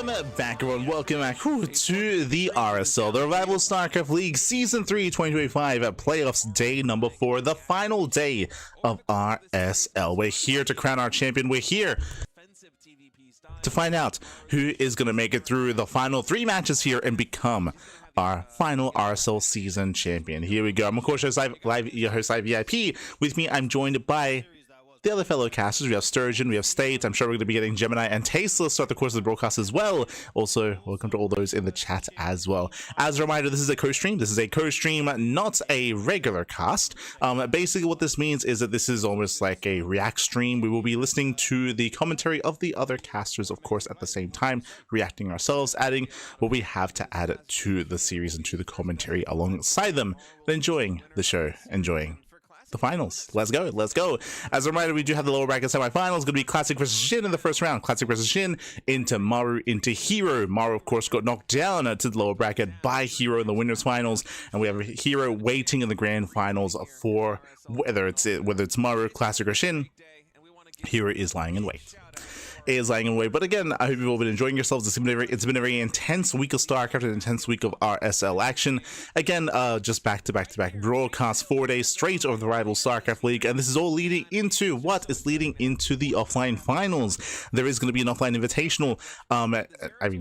back everyone, welcome back to the RSL, the Revival StarCraft League Season 3 2025 Playoffs Day number 4, the final day of RSL. We're here to crown our champion, we're here to find out who is going to make it through the final 3 matches here and become our final RSL season champion. Here we go. I'm of course your host VIP. With me, I'm joined by the other fellow casters. We have Sturgeon, we have State. I'm sure we're going to be getting Gemini and Tasteless throughout the course of the broadcast as well. Also, welcome to all those in the chat as well. As a reminder, this is a co-stream. This is a co-stream, not a regular cast. Basically, what this means is that this is almost like a react stream. We will be listening to the commentary of the other casters, of course, at the same time, reacting ourselves, adding what we have to add to the series and to the commentary alongside them, and enjoying the show, enjoying the finals. Let's go, let's go. As a reminder, we do have the lower bracket semifinals. Going to be Classic versus SHIN in the first round. Classic versus SHIN into Maru, into herO. Maru, of course, got knocked down to the lower bracket by herO in the winners finals, and we have herO waiting in the grand finals for whether it's Maru, Classic, or SHIN. herO is lying in wait. But again, I hope you've all been enjoying yourselves. It's been a very intense week of StarCraft, an intense week of RSL action. Again, just back-to-back broadcasts, 4 days straight of the Rival StarCraft League, and this is all leading into what? It's leading into the offline finals. There is going to be an offline invitational,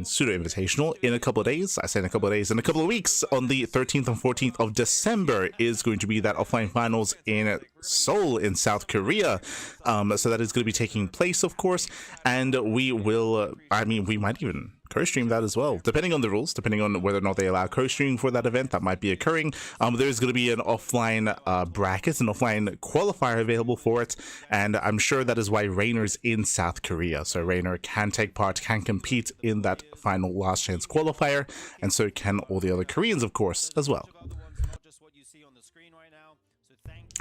pseudo-invitational in a couple of days. I say in a couple of days, in a couple of weeks, on the 13th and 14th of December is going to be that offline finals in Seoul in South Korea. So that is going to be taking place, of course, and we will, we might even co-stream that as well, depending on the rules, depending on whether or not they allow co-streaming for that event. That might be occurring. There's going to be an offline bracket, an offline qualifier available for it, and I'm sure that is why Rainer's in South Korea, so Rainer can take part, can compete in that final last chance qualifier, and so can all the other Koreans, of course, as well.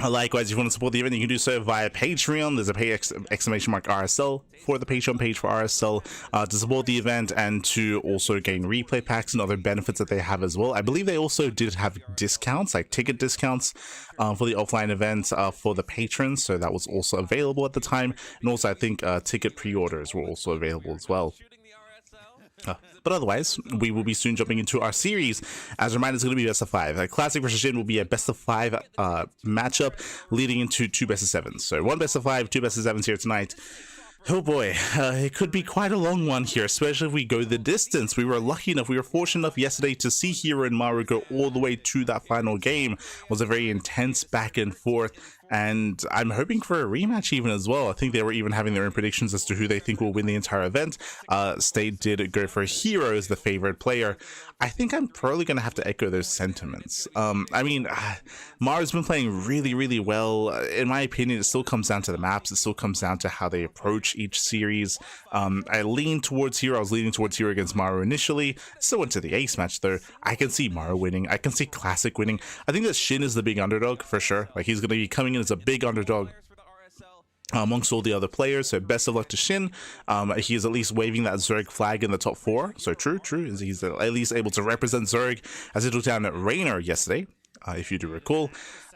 Likewise, if you want to support the event, you can do so via Patreon. There's a pay !RSL for the Patreon page for RSL to support the event and to also gain replay packs and other benefits that they have as well. I believe they also did have discounts, like ticket discounts for the offline events for the patrons, so that was also available at the time. And also, I think ticket pre-orders were also available as well. But otherwise, we will be soon jumping into our series. As a reminder, it's going to be best of 5. Classic versus SHIN will be a best of 5 matchup leading into 2 best of 7s. So 1 best of 5, 2 best of 7s here tonight. Oh boy, it could be quite a long one here, especially if we go the distance. We were lucky enough, we were fortunate enough yesterday to see herO and Maru go all the way to that final game. It was a very intense back and forth, and I'm hoping for a rematch even as well. I think they were even having their own predictions as to who they think will win the entire event. State did go for herO as the favorite player. I think I'm probably going to have to echo those sentiments. Maru's been playing really well. In my opinion, it still comes down to the maps. It still comes down to how they approach each series. I lean towards herO. I was leaning towards herO against Maru initially. Still went to the ace match though. I can see Maru winning. I can see Classic winning. I think that SHIN is the big underdog for sure. Like, he's going to be coming in as a big underdog amongst all the other players, so best of luck to SHIN. He is at least waving that Zerg flag in the top 4, so true, he's at least able to represent Zerg as he took down Rainer yesterday, if you do recall.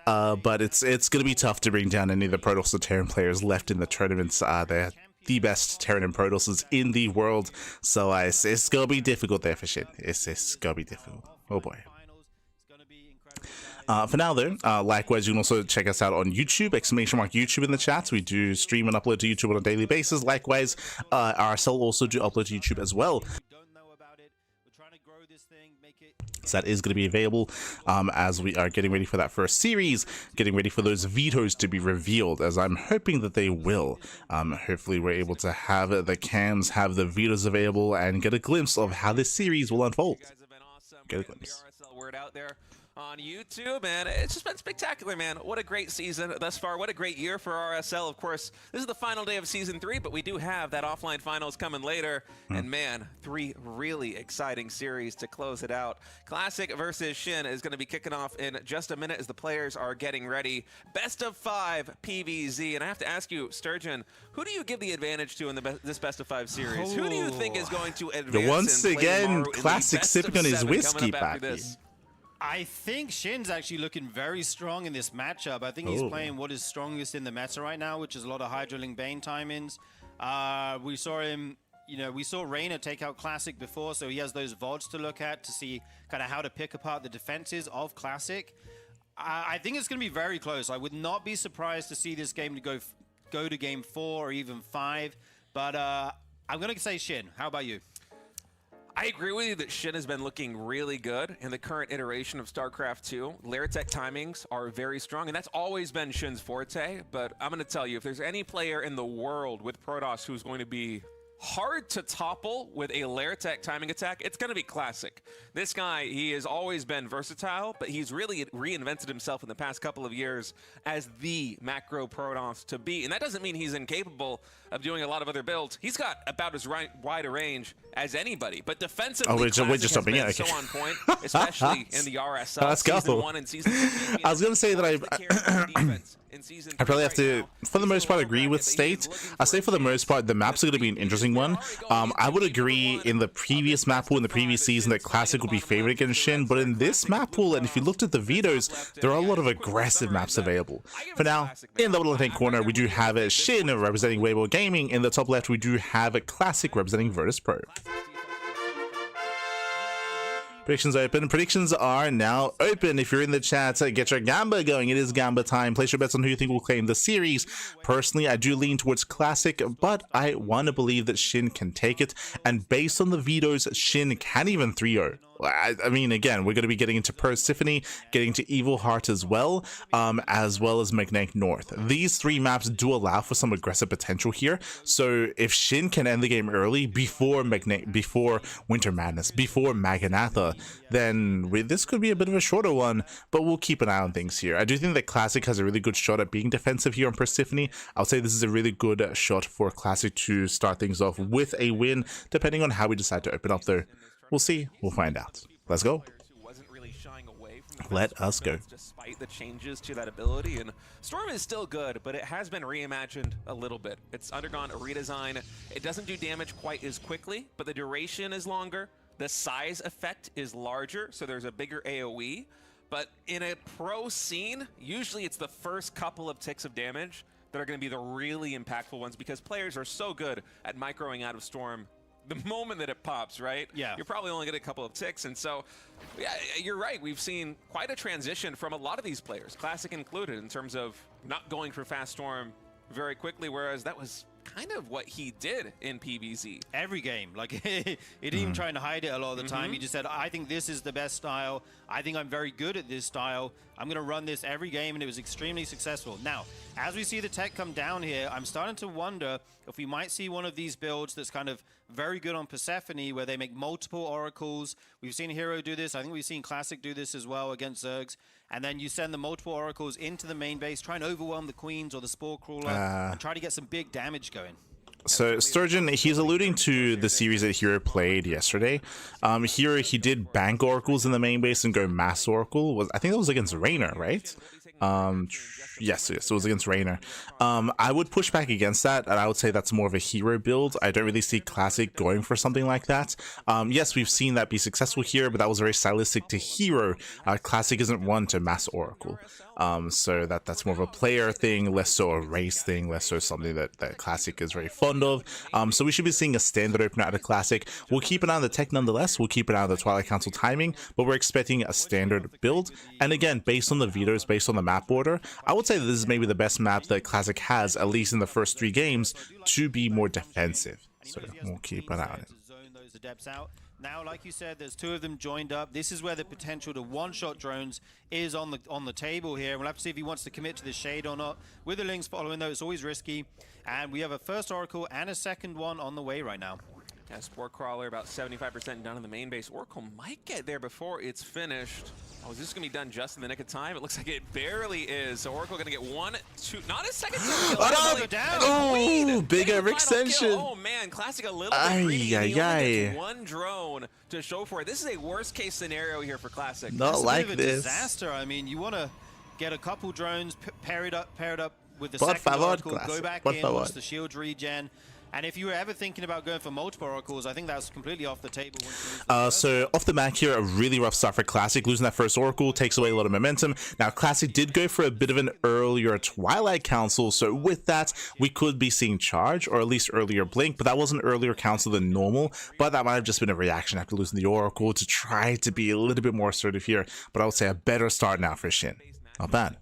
But it's going to be tough to bring down any of the Protoss or Terran players left in the tournaments. They're the best Terran and Protosses in the world, so it's going to be difficult there for SHIN. It's going to be difficult. Oh boy. For now though, likewise, you can also check us out on YouTube, !YouTube in the chat. We do stream and upload to YouTube on a daily basis. Likewise, RSL also do upload to YouTube as well. So that is going to be available as we are getting ready for that first series, getting ready for those vetoes to be revealed, as I'm hoping that they will. Hopefully we're able to have the cams, have the vetoes available, and get a glimpse of how this series will unfold. Get a glimpse. Word out there on YouTube, and it's just been spectacular, man. What a great season thus far. What a great year for RSL. Of course, this is the final day of Season 3, but we do have that offline finals coming later. And man, 3 really exciting series to close it out. Classic versus SHIN is going to be kicking off in just a minute as the players are getting ready. Best of 5 PVZ. And I have to ask you, Sturgeon, who do you give the advantage to in this best of 5 series? Who do you think is going to advance? Once again, Classic sipping on his whiskey back. I think SHIN's actually looking very strong in this matchup. I think he's playing what is strongest in the meta right now, which is a lot of Hydroling Bane timings. We saw him you know, we saw Reina take out Classic before, so he has those VODs to look at to see kind of how to pick apart the defenses of Classic. I think it's going to be very close. I would not be surprised to see this game to go to game 4 or even 5, but I'm going to say SHIN. How about you? I agree with you that SHIN has been looking really good in the current iteration of StarCraft 2. Lair tech timings are very strong, and that's always been SHIN's forte. But I'm going to tell you, if there's any player in the world with Protoss who's going to be hard to topple with a Lair tech timing attack, it's going to be Classic. This guy, he has always been versatile, but he's really reinvented himself in the past couple of years as the macro Protoss to be. And that doesn't mean he's incapable of doing a lot of other builds. He's got about as wide a range as anybody, but defensively, we're just Classic jumping has in. been so on point, especially in the RSL Let's go. Season 1 and Season 2. I was going to say that I probably have to, for the most part, agree with State. I say for the most part, the map's going to be an interesting one. I would agree in the previous map pool in the previous season that Classic would be favored against SHIN, but in this map pool, and if you looked at the vetoes, there are a lot of aggressive maps available. For now, in the bottom left-hand corner, we do have a SHIN representing Weibo Gaming. In the top left, we do have a Classic representing Virtus Pro. Predictions open. Predictions are now open. If you're in the chat, get your Gamba going. It is Gamba time. Place your bets on who you think will claim the series. Personally, I do lean towards Classic, but I want to believe that SHIN can take it. And based on the vetoes, SHIN can even 3-0. I mean, again, we're going to be getting into Persephone, getting to Evil Heart as well as Magnetic North. These 3 maps do allow for some aggressive potential here. So if SHIN can end the game early before Winter Madness, before Maganatha, then this could be a bit of a shorter one, but we'll keep an eye on things here. I do think that Classic has a really good shot at being defensive here on Persephone. I would say this is a really good shot for Classic to start things off with a win, depending on how we decide to open up though. We'll see. We'll find out. Let's go. Let us go. Despite the changes to that ability, and Storm is still good, but it has been reimagined a little bit. It's undergone a redesign. It doesn't do damage quite as quickly, but the duration is longer. The size effect is larger, so there's a bigger AoE. But in a pro scene, usually it's the first couple of ticks of damage that are going to be the really impactful ones, because players are so good at microing out of Storm the moment that it pops, right? Yeah. You're probably only getting a couple of ticks. And so, yeah, you're right. We've seen quite a transition from a lot of these players, Classic included, in terms of not going for Fast Storm very quickly, whereas that was kind of what he did in PvZ. Every game. Like, he didn't even try to hide it a lot of the time. He just said, I think this is the best style. I think I'm very good at this style. I'm going to run this every game, and it was extremely successful. Now, as we see the tech come down here, I'm starting to wonder if we might see one of these builds that's kind of very good on Persephone, where they make multiple oracles. We've seen herO do this. I think we've seen Classic do this as well against Zergs. And then you send the multiple oracles into the main base, try and overwhelm the queens or the spore crawler, and try to get some big damage going. So Sturgeon, he's alluding to the series that herO played yesterday. Here he did bank oracles in the main base and go mass oracle. I think that was against Reina, right? Yes, it was against Reina. I would push back against that, and I would say that's more of a herO build. I don't really see Classic going for something like that. Yes, we've seen that be successful here, but that was very stylistic to herO. Classic isn't one to mass oracle. So that's more of a player thing, less so a race thing, less so something that Classic is very fond of. So we should be seeing a standard opener out of Classic. We'll keep an eye on the tech nonetheless. We'll keep an eye on the Twilight Council timing, but we're expecting a standard build. And again, based on the vetoes, based on the map order, I would say that this is maybe the best map that Classic has, at least in the first 3 games, to be more defensive. So we'll keep an eye on it. Now, like you said, there's 2 of them joined up. This is where the potential to one-shot drones is on the table here. We'll have to see if he wants to commit to the Shade or not. With the Lings following, though, it's always risky. And we have a first Oracle and a second one on the way right now. Yeah, Spore Crawler about 75% done in the main base. Oracle might get there before it's finished. Oh, is this going to be done just in the nick of time? It looks like it barely is. So Oracle going to get 1, 2, not a second kill. Oh, big overextension. Oh man, Classic a little bit greedy. He only gets 1 drone to show for it. This is a worst case scenario here for Classic. Not like this. this. Disaster. I mean, you want to get a couple drones, pair it up with the second Oracle, go back in, watch the shield regen. And if you were ever thinking about going for multiple oracles, I think that's completely off the table. So off the back here, a really rough start for Classic. Losing that first Oracle takes away a lot of momentum. Now, Classic did go for a bit of an earlier Twilight Council, so with that, we could be seeing Charge, or at least earlier Blink, but that was an earlier Council than normal, but that might have just been a reaction after losing the Oracle to try to be a little bit more assertive here, but I would say a better start now for Shin. Not bad.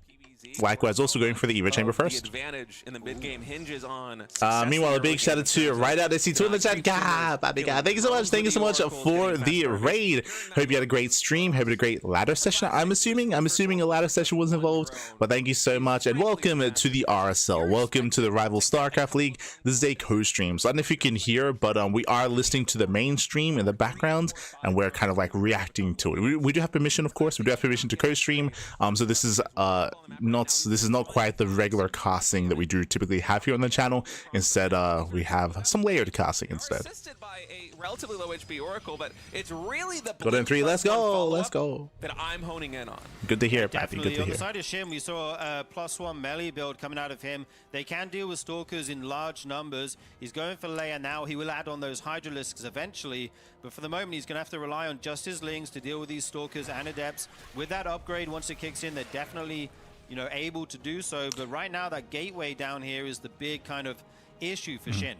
Likewise, also going for the Eva Chamber first. The advantage in the mid game hinges on. Meanwhile, a big shout out to right out SC2 in the chat. God, thank you so much. Thank you so much for the raid. Hope you had a great stream. Hope you had a great ladder session. I'm assuming a ladder session was involved. But thank you so much, and welcome to the RSL. Welcome to the Rival StarCraft League. This is a co-stream, so I don't know if you can hear, but we are listening to the main stream in the background, and we're kind of like reacting to it. We do have permission, of course. We do have permission to co-stream. So this is not quite the regular casting that we do typically have here on the channel. Instead, we have some layered casting instead. Assisted by a relatively low HP Oracle, but it's really the Golden 3, let's go. That I'm honing in on. Good to hear, Pappy. Good to On hear. the side of Shin, we saw a +1 melee build coming out of him. They can deal with Stalkers in large numbers. He's going for Leia now. He will add on those Hydralisks eventually, but for the moment, he's going to have to rely on just his Lings to deal with these Stalkers and Adepts. With that upgrade, once it kicks in, they're definitely, you know, able to do so. But right now, that gateway down here is the big kind of issue for Shin.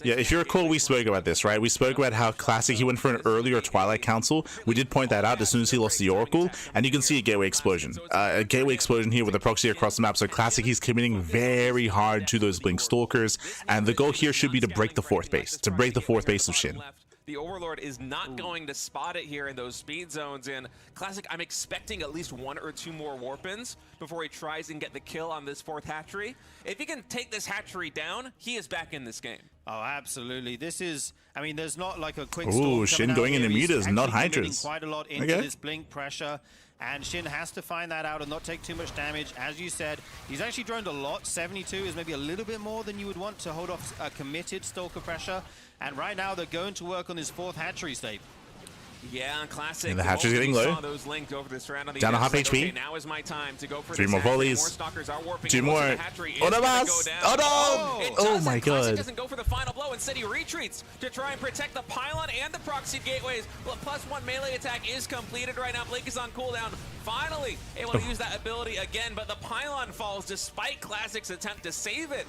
Yeah, if you recall, we spoke about this, right? We spoke about how Classic, he went for an earlier Twilight Council. We did point that out as soon as he lost the Oracle, and you can see a Gateway Explosion. A Gateway Explosion here with a proxy across the map. So Classic, he's committing very hard to those Blink Stalkers, and the goal here should be to break the fourth base, of Shin. The Overlord is not going to spot it here in those speed zones. In Classic, I'm expecting at least 1 or 2 more Warpins before he tries and get the kill on this 4th hatchery. If he can take this hatchery down, he is back in this game. Oh, absolutely. This is, I mean, there's not like a quick Ooh, Shin going into mutas, not Hydras. Quite a lot into this Blink pressure. And Shin has to find that out and not take too much damage. As you said, he's actually droned a lot. 72 is maybe a little bit more than you would want to hold off a committed Stalker pressure. And right now, they're going to work on this 4th hatchery state. Yeah, Classic. And the hatchery's getting low. Those linked over this round on the down to half HP. Okay, now is my time to go for 3 more volleys. More stalkers are warping. 2 more. Oh no! Oh my god. Classic doesn't go for the final blow. Instead, he retreats to try and protect the pylon and the proxy gateways. Well, +1 melee attack is completed right now. Blink is on cooldown. Finally able to use that ability again, but the pylon falls despite Classic's attempt to save it.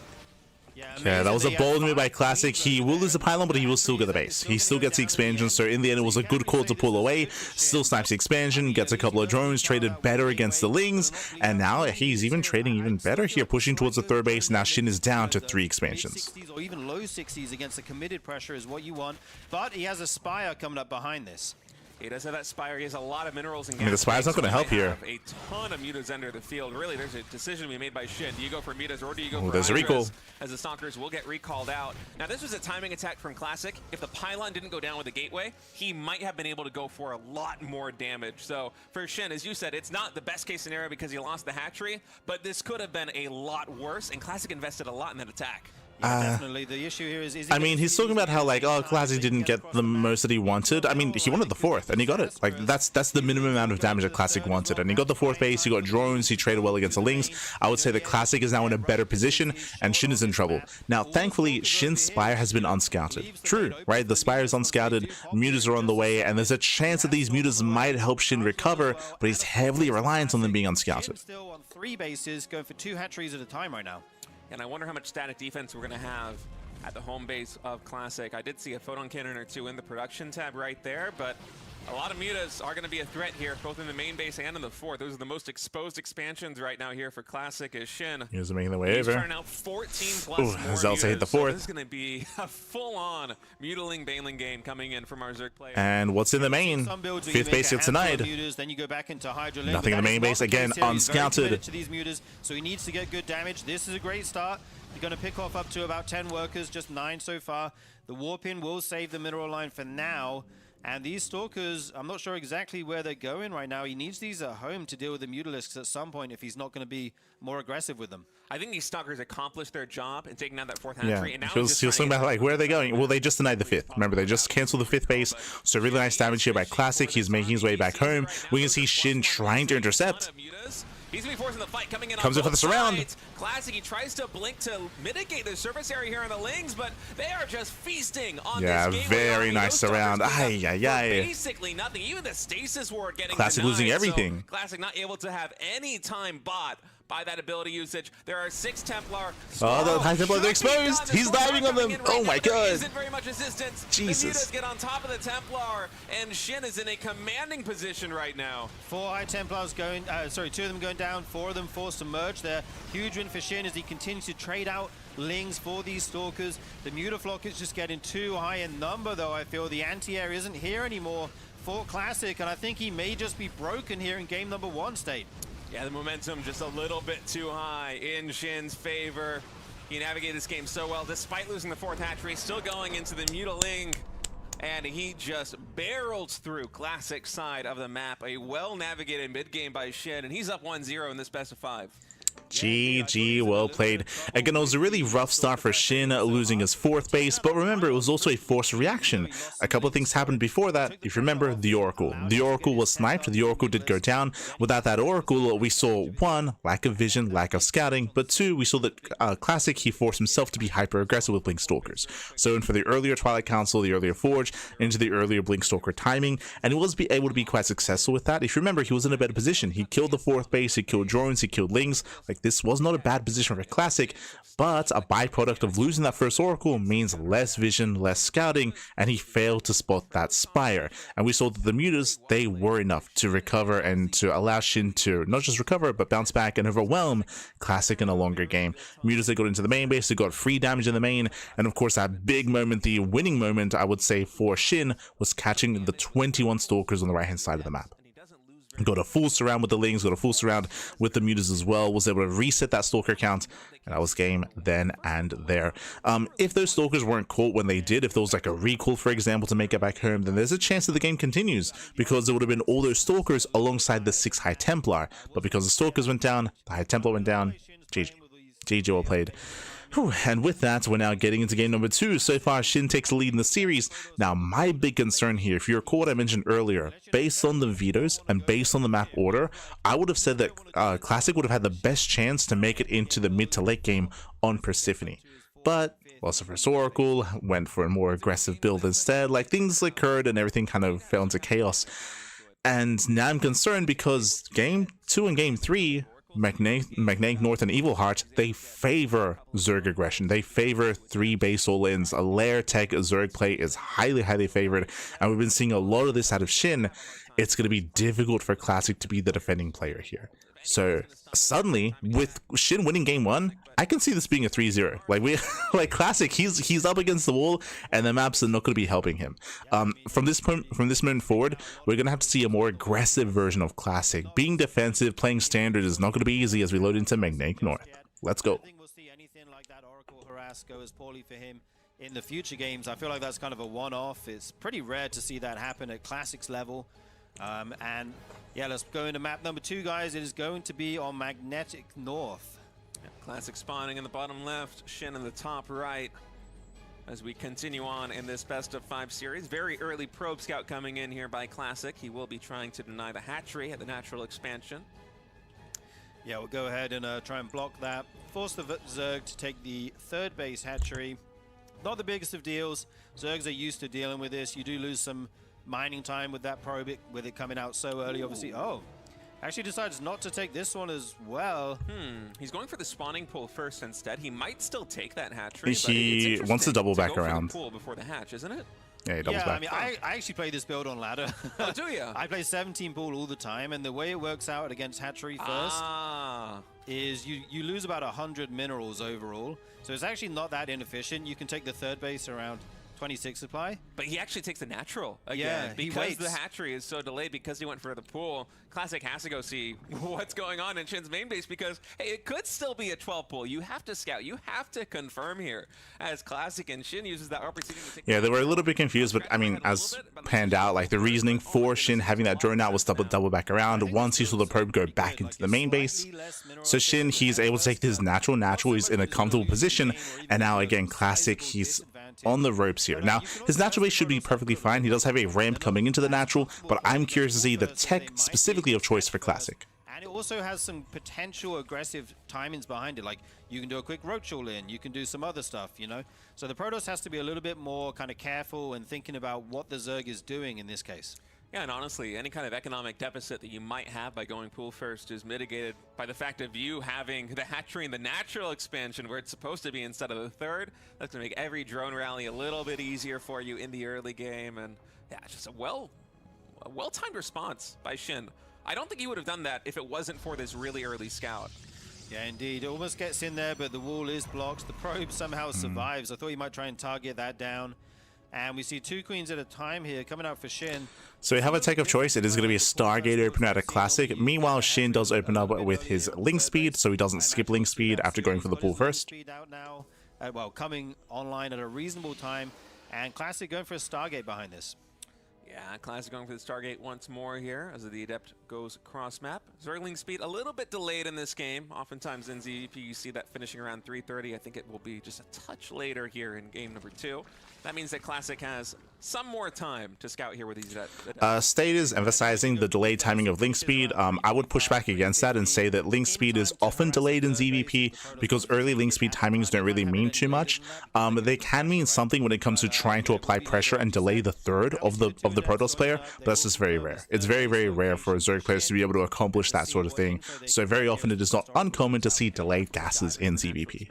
Yeah, that was a bold move by Classic. He will lose the pylon, but he will still get the base. He still gets the expansion, so in the end, it was a good call to pull away. Still snipes the expansion, gets a couple of drones, traded better against the Lings, and now he's even trading even better here, pushing towards the 3rd base. Now Shin is down to 3 expansions. 60s or even low 60s against the committed pressure is what you want, but he has a Spire coming up behind this. He does have that Spire. He has a lot of minerals and gas. I mean, the Spire's not going to help here. A ton of mutas enter the field. Really, there's a decision to be made by Shin. Do you go for mutas or do you go for there's a recall. As the Stalkers will get recalled out. Now, this was a timing attack from Classic. If the pylon didn't go down with the gateway, he might have been able to go for a lot more damage. So for Shin, as you said, it's not the best case scenario because he lost the hatchery, but this could have been a lot worse, and Classic invested a lot in that attack. Yeah, definitely. The issue here is I mean, he's talking about how, like, oh, Classic didn't get the most that he wanted. I mean, he wanted the 4th, and he got it. Like, that's the minimum amount of damage that Classic wanted. And he got the 4th base, he got drones, he traded well against the Lings. I would say that Classic is now in a better position, and Shin is in trouble. Now, thankfully, Shin's Spire has been unscouted. True, right? The Spire is unscouted, mutas are on the way, and there's a chance that these mutas might help Shin recover, but he's heavily reliant on them being unscouted. Still on 3 bases, going for 2 hatcheries at a time right now. And I wonder how much static defense we're going to have at the home base of Classic. I did see a photon cannon or 2 in the production tab right there, but a lot of mutas are going to be a threat here, both in the main base and in the 4th. Those are the most exposed expansions right now here for Classic as Shin. He's making the way over. He's turning out 14 plus Ooh, more Zelsa hit the 4th. So this is going to be a full-on mutaling Baneling game coming in from our Zerg player. And what's in the main? 5th base gets denied. Then you go back into Hydra. Nothing in the main base, again, unscouted. To these mutas, so he needs to get good damage. This is a great start. You're going to pick off up to about 10 workers, just 9 so far. The Warpin will save the mineral line for now. And these Stalkers, I'm not sure exactly where they're going right now. He needs these at home to deal with the Mutalisks at some point if he's not going to be more aggressive with them. I think these Stalkers accomplished their job in taking down that 4th hatchery. Yeah, And now he was talking about, like, where are they going? Well, they just denied the 5th. Remember, they just canceled the 5th base. So really nice damage here by Classic. He's making his way back home. We can see Shin trying to intercept. He's gonna be forcing the fight coming in. Comes on in for the surround. sides. Classic, he tries to blink to mitigate the surface area here on the Lings, but they are just feasting on Yeah, this game. very nice surround. Basically nothing. Even the stasis ward getting Classic denied, losing everything. So Classic not able to have any time bought by that ability usage. There are 6 Templar. Oh, the High Templar, they're exposed. He's diving on them. Oh my god. Isn't very much resistance. Jesus. The Mutas get on top of the Templar, and SHIN is in a commanding position right now. 4 High Templars going, 2 of them going down, 4 of them forced to merge there. Huge win for SHIN as he continues to trade out Lings for these Stalkers. The Mutaflock is just getting too high in number, though. I feel the anti-air isn't here anymore for Classic, and I think he may just be broken here in game number 1, State. Yeah, the momentum just a little bit too high in SHIN's favor. He navigated this game so well, despite losing the 4th hatchery, still going into the Mutaling, and he just barrels through Classic side of the map. A well-navigated mid-game by SHIN, and he's up 1-0 in this best of 5. GG, well played. Again, it was a really rough start for SHIN, losing his 4th base, but remember, it was also a forced reaction. A couple of things happened before that. If you remember, the Oracle. The Oracle was sniped, the Oracle did go down. Without that Oracle, we saw 1, lack of vision, lack of scouting, but 2, we saw that Classic, he forced himself to be hyper-aggressive with Blink Stalkers. So in for the earlier Twilight Council, the earlier Forge, into the earlier Blink Stalker timing, and he was able to be quite successful with that. If you remember, he was in a better position. He killed the 4th base, he killed drones, he killed Lings. Like, this was not a bad position for Classic, but a byproduct of losing that first Oracle means less vision, less scouting, and he failed to spot that Spire. And we saw that the Mutas, they were enough to recover and to allow SHIN to not just recover, but bounce back and overwhelm Classic in a longer game. Mutas, they got into the main base, they got free damage in the main, and of course that big moment, the winning moment, I would say, for SHIN was catching the 21 Stalkers on the right-hand side of the map. Got a full surround with the Lings, got a full surround with the Mutas as well, was able to reset that Stalker count, and that was game then and there. If those Stalkers weren't caught when they did, if there was like a recall, for example, to make it back home, then there's a chance that the game continues, because it would have been all those Stalkers alongside the 6 High Templar, but because the Stalkers went down, the High Templar went down. GG, well played. Whew. And with that, we're now getting into game number 2. So far, SHIN takes the lead in the series. Now, my big concern here, if you recall what I mentioned earlier, based on the vetoes and based on the map order, I would have said that Classic would have had the best chance to make it into the mid to late game on Persephone. But lost the first Oracle, went for a more aggressive build instead, like things occurred and everything kind of fell into chaos. And now I'm concerned because game 2 and game 3, Magnetic North and Evil Heart, they favor Zerg aggression. They favor 3 base all-ins. A lair tech Zerg play is highly favored, and we've been seeing a lot of this out of SHIN. It's going to be difficult for Classic to be the defending player here. So suddenly, with SHIN winning game 1, I can see this being a 3-0. Like Classic, he's up against the wall, and the maps are not going to be helping him. From this moment forward, we're going to have to see a more aggressive version of Classic. Being defensive, playing standard is not going to be easy as we load into Magnetic North. Let's go. I think we'll see anything like that Oracle harass go as poorly for him in the future games. I feel like that's kind of a one-off. It's pretty rare to see that happen at Classic's level. And yeah, let's go into map number 2, guys. It is going to be on Magnetic North. Classic spawning in the bottom left, SHIN in the top right. As we continue on in this best of 5 series, very early probe scout coming in here by Classic. He will be trying to deny the hatchery at the natural expansion. Yeah, we'll go ahead and try and block that. Force the Zerg to take the 3rd base hatchery. Not the biggest of deals. Zergs are used to dealing with this. You do lose some mining time with that probe, with it coming out so early, obviously. Oh, actually decides not to take this one as well. He's going for the spawning pool first instead. He might still take that hatchery. He wants to double back around. For the pool before the hatch, isn't it? Yeah, he doubles back. I mean, I actually play this build on ladder. Oh, do you? I play 17 pool all the time, and the way it works out against hatchery first is you lose about 100 minerals overall. So it's actually not that inefficient. You can take the 3rd base around 26 supply. But he actually takes the natural again, yeah, because the hatchery is so delayed, because he went for the pool. Classic has to go see what's going on in SHIN's main base, because hey, it could still be a 12 pool. You have to scout, you have to confirm here, as Classic and SHIN uses that opportunity to take. Yeah, they were a little bit confused, but I mean, as panned out, like the reasoning for SHIN having that drone out was double back around once he saw the probe go back into the main base. So SHIN, he's able to take his natural, he's in a comfortable position, and now again, Classic, he's on the ropes here. Now, his natural base should be perfectly fine. He does have a ramp coming into the natural, but I'm curious to see the tech specifically of choice for Classic. And it also has some potential aggressive timings behind it. Like, you can do a quick roach all in, you can do some other stuff, you know? So the Protoss has to be a little bit more kind of careful and thinking about what the Zerg is doing in this case. Yeah, and honestly, any kind of economic deficit that you might have by going pool first is mitigated by the fact of you having the hatchery and the natural expansion where it's supposed to be instead of the third. That's going to make every drone rally a little bit easier for you in the early game. And yeah, just a well-timed response by SHIN. I don't think he would have done that if it wasn't for this really early scout. Yeah, indeed. It almost gets in there, but the wall is blocked. The probe somehow survives. I thought he might try and target that down. And we see 2 queens at a time here coming out for SHIN. So we have a tech of choice. It is going to be a Stargate opener at a Classic. Meanwhile, SHIN does open up with his link speed, so he doesn't skip link speed after going for the pool first. Out now, well, coming online at a reasonable time. And Classic going for a Stargate behind this. Yeah, Classic going for the Stargate once more here as the Adept goes cross-map. Zergling speed a little bit delayed in this game. Oftentimes in ZVP you see that finishing around 3:30. I think it will be just a touch later here in game number 2. That means that Classic has some more time to scout here with these Adepts. State is emphasizing the delayed timing of link speed. I would push back against that and say that link speed is often delayed in ZVP because early link speed timings don't really mean too much. They can mean something when it comes to trying to apply pressure and delay the third of the Protoss player, but that's just very rare. It's very, very rare for Zerg players to be able to accomplish that sort of thing. So very often it is not uncommon to see delayed gases in ZVP.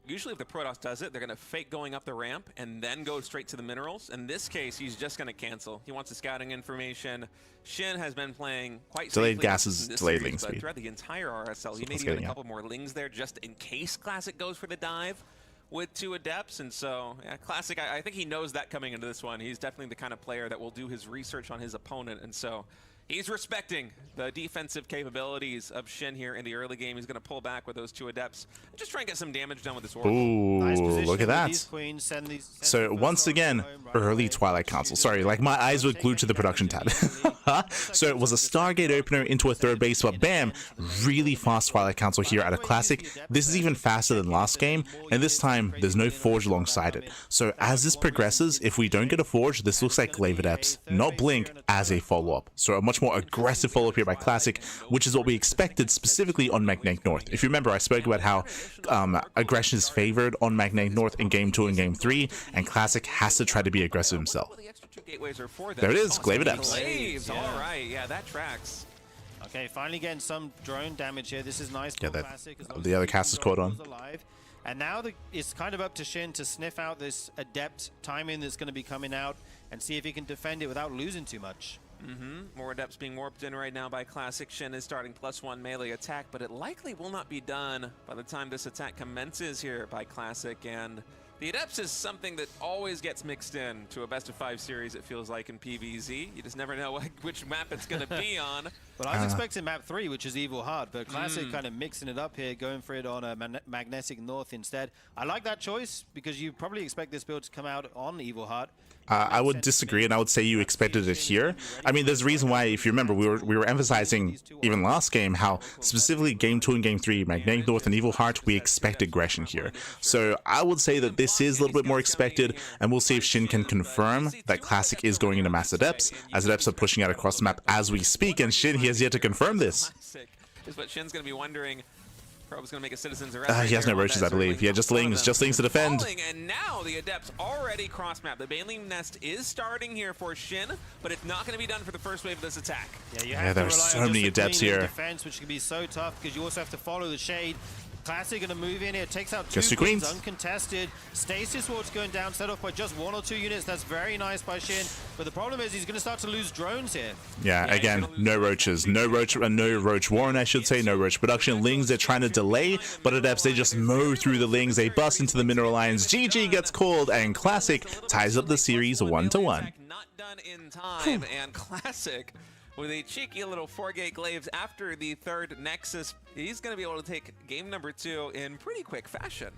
Usually if the Protoss does it, they're going to fake going up the ramp and then go straight to the minerals. In this case, he's just going to cancel. He wants the scouting information. SHIN has been playing quite delayed gases, delayed link speed. Throughout the entire RSL, he may need a couple more lings there just in case Classic goes for the dive with 2 Adepts. And so, yeah, Classic, I think he knows that coming into this one. He's definitely the kind of player that will do his research on his opponent. And so he's respecting the defensive capabilities of SHIN here in the early game. He's going to pull back with those 2 Adepts and just try and get some damage done with this Oracle. Ooh, Nice look at that. So once again, early Twilight Council. Sorry, like my eyes were glued to the production tab. So it was a Stargate opener into a third base, but bam, really fast Twilight Council here at a Classic. This is even faster than last game, and this time there's no Forge alongside it. So as this progresses, if we don't get a Forge, this looks like Glaive Adepts, not Blink, as a follow-up. So a much more aggressive follow-up here by Classic, which is what we expected specifically on Magnetic North. If you remember, I spoke about how aggression is favored on Magnetic North in Game 2 and Game 3, and Classic has to try to be aggressive himself. There it is, Glaive Adepts. All right, yeah, that tracks. Okay, finally getting some drone damage here. This is nice. Yeah, for Classic, as long the as other cast is caught on. alive. And now it's kind of up to SHIN to sniff out this Adept timing that's going to be coming out and see if he can defend it without losing too much. More Adepts being warped in right now by Classic. SHIN is starting +1 melee attack, but it likely will not be done by the time this attack commences here by Classic. And the Adepts is something that always gets mixed in to a best-of-5 series, it feels like, in PvZ. You just never know which map it's going to be on. Well, I was expecting map 3, which is Evil Heart, but Classic kind of mixing it up here, going for it on a Magnetic North instead. I like that choice because you probably expect this build to come out on Evil Heart. I would disagree, and I would say you expected it here. I mean, there's a reason why, if you remember, we were emphasizing even last game how specifically Game 2 and Game 3, Magnetic North and Evil Heart, we expect aggression here. So I would say that this is a little bit more expected, and we'll see if SHIN can confirm that Classic is going into Mass Adepts, as Adepts are pushing out across the map as we speak, and SHIN, he has yet to confirm this. Classic is what SHIN's going to be wondering. Probe's going to make a citizen's arrest. He has no roaches, I believe. Yeah, just lings to defend. And now the Adepts already cross-map. The Baneling Nest is starting here for SHIN, but it's not going to be done for the first wave of this attack. Yeah, you have to there's rely so on just many the Adepts clean here. Defense, which can be so tough because you also have to follow the shade. Classic going to move in here, takes out Just 2 two queens. uncontested. Stasis Ward's going down, set off by just 1 or 2 units. That's very nice by SHIN. But the problem is he's going to start to lose drones here. Yeah, again, no roaches. No roach warren, I should say. No roach production. Lings, they're trying to delay, but Adepts, they just mow through the Lings. They bust into the mineral lines. GG gets called, and Classic ties up the series 1-1. Not done in time, and Classic with a cheeky little 4-gate glaives after the 3rd Nexus. He's going to be able to take game number 2 in pretty quick fashion.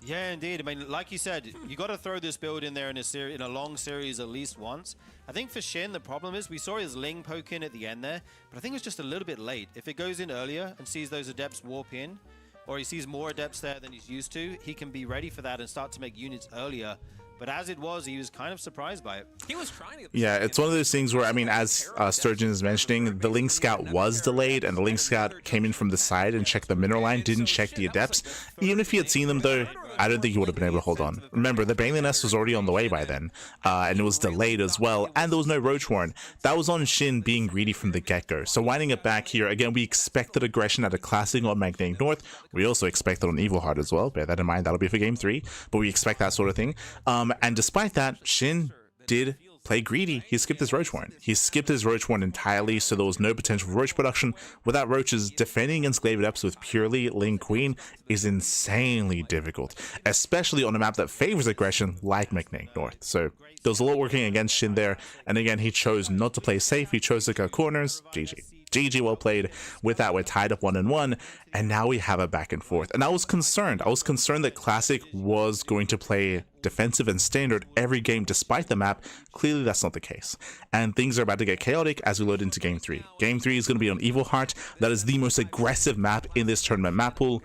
Yeah, indeed. I mean, like you said, you got to throw this build in there in a long series at least once. I think for SHIN, the problem is we saw his Ling poke in at the end there, but I think it's just a little bit late. If it goes in earlier and sees those Adepts warp in, or he sees more Adepts there than he's used to, he can be ready for that and start to make units earlier. But as it was, he was kind of surprised by it. He was trying to. Yeah, it's one of those things where, I mean, as Sturgeon is mentioning, the Link Scout was delayed, and the Link Scout came in from the side and checked the mineral line, didn't check the Adepts. Even if he had seen them, though, I don't think he would have been able to hold on. Remember, the Baneling Nest was already on the way by then, and it was delayed as well, and there was no Roach Warren. That was on SHIN being greedy from the get-go. So winding it back here, again, we expected aggression at a Classic on Magnetic North. We also expected on Evil Heart as well. Bear that in mind, that'll be for Game 3, but we expect that sort of thing. And despite that, SHIN did play greedy. He skipped his Roach Warren. He skipped his Roach Warren entirely, so there was no potential for Roach production. Without Roaches, defending against Glaive Adepts with purely Link Queen is insanely difficult, especially on a map that favors aggression like Magnetic North. So there was a lot working against SHIN there, and again, he chose not to play safe. He chose to cut corners. GG. GG, well played. With that, we're tied up 1-1, and now we have a back and forth. And I was concerned. I was concerned that Classic was going to play defensive and standard every game despite the map. Clearly, that's not the case. And things are about to get chaotic as we load into Game 3. Game 3 is going to be on Evil Heart. That is the most aggressive map in this tournament map pool.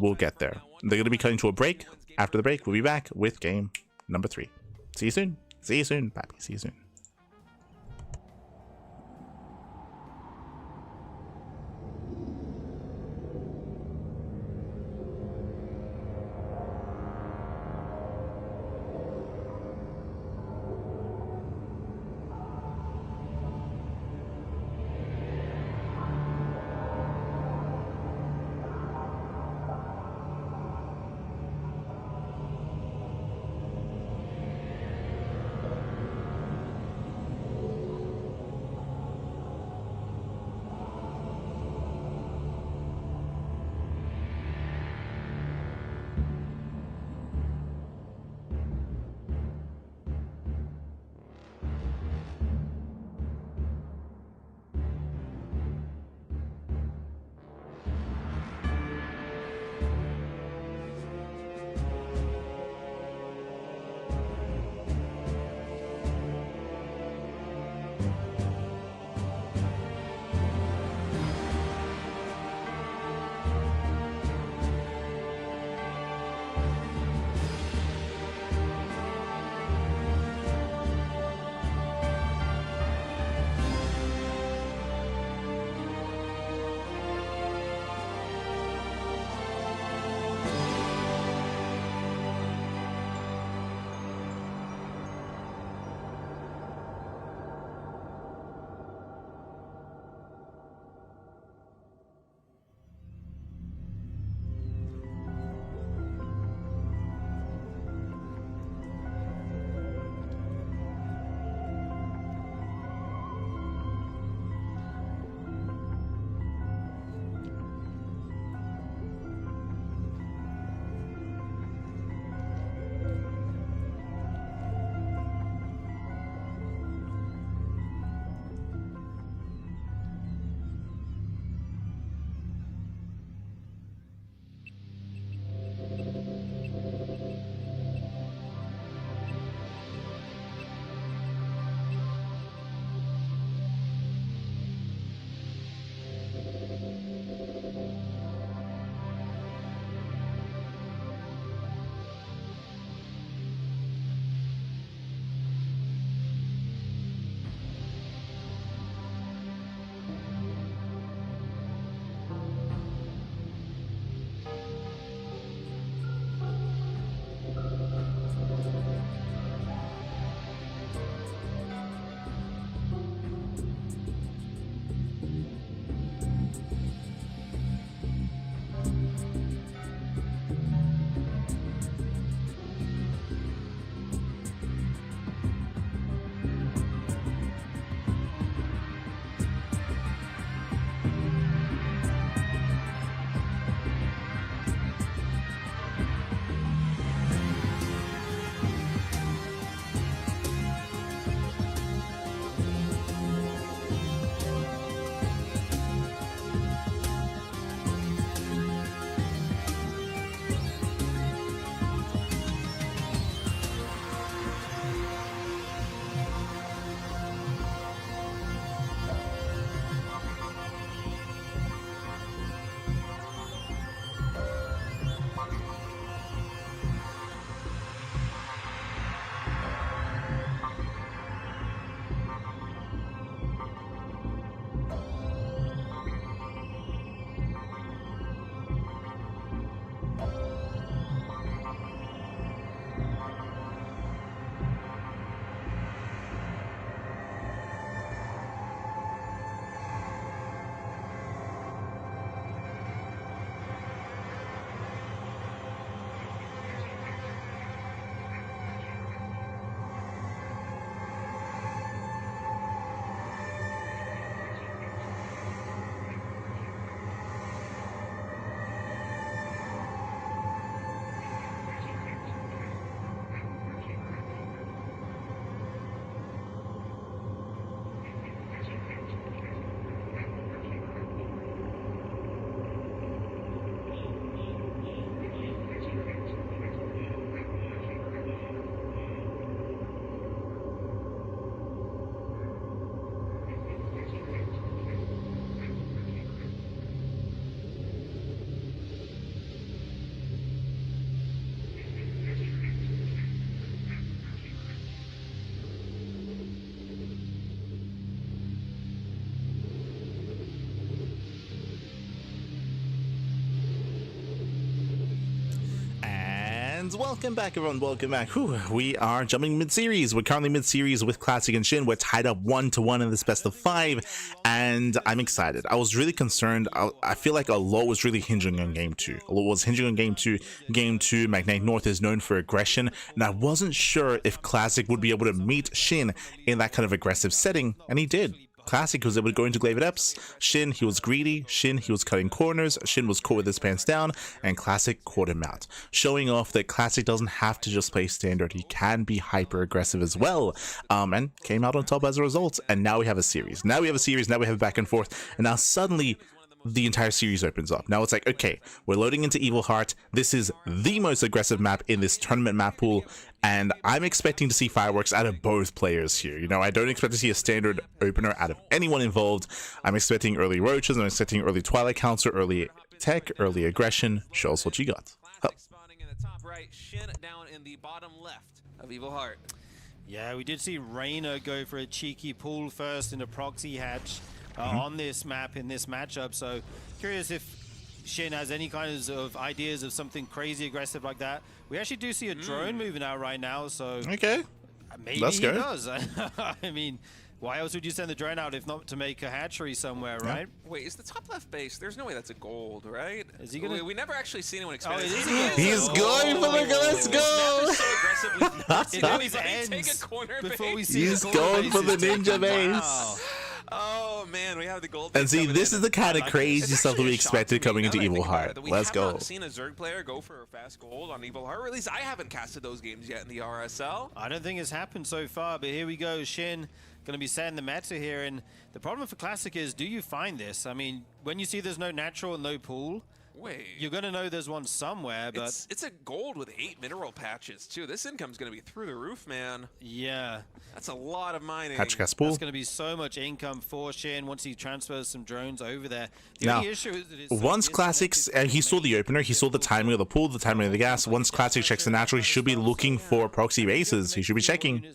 We'll get there. They're going to be cutting to a break. After the break, we'll be back with game number 3. See you soon. See you soon, Pappy. See you soon. welcome back everyone, welcome back. Whew, we are jumping mid-series. We're currently mid-series with Classic and Shin. We're tied up 1-1 in this best of 5, and I'm excited. I was really concerned. I feel like a lot was really hinging on game 2. A lot was hinging on game 2. Game 2, Magnetic North is known for aggression, and I wasn't sure if Classic would be able to meet Shin in that kind of aggressive setting, and he did. Classic was able to go into Glaive Adepts. Shin, he was greedy. Shin, he was cutting corners. Shin was caught with his pants down, and Classic caught him out, showing off that Classic doesn't have to just play standard. He can be hyper aggressive as well, and came out on top as a result. And now we have a series. Now we have back and forth, and now suddenly the entire series opens up. Now it's like, okay, we're loading into Evil Heart. This is the most aggressive map in this tournament map pool, and I'm expecting to see fireworks out of both players here. You know, I don't expect to see a standard opener out of anyone involved. I'm expecting early roaches, I'm expecting early Twilight Council, early tech, early aggression. Show us what you got. Spawning in the top right, Shin down in the bottom left of Evil Heart. Yeah, we did see Reyna go for a cheeky pull first in a proxy hatch on this map in this matchup. So curious if Shin has any kinds of ideas of something crazy aggressive like that. We actually do see a drone moving out right now, so okay, maybe let's go. He does. I mean, why else would you send the drone out if not to make a hatchery somewhere, right? Wait, is the top left base? There's no way that's a gold, right? Is he gonna? We never actually seen anyone expand. Oh, it. is he? He's going for the let's go. So It always take a ends corner before base. we see He's the going for the bases. ninja base. Wow. Oh man, we have the gold. And base see, coming this in. is the kind of like it. crazy It's stuff that actually we a shock to expected me coming now into that I Evil think about it, Heart. that we Let's have go. not seen a Zerg player go for a fast gold on Evil Heart. Or at least I haven't casted those games yet in the RSL. I don't think it's happened so far, but here we go. Shin going to be setting the meta here, and the problem for Classic is, do you find this? I mean, when you see there's no natural and no pool, Wait. you're going to know there's one somewhere, but It's a gold with 8 mineral patches, too. This income's going to be through the roof, man. yeah, That's a lot of mining. Hatch cast that's pool. going to be so much income for Shin once he transfers some drones over there. The Now, only issue is that it's so once disconnected Classics, from he saw the main opener, he saw the timing of the pool, the timing of the gas. Once Classic checks the natural, he should be looking for proxy bases. He should be checking.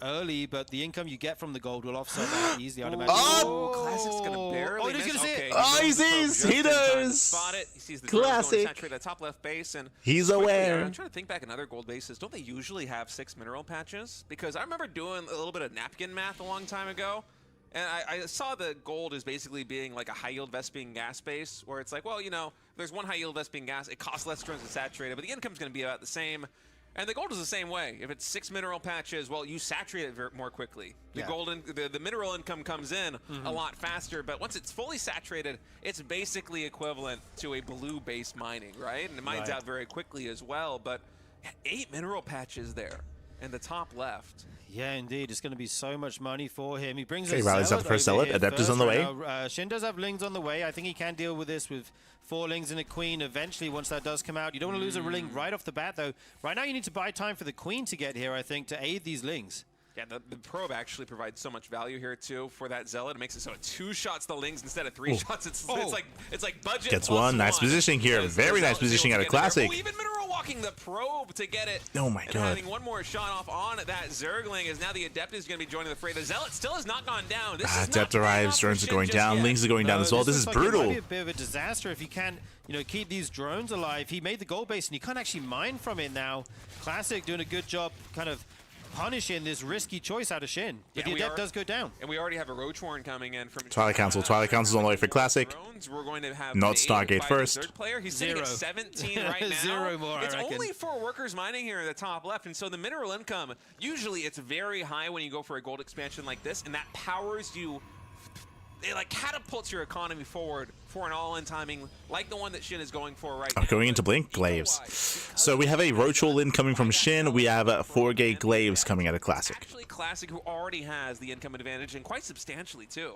early, but the income you get from the gold will offset that easily, I'd imagine. Oh, Classic's gonna barely Oh, he's miss. gonna see Okay, it. Oh, he knows the probe sees. just He in time to knows. Spot it. He sees the drones going to Classic. saturate that top left base, and He's quickly, aware. I'm trying to think back in other gold bases. Don't they usually have 6 mineral patches? Because I remember doing a little bit of napkin math a long time ago, and I saw the gold as basically being like a high-yield Vespene gas base, where it's like, well, you know, there's one high-yield Vespene gas, it costs less drones to saturate it, but the income's going to be about the same. And the gold is the same way. If it's 6 mineral patches, well, you saturate it more quickly. The Yeah. the mineral income comes in a lot faster, but once it's fully saturated, it's basically equivalent to a blue-based mining, right? And it mines Right. out very quickly as well. But 8 mineral patches there in the top left. Yeah, indeed. It's going to be so much money for him. He brings Okay, a Riley's up Zealot for a over Zealot. here Adept is first on the right way. now. Shin does have Lings on the way. I think he can deal with this with 4 Lings and a Queen eventually once that does come out. You don't want to lose a Ling right off the bat, though. Right now you need to buy time for the Queen to get here, I think, to aid these Lings. Yeah, the probe actually provides so much value here too for that Zealot. It makes it so 2 shots the Lings instead of 3 shots. It's like budget. Gets plus one. Nice positioning here. Because Very the nice Zealot's able positioning to out of get there. Classic. Oh, even mineral walking the probe to get it. Oh my and god. having one more shot off on that Zergling as now the Adept is going to be joining the fray. The Zealot still has not gone down. This is not Adept paying arrives. off for Drones are Shin going just down. yet. Lings are going down as well. This is looks like it might brutal. be a bit of a disaster if he can't, keep these drones alive. He made the gold base and he can't actually mine from it now. Classic doing a good job kind of punishing this risky choice out of Shin. But the Adept does go down. And we already have a Roach Warren coming in from Twilight Council. Twilight Council's on the way for Classic. Drones. We're going to have Not an Stargate aid by the first. third player. He's sitting at 17 right now. 0 more, it's I reckon. only 4 workers mining here in the top left, and so the mineral income, usually it's very high when you go for a gold expansion like this, and that powers you. It like catapults your economy forward for an all-in timing like the one that Shin is going for right now. Going into Blink, Glaives. So we have a Roach Roll in coming from Shin. We have 4 gate Glaives coming out of Classic. Actually, Classic, who already has the income advantage, and quite substantially too.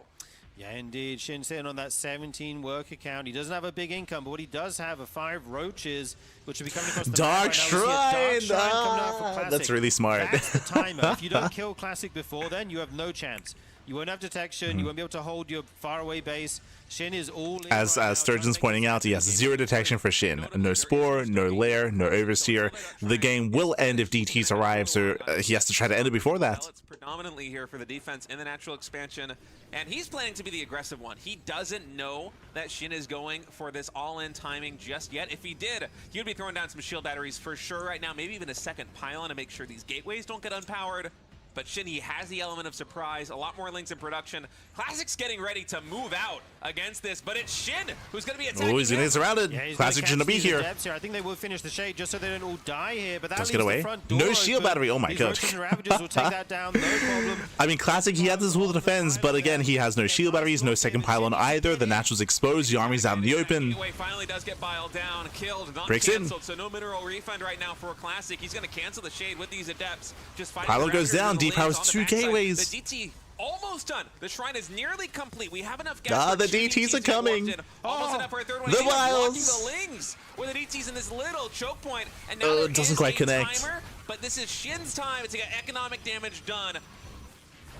Yeah, indeed. Shin sitting on that 17 work account. He doesn't have a big income, but what he does have are 5 roaches, which will be coming across the Dark map right now. We see a Dark Shrine! Shrine coming out for Classic. That's really smart. That's the timer. If you don't kill Classic before then, you have no chance. You won't have detection. You won't be able to hold your faraway base. SHIN is all in As right now, Sturgeon's trying to pointing make out, he has 0 detection for SHIN. No Spore, no Lair, no Overseer. The game will end if DTs arrive, so he has to try to end it before that. It's predominantly here for the defense in the natural expansion, and he's planning to be the aggressive one. He doesn't know that SHIN is going for this all-in timing just yet. If he did, he would be throwing down some shield batteries for sure right now, maybe even a second pylon to make sure these gateways don't get unpowered. But SHIN, he has the element of surprise, a lot more links in production. Classic's getting ready to move out against this, but it's SHIN who's going to be attacking. Oh, he's going to get surrounded. Yeah, Classic shouldn't be here. I think they will finish the shade just so they don't all die here, but that Just leaves get away. the front door No shield open. battery. Oh my These god. Roaches and Ravagers will take that down, no problem. I mean, Classic, he had this wall of defense, but again, he has no shield batteries, no second pylon either. The natural's exposed, the army's out in the open. Gateway finally does get biled down, killed, not Breaks canceled, in. so no mineral refund right now for Classic. He's going to cancel the shade with these adepts. Just fighting Pylon around goes here down, with the D-Power's lanes on 2 the backside. gateways. The DT almost done. The shrine is nearly complete. We have enough gas. Ah, for the 2 DTs are to get warped coming. in. Almost enough for a third one. The He's blocking Wiles. the lings with the DTs in this little choke point. And now Oh, there it doesn't is quite a connect. timer, but this is SHIN's time to get economic damage done.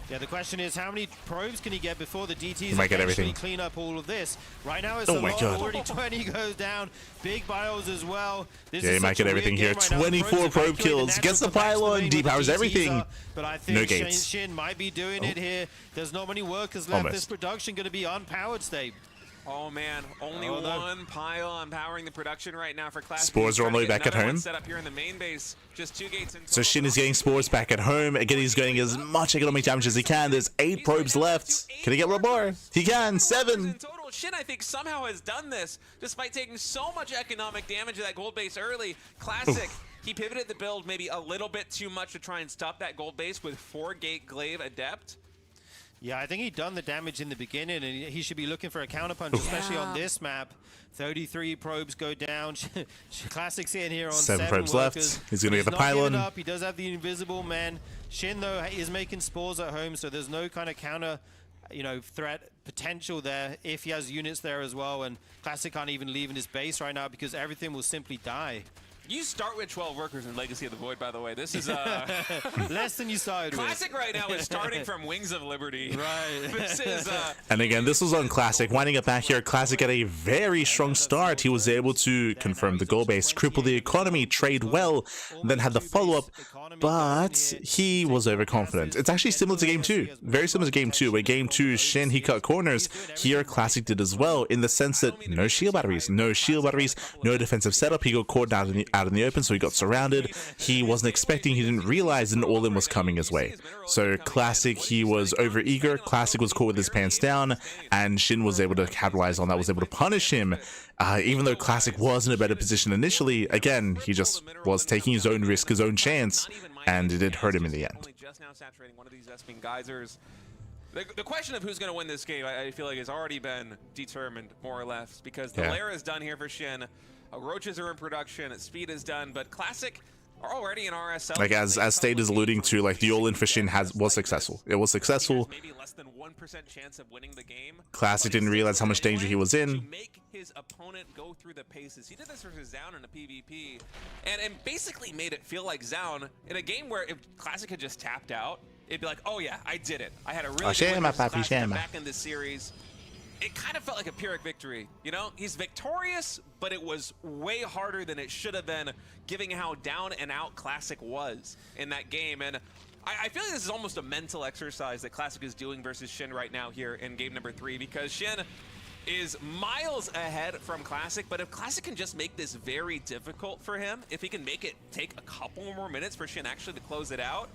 Yeah, the question is how many probes can he get before the DTs might get eventually everything. clean up all of this? Right now it's Oh a my lot, God. already 20 goes down, big bios as well. This Yeah, is he might such get a everything weird here. game right now. The 24 probes probe evacuate, the kills, gets the natural comes back to pylon, main D-powers where the everything. DTs are, but I think No gates. SHIN might be doing it here. There's not many workers left. Almost. This production going to be unpowered state. Oh man, only Oh, no. one pylon powering the production right now for Classic. Spores are on the way back at Another one home. set up here in the main base. Just 2 gates in So total. SHIN is getting Spores back at home. Again, he's getting as much economic damage as he can. There's 8 probes left. Can he get one more? He can. 7. In total, SHIN, I think, somehow has done this despite taking so much economic damage to that gold base early. Classic. He pivoted the build maybe a little bit too much to try and stop that gold base with 4-gate glaive adept. Yeah, I think he'd done the damage in the beginning, and he should be looking for a counterpunch, especially on this map. 33 probes go down. Classic's in here on 7 7 probes left. workers. He's gonna get the not giving pylon. up. He does have the invisible man. SHIN, though, is making spores at home, so there's no kind of counter, threat potential there if he has units there as well. And Classic can't even leave in his base right now because everything will simply die. You start with 12 workers in Legacy of the Void, by the way. This is Less than you started with. Classic right now is starting from Wings of Liberty. Right. This is And again, this was on Classic. Winding up back here, Classic had a very strong start. He was able to confirm the goal base, cripple the economy, trade well, then had the follow-up, but he was overconfident. It's actually similar to Game 2. Very similar to Game 2, where Game 2, SHIN, he cut corners. Here, Classic did as well, in the sense that no shield batteries, no defensive setup. He got caught out in the open, so he got surrounded. He wasn't expecting, he didn't realize an all-in was coming his way. So Classic, he was over-eager. Classic was caught with his pants down, and SHIN was able to capitalize on that, was able to punish him. Even though Classic was in a better position initially, again, he just was taking his own risk, his own chance, and it did hurt him in the end. Only just now saturating one of these Vespene geysers. The question of who's going to win this game, I feel like, has already been determined, more or less, because the lair is done here for SHIN. Roaches are in production, speed is done, but Classic are already in RSL. Like as State is alluding to, like the all-in for SHIN was successful. It was successful. Maybe less than 1% chance of winning the game. Classic didn't realize how much danger he was in. To make his opponent go through the paces. He did this versus Zaun in a PvP, and basically made it feel like Zaun in a game where if Classic had just tapped out, it'd be like, oh yeah, I did it. I had a really good win versus Classic. I'm back in this series. It kind of felt like a Pyrrhic victory, you know? He's victorious, but it was way harder than it should have been, given how down and out Classic was in that game. And I feel like this is almost a mental exercise that Classic is doing versus SHIN right now here in game number 3, because SHIN is miles ahead from Classic, but if Classic can just make this very difficult for him, if he can make it take a couple more minutes for SHIN actually to close it out,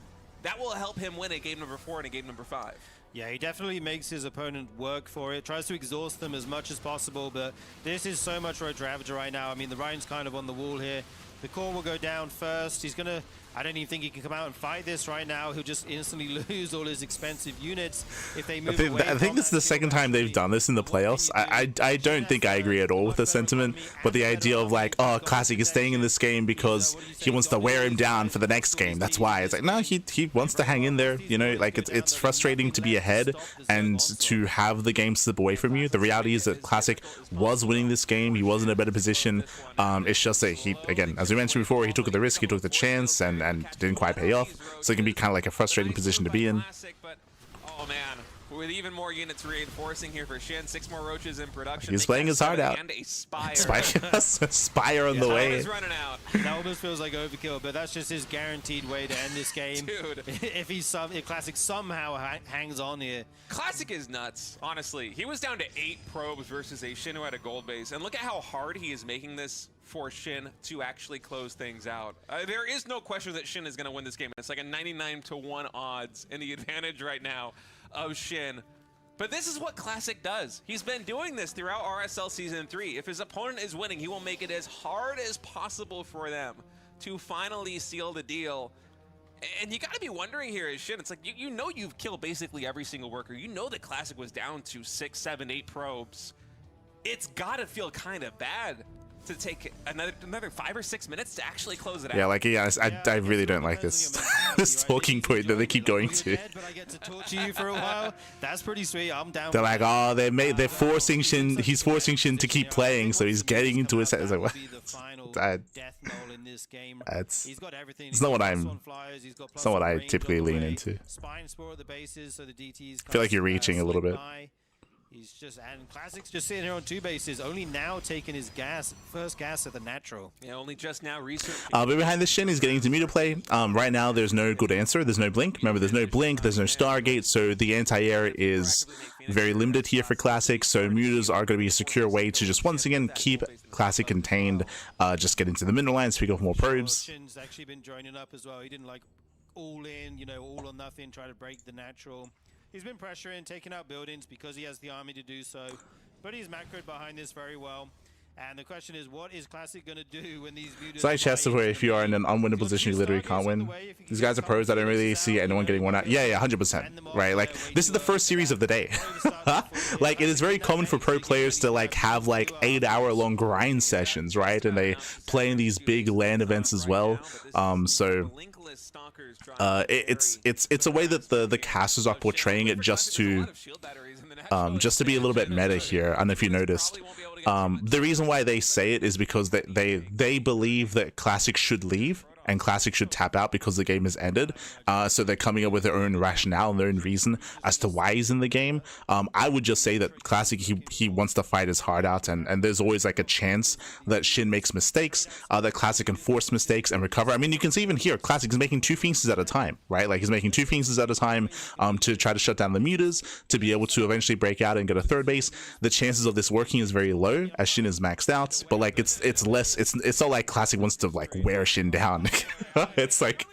that will help him win a game number 4 and a game number 5. Yeah, he definitely makes his opponent work for it, tries to exhaust them as much as possible, but this is so much Roach Ravager right now. I mean, the Rhine's kind of on the wall here. The core will go down first. He's going to... I don't even think he can come out and fight this right now. He'll just instantly lose all his expensive units if they move away. I think this is the second time they've done this in the playoffs. I don't think I agree at all with the sentiment, but the idea of like, oh, Classic is staying in this game because he wants to wear him down for the next game. That's why. It's like, no, he wants to hang in there. You know, like it's frustrating to be ahead and to have the game slip away from you. The reality is that Classic was winning this game. He was in a better position. It's just that he, again, as we mentioned before, he took the risk, he took the chance, and didn't quite pay off. So it can be kind of like a frustrating position to be in. But, oh man, with even more units reinforcing here for Shin. 6 more roaches in production. He's playing his heart out. And a Spire. Spire on the way. Time is running out. That almost feels like overkill, but that's just his guaranteed way to end this game. Dude. if Classic somehow hangs on here. Classic is nuts, honestly. He was down to 8 probes versus a Shin who had a gold base. And look at how hard he is making this for Shin to actually close things out. There is no question that Shin is going to win this game. It's like a 99-1 odds in the advantage right now of Shin. But this is what Classic does. He's been doing this throughout RSL Season 3. If his opponent is winning, he will make it as hard as possible for them to finally seal the deal. And you got to be wondering here as Shin, it's like, you know you've killed basically every single worker. You know that Classic was down to 6, 7, 8 probes. It's got to feel kind of bad to take another 5 or 6 minutes to actually close it out. Yeah, like, yeah, I really don't like this this talking point that they keep going to. But I get to talk to you for a while. That's pretty sweet. I'm down. They're like, oh, they're forcing Shin. He's forcing Shin to keep playing, so he's getting into his head. It's like, what? It's not what it's not what I typically lean into. I feel like you're reaching a little bit. He's just, and Classic's just sitting here on 2 bases, only now taking his first gas at the natural. Yeah, only just now researching. But behind the Shin, he's getting into meter play. Right now, there's no good answer. There's no blink. Remember, there's no blink. There's no Stargate. So the anti-air is very limited here for Classic. So mutas are going to be a secure way to just once again keep Classic contained. Just get into the mineral lines, pick up more probes. Shin's actually been joining up as well. He didn't like all in, you know, all or nothing, try to break the natural. He's been pressuring, taking out buildings because he has the army to do so, but he's macroed behind this very well. And the question is, what is Classic going to do when these mutas... It's like chess where if you are in an unwinnable position, you literally can't win. These guys are pros. I don't really see anyone getting one out. Yeah, 100%. Right? Like, this is the first series of the day. Like, it is very common for pro players to, like, have, like, 8-hour-long grind sessions, right? And they play in these big LAN events as well. So... it's a way that the casters are portraying it just to be a little bit meta here. I don't know if you noticed. The reason why they say it is because they believe that Classic should leave and Classic should tap out because the game has ended. So they're coming up with their own rationale and their own reason as to why he's in the game. I would just say that Classic, he wants to fight his heart out, and there's always like a chance that Shin makes mistakes, that Classic can force mistakes and recover. I mean, you can see even here, Classic is making 2 Phoenixes at a time, right? Like, he's making 2 Phoenixes at a time to try to shut down the mutas, to be able to eventually break out and get a 3rd base. The chances of this working is very low as Shin is maxed out, but like it's not like Classic wants to like wear Shin down. It's like,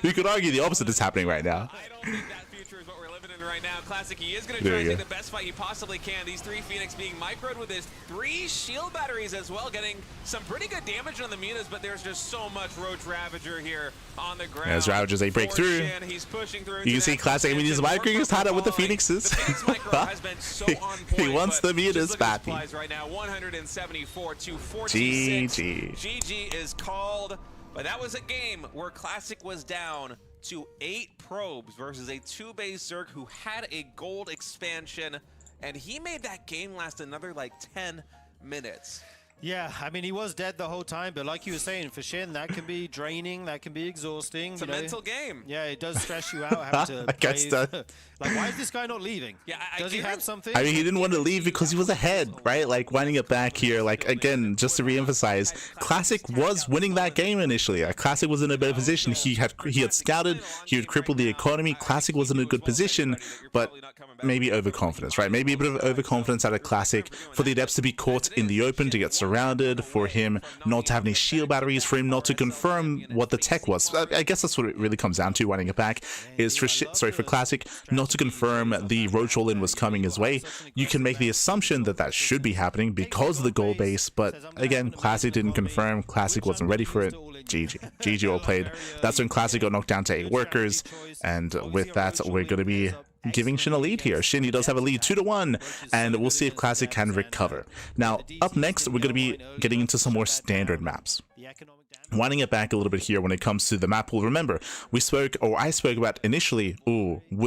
you could argue the opposite is happening right now. I don't think that future is what we're living in right now. Classic, he is going to try and take the best fight he possibly can. These 3 Phoenix being microed with his 3 shield batteries as well, getting some pretty good damage on the mutas, but there's just so much Roach Ravager here on the ground. As Ravagers, they break through. He's pushing through. You can see Classic, I mean, he's microing his heart out with the Phoenixes. The Phoenix micro has been so on point. He wants the mutas back. Right now, 174 to 46. GG. GG is called. But that was a game where Classic was down to 8 probes versus a 2-base Zerg who had a gold expansion, and he made that game last another like 10 minutes. Yeah, I mean, he was dead the whole time, but like you were saying, for Shin, that can be draining, that can be exhausting. It's a mental game. Yeah, it does stress you out having to I guess that. Like, why is this guy not leaving? Yeah, does he have something? I mean, he didn't want to leave because he was ahead, right? Like, winding it back here, like, again, just to re-emphasize, Classic was winning that game initially. Classic was in a better position. He had scouted, he had crippled the economy. Classic was in a good position, but maybe overconfidence, right? Maybe a bit of overconfidence out of Classic for the Adepts to be caught in the open, to get surrounded, for him not to have any shield batteries, for him not to confirm what the tech was. I guess that's what it really comes down to, winding it back, is for Classic not to confirm the Roach all-in was coming his way. You can make the assumption that that should be happening because of the goal base, but again, Classic didn't confirm. Classic wasn't ready for it. GG all played. That's when Classic got knocked down to 8 workers, and with that, we're going to be giving Shin a lead here. Shin, he does have a lead 2-1, and we'll see if Classic can recover. Now, up next, we're going to be getting into some more standard maps. Winding it back a little bit here when it comes to the map pool. Remember, I spoke about initially,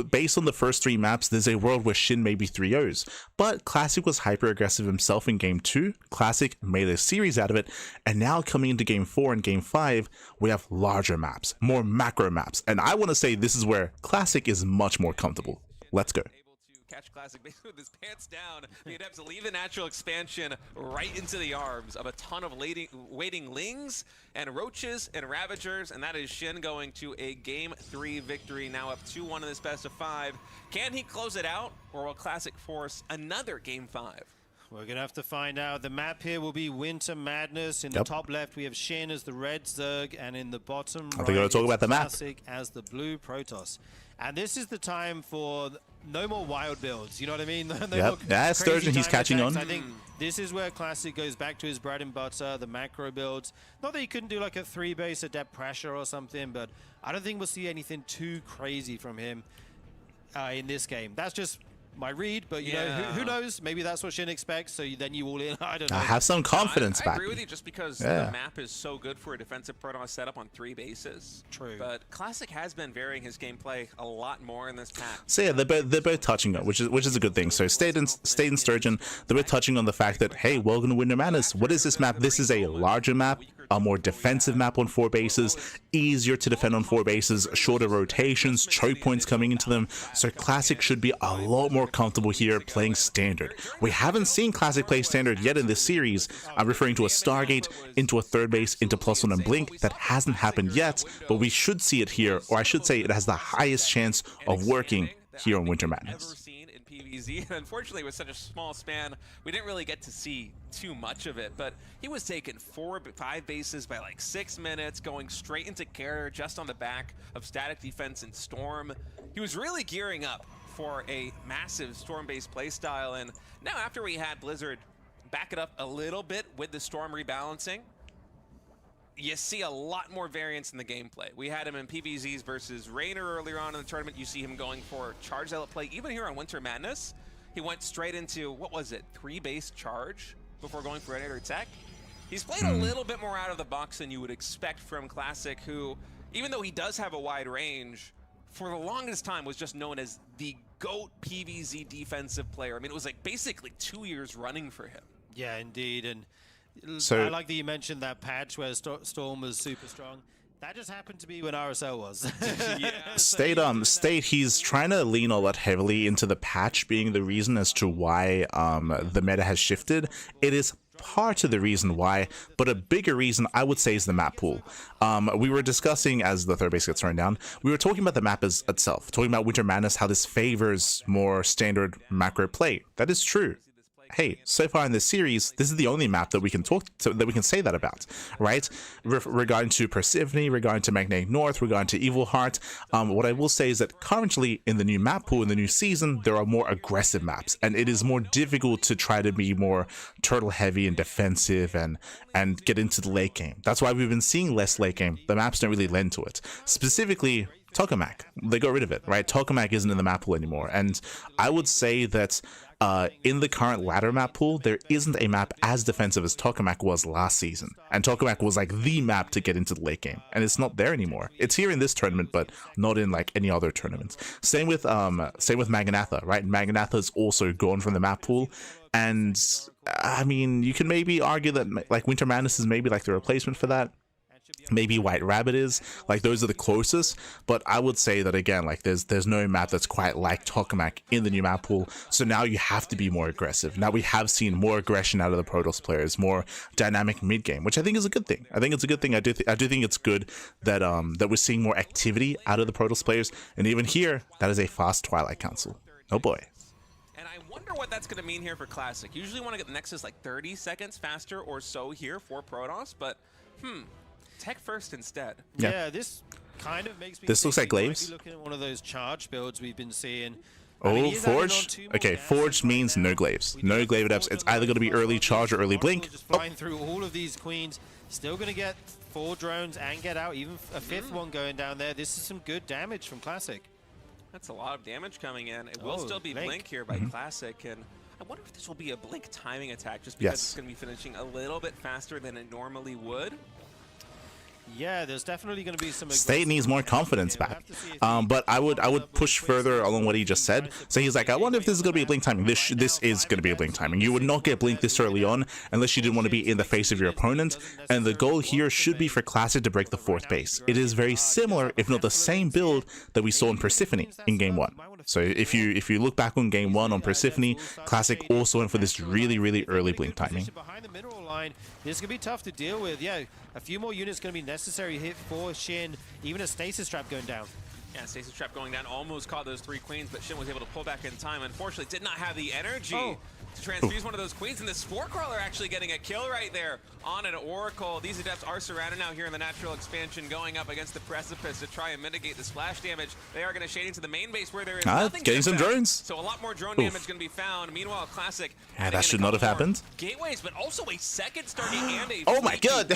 based on the first 3 maps, there's a world where Shin may be 3-0s. But Classic was hyper aggressive himself in game 2. Classic made a series out of it. And now coming into game 4 and game 5, we have larger maps, more macro maps. And I want to say this is where Classic is much more comfortable. Let's go. catch Classic basically with his pants down. He attempts to leave the natural expansion right into the arms of a ton of waiting Lings and Roaches and Ravagers, and that is SHIN going to a Game 3 victory, now up 2-1 in this best of 5. Can he close it out, or will Classic force another Game 5? We're going to have to find out. The map here will be Winter Madness. In the top left, we have SHIN as the red Zerg, and in the bottom right, we're going to talk about the map. Classic as the blue Protoss. And this is the time for no more wild builds, you know what I mean? Yeah, Sturgeon, he's catching on. I think this is where Classic goes back to his bread and butter, the macro builds. Not that he couldn't do like a 3-base Adept Pressure or something, but I don't think we'll see anything too crazy from him in this game. That's just my read, but you know, who knows? Maybe that's what SHIN expects, so then you all in. I don't know. I have some confidence back. I agree with you just because the map is so good for a defensive Protoss setup on 3 bases. True. But Classic has been varying his gameplay a lot more in this pack. So yeah, they're both touching on, which is a good thing. So State and Sturgeon, they're both touching on the fact that, hey, welcome to Winter Madness. What is this map? This is a larger map, a more defensive map on 4 bases, easier to defend on 4 bases, shorter rotations, choke points coming into them. So Classic should be a lot more comfortable here playing Standard. We haven't seen Classic play Standard yet in this series. I'm referring to a Stargate, into a 3rd base, into +1 and Blink. That hasn't happened yet, but we should see it here, or I should say it has the highest chance of working here on Winter Madness. PVZ. Unfortunately, with such a small span, we didn't really get to see too much of it, but he was taking 4-5 bases by like 6 minutes, going straight into Carrier just on the back of Static Defense and Storm. He was really gearing up for a massive Storm-based playstyle, and now after we had Blizzard back it up a little bit with the Storm rebalancing, you see a lot more variance in the gameplay. We had him in PVZs versus Raynor earlier on in the tournament. You see him going for Charge Zealot play. Even here on Winter Madness, he went straight into, what was it, 3-base Charge before going for Predator Tech. He's played a little bit more out of the box than you would expect from Classic, who, even though he does have a wide range, for the longest time was just known as the GOAT PVZ defensive player. I mean, it was like basically 2 years running for him. Yeah, indeed. And so, I like that you mentioned that patch where Storm was super strong. That just happened to be when RSL was. State, he's trying to lean a lot heavily into the patch being the reason as to why the meta has shifted. It is part of the reason why, but a bigger reason I would say is the map pool. We were discussing, as the 3rd base gets thrown down, we were talking about the map itself, talking about Winter Madness, how this favors more standard macro play. That is true. Hey, so far in this series, this is the only map that we can say that about, right? Regarding to Persephone, regarding to Magnetic North, regarding to Evil Heart. What I will say is that currently in the new map pool, in the new season, there are more aggressive maps, and it is more difficult to try to be more turtle heavy and defensive and get into the late game. That's why we've been seeing less late game. The maps don't really lend to it. Specifically, Tokamak, they got rid of it, right? Tokamak isn't in the map pool anymore, and I would say that in the current ladder map pool, there isn't a map as defensive as Tokamak was last season, and Tokamak was like the map to get into the late game, and it's not there anymore. It's here in this tournament, but not in like any other tournaments. Same with Maganatha, right? Maganatha is also gone from the map pool, and I mean, you can maybe argue that like Winter Madness is maybe like the replacement for that. Maybe White Rabbit is, like those are the closest, but I would say that again, like there's no map that's quite like Tokamak in the new map pool, so now you have to be more aggressive. Now we have seen more aggression out of the Protoss players, more dynamic mid game, which I think is a good thing. I think it's a good thing. I do think it's good that that we're seeing more activity out of the Protoss players, and even here, that is a fast Twilight Council. Oh boy. And I wonder what that's going to mean here for Classic. Usually want to get the Nexus like 30 seconds faster or so here for Protoss, but Tech first instead. Yeah, this kind of makes me this looks like Glaives. Looking at one of those charge builds we've been seeing. Oh, Forged? Okay, Forged means no Glaives. No Glaive Adepts. It's either going to be early charge or early blink. Just flying through all of these queens. Still going to get 4 drones and get out. Even a 5th one going down there. This is some good damage from Classic. That's a lot of damage coming in. It will still be Blink here by Classic. And I wonder if this will be a Blink timing attack just because it's going to be finishing a little bit faster than it normally would. Yeah, there's definitely going to be some. State needs more confidence back. But I would push further along what he just said. So he's like, I wonder if this is going to be a blink timing. This is going to be a blink timing. You would not get blink this early on unless you didn't want to be in the face of your opponent. And the goal here should be for Classic to break the 4th base. It is very similar, if not the same build that we saw in Persephone in Game 1. So if you look back on Game 1 on Persephone, Classic also went for this really early blink timing. Behind the mineral line, this is going to be tough to deal with. Yeah, a few more units going to be necessary hit for SHIN. Even a stasis trap going down. Yeah, stasis trap going down, almost caught those 3 queens, but SHIN was able to pull back in time. Unfortunately, did not have the energy to transfuse one of those queens, and the Spore Crawler actually getting a kill right there on an Oracle. These Adepts are surrounded now here in the natural expansion, going up against the precipice to try and mitigate the splash damage. They are going to shade into the main base where there is nothing. Getting some drones. So a lot more drone damage going to be found. Meanwhile, Classic. Yeah, that should not have happened. Gateways, but also a second Stargate and a. Oh my god!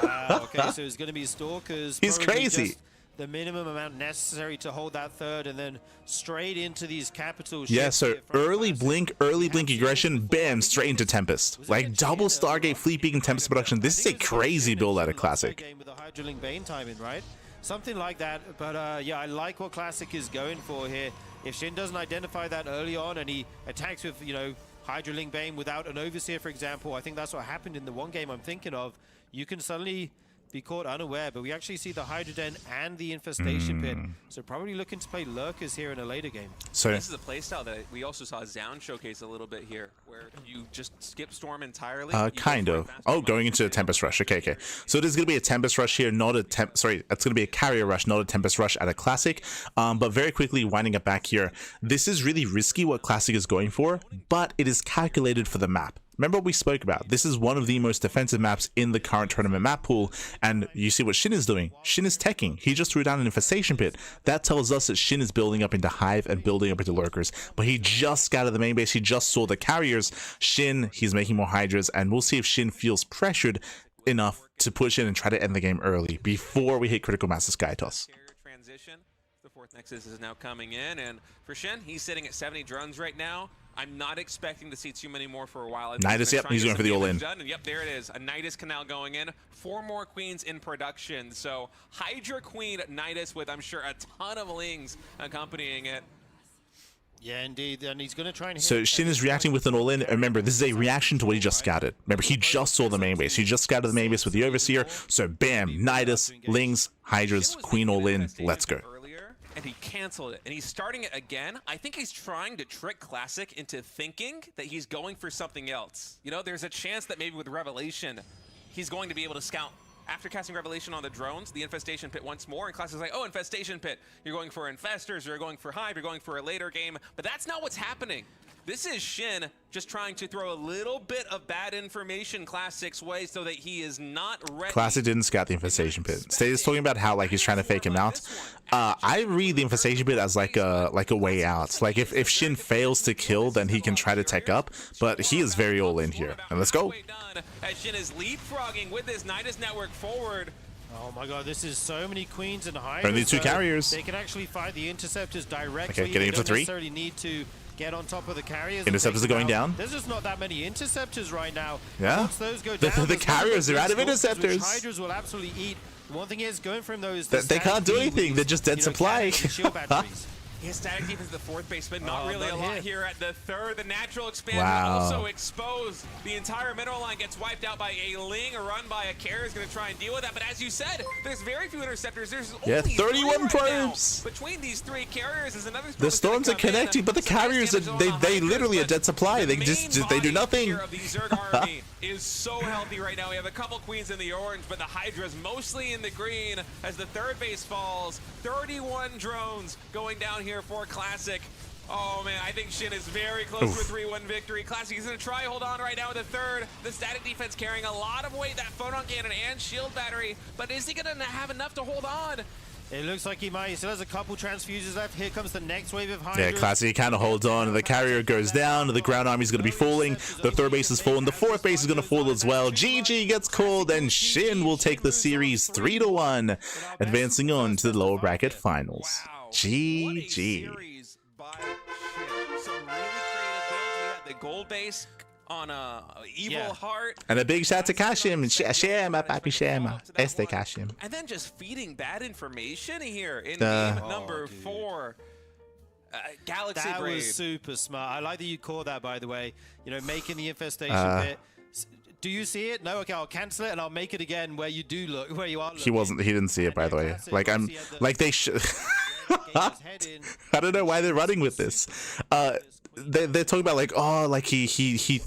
Wow, okay, so it's going to be Stalkers. He's crazy. Just the minimum amount necessary to hold that 3rd, and then straight into these capital. Yeah, so early blink aggression, bam, straight into Tempest. Like double Stargate, Fleet Beacon, Tempest production. This is a crazy build out of Classic. With a Hydroling Bane timing, right? Something like that. But yeah, I like what Classic is going for here. If SHIN doesn't identify that early on and he attacks with, you know, Hydroling Bane without an Overseer, for example, I think that's what happened in the one game I'm thinking of. You can suddenly be caught unaware, but we actually see the Hydroden and the Infestation Pit. So probably looking to play Lurkers here in a later game. So this is a playstyle that we also saw Zound showcase a little bit here, where you just skip Storm entirely. Kind of. Oh, going into a Tempest Rush. Okay. So there's going to be a Tempest Rush here, not a it's going to be a Carrier Rush, not a Tempest Rush at a Classic. But very quickly, winding it back here, this is really risky what Classic is going for, but it is calculated for the map. Remember what we spoke about. This is one of the most defensive maps in the current tournament map pool, and you see what SHIN is doing. SHIN is teching. He just threw down an Infestation Pit. That tells us that SHIN is building up into Hive and building up into Lurkers, but he just scattered the main base. He just saw the carriers. SHIN, he's making more Hydras, and we'll see if SHIN feels pressured enough to push in and try to end the game early before we hit critical mass of Sky Toss. Transition. The 4th Nexus is now coming in, and for SHIN, he's sitting at 70 drones right now. I'm not expecting to see too many more for a while. Nidus, yep, he's going for the all-in. And yep, there it is. A Nidus Canal going in. 4 more queens in production. So Hydra Queen Nidus with, I'm sure, a ton of lings accompanying it. Yeah, indeed. And he's going to try and hit. So SHIN is reacting with an all-in. Remember, this is a reaction to what he just scouted. Remember, he just saw the main base. He just scouted the main base with the Overseer. So bam, Nidus, lings, Hydras, Queen all-in. Let's go. And he canceled it, and he's starting it again. I think he's trying to trick Classic into thinking that he's going for something else. You know, there's a chance that maybe with Revelation, he's going to be able to scout. After casting Revelation on the drones, the Infestation Pit once more, and Classic's like, oh, Infestation Pit. You're going for Infestors, you're going for Hive, you're going for a later game. But that's not what's happening. This is SHIN just trying to throw a little bit of bad information Classic's way so that he is not ready. Classic didn't scout the Infestation Pit. Stay is talking about how like he's trying to fake him out. I read the Infestation Pit as like a way out. Like if SHIN fails to kill, then he can try to tech up. But he is very all in here. And let's go. As SHIN is leapfrogging with this Nidus network forward. Oh my god, this is so many queens and Hydras. Only 2 carriers. They can actually fight the Interceptors directly. Okay, getting into 3. They don't necessarily need to get on top of the carriers. Interceptors are going down. There's just not that many Interceptors right now. Yeah. Once those go down, the carriers are out of Interceptors. Hydras will absolutely eat. One thing is, going from those... They can't do anything. They're just dead supply. Shield batteries. He has static defense at the 4th base, but not really a lot here at the 3rd. The natural expansion Wow. also exposed. The entire mineral line gets wiped out by a Ling. A run by a carrier is going to try and deal with that. But as you said, there's very few interceptors. There's only 31 3 right probes. now. Between these 3 carriers is another. The storms are connecting, but the carriers are they literally are dead supply. They do nothing. Of the Zerg army is so healthy right now. We have a couple queens in the orange, but the Hydra's mostly in the green as the 3rd base falls. 31 drones going down here for Classic. Oh man, I think SHIN is very close to a 3-1 victory. Classic is going to try hold on right now with the 3rd. The static defense carrying a lot of weight, that photon cannon and shield battery, but is he going to have enough to hold on? It looks like he might. He still has a couple transfuses left. Here comes the next wave of Hydras. Yeah, Classic kind of holds on. The carrier goes down. The ground army is going to be falling. The 3rd base is falling. The 4th base is going to fall as well. GG gets called, and SHIN will take the series 3-1, advancing on to the lower bracket finals. Wow. GG. Some really creative builds. We had the gold base on a evil Yeah. heart. And a big shout out to Kashim. Shema, papi Shema. Este Kashim. And then just feeding bad information here in Duh. game number 4. Galaxy That Braid. was super smart. I like that you caught that, by the way. You know, making the infestation bit. Do you see it? No. Okay, I'll cancel it and I'll make it again where you do look, where you are looking. He didn't see it, by the way. Classic, Like, I'm, obviously had the- like, they should. I don't know why they're running with this. They're talking about like, oh, like he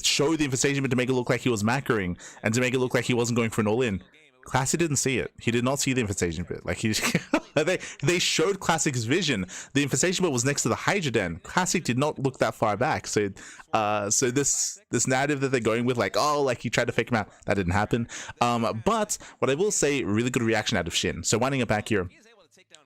showed the infestation bit to make it look like he was macroing and to make it look like he wasn't going for an all-in. Classic didn't see it. He did not see the infestation bit. Like they showed Classic's vision. The infestation bit was next to the Hydra Den. Classic did not look that far back. So this narrative that they're going with, like, oh, like he tried to fake him out, that didn't happen. But what I will say, really good reaction out of Shin. So winding it back here.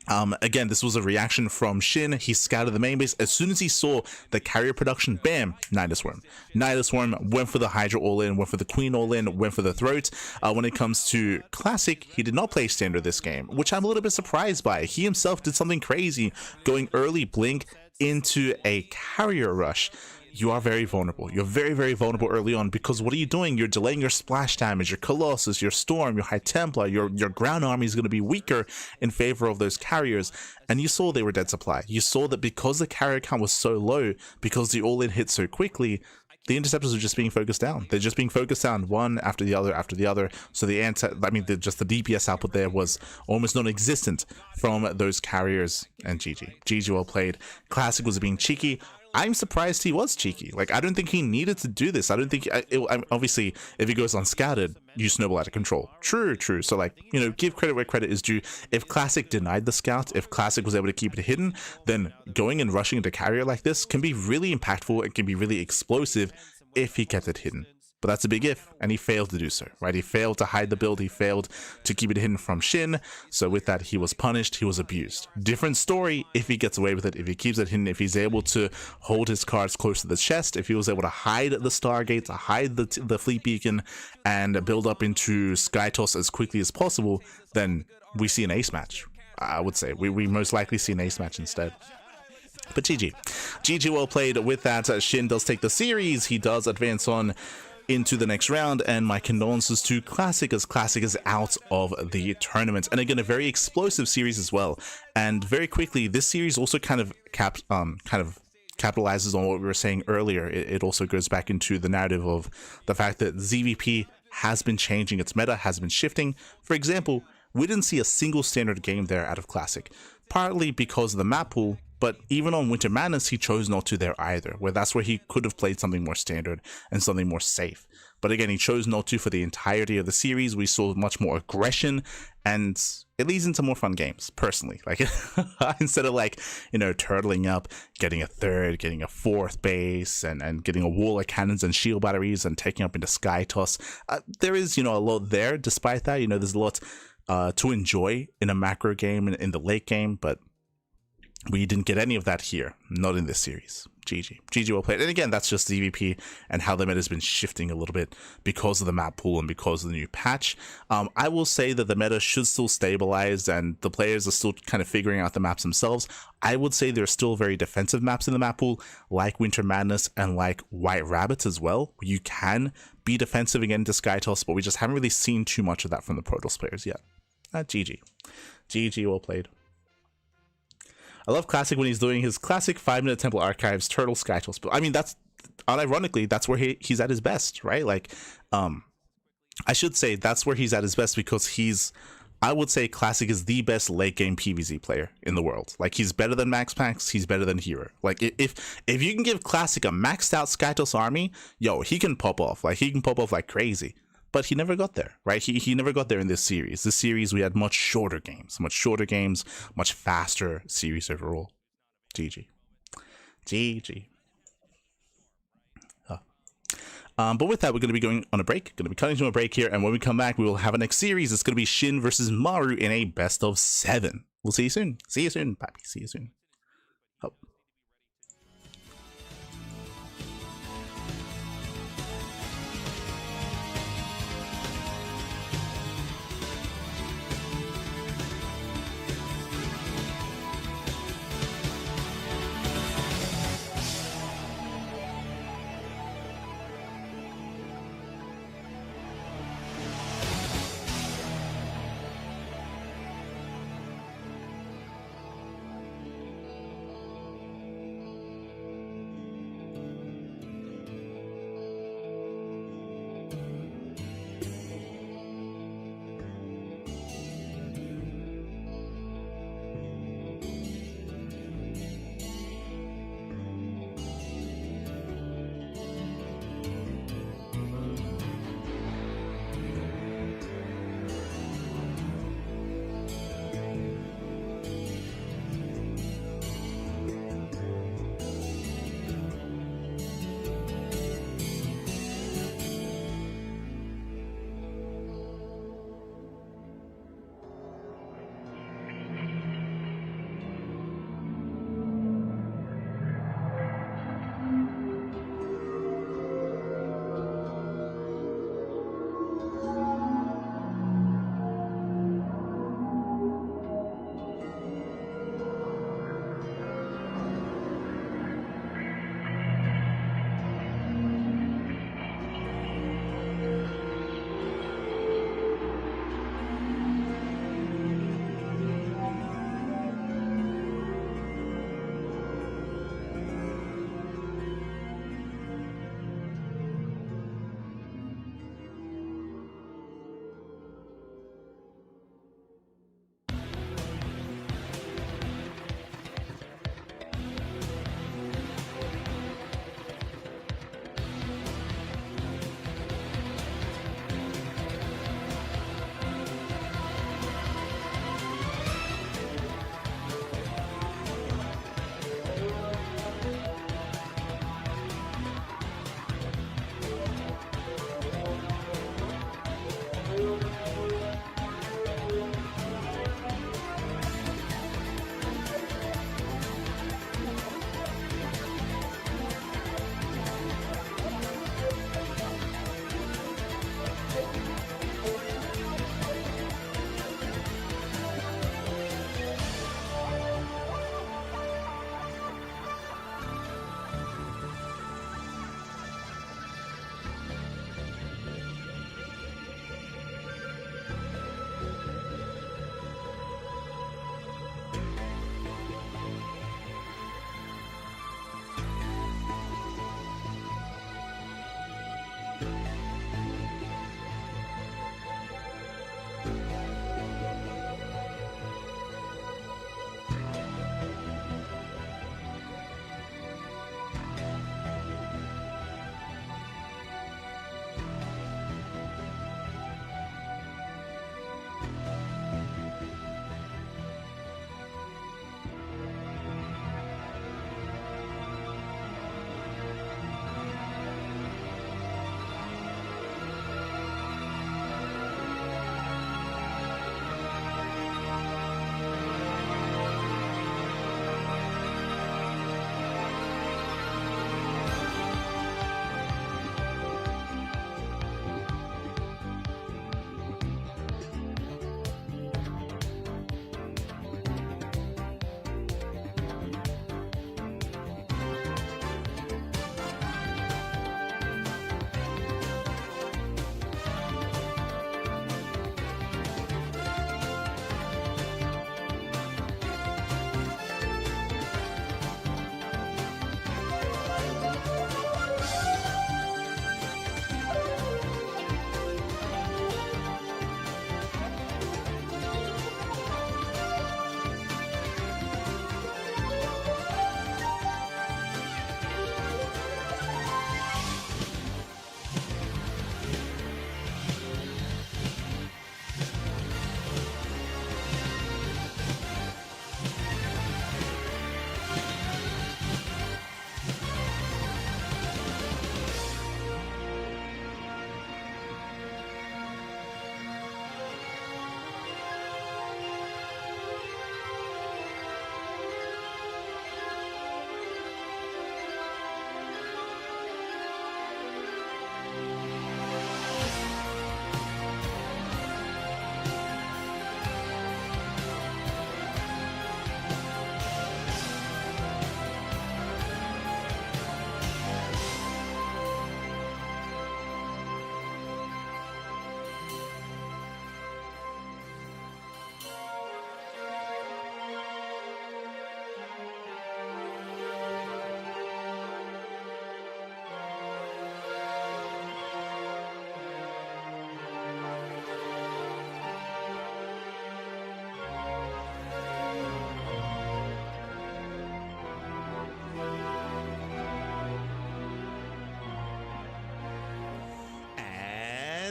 Again, this was a reaction from Shin. He scouted the main base. As soon as he saw the carrier production, bam, Nida Swarm. Nida Swarm went for the Hydra all-in, went for the Queen all-in, went for the Throat. When it comes to Classic, he did not play standard this game, which I'm a little bit surprised by. He himself did something crazy, going early Blink into a carrier rush. You are very vulnerable. You're very, very vulnerable early on because what are you doing? You're delaying your splash damage, your Colossus, your Storm, your High Templar, your ground army is going to be weaker in favor of those carriers. And you saw they were dead supply. You saw that because the carrier count was so low, because the all-in hit so quickly, the interceptors are just being focused down. They're just being focused down one after the other after the other. So the just the DPS output there was almost non-existent from those carriers. And GG well played. Classic was being cheeky. I'm surprised he was cheeky. Like, I don't think he needed to do this. I don't think obviously if he goes unscouted, you snowball out of control. True. So, like, you know, give credit where credit is due. If Classic denied the scout, if Classic was able to keep it hidden, then going and rushing into carrier like this can be really impactful. It can be really explosive if he kept it hidden. But that's a big if, and he failed to do so, right? He failed to hide the build, he failed to keep it hidden from Shin, so with that, he was punished, he was abused. Different story if he gets away with it, if he keeps it hidden, if he's able to hold his cards close to the chest, if he was able to hide the Stargate, to hide the Fleet Beacon, and build up into Sky Toss as quickly as possible, then we see an ace match. I would say, we most likely see an ace match instead. But GG well played. With that, Shin does take the series, he does advance on into the next round, and my condolences to Classic, as Classic is out of the tournament. And again, a very explosive series as well. And very quickly, this series also kind of capitalizes on what we were saying earlier. It also goes back into the narrative of the fact that ZVP has been changing, its meta has been shifting. For example, we didn't see a single standard game there out of Classic, partly because of the map pool. But even on Winter Madness, he chose not to there either, where that's where he could have played something more standard and something more safe. But again, he chose not to for the entirety of the series. We saw much more aggression, and it leads into more fun games, personally. Like, instead of, like, you know, turtling up, getting a third, getting a fourth base, and getting a wall of cannons and shield batteries and taking up into Sky Toss. There is, you know, a lot there. Despite that, you know, there's a lot to enjoy in a macro game and in the late game, but we didn't get any of that here, not in this series. GG well played. And again, that's just ZVP and how the meta has been shifting a little bit because of the map pool and because of the new patch. I will say that the meta should still stabilize and the players are still kind of figuring out the maps themselves. I would say there's still very defensive maps in the map pool, like Winter Madness and like White Rabbits as well. You can be defensive again to Sky Toss, but we just haven't really seen too much of that from the Protoss players yet. GG well played. I love Classic when he's doing his classic 5-minute Temple Archives Turtle Sky Toss. I mean, that's unironically, that's where he's at his best, right? Like, I should say that's where he's at his best because I would say Classic is the best late game PvZ player in the world. Like, he's better than Max, he's better than herO. Like, if you can give Classic a maxed out Sky Toss army, yo, he can pop off. Like, he can pop off like crazy. But he never got there, right? He never got there in this series. This series, we had much shorter games, much faster series overall. GG. But with that, we're going to be going on a break. Going to be cutting to a break here. And when we come back, we will have a next series. It's going to be Shin versus Maru in a best of 7. We'll see you soon. See you soon, papi. See you soon. Oh.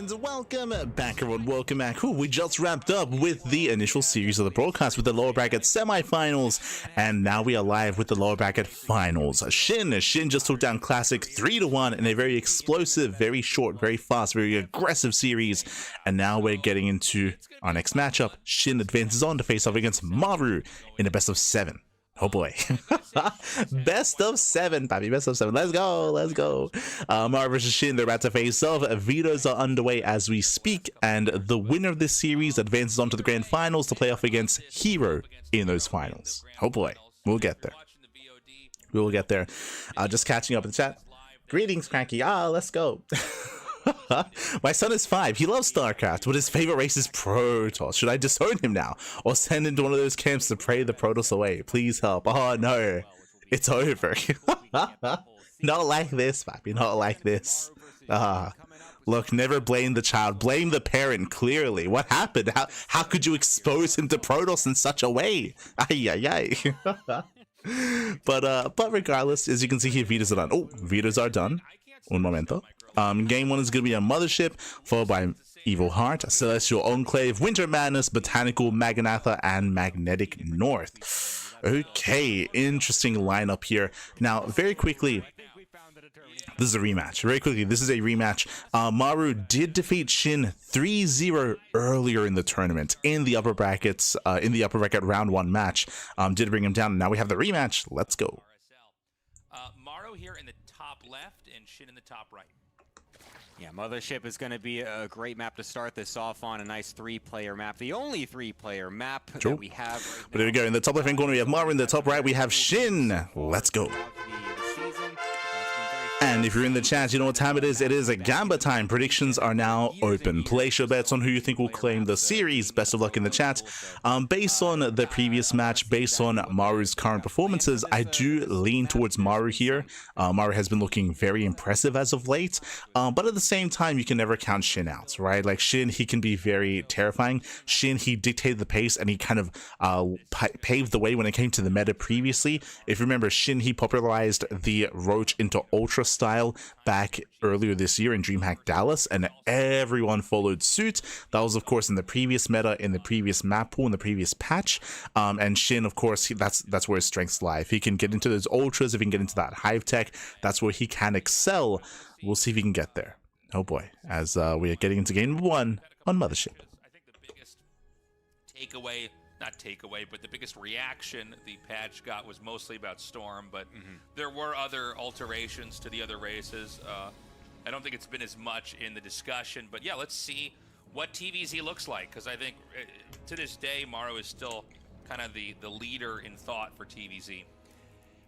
And welcome back, everyone. Welcome back. Whew, we just wrapped up with the initial series of the broadcast with the lower bracket semifinals, and now we are live with the lower bracket finals. SHIN just took down Classic 3-1 in a very explosive, very short, very fast, very aggressive series. And now we're getting into our next matchup. SHIN advances on to face off against Maru in a best of 7. Oh boy. Best of 7, Papi. Best of 7. Let's go. Let's go. Maru versus SHIN, they're about to face off. Vetoes are underway as we speak, and the winner of this series advances on to the grand finals to play off against herO in those finals. Oh boy. We'll get there. We will get there. Just catching up in the chat. Greetings, CranKy. Let's go. My son is 5. He loves StarCraft, but his favorite race is Protoss. Should I disown him now or send him to one of those camps to pray the Protoss away? Please help. Oh no, it's over. Not like this, Papi. Not like this. Look, never blame the child. Blame the parent, clearly. What happened? How could you expose him to Protoss in such a way? Ay, ay, ay. But regardless, as you can see here, vetoes are done. Oh, vetoes are done. Un momento. Game 1 is going to be a Mothership, followed by Evil Heart, Celestial Enclave, Winter Madness, Botanical, Magnatha, and Magnetic North. Okay, interesting lineup here. Now, very quickly, this is a rematch. Very quickly, this is a rematch. Maru did defeat SHIN 3-0 earlier in the tournament in the upper brackets, in the upper bracket round 1 match. Did bring him down. Now we have the rematch. Let's go. Maru here in the top left and SHIN in the top right. Yeah, Mothership is going to be a great map to start this off on. A nice 3-player map. The only 3-player map that we have right but there we go. In the top left-hand corner, we have Maru. In the top right, we have SHIN. Let's go. And if you're in the chat, you know what time it is. It is a Gamba time. Predictions are now open. Place your bets on who you think will claim the series. Best of luck in the chat. Based on the previous match, based on Maru's current performances, I do lean towards Maru here. Maru has been looking very impressive as of late. But at the same time, you can never count SHIN out, right? Like SHIN, he can be very terrifying. SHIN, he dictated the pace and he kind of paved the way when it came to the meta previously. If you remember, SHIN, he popularized the Roach into Ultra style back earlier this year in DreamHack Dallas, and everyone followed suit. That was, of course, in the previous meta, in the previous map pool, in the previous patch. And SHIN, of course, that's where his strengths lie. If he can get into those ultras, if he can get into that hive tech, that's where he can excel. We'll see if he can get there. Oh boy, as we are getting into game 1 on Mothership. I think the biggest takeaway, not takeaway, but the biggest reaction the patch got was mostly about Storm, but there were other alterations to the other races. I don't think it's been as much in the discussion, but yeah, let's see what TVZ looks like, because I think to this day, Maru is still kind of the leader in thought for TVZ.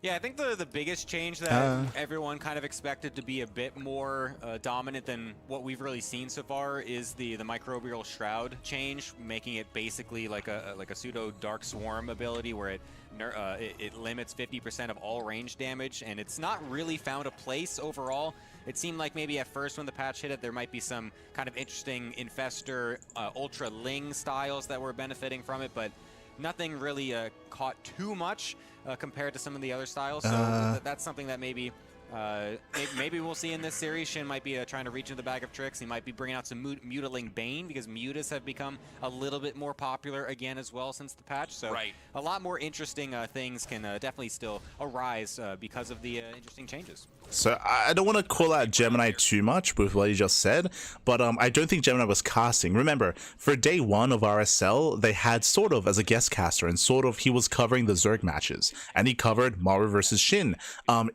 Yeah, I think the biggest change that everyone kind of expected to be a bit more dominant than what we've really seen so far is the Microbial Shroud change, making it basically like a pseudo Dark Swarm ability where it limits 50% of all range damage, and it's not really found a place overall. It seemed like maybe at first when the patch hit it, there might be some kind of interesting Infestor Ultra Ling styles that were benefiting from it, but nothing really caught too much compared to some of the other styles. So that's something that maybe we'll see in this series. SHIN might be trying to reach into the bag of tricks. He might be bringing out some Mutaling Bane, because mutas have become a little bit more popular again as well since the patch. So a lot more interesting things can definitely still arise because of the interesting changes. So I don't want to call out Gemini too much with what he just said, but I don't think Gemini was casting. Remember, for day 1 of RSL, they had sort of as a guest caster, and sort of he was covering the Zerg matches, and he covered Maru versus SHIN.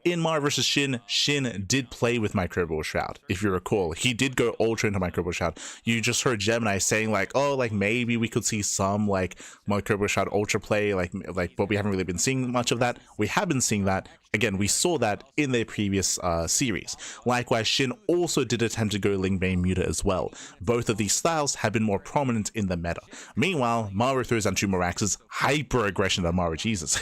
In Maru versus SHIN, SHIN did play with Microbial Shroud. If you recall, he did go ultra into Microbial Shroud. You just heard Gemini saying like, oh, like maybe we could see some like Microbial Shroud ultra play, like, but we haven't really been seeing much of that. We have been seeing that. Again, we saw that in their previous series. Likewise, SHIN also did attempt to go Lingbane Muta as well. Both of these styles have been more prominent in the meta. Meanwhile, Maru throws down 2 more axes. Hyper aggression of Maru, Jesus.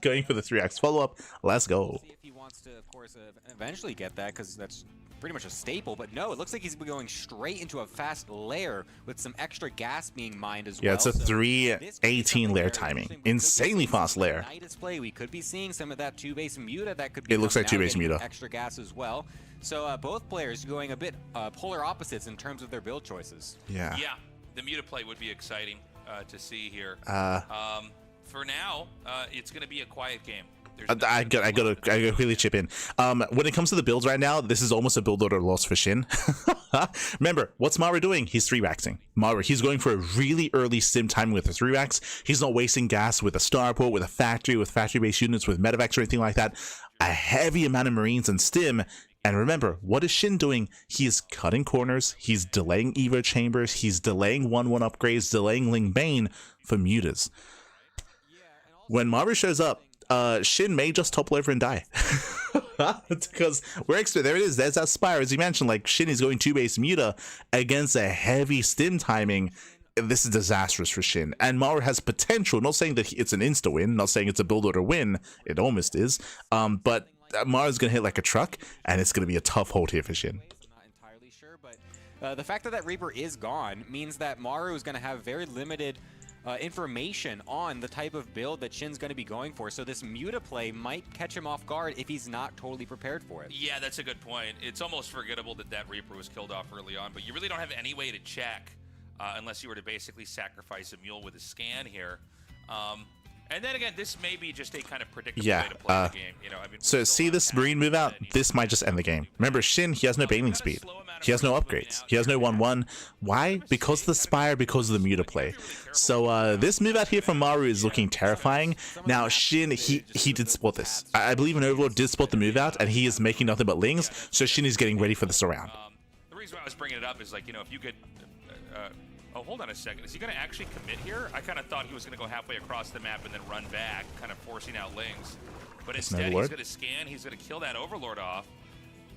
Going for the 3-axe follow-up. Let's go. See if he wants to, of course, eventually get that, because that's pretty much a staple, but no, it looks like he's going straight into a fast lair with some extra gas being mined as well. Yeah, it's a 3:18 lair timing. Insanely fast lair. Display, we could be seeing some of that 2-base Muta that could be. It looks like 2-base Muta. Extra gas as well. So both players going a bit polar opposites in terms of their build choices. Yeah. Yeah, the Muta play would be exciting to see here. For now, it's going to be a quiet game. I gotta quickly chip in. When it comes to the builds right now, this is almost a build order loss for Shin. Remember, what's Maru doing? He's 3-waxing. Maru, he's going for a really early sim timing with the 3-wax. He's not wasting gas with a starport, with a factory, with factory-based units, with medevacs or anything like that. A heavy amount of marines and stim. And remember, what is Shin doing? He is cutting corners. He's delaying Evo chambers. He's delaying 1-1 upgrades, delaying Ling Bane for mutas. When Maru shows up, Shin may just topple over and die. Because there it is, there's that Spire, as you mentioned, like Shin is going 2-base Muta against a heavy stim timing. This is disastrous for Shin. And Maru has potential, not saying that it's an insta win, not saying it's a build order win, it almost is, but Maru's gonna hit like a truck, and it's gonna be a tough hold here for Shin. Not entirely sure, but the fact that that Reaper is gone means that Maru is going to have very limited information on the type of build that Shin's going to be going for. So this Muta play might catch him off guard if he's not totally prepared for it. Yeah, that's a good point. It's almost forgettable that that Reaper was killed off early on, but you really don't have any way to check unless you were to basically sacrifice a mule with a scan here. And then again, this may be just a kind of predictable way to play the game. You know, I mean, so see this Marine move out, this might just end the game. Remember, Shin, he has no baneling speed. He has no upgrades. He has no 1-1. Why? Because of the Spire, because of the Muta play. So this move out here from Maru is looking terrifying. Now, Shin, he did spot this. I believe an Overlord did spot the move out, and he is making nothing but Lings, so Shin is getting ready for this round. The reason why I was bringing it up is, like, you know, if you could... oh, hold on a second. Is he going to actually commit here? I kind of thought he was going to go halfway across the map and then run back, kind of forcing out Lings. But instead, he's going to scan. He's going to kill that Overlord off.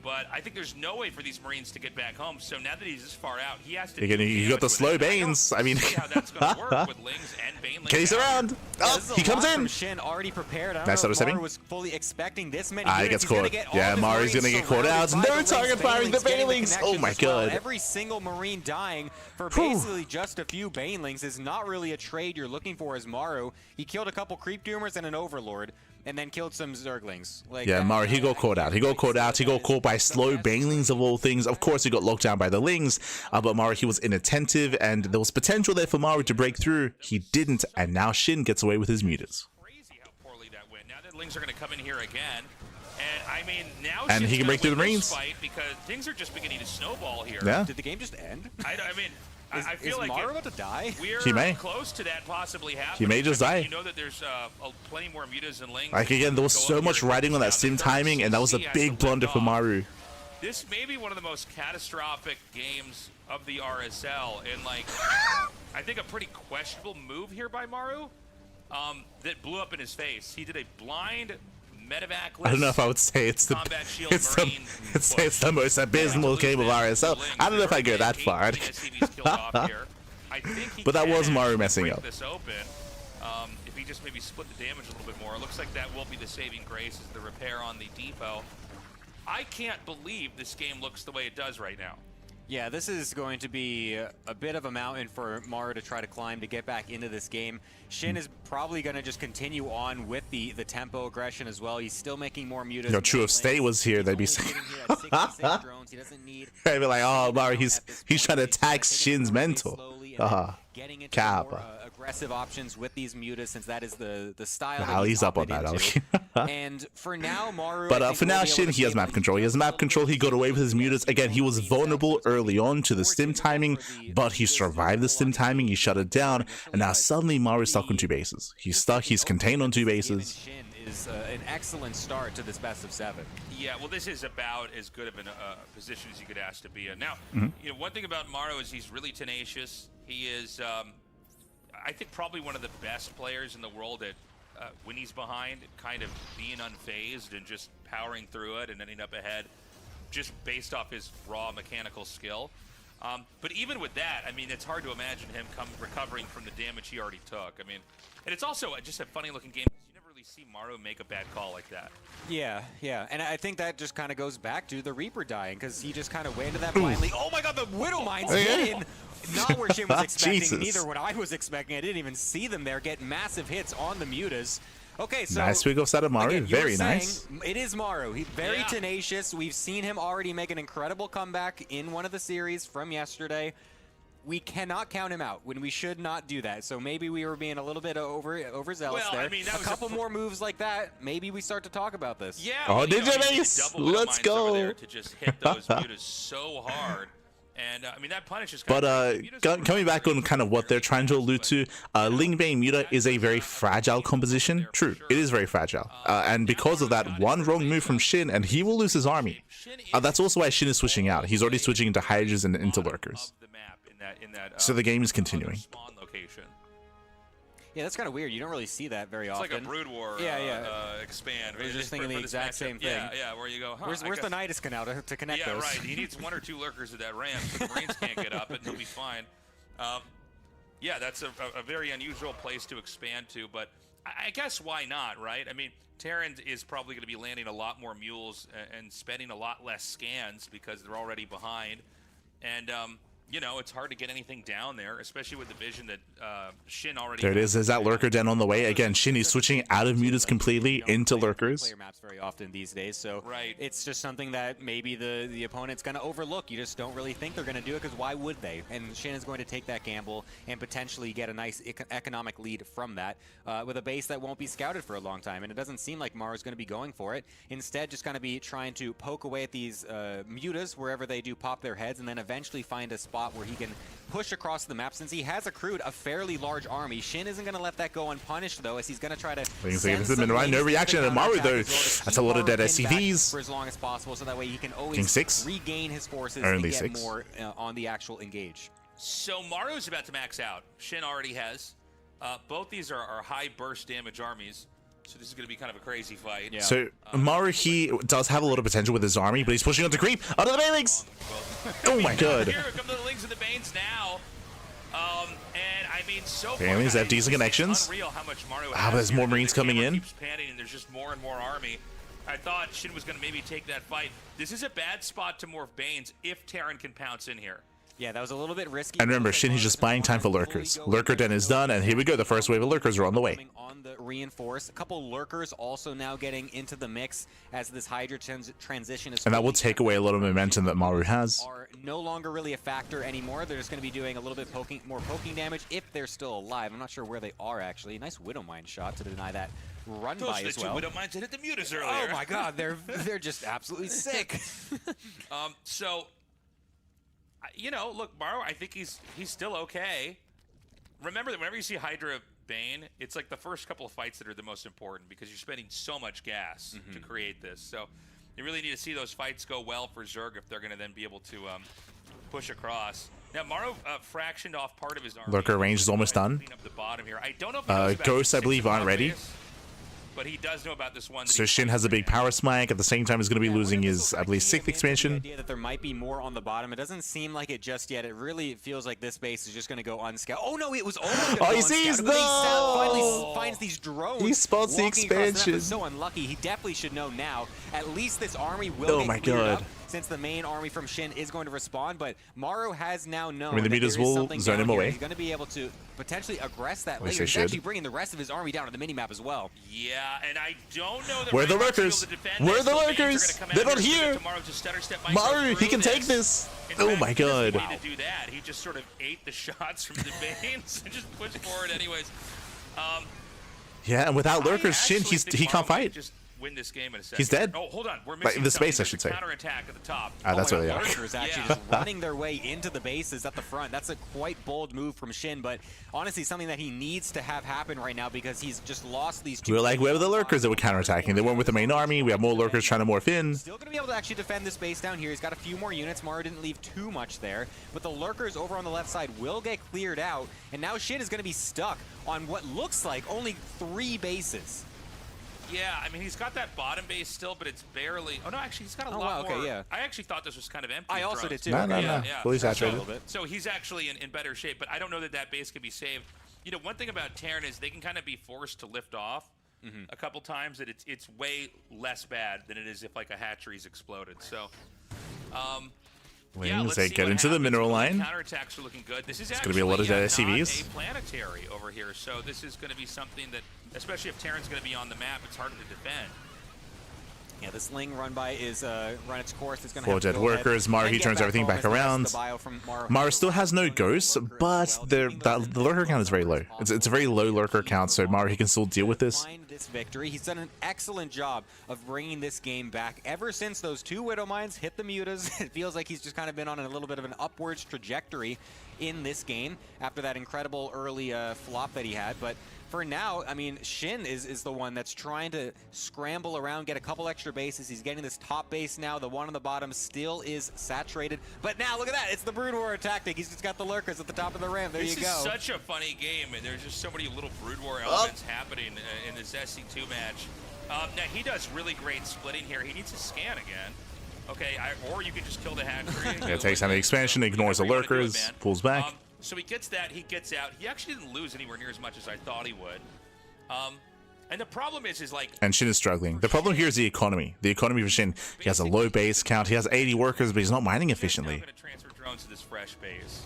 But I think there's no way for these Marines to get back home. So now that he's this far out, he has to... You got the slow Banes. I mean... see how that's going to work with Lings and Bane. He's around. Oh, he comes in. Shin already prepared. I nice don't know if Maru Maru was fully expecting this many he gets caught. Yeah, Maru's going to get caught out. No target firing the Banelings. Oh my god. Every single Marine dying for basically just a few Banelings is not really a trade you're looking for as Maru. He killed a couple Creep Doomers and an Overlord, and then killed some Zerglings. Like, yeah, Maru, he got caught out. He got caught out. He got caught by slow Banelings of all things. Of course, he got locked down by the Lings, but Maru, he was inattentive, and there was potential there for Maru to break through. He didn't, and now Shin gets away with his mutas. Crazy how poorly that went. Now that Lings are going to come in here again, and I mean, now and he can break through the Marines. Fight because things are just beginning to snowball here. Yeah. Did the game just end? I mean... I feel like Maru about to die? We're close to that possibly happening. He may just die. You know that there's plenty more mutas and Lings. Like again, there was so much riding on that sim timing, and that was a big blunder for Maru. This may be one of the most catastrophic games of the RSL, and like, I think a pretty questionable move here by Maru that blew up in his face. He did a blind medevac. I don't know if I would say it's the most abysmal game of RSL. I don't know if I go that far. But that was Maru messing up. This open, if he just maybe split the damage a little bit more, it looks like that will be the saving grace, is the repair on the depot. I can't believe this game looks the way it does right now. Yeah, this is going to be a bit of a mountain for Maru to try to climb to get back into this game. Shin is probably going to just continue on with the tempo aggression as well. He's still making more mutas. Yo, True of State was here, they'd be saying. Drones. He doesn't need. They'd be like, oh, Maru, he's trying to tax Shin's mental. Getting into more aggressive options with these mutas, since that is the style. Wow, he's up on that. Okay. And for now, Maru. But for now, Shin, he has map control. He has map control. He got away with his mutas. Again, he was vulnerable early on to the stim timing, but he survived the stim timing. He shut it down, and now suddenly Maru's stuck on 2 bases. He's stuck. He's contained on 2 bases. Shin is an excellent start to this best of 7. Yeah, well, this is about as good of a position as you could ask to be in. Now, you know, one thing about Maru is he's really tenacious. He is, I think, probably one of the best players in the world at when he's behind, kind of being unfazed and just powering through it and ending up ahead, just based off his raw mechanical skill. But even with that, I mean, it's hard to imagine him recovering from the damage he already took. I mean, and it's also just a funny-looking game. You never really see Maru make a bad call like that. Yeah, and I think that just kind of goes back to the Reaper dying, because he just kind of went into that blindly. Oh my god, the Widow Mine's in! Not where Shin was expecting, neither what I was expecting. I didn't even see them there get massive hits on the mutas. Okay, so Nice pick off side of Maru. again, you were Very saying nice. It is Maru. He's very tenacious. We've seen him already make an incredible comeback in one of the series from yesterday. We cannot count him out when we should not do that. So maybe we were being a little bit overzealous Well, there. I mean, that a was couple more moves like that, maybe we start to talk about this. Yeah. Oh, well, you know, Ninja I mean, Ace! double Widow Let's Mines over go. there to just hit those mutas so hard. And I mean, that punishes. But coming back on kind of what they're trying to allude to, Ling Bane Muta is a very fragile composition. True, it is very fragile. And because of that, one wrong move from Shin and he will lose his army. That's also why Shin is switching out. He's already switching into Hydras and into Lurkers. So the game is continuing. Yeah, that's kind of weird. You don't really see that very often. It's like a Brood War expand. I was just thinking the exact same thing. Yeah, where you go, huh, Where's the Nidus canal to connect those? Yeah, right. He needs 1 or 2 Lurkers at that ramp, so the Marines can't get up, and he'll be fine. Yeah, that's a very unusual place to expand to, but I guess why not, right? I mean, Terran is probably going to be landing a lot more mules and spending a lot less scans because they're already behind. And, you know, it's hard to get anything down there, especially with the vision that Shin already. There it is. There's that Lurker Den on the way. Again, Shin is switching out of mutas completely into Lurkers. Player maps very often these days, so right. It's just something that maybe the opponent's going to overlook. You just don't really think they're going to do it because why would they? And Shin is going to take that gamble and potentially get a nice economic lead from that with a base that won't be scouted for a long time. And it doesn't seem like Maru's going to be going for it. Instead, just going to be trying to poke away at these mutas wherever they do pop their heads, and then eventually find a spot where he can push across the map. Since he has accrued a fairly large army, Shin isn't going to let that go unpunished, though, as he's going to try to no reaction to Maru, though. That's a lot of dead SCVs. For as long as possible, so that way he can always King 6? regain his forces Only and get 6. more on the actual engage. So Maru's about to max out. Shin already has. Both these are high burst damage armies. So this is going to be kind of a crazy fight. Yeah. So Maru, he does have a lot of potential with his army, but he's pushing on to creep out of the Banelings. Oh my god. Here come the Lings and the Banes now. And I mean, so far, Banelings have decent connections. It's unreal how much Maru Ah, but there's more Marines coming in. Keeps panning and there's just more and more army. I thought Shin was going to maybe take that fight. This is a bad spot to morph Banes if Terran can pounce in here. Yeah, that was a little bit risky. And remember, Shin, he's just buying time for Lurkers. Lurker Den is done, and here we go. The first wave of Lurkers are on the way. On the reinforce, a couple Lurkers also now getting into the mix as this Hydra transition is. And that will take away a lot of momentum that Maru has. Are no longer really a factor anymore. They're just going to be doing a little bit more poking damage if they're still alive. I'm not sure where they are actually. Nice Widow Mine shot to deny that run by as well. Those Widow Mines that hit the mutas earlier. Oh my God, they're just absolutely sick. So. You know, look, Maru, I think he's still okay. Remember that whenever you see Hydra Bane, it's like the first couple of fights that are the most important because you're spending so much gas to create this. So you really need to see those fights go well for Zerg if they're going to then be able to push across. Now, Maru fractioned off part of his army. Lurker range is almost done. Up the bottom here. I don't know if he knows about Ghosts, I 6 believe, aren't ready. But he does know about this one. So Shin has a big power smite. At the same time, he's going to be losing his, I believe, 6th expansion. The idea that there might be more on the bottom. It doesn't seem like it just yet. It really feels like this base is just going to go unscouted. Oh no, it was almost. Oh, he sees no! no! Finally finds these drones. He spots the expansion. The so unlucky. He definitely should know now. At least this army will. Oh my cleared god. Up, since the main army from Shin is going to respond, but Maru has now known. I mean, the mutas will zone him away. He's going to be able to potentially aggress that later. He's actually bringing the rest of his army down to the minimap as well. Yeah, and I don't know that. Where are the Lurkers? Where are the Lurkers? They're not here. Maru, he can take this. Oh my god. He didn't do that. He just sort of ate the shots from the Banes and just pushed forward anyways. Yeah, and without Lurkers, Shin, he can't fight. Just win this game in a second. He's dead. Oh, hold on. We're missing the space, something. I should say. Counterattack at the top. That's where they are. Lurkers actually just running their way into the bases at the front. That's a quite bold move from Shin, but honestly something that he needs to have happen right now because he's just lost these two. We were like, where were the Lurkers that were counterattacking? They weren't with the main army. We have more Lurkers trying to morph in. Still going to be able to actually defend this base down here. He's got a few more units. Maru didn't leave too much there, but the Lurkers over on the left side will get cleared out, and now Shin is going to be stuck on what looks like only 3 bases. Yeah, I mean, he's got that bottom base still, but it's barely... Oh, no, actually, he's got a lot wow, more. Okay, yeah. I actually thought this was kind of empty. I also did, too. No. Yeah. Fully saturated. So he's actually in better shape, but I don't know that that base can be saved. You know, one thing about Terran is they can kind of be forced to lift off a couple times, that it's way less bad than it is if, like, a hatchery's exploded. So, yeah, let's see get what into the happens. mineral The line. counterattacks are looking good. This is It's going to be a lot of dead SCVs. a planetary over here, so this is going to be something that especially if Terran's going to be on the map, it's harder to defend. Yeah, this Ling run by is run its course. It's going to Four dead workers. Maru, he turns everything back around. Maru still has no ghosts, but the lurker count is very low. It's a very low lurker count, so Maru, he can still deal with this. This victory, he's done an excellent job of bringing this game back. Ever since those 2 Widow Mines hit the mutas, it feels like he's just kind of been on a little bit of an upwards trajectory in this game after that incredible early flop that he had. But for now, I mean, SHIN is the one that's trying to scramble around, get a couple extra bases. He's getting this top base now. The one on the bottom still is saturated. But now, look at that. It's the Brood War tactic. He's just got the lurkers at the top of the ramp. There you go. This is such a funny game, and there's just so many little Brood War elements happening in this SC2 match. Now, he does really great splitting here. He needs to scan again. Okay, or you can just kill the hatchery. Yeah, takes time the expansion, ignores the lurkers, pulls back. So he gets that, he gets out. He actually didn't lose anywhere near as much as I thought he would. And the problem is like... And SHIN is struggling. The problem here is the economy. The economy for SHIN, he has a low base count. He has 80 workers, but he's not mining efficiently. He's now going to transfer drones to this fresh base.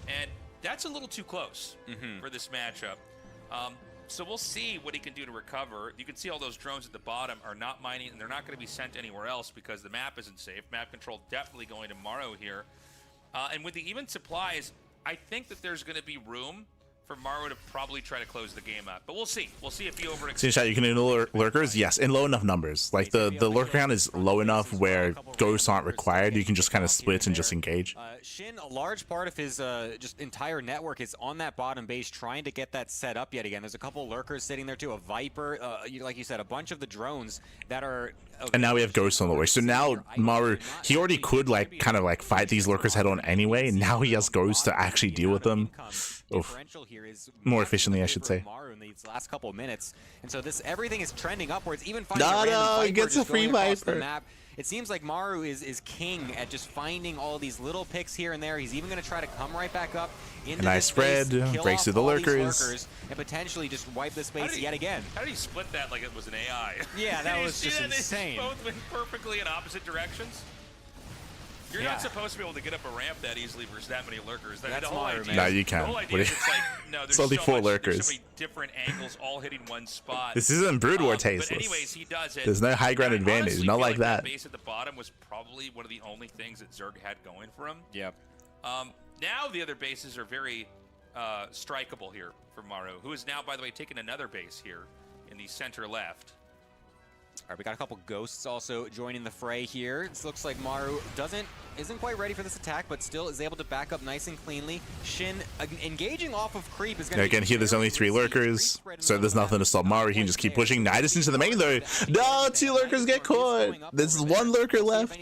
And that's a little too close for this matchup. So we'll see what he can do to recover. You can see all those drones at the bottom are not mining, and they're not going to be sent anywhere else because the map isn't safe. Map control definitely going to Maru here. And with the even supplies, I think that there's going to be room for Maru to probably try to close the game up. But we'll see. We'll see if he overextends. You can ignore lurkers? Yes, in low enough numbers. Like, the lurker count is low enough where ghosts aren't required. You can just kind of split and just engage. SHIN, a large part of his just entire network is on that bottom base trying to get that set up yet again. There's a couple lurkers sitting there too, a Viper, like you said, a bunch of the drones that are... And now we have ghosts on the way. So now Maru, he already could kind of fight these lurkers head on anyway. Now he has ghosts to actually deal with them. Oof. More efficiently, I should say. Maru in these last couple of minutes, and so everything is trending upwards. Even he gets a free Viper. It seems like Maru is king at just finding all these little picks here and there. He's even going to try to come right back up into a nice spread, breaks through the lurkers, and potentially just wipe this base yet again. How did he split that like it was an AI? Yeah, that was just insane. They both went perfectly in opposite directions. You're not supposed to be able to get up a ramp that easily versus that many lurkers. That's Maru, man. No, you can. The whole idea is it's like, no, there's only 4 lurkers. There's so many different angles all hitting one spot. This isn't Brood War tasteless. But anyways, he does it. There's no high ground advantage, not like that. The base at the bottom was probably one of the only things that Zerg had going for him. Yep. Now the other bases are very strikeable here for Maru, who is now, by the way, taking another base here in the center left. All right, we got a couple ghosts also joining the fray here. It looks like Maru isn't quite ready for this attack, but still is able to back up nice and cleanly. SHIN engaging off of creep is going to again here. There's only 3 lurkers, so there's nothing to stop Maru. He can just keep pushing. Nidus into the main though. No, 2 lurkers get caught. There's 1 lurker left.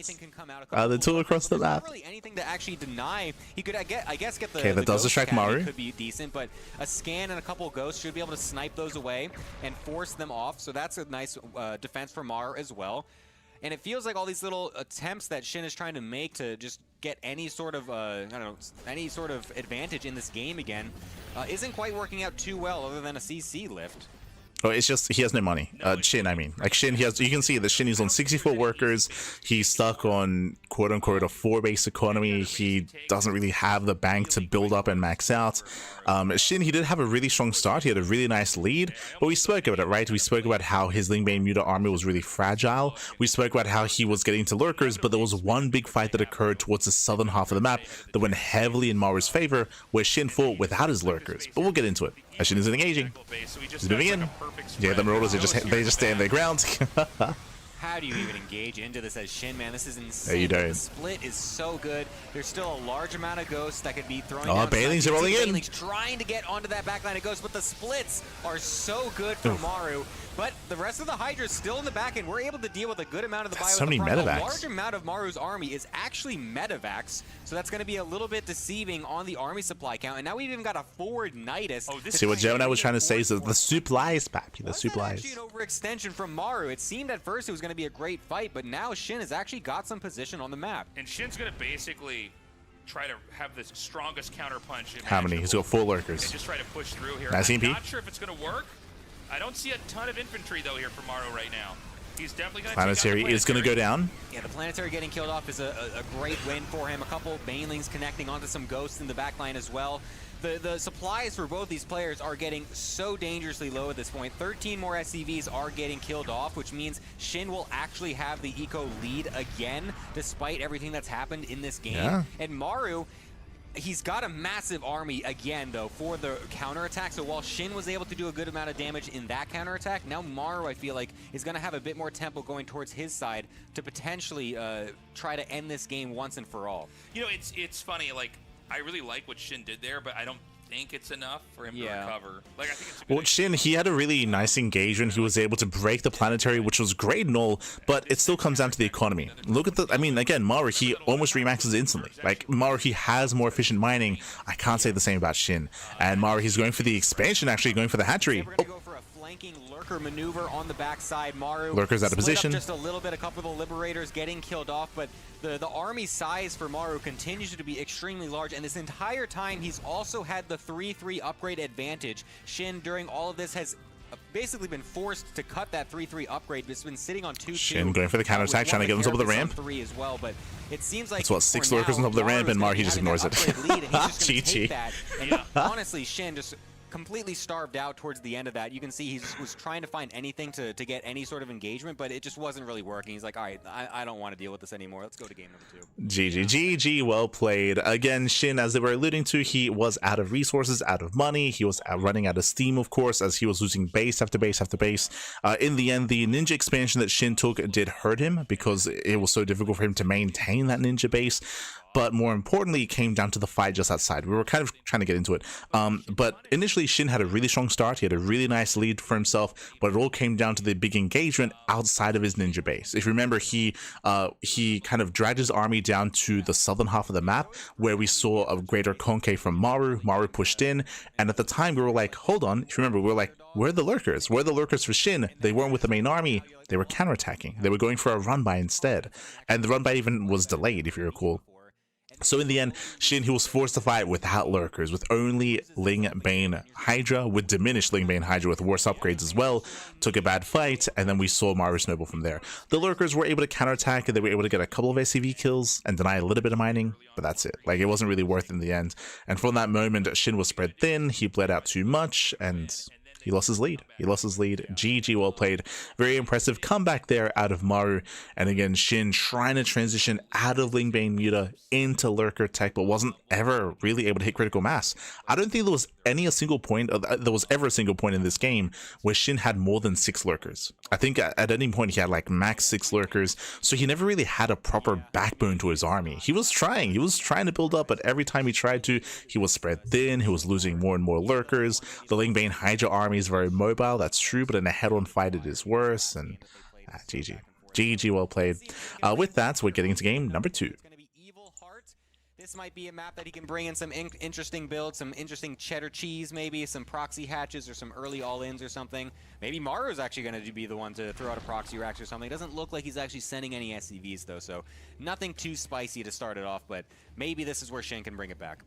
The 2 across the map. Really anything to actually deny. He could, I guess, get the. Okay, that does distract Maru. Could be decent, but a scan and a couple of ghosts should be able to snipe those away and force them off. So that's a nice defense for Maru as well. And it feels like all these little attempts that SHIN is trying to make to just get any sort of, I don't know, any sort of advantage in this game again isn't quite working out too well other than a CC lift. Oh, it's just he has no money. SHIN, I mean, like SHIN, you can see that SHIN is on 64 workers. He's stuck on quote unquote a 4 base economy. He doesn't really have the bank to build up and max out. SHIN, he did have a really strong start. He had a really nice lead, but we spoke about it, right? We spoke about how his Lingbane Muta army was really fragile. We spoke about how he was getting to lurkers, but there was one big fight that occurred towards the southern half of the map that went heavily in Maru's favor, where SHIN fought without his lurkers. But we'll get into it. SHIN is engaging. He's moving in. Yeah, the Marauders, they just stand their ground. How do you even engage into this as SHIN, man? This is insane. Yeah, you don't. The split is so good. There's still a large amount of ghosts that could be thrown down. Oh, Banelings are rolling in. Banelings trying to get onto that backline of ghosts, but the splits are so good for Maru. But the rest of the Hydra is still in the back, and we're able to deal with a good amount of the bio. So many medevacs. A large amount of Maru's army is actually medevacs, so that's going to be a little bit deceiving on the army supply count. And now we've even got a forward Nidus. See, what Gemini was trying to say is that the supplies, Pappy, the supplies. Actually an overextension from Maru. It seemed at first it was going to be a great fight, but now SHIN has actually got some position on the map. And SHIN's going to basically try to have the strongest counterpunch. How many? He's got 4 lurkers. And just try to push through here. Nice I'm EMP. not sure if it's going to work. I don't see a ton of infantry, though, here for Maru right now. He's definitely going to Planetary is going to go down. Yeah, the Planetary getting killed off is a great win for him. A couple Banelings connecting onto some Ghosts in the backline as well. The supplies for both these players are getting so dangerously low at this point. 13 more SCVs are getting killed off, which means SHIN will actually have the eco lead again, despite everything that's happened in this game. Yeah. And Maru, he's got a massive army again, though, for the counterattack. So while SHIN was able to do a good amount of damage in that counterattack, now Maru, I feel like, is going to have a bit more tempo going towards his side to potentially try to end this game once and for all. You know, it's funny, like, I really like what SHIN did there, but I don't think it's enough for him to recover. Like, I think it's a good Well, SHIN, he had a really nice engagement. He was able to break the Planetary, which was great and all, but it still comes down to the economy. Look at the, I mean, again, Maru, he almost remaxes instantly. Like, Maru, he has more efficient mining. I can't say the same about SHIN. And Maru, he's going for the expansion, actually, going for the hatchery. We're going to go for a flanking Lurker maneuver on the backside. Maru Lurker's out of split up position. just a little bit, a couple of the Liberators getting killed off, but the army size for Maru continues to be extremely large, and this entire time he's also had the 3-3 upgrade advantage. SHIN, during all of this, has basically been forced to cut that 3-3 upgrade. It's been sitting on 2-2. SHIN going for the counterattack, trying to get on top of the ramp. 3 as well, but it seems like That's what, 6 lurkers on top of the ramp, and Maru, he just ignores it. GG. And honestly, SHIN just completely starved out towards the end of that. You can see he was trying to find anything to get any sort of engagement, but it just wasn't really working. He's like, all right, I don't want to deal with this anymore. Let's go to game number 2. GG, well played. Again, SHIN, as they were alluding to, he was out of resources, out of money. He was running out of steam, of course, as he was losing base after base after base. In the end, the ninja expansion that SHIN took did hurt him because it was so difficult for him to maintain that ninja base. But more importantly, it came down to the fight just outside. We were kind of trying to get into it. But initially, SHIN had a really strong start. He had a really nice lead for himself, but it all came down to the big engagement outside of his ninja base. If you remember, he kind of dragged his army down to the southern half of the map, where we saw a greater CranKy from Maru. Maru pushed in, and at the time, we were like, hold on. If you remember, we were like, where are the lurkers? Where are the lurkers for SHIN? They weren't with the main army. They were counterattacking. They were going for a run-by instead. And the run-by even was delayed, if you recall. So in the end, SHIN, he was forced to fight without lurkers, with only Ling Bane Hydra, with diminished Ling Bane Hydra with worse upgrades as well. Took a bad fight, and then we saw Maru snowball from there. The lurkers were able to counterattack, and they were able to get a couple of SCV kills and deny a little bit of mining, but that's it. Like, it wasn't really worth it in the end. And from that moment, SHIN was spread thin, he bled out too much, and he lost his lead. GG, well played. Very impressive comeback there out of Maru. And again, SHIN trying to transition out of Ling Bane Muta into Lurker tech, but wasn't ever really able to hit critical mass. I don't think there was ever a single point in this game where SHIN had more than 6 lurkers. I think at any point he had like max 6 lurkers, so he never really had a proper backbone to his army. He was trying to build up, but every time he tried to, he was spread thin, he was losing more and more lurkers. The Ling Bane Hydra army is very mobile, that's true, but in a head-on fight it is worse, and GG, well played. With that, we're getting into game number 2. This might be a map that he can bring in some interesting builds, some interesting cheddar cheese, maybe some proxy hatches or some early all-ins or something. Maybe Maru's actually going to be the one to throw out a proxy rax or something. It doesn't look like he's actually sending any SCVs though, so nothing too spicy to start it off, but maybe this is where SHIN can bring it back.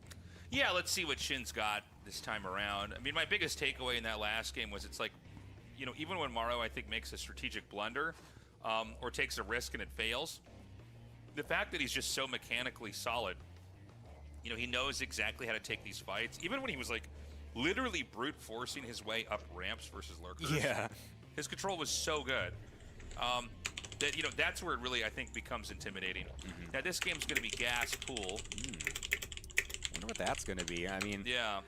Yeah, let's see what SHIN's got this time around. I mean, my biggest takeaway in that last game was it's like, you know, even when Maru, I think, makes a strategic blunder or takes a risk and it fails, the fact that he's just so mechanically solid, you know, he knows exactly how to take these fights. Even when he was, like, literally brute forcing his way up ramps versus lurkers. Yeah. His control was so good. That, you know, that's where it really, I think, becomes intimidating. Now, this game's going to be gas pool. I wonder what that's going to be. I mean, yeah.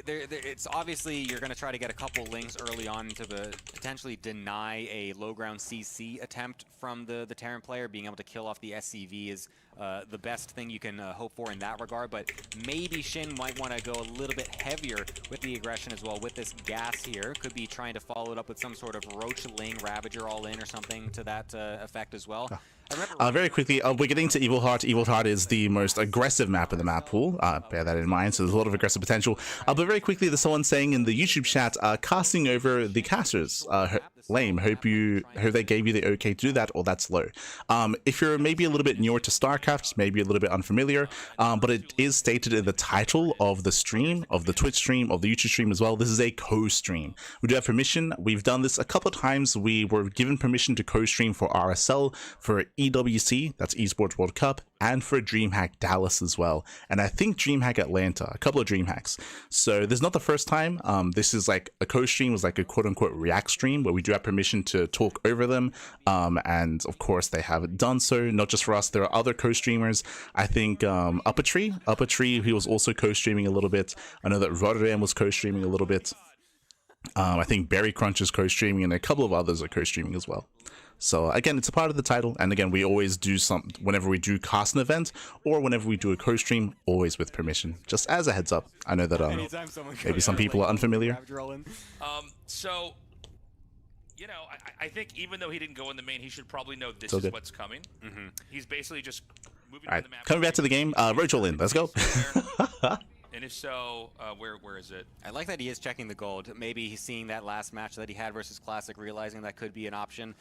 It's obviously you're going to try to get a couple links early on to potentially deny a low ground CC attempt from the Terran player. Being able to kill off the SCV is the best thing you can hope for in that regard, but maybe SHIN might want to go a little bit heavier with the aggression as well with this gas here. Could be trying to follow it up with some sort of Roach-Ling Ravager all-in or something to that effect as well. Very quickly, we're getting to Evil Heart. Evil Heart is the most aggressive map in the map pool. Bear that in mind, so there's a lot of aggressive potential. But very quickly, there's someone saying in the YouTube chat, casting over the casters. lame. Hope they gave you the okay to do that, or that's low. If you're maybe a little bit newer to StarCraft, maybe a little bit unfamiliar, but it is stated in the title of the stream, of the Twitch stream, of the YouTube stream as well. This is a co-stream. We do have permission. We've done this a couple of times. We were given permission to co-stream for RSL, for EWC, that's Esports World Cup, and for DreamHack Dallas as well, and I think DreamHack Atlanta, a couple of DreamHacks. So this is not the first time. This is like a co-stream, was like a quote-unquote react stream where we do have permission to talk over them, and of course they have done so, not just for us. There are other co-streamers. I think Upper Tree, he was also co-streaming a little bit. I know that Rotterdam was co-streaming a little bit. I think Berry Crunch is co-streaming, and a couple of others are co-streaming as well. So again, it's a part of the title, and again, we always do some whenever we do cast an event or whenever we do a co-stream, always with permission. Just as a heads up, I know that maybe some people are unfamiliar. So, you know, I think even though he didn't go in the main, he should probably know this is what's coming. He's basically just moving on the map. Coming back to the game, Virtual in, let's go. And if so, where is it? I like that he is checking the gold. Maybe he's seeing that last match that he had versus Classic, realizing that could be an option.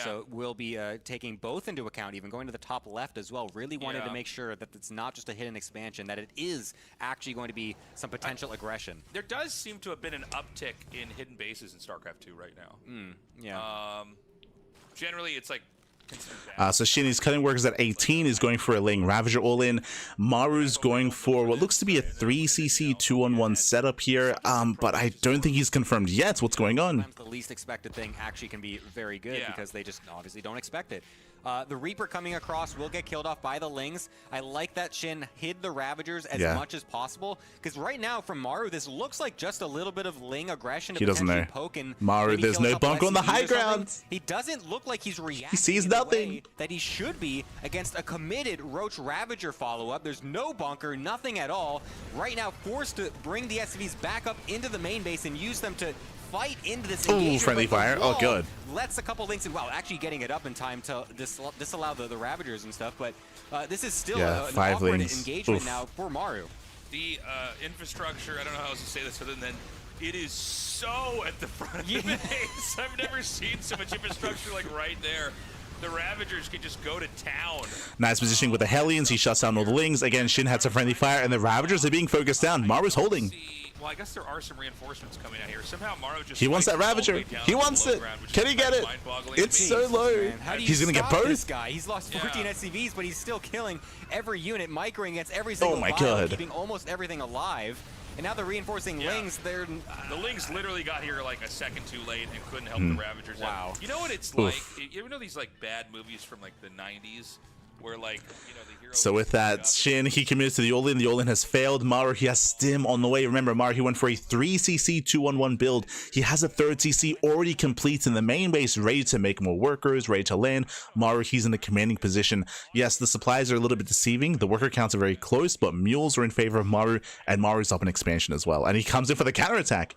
So we'll be taking both into account, even going to the top left as well. Really wanted to make sure that it's not just a hidden expansion, that it is actually going to be some potential aggression. There does seem to have been an uptick in hidden bases in StarCraft 2 right now. Generally, it's like so SHIN is cutting workers at 18, is going for a Ling Ravager all-in. Maru's going for what looks to be a 3cc 2-on-1 setup here, but I don't think he's confirmed yet what's going on. The least expected thing actually can be very good because they just obviously don't expect it. The Reaper coming across will get killed off by the Lings. I like that SHIN hid the Ravagers as much as possible, because right now from Maru, this looks like just a little bit of Ling aggression. He doesn't know. Maru, there's no bunker on the high ground. He doesn't look like he's reacting. He sees nothing that he should be against a committed Roach Ravager follow-up. There's no bunker, nothing at all. Right now, forced to bring the SCVs back up into the main base and use them to fight into this engagement. Ooh, friendly fire. Oh, good. Lets a couple Links in. Wow, actually getting it up in time to disallow the Ravagers and stuff, but this is still an awkward engagement now for Maru. The infrastructure, I don't know how else to say this other than it is so at the front of the base. I've never seen so much infrastructure like right there. The Ravagers can just go to town. Nice positioning with the Hellions. He shuts down all the Lings. Again, SHIN had some friendly fire, and the Ravagers are being focused down. Maru's holding. Well, I guess there are some reinforcements coming out here. Somehow Maru just... He wants that Ravager. He wants it. Can he get it? It's so low. He's going to get both. This guy? He's lost 14 SCVs, but he's still killing every unit, microing against every single keeping almost everything alive. And now they're reinforcing Lings. They're the Lings literally got here like a second too late and couldn't help the Ravagers out. You know what it's like? You ever know these like bad movies from like the 90s? Where like, you know, the hero... So with that, SHIN, he commits to the all-in. The all-in has failed. Maru, he has Stim on the way. Remember, Maru, he went for a 3cc 2-on-1 build. He has a 3rd CC already complete in the main base, ready to make more workers, ready to land. Maru, he's in a commanding position. Yes, the supplies are a little bit deceiving. The worker counts are very close, but mules are in favor of Maru, and Maru's up in expansion as well. And he comes in for the counterattack.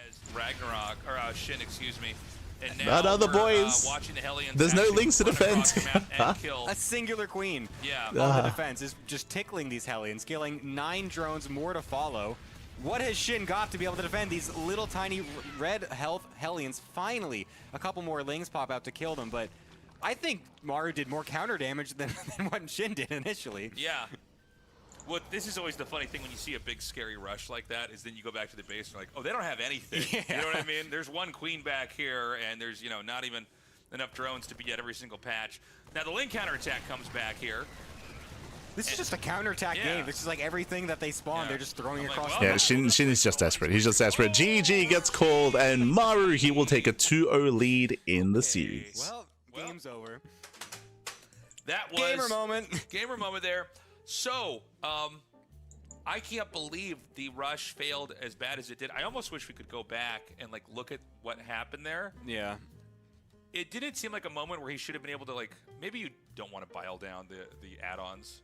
As Ragnarok, or SHIN, excuse me. And now not other boys. Watching the Hellions. There's no Lings to defend. A singular queen. Yeah. On the defense is just tickling these Hellions, killing 9 drones, more to follow. What has SHIN got to be able to defend these little tiny red health Hellions? Finally, a couple more Lings pop out to kill them, but I think Maru did more counter damage than what SHIN did initially. Yeah. Well, this is always the funny thing when you see a big scary rush like that, is then you go back to the base and you're like, oh, they don't have anything. You know what I mean? There's one queen back here, and there's, you know, not even enough drones to be at every single patch. Now the Ling counterattack comes back here. This is just a counterattack game. This is like everything that they spawn, they're just throwing across. Yeah, SHIN is just desperate. He's just desperate. GG gets called, and Maru, he will take a 2-0 lead in the series. Well, game's over. That was gamer moment. Gamer moment there. So, I can't believe the rush failed as bad as it did. I almost wish we could go back and like look at what happened there. Yeah. It didn't seem like a moment where he should have been able to like, maybe you don't want to bile down the add-ons.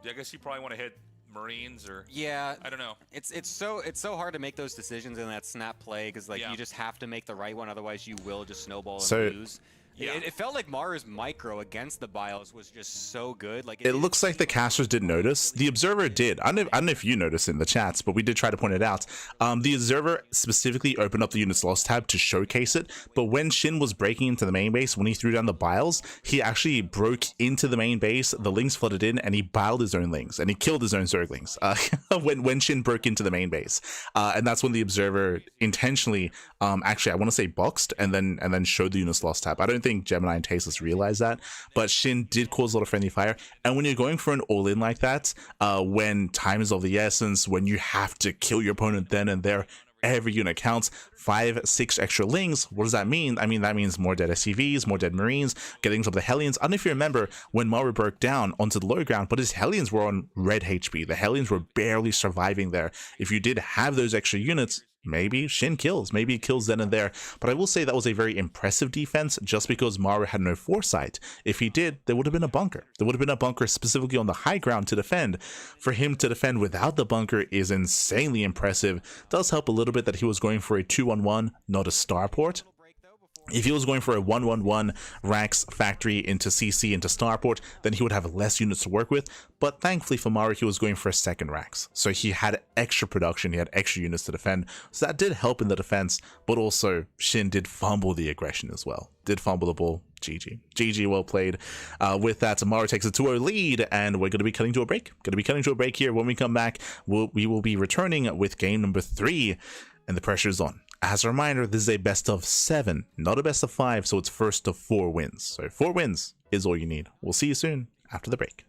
I guess you probably want to hit Marines or I don't know. It's so hard to make those decisions in that snap play because like you just have to make the right one, otherwise you will just snowball and lose. Yeah. It felt like Maru's micro against the bios was just so good. Like It looks like the casters didn't notice. The observer did. I don't know if you noticed it in the chats, but we did try to point it out. The observer specifically opened up the units lost tab to showcase it, but when SHIN was breaking into the main base, when he threw down the biles, he actually broke into the main base, the lings flooded in, and he biled his own lings, and he killed his own zerglings when SHIN broke into the main base. And that's when the observer intentionally, actually, I want to say boxed, and then showed the units lost tab. I don't think Gemini and Tasteless realized that, but SHIN did cause a lot of friendly fire. And when you're going for an all-in like that, when time is of the essence, when you have to kill your opponent then and there, every unit counts. 5-6 extra lings. What does that mean? I mean, that means more dead SCVs, more dead Marines, getting some of the Hellions. I don't know if you remember when Maru broke down onto the low ground, but his Hellions were on red HP. The Hellions were barely surviving there. If you did have those extra units, maybe SHIN kills. Maybe it kills then and there. But I will say that was a very impressive defense just because Maru had no foresight. If he did, there would have been a bunker. There would have been a bunker specifically on the high ground to defend. For him to defend without the bunker is insanely impressive. Does help a little bit that he was going for a 2-1-1, not a starport. If he was going for a 1-1-1 Rax factory into CC into starport, then he would have less units to work with. But thankfully for Maru, he was going for a second Rax. So he had extra production, he had extra units to defend. So that did help in the defense, but also SHIN did fumble the aggression as well. Did fumble the ball. GG. GG, well played. With that, Maru takes a 2-0 lead, and we're going to be cutting to a break. Here. When we come back, we will be returning with game number 3, and the pressure is on. As a reminder, this is a best of 7, not a best of 5, so it's first of 4 wins. So 4 wins is all you need. We'll see you soon after the break.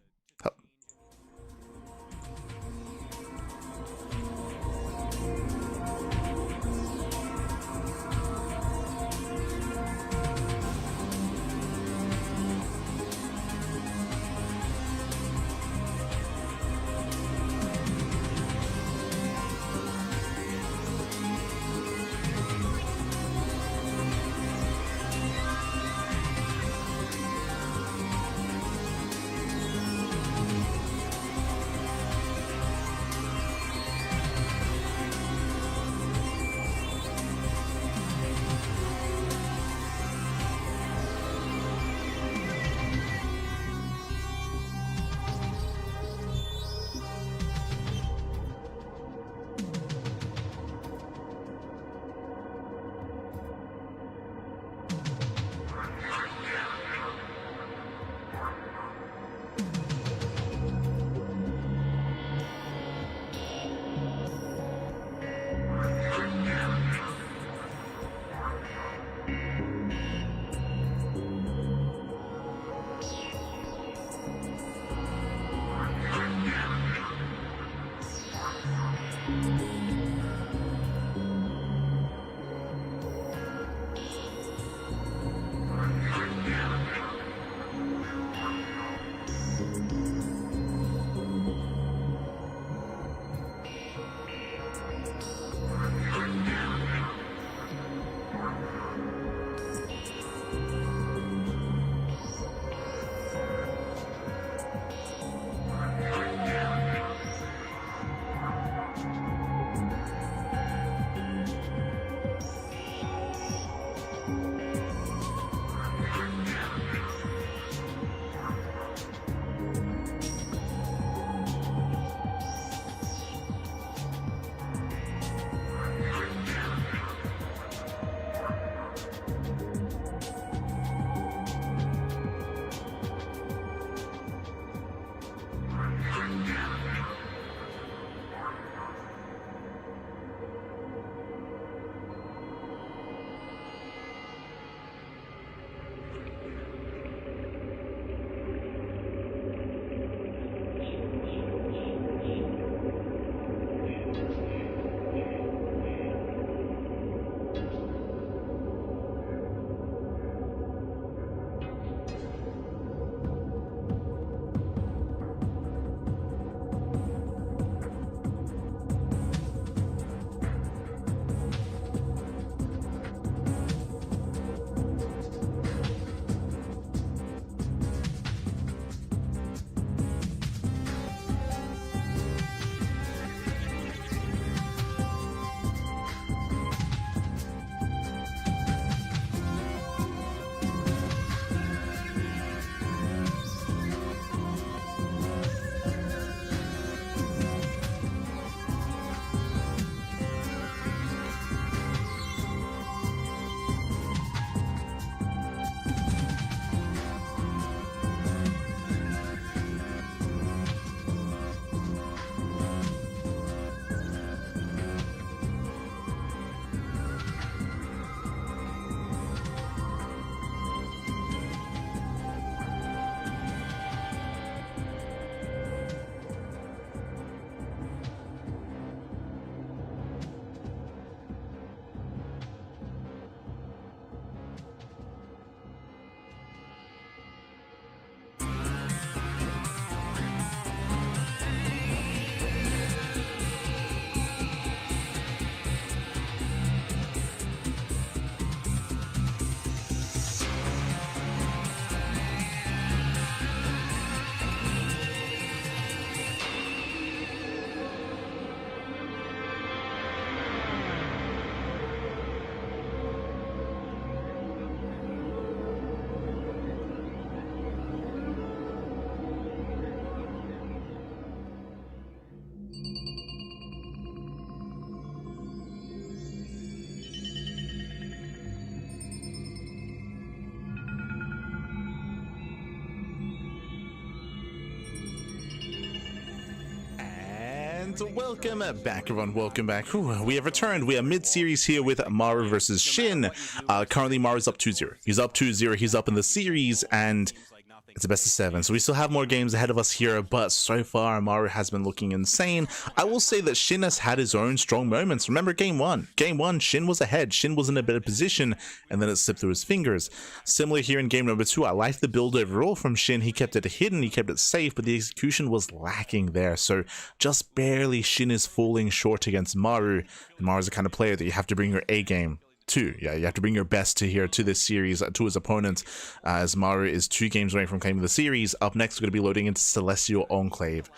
And welcome back, everyone. Welcome back. Whew, we have returned. We are mid-series here with Maru versus SHIN. Currently, Maru's up 2-0. He's up 2-0. He's up in the series, and it's a best of 7. So we still have more games ahead of us here, but so far, Maru has been looking insane. I will say that SHIN has had his own strong moments. Remember game 1? Game 1, SHIN was ahead. SHIN was in a better position, and then it slipped through his fingers. Similar here in game number 2. I liked the build overall from SHIN. He kept it hidden, he kept it safe, but the execution was lacking there. So just barely, SHIN is falling short against Maru. And Maru's the kind of player that you have to bring your A game to. Yeah, you have to bring your best to this series, to his opponent, as Maru is 2 games away from claiming the series. Up next, we're going to be loading into Celestial Enclave.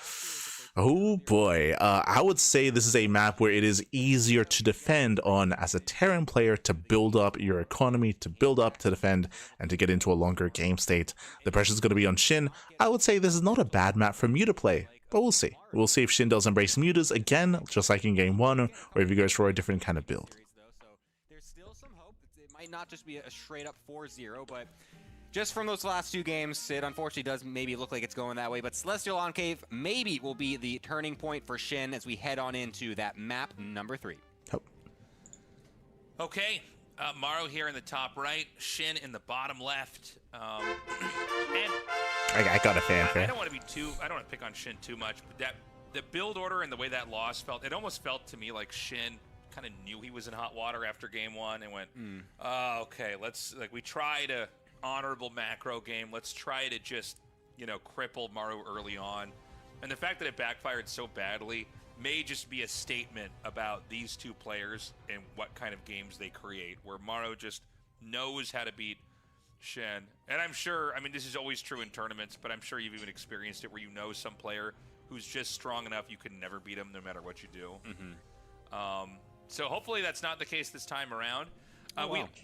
Oh boy, I would say this is a map where it is easier to defend on as a Terran player, to build up your economy, to build up, to defend, and to get into a longer game state. The pressure is going to be on SHIN. I would say this is not a bad map for Mu to play, but we'll see. We'll see if SHIN does embrace mutas again, just like in game 1, or if he goes for a different kind of build. Might not just be a straight up 4-0, but just from those last 2 games, it unfortunately does maybe look like it's going that way. But Celestial Enclave maybe will be the turning point for SHIN as we head on into that map number 3. Okay, Maru here in the top right, SHIN in the bottom left. And I got a fanfare. I don't want to pick on SHIN too much, but the build order and the way that loss felt, it almost felt to me like SHIN kind of knew he was in hot water after game 1 and went, oh, okay, we tried a honorable macro game. Let's try to just, cripple Maru early on. And the fact that it backfired so badly may just be a statement about these 2 players and what kind of games they create, where Maru just knows how to beat SHIN. And I'm sure, this is always true in tournaments, but I'm sure you've even experienced it where some player who's just strong enough you can never beat him no matter what you do. So hopefully that's not the case this time around.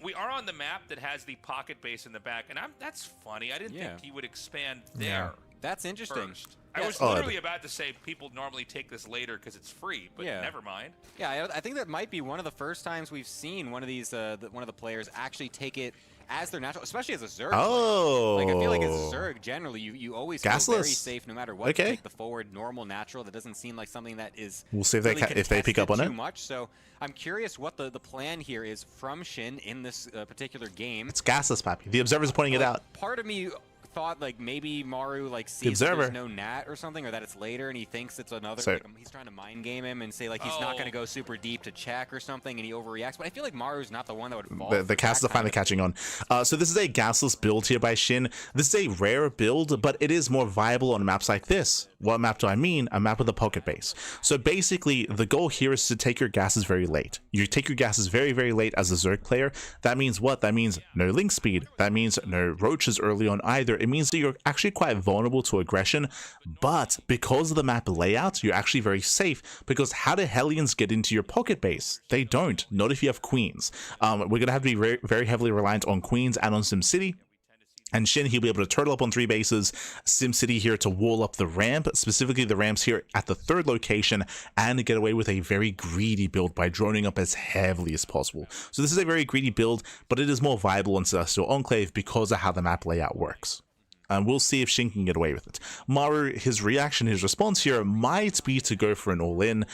We are on the map that has the pocket base in the back, and that's funny. I didn't think he would expand there. That's interesting. First. I was literally about to say people normally take this later because it's free, but never mind. Yeah, I think that might be one of the first times we've seen one of these one of the players actually take it as their natural, especially as a Zerg. Oh, like I feel like as a Zerg, generally you always feel very safe no matter what. You take the forward normal natural. That doesn't seem like something that is. We'll see if they pick up on it too much. So I'm curious what the plan here is from SHIN in this particular game. It's gasless, Pappy. The observer's pointing it out. Part of me thought maybe Maru sees that there's no nat or something, or that it's later and he thinks it's another. He's trying to mind game him and say he's not going to go super deep to check or something, and he overreacts. But I feel like Maru's not the one that would fall. The cast is finally catching on. So this is a gasless build here by SHIN. This is a rare build, but it is more viable on maps like this. What map do I mean? A map with a pocket base. So basically, the goal here is to take your gases very late. You take your gases very, very late as a Zerg player. That means what? That means no link speed. That means no roaches early on either. It means that you're actually quite vulnerable to aggression, but because of the map layout, you're actually very safe, because how do Hellions get into your pocket base? They don't. Not if you have queens. We're going to have to be very, very heavily reliant on queens and on SimCity. And SHIN, he'll be able to turtle up on 3 bases, SimCity here to wall up the ramp, specifically the ramps here at the 3rd location, and get away with a very greedy build by droning up as heavily as possible. So this is a very greedy build, but it is more viable on Celestial Enclave because of how the map layout works. And we'll see if SHIN can get away with it. Maru, his reaction, his response here might be to go for an all-in,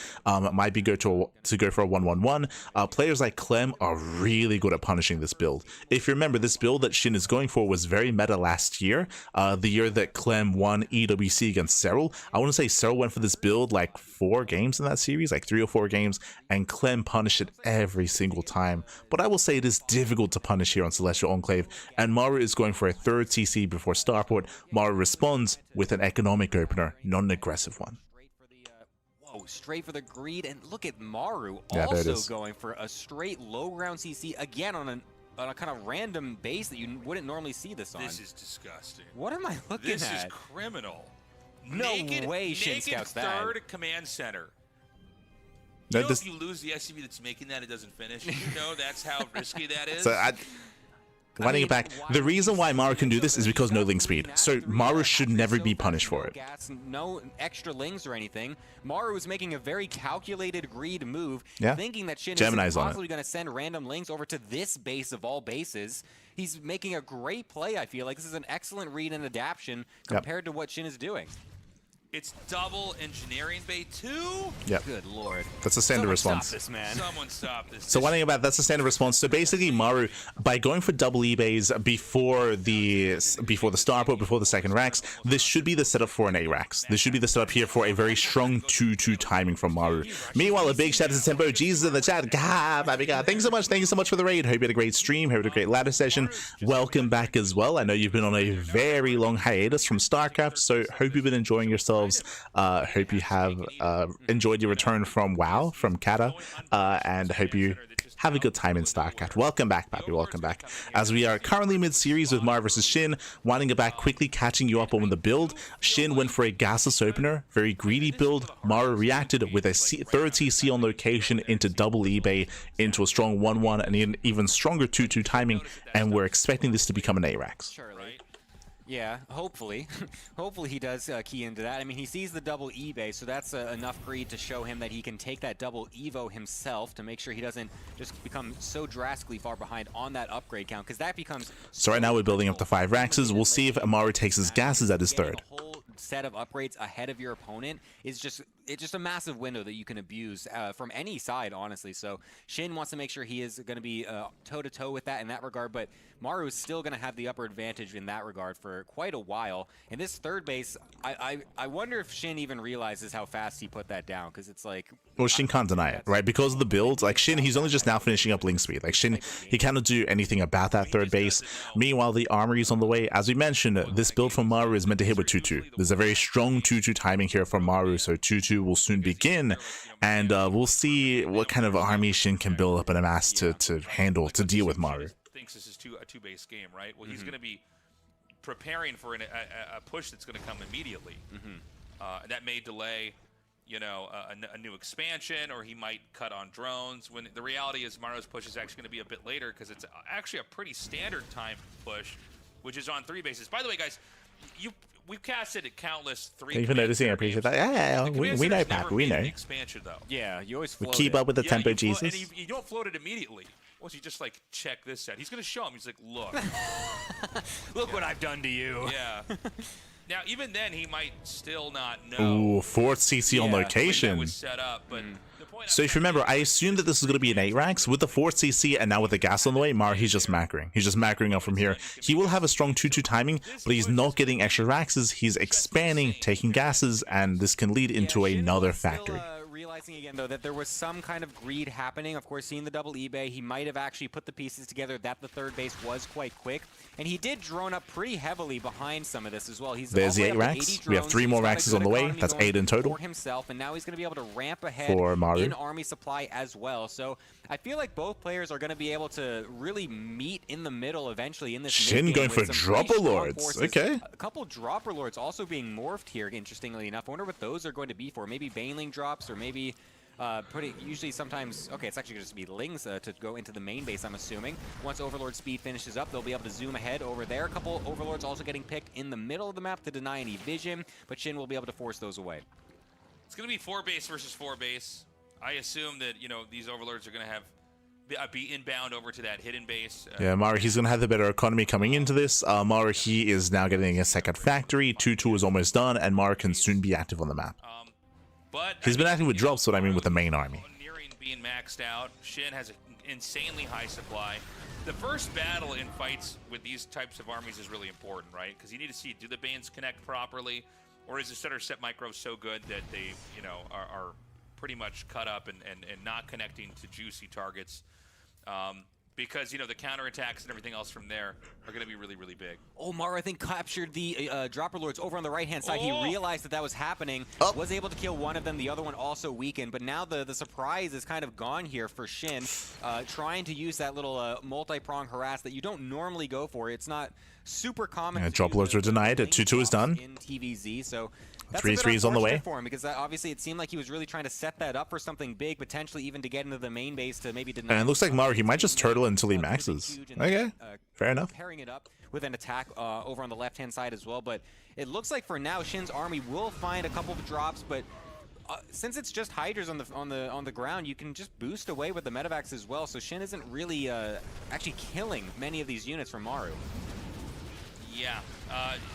might be to go for a 1-1-1. Players like Clem are really good at punishing this build. If you remember, this build that SHIN is going for was very meta last year, the year that Clem won EWC against SherO. I want to say SherO went for this build 4 games in that series, 3 or 4 games, and Clem punished it every single time. But I will say it is difficult to punish here on Celestial Enclave, and Maru is going for a 3rd CC before Starport. Maru responds with an economic opener, not an aggressive one. Straight for the greed, and look at Maru also going for a straight low ground CC again on a kind of random base that you wouldn't normally see this on. This is disgusting. What am I looking at? This is criminal. No way SHIN scouts that. 3rd command center. If you lose the SCV that's making that, it doesn't finish. You know that's how risky that is. So winding it back, the reason why Maru can do this is because no link speed. So Maru should never be punished for it. No extra links or anything. Maru is making a very calculated greed move, thinking that SHIN is possibly going to send random links over to this base of all bases. He's making a great play, I feel like. This is an excellent read and adaptation compared to what SHIN is doing. It's double engineering bay 2. Yep. Good lord. That's a standard Someone response. Stop this, man. Someone stop this. So one thing about that's a standard response. So basically, Maru, by going for double eBays before the starport, before the second racks, this should be the setup for an A-Rax. This should be the setup here for a very strong 2-2 timing from Maru. Meanwhile, a big shout out to Tempo Jesus in the chat. God, my God, thanks so much. Thank you so much for the raid. Hope you had a great stream. Hope you had a great ladder session. Welcome back as well. I know you've been on a very long hiatus from StarCraft, so hope you've been enjoying yourselves. Hope you have enjoyed your return from WoW, from Kata, and hope you have a good time in StarCraft. Welcome back, Pappy. Welcome back. As we are currently mid-series with Maru versus SHIN, winding it back quickly, catching you up on the build. SHIN went for a gasless opener, very greedy build. Maru reacted with a third TC on location into double eBay, into a strong 1-1 and an even stronger 2-2 timing, and we're expecting this to become an A-Rax. Yeah, hopefully. Hopefully he does key into that. I mean, he sees the double eBay, so that's enough greed to show him that he can take that double Evo himself to make sure he doesn't just become so drastically far behind on that upgrade count, because that becomes... So right now we're building up to 5 Raxes. We'll see if Maru takes his gases at his third. A whole set of upgrades ahead of your opponent is just... It's just a massive window that you can abuse from any side, honestly. So SHIN wants to make sure he is going to be toe-to-toe with that in that regard, but Maru is still going to have the upper advantage in that regard for quite a while. And this third base, I wonder if SHIN even realizes how fast he put that down, because it's like... Well, SHIN can't deny it, right? Because of the build, like SHIN, he's only just now finishing up Link Speed. Like SHIN, he cannot do anything about that third base. Meanwhile, the armory is on the way. As we mentioned, this build from Maru is meant to hit with 2-2. There's a very strong 2-2 timing here from Maru, so 2-2 will soon begin, and we'll see what kind of army SHIN can build up and amass to handle, to deal with Maru. Thinks this is a two-base game, right? Well, he's going to be preparing for a push that's going to come immediately. And that may delay, you know, a new expansion, or he might cut on drones. When the reality is Maru's push is actually going to be a bit later, because it's actually a pretty standard time push, which is on 3 bases. By the way, guys, we've casted at countless 3. Thank you for noticing. I appreciate that. Yeah, we know, Pappy. We know. Expansion, though. Yeah, you always float keep up with the tempo, Jesus. And you don't float it immediately. Once you just like check this out, he's gonna show him. He's like, look, look what I've done to you. Yeah. Now, even then, he might still not know. Ooh, 4th CC on location. That was set up, but the point So if you remember, I assumed that this was going to be an 8-Rax. With the 4th CC and now with the gas on the way, Maru, he's just macroing. He's just macroing up from here. He will have a strong 2-2 timing, but he's not getting extra Raxes. He's expanding, taking gases, and this can lead into another factory. Realizing again, though, that there was some kind of greed happening. Of course, seeing the double eBay, he might have actually put the pieces together that the third base was quite quick. And he did drone up pretty heavily behind some of this as well. There's the 8 racks. We have 3 more Raxes on the way. That's 8 in total. For himself, and now he's going to be able to ramp ahead for Maru in army supply as well. So I feel like both players are going to be able to really meet in the middle eventually in this SHIN going for Dropper Lords. Okay. A couple Dropper Lords also being morphed here, interestingly enough. I wonder what those are going to be for. Maybe Baneling drops, or maybe... usually sometimes, okay, it's actually just to be Lings to go into the main base, I'm assuming. Once Overlord speed finishes up, they'll be able to zoom ahead over there. A couple Overlords also getting picked in the middle of the map to deny any vision, but SHIN will be able to force those away. It's going to be 4 base versus 4 base. I assume that, you know, these Overlords are going to have be inbound over to that hidden base. Yeah, Maru, he's going to have the better economy coming into this. Maru, he is now getting a second factory. 2-2 is almost done, and Maru can soon be active on the map. But he's been acting with drops, what I mean with the main army. Nearing being maxed out. SHIN has an insanely high supply. The first battle in fights with these types of armies is really important, right? Because you need to see, do the Banes connect properly, or is the center set micro so good that they, you know, are pretty much cut up and not connecting to juicy targets? Because, you know, the counterattacks and everything else from there are going to be really, really big. Oh, Maru, I think, captured the Dropper Lords over on the right-hand side. Oh. He realized that was happening, was able to kill one of them, the other one also weakened, but now the surprise is kind of gone here for SHIN, trying to use that little multi-prong harass that you don't normally go for. It's not super common. Yeah, Dropper Lords are denied. 2-2 is done. In TVZ, so... That's 3-3 is on the way for him, because obviously it seemed like he was really trying to set that up for something big, potentially even to get into the main base to maybe deny. And it looks like Maru, he might just turtle until he maxes. Okay, fair enough. Pairing it up with an attack over on the left-hand side as well, but it looks like for now SHIN's army will find a couple of drops, but since it's just Hydras on the ground, you can just boost away with the medevacs as well. So SHIN isn't really actually killing many of these units from Maru. Yeah,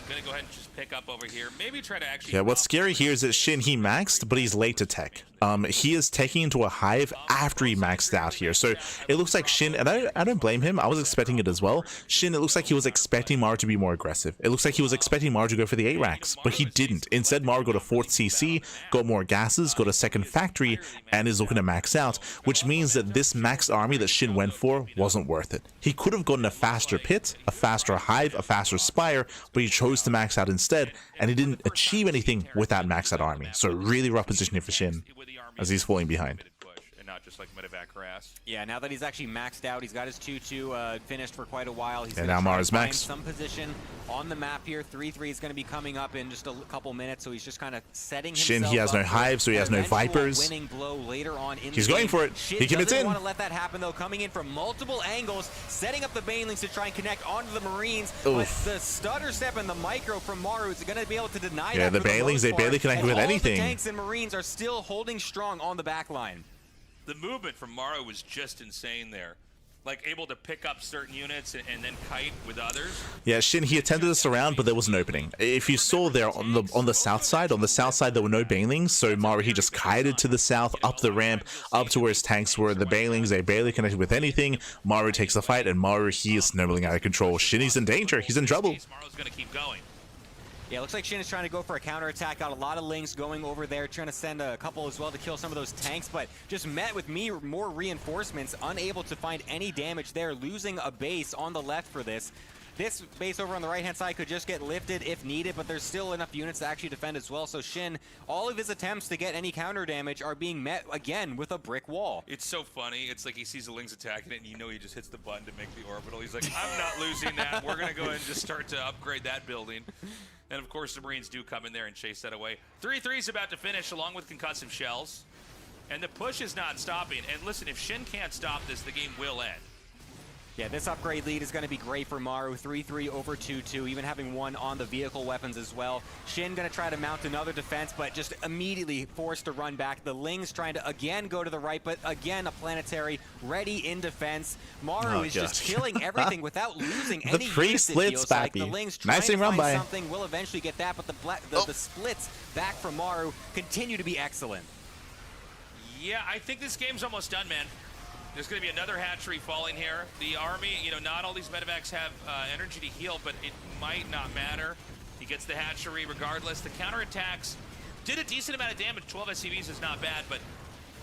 gonna go ahead and just pick up over here. Maybe try to actually. Yeah, what's scary here is that SHIN, he maxed, but he's late to tech. He is taking into a hive after he maxed out here. So it looks like SHIN, and I don't blame him. I was expecting it as well. SHIN, it looks like he was expecting Maru to be more aggressive. It looks like he was expecting Maru to go for the 8 racks, but he didn't. Instead, Maru got a 4th CC, got more gases, got a 2nd factory, and is looking to max out, which means that this max army that SHIN went for wasn't worth it. He could have gotten a faster pit, a faster hive, a faster spire, but he chose to max out instead, and he didn't achieve anything with that max out army. So really rough positioning for SHIN as he's falling behind. And not just like medevac harass. Yeah, now that he's actually maxed out, he's got his 2-2 finished for quite a while. He's And gonna now try Maru's and find maxed. some position on the map here. 3-3 is going to be coming up in just a couple minutes, so he's just kind of setting himself SHIN, he has up no for hive, so he has no eventual vipers. winning blow later on in He's the going game. for it. SHIN He commits doesn't in. want to let that happen, though. Coming in from multiple angles, setting up the Banelings to try and connect onto the Marines. Oof. But the stutter step and the micro from Maru is going to be able to deny Yeah, that the for the Banelings, most they part, barely connect and with all anything. The tanks and Marines are still holding strong on the back line. The movement from Maru was just insane there. Like able to pick up certain units and then kite with others. Yeah, SHIN, he attempted to surround, but there was an opening. If you saw there on the south side, there were no Banelings, so Maru, he just kited to the south, up the ramp, up to where his tanks were. The Banelings, they barely connected with anything. Maru takes the fight, and Maru, he is snowballing out of control. SHIN, he's in danger. He's in trouble. Maru's gonna keep going. Yeah, looks like SHIN is trying to go for a counterattack. Got a lot of links going over there, trying to send a couple as well to kill some of those tanks, but just met with more reinforcements, unable to find any damage there, losing a base on the left for this. This base over on the right-hand side could just get lifted if needed, but there's still enough units to actually defend as well. So SHIN, all of his attempts to get any counter damage are being met again with a brick wall. It's so funny. It's like he sees the Lings attacking it, and you know he just hits the button to make the orbital. He's like, I'm not losing that. We're going to go ahead and just start to upgrade that building. And, of course, the Marines do come in there and chase that away. 3-3 is about to finish, along with concussive shells. And the push is not stopping. And, listen, if SHIN can't stop this, the game will end. Yeah, this upgrade lead is going to be great for Maru. 3-3 over 2-2, even having one on the vehicle weapons as well. SHIN going to try to mount another defense, but just immediately forced to run back. The Lings trying to again go to the right, but again a planetary ready in defense. Maru is just killing everything without losing any units, it feels like. The Lings trying to find something will eventually get that, but the splits back from Maru continue to be excellent. Yeah, I think this game's almost done, man. There's going to be another hatchery falling here. The army, you know, not all these medevacs have energy to heal, but it might not matter. He gets the hatchery regardless. The counterattacks did a decent amount of damage. 12 SCVs is not bad, but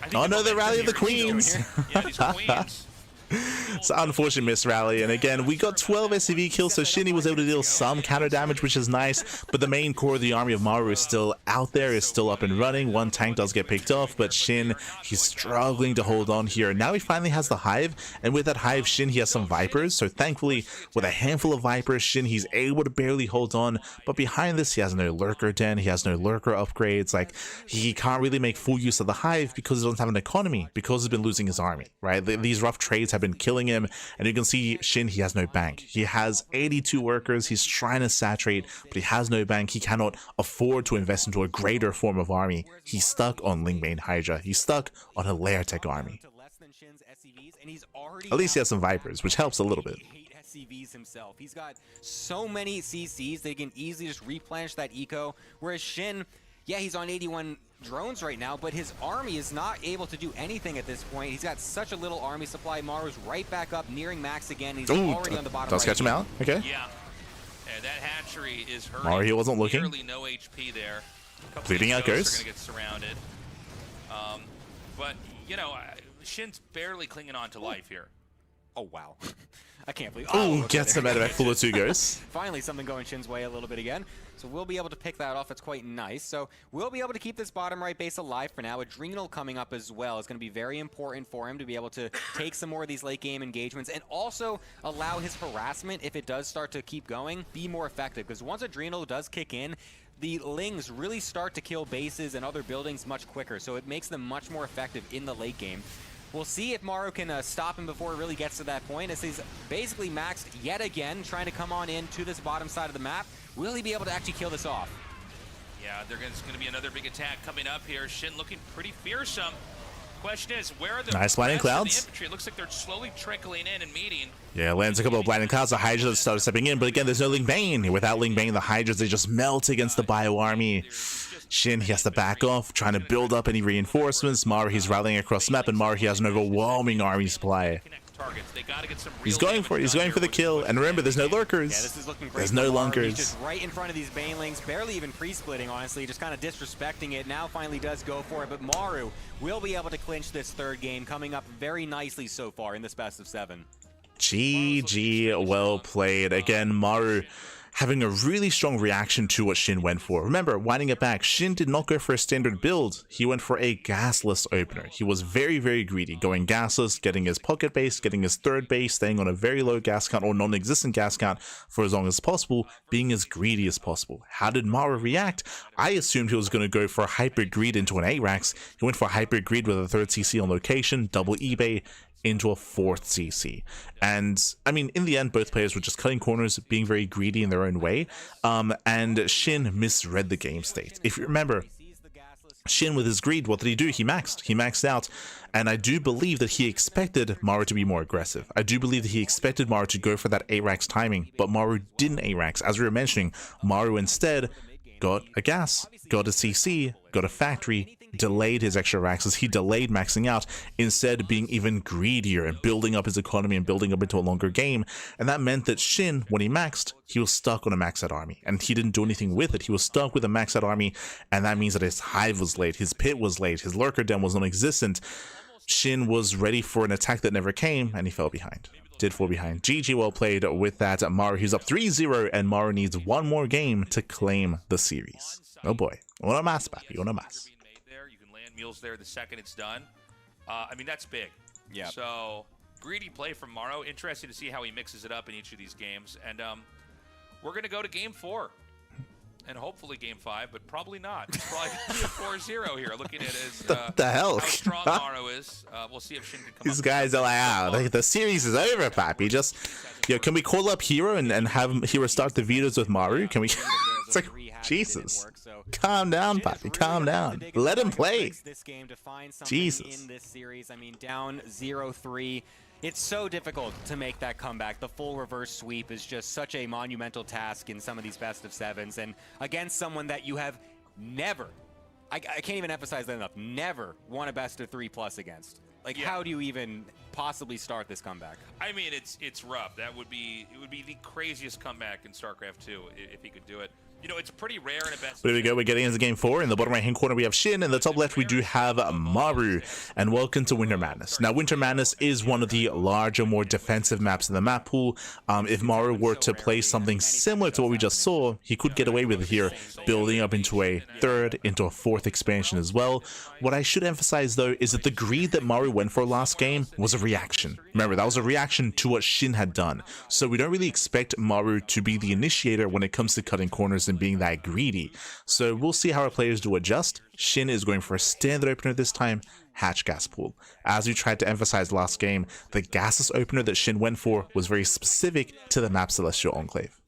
I think... Oh no, the rally of the queens! Yeah, these queens. It's an unfortunate miss rally, and again, we got 12 SCV kills, so SHIN was able to deal some counter damage, which is nice, but the main core of the army of Maru is still out there, is still up and running. One tank does get picked off, but SHIN, he's struggling to hold on here. Now he finally has the hive, and with that hive, SHIN, he has some vipers, so thankfully, with a handful of vipers, SHIN, he's able to barely hold on, but behind this, he has no lurker den, he has no lurker upgrades, like, he can't really make full use of the hive because he doesn't have an economy, because he's been losing his army, right? These rough trades have been killing him, and you can see SHIN, he has no bank. He has 82 workers, he's trying to saturate, but he has no bank. He cannot afford to invest into a greater form of army. He's stuck on Lingbane Hydra. He's stuck on a Lair Tech army. At least he has some Vipers, which helps a little bit. SCVs himself. He's got so many CCs that he can easily just replenish that eco, whereas SHIN, yeah, he's on 81 drones right now, but his army is not able to do anything at this point. He's got such a little army supply. Maru's right back up, nearing max again. He's already on the bottom. Does catch him out? Okay. Yeah. And that hatchery is hurting. Maru, he wasn't looking. Nearly no HP there. Bleeding out goes. They're going to get surrounded. But, you know, SHIN's barely clinging on to life here. Oh, wow. I can't believe. Oh, gets the medevac full of 2 ghosts. Finally, something going SHIN's way a little bit again. So we'll be able to pick that off. It's quite nice. So we'll be able to keep this bottom right base alive for now. Adrenal coming up as well is going to be very important for him to be able to take some more of these late game engagements and also allow his harassment, if it does start to keep going, be more effective. Because once Adrenal does kick in, the Lings really start to kill bases and other buildings much quicker. So it makes them much more effective in the late game. We'll see if Maru can stop him before it really gets to that point, as he's basically maxed yet again, trying to come on in to this bottom side of the map. Will he be able to actually kill this off? Yeah, there's going to be another big attack coming up here. SHIN looking pretty fearsome. Question is, where are the nice blinding rest of the clouds? infantry? It looks like they're slowly trickling in and meeting. Yeah, lands a couple of blinding clouds. The Hydras started stepping in, but again, there's no Ling Bane. Without Ling Bane, the Hydras, they just melt against the Bio army. Shin, he has to back off, trying to build up any reinforcements. Maru, he's rallying across map, and Maru, he has an overwhelming army supply. He's going for it. He's going for the kill. And remember, there's no lurkers. Yeah, this is looking great. There's no lunkers. He's just right in front of these banelings, barely even pre-splitting, honestly, just kind of disrespecting it. Now finally does go for it, but Maru will be able to clinch this third game, coming up very nicely so far in this best of 7. GG, well played. Again, Maru having a really strong reaction to what Shin went for. Remember, winding it back, Shin did not go for a standard build. He went for a gasless opener. He was very, very greedy, going gasless, getting his pocket base, getting his third base, staying on a very low gas count or non-existent gas count for as long as possible, being as greedy as possible. How did Maru react? I assumed he was going to go for a hyper greed into an Arax. He went for a hyper greed with a third CC on location, double eBay, into a fourth CC. And I mean, in the end, both players were just cutting corners, being very greedy in their own way, and Shin misread the game state. If you remember, Shin with his greed, what did he do? He maxed out, and I do believe that he expected Maru to be more aggressive. I do believe that he expected Maru to go for that Arax timing, but Maru didn't Arax. As we were mentioning, Maru instead got a gas, got a CC, got a factory, delayed his extra Araxes. He delayed maxing out, instead being even greedier and building up his economy and building up into a longer game. And that meant that Shin, when he maxed, he was stuck on a maxed out army, and he didn't do anything with it. He was stuck with a maxed out army, and that means that his hive was late, his pit was late, his lurker den was non-existent. Shin was ready for an attack that never came, and he fell behind. Did fall behind. GG, well played with that. Maru, he's up 3-0, and Maru needs one more game to claim the series. Oh boy. Una más, papi. Una más. You can land mules there the second it's done. I mean, that's big. Yeah. So, greedy play from Maru. Interesting to see how he mixes it up in each of these games. And we're going to go to game 4. And hopefully game 5, but probably not. It's probably going to be a 4-0 here, looking at his, the hell? how strong Maru is. We'll see if Shin can come These up guys are like, the series is over, papi. Just, yo, can we call up herO and have herO start the videos with Maru? Can we? It's like, Jesus. Calm down, papi. Calm down. Let him play. Jesus. In this series, I mean, down 0-3. It's so difficult to make that comeback. The full reverse sweep is just such a monumental task in some of these best of 7s, and against someone that you have never, I can't even emphasize that enough, never won a best of 3+ against. Like, how do you even possibly start this comeback? I mean, it's rough. It would be the craziest comeback in StarCraft 2 if he could do it. You know, it's pretty rare in a best. There we go. We're getting into game 4. In the bottom right-hand corner, we have Shin. In the top left, we do have Maru. And welcome to Winter Madness. Now, Winter Madness is one of the larger, more defensive maps in the map pool. If Maru were to play something similar to what we just saw, he could get away with it here, building up into a third, into a fourth expansion as well. What I should emphasize, though, is that the greed that Maru went for last game was a reaction. Remember, that was a reaction to what Shin had done. So we don't really expect Maru to be the initiator when it comes to cutting corners and being that greedy. So we'll see how our players do adjust. Shin is going for a standard opener this time, hatch gas pool. As we tried to emphasize last game, the gasless opener that Shin went for was very specific to the map Celestial Enclave.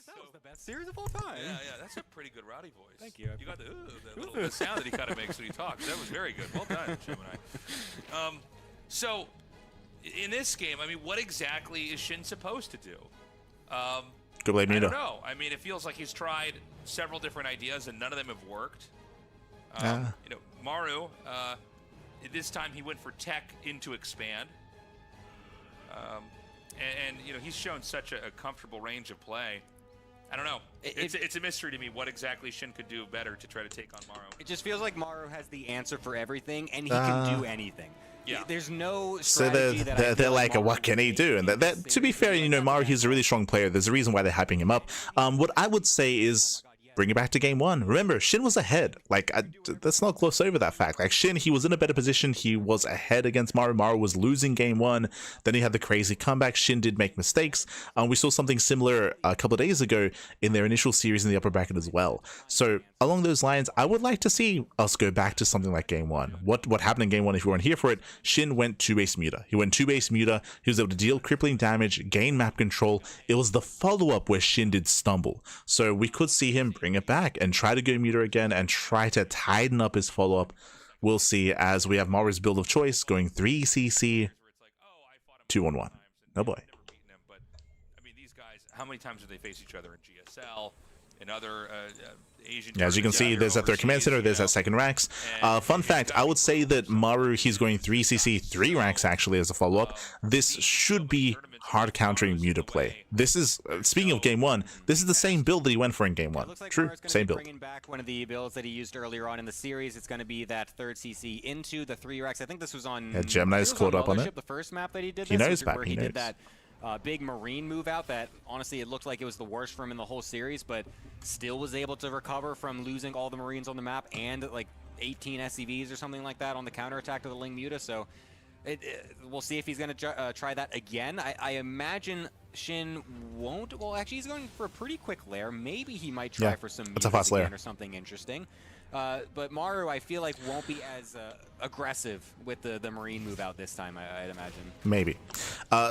That was the best series of all time. Yeah, that's a pretty good rowdy voice. Thank you. You got the little sound that he kind of makes when he talks. That was very good. Well done, Gemini. So, in this game, I mean, what exactly is Shin supposed to do? Good play, I Mito. don't know. I mean, it feels like he's tried several different ideas and none of them have worked. You know, Maru, this time he went for tech into expand. And you know, he's shown such a comfortable range of play. I don't know. It's a mystery to me what exactly Shin could do better to try to take on Maru. It just feels like Maru has the answer for everything, and he can do anything. Yeah. There's no So strategy they're like, what can he do? And that, to be fair, you know, Maru, he's a really strong player. There's a reason why they're hyping him up. What I would say is, bring it back to game 1. Remember, Shin was ahead. Like, let's not gloss over that fact. Like, Shin, he was in a better position. He was ahead against Maru. Maru was losing game 1. Then he had the crazy comeback. Shin did make mistakes. We saw something similar a couple of days ago in their initial series in the upper bracket as well. So, along those lines, I would like to see us go back to something like game 1. What happened in game 1, if you weren't here for it, Shin went 2-base Muta. He went 2-base Muta. He was able to deal crippling damage, gain map control. It was the follow-up where Shin did stumble. So, we could see him bring it back and try to go Muta again and try to tighten up his follow-up. we'll see as we have Maru's build of choice going 3CC 2-1-1. Oh boy. But I mean, these guys, how many times do they face each other in GSL and other Asian? Yeah, as you can see, there's that third command center, there's that second racks. Fun fact, I would say that Maru, he's going 3CC 3 racks actually as a follow-up. This should be hard countering Muta play. This is, speaking of game 1, this is the same build that he went for in game 1. Looks like True, Maru's gonna same be build. Bringing back one of the builds that he used earlier on in the series. It's going to be that third CC into the 3 racks. I think this was on. Yeah, Gemini's caught up on it. The first map that he did. He this, knows, where Pat, he he did knows. that big marine move out that honestly it looked like it was the worst for him in the whole series, but still was able to recover from losing all the marines on the map and like 18 SCVs or something like that on the counterattack to the Ling Muta. So we'll see if he's going to try that again. I imagine SHIN won't. Well, actually, he's going for a pretty quick lair. Maybe he might try for some it's a fast lair or something interesting. But Maru, I feel like, won't be as aggressive with the marine move out this time, I'd imagine. Maybe.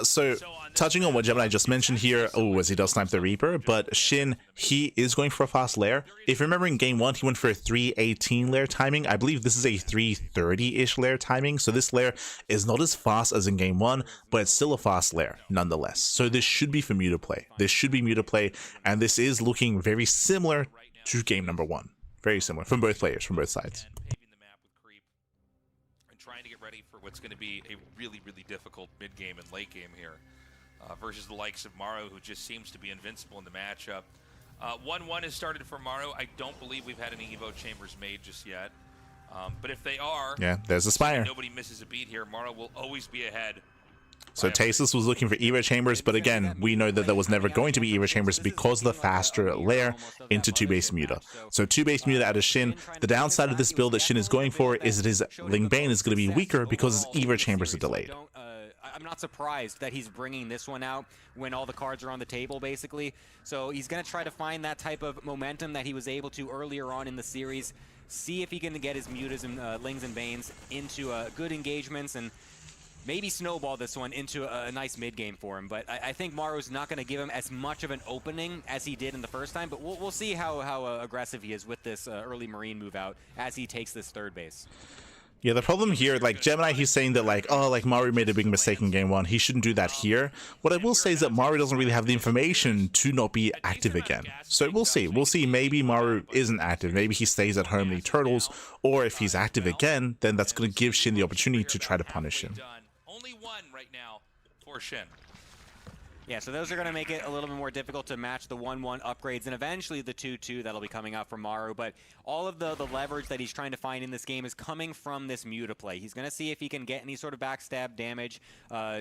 So, touching on what Gemini just mentioned here, as he does snipe the Reaper, but SHIN, he is going for a fast lair. If you remember in game 1, he went for a 318 lair timing. I believe this is a 330-ish lair timing, so this lair is not as fast as in game 1, but it's still a fast lair, nonetheless. So this should be for Muta play. This should be Muta play, and this is looking very similar to game number 1. Very similar from both players, from both sides. And paving the map with creep and trying to get ready for what's going to be a really, really difficult mid-game and late game here versus the likes of Maru, who just seems to be invincible in the matchup. 1-1 has started for Maru. I don't believe we've had any Evo chambers made just yet. But if they are, Yeah, there's a Spire. nobody misses a beat here. Maru will always be ahead. So Tasteless was looking for Evo Chambers, but again, we know that there was never going to be Evo Chambers because of the faster lair into 2-base Muta. So 2-base Muta out of SHIN. The downside of this build that SHIN is going for is that his Ling Bane is going to be weaker because his Evo Chambers are delayed. I'm not surprised that he's bringing this one out when all the cards are on the table, basically. So he's going to try to find that type of momentum that he was able to earlier on in the series, see if he can get his Mutas and Lings and Banes into good engagements and maybe snowball this one into a nice mid-game for him. But I think Maru's not going to give him as much of an opening as he did in the first time, but we'll see how aggressive he is with this early Marine move out as he takes this third base. Yeah, the problem here, like Gemini, he's saying that like, oh, like Maru made a big mistake in game 1. He shouldn't do that here. What I will say is that Maru doesn't really have the information to not be active again. So we'll see. We'll see. Maybe Maru isn't active. Maybe he stays at home and he turtles. Or if he's active again, then that's going to give SHIN the opportunity to try to punish him. Only one right now for SHIN. Yeah, so those are going to make it a little bit more difficult to match the 1-1 upgrades and eventually the 2-2 that'll be coming out from Maru. But all of the leverage that he's trying to find in this game is coming from this Muta play. He's going to see if he can get any sort of backstab damage,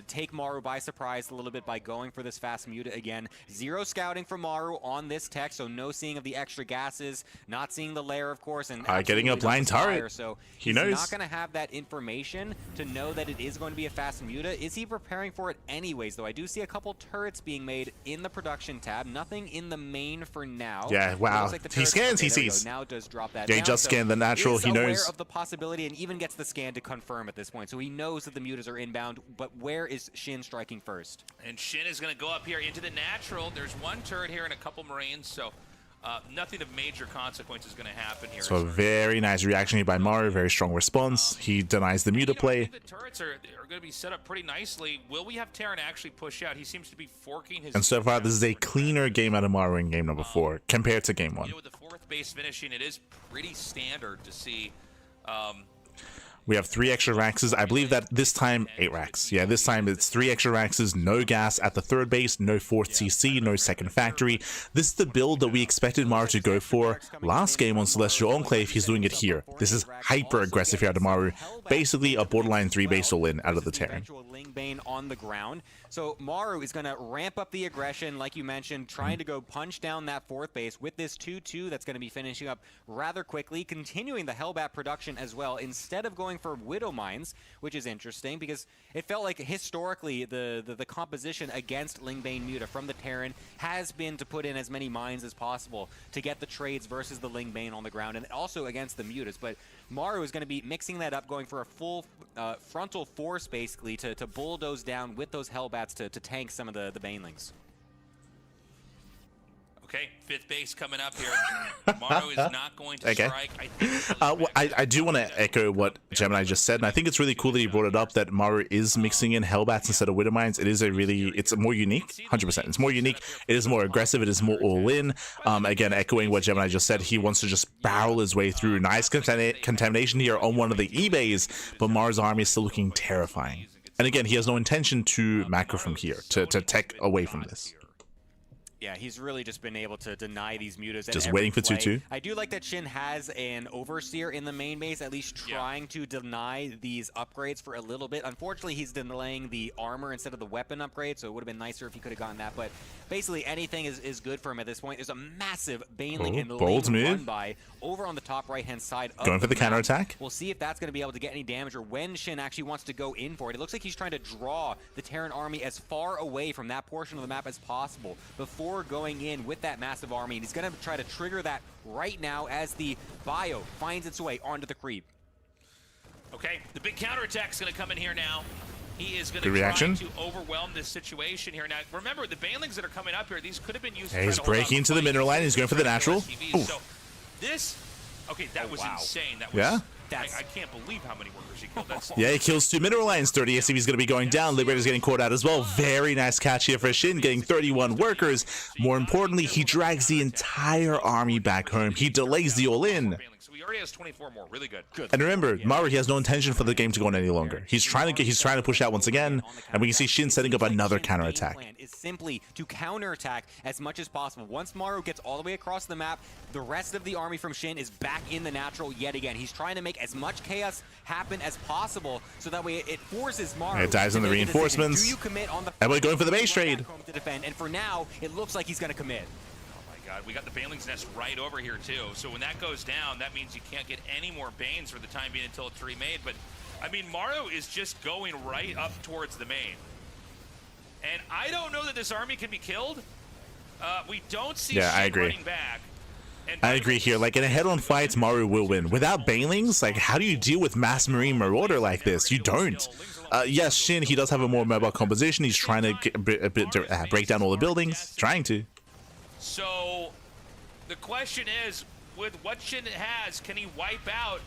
take Maru by surprise a little bit by going for this fast Muta again. Zero scouting from Maru on this tech, so no seeing of the extra gases, not seeing the lair, of course, and getting a blind turret. So he he's knows. not going to have that information to know that it is going to be a fast Muta. Is he preparing for it anyways, though? I do see a couple turrets being made in the production tab. Nothing in the main for now. Yeah, wow. Like He scans, he there we sees. go. Now it does drop that Yeah, he down. just scanned the natural, Is he aware knows. of the possibility and even gets the scan to confirm at this point. So he knows that the Mutas are inbound, but where is SHIN striking first? And SHIN is going to go up here into the natural. There's one turret here and a couple Marines, so nothing of major consequence is going to happen here. So a very nice reaction here by Maru, very strong response. He denies the Muta I play. think the turrets are going to be set up pretty nicely. Will we have Terran actually push out? He seems to be forking his... And so far, this is a cleaner game out of Maru in game number 4 compared to game 1. You know, with the fourth base finishing, it is pretty standard to see... We have 3 extra Raxes. I believe that this time 8 racks. Yeah, this time it's 3 extra Raxes, no gas at the third base, no 4th CC, no second factory. This is the build that we expected Maru to go for last game on Celestial Enclave. He's doing it here. This is hyper aggressive here out of Maru. Basically a borderline 3 base all-in out of the Terran. Ling Bane on the ground. So Maru is going to ramp up the aggression, like you mentioned, trying to go punch down that 4th base with this 2-2 that's going to be finishing up rather quickly, continuing the Hellbat production as well, instead of going for Widow Mines, which is interesting because it felt like historically the composition against Ling Bane Muta from the Terran has been to put in as many mines as possible to get the trades versus the Ling Bane on the ground and also against the Mutas. But Maru is going to be mixing that up, going for a full frontal force basically to bulldoze down with those Hellbats to tank some of the Banelings. Okay, 5th base coming up here. Maru is not going to Okay. strike. I think Well, I do want to echo what Gemini just said, and I think it's really cool that he brought it up that Maru is mixing in Hellbats instead of Widowmines. It is it's more unique, 100%. It's more unique. It is more aggressive. It is more all-in. Again, echoing what Gemini just said, he wants to just barrel his way through. Nice contamination here on one of the eBays, but Maru's army is still looking terrifying. And again, he has no intention to macro from here, to tech away from this. Yeah, he's really just been able to deny these mutas. Just waiting for 2-2. I do like that SHIN has an Overseer in the main base, at least trying to deny these upgrades for a little bit. Unfortunately, he's delaying the armor instead of the weapon upgrade, so it would have been nicer if he could have gotten that. But basically, anything is good for him at this point. There's a massive Baneling and bold Lane move. run by over on the top right-hand side. Going for the counterattack. We'll see if that's going to be able to get any damage or when SHIN actually wants to go in for it. It looks like he's trying to draw the Terran army as far away from that portion of the map as possible before going in with that massive army, and he's going to try to trigger that right now as the bio finds its way onto the creep. Okay, the big counterattack is going to come in here now. He is going Good to try reaction. to overwhelm this situation here. Now, remember, the Banelings that are coming up here, these could have been used He's breaking into the mineral line. He's going for the natural. So this, okay, that was insane. That was, Yeah. I can't believe how many workers he killed. That's Yeah, he kills 2 mineral lines. 30 SCV is going to be going down. Liberator's getting caught out as well. Very nice catch here for SHIN, getting 31 workers. More importantly, he drags the entire army back home. He delays the all-in. So he already has 24 more. Really good. And remember, Maru, he has no intention for the game to go on any longer. He's trying to push out once again, and we can see SHIN setting up another counterattack. Plan is simply to counterattack as much as possible. Once Maru gets all the way across the map, the rest of the army from SHIN is back in the natural yet again. He's trying to make as much chaos happen as possible, so that way it forces Maru. It dives on the reinforcements. Do you commit on the? And we're going for the base trade. To defend, and for now, it looks like he's going to commit. God, we got the Baneling's nest right over here too. So when that goes down, that means you can't get any more Banes for the time being until it's remade. But I mean, Maru is just going right up towards the main. And I don't know that this army can be killed. We don't see SHIN running back. And I agree here. Like in a head-on fight, Maru will win. Without Banelings, like how do you deal with Mass Marine Marauder like this? You don't. Yes, SHIN, he does have a more mobile composition. He's trying to break down all the buildings. Trying to. So the question is, with what SHIN has, can he wipe out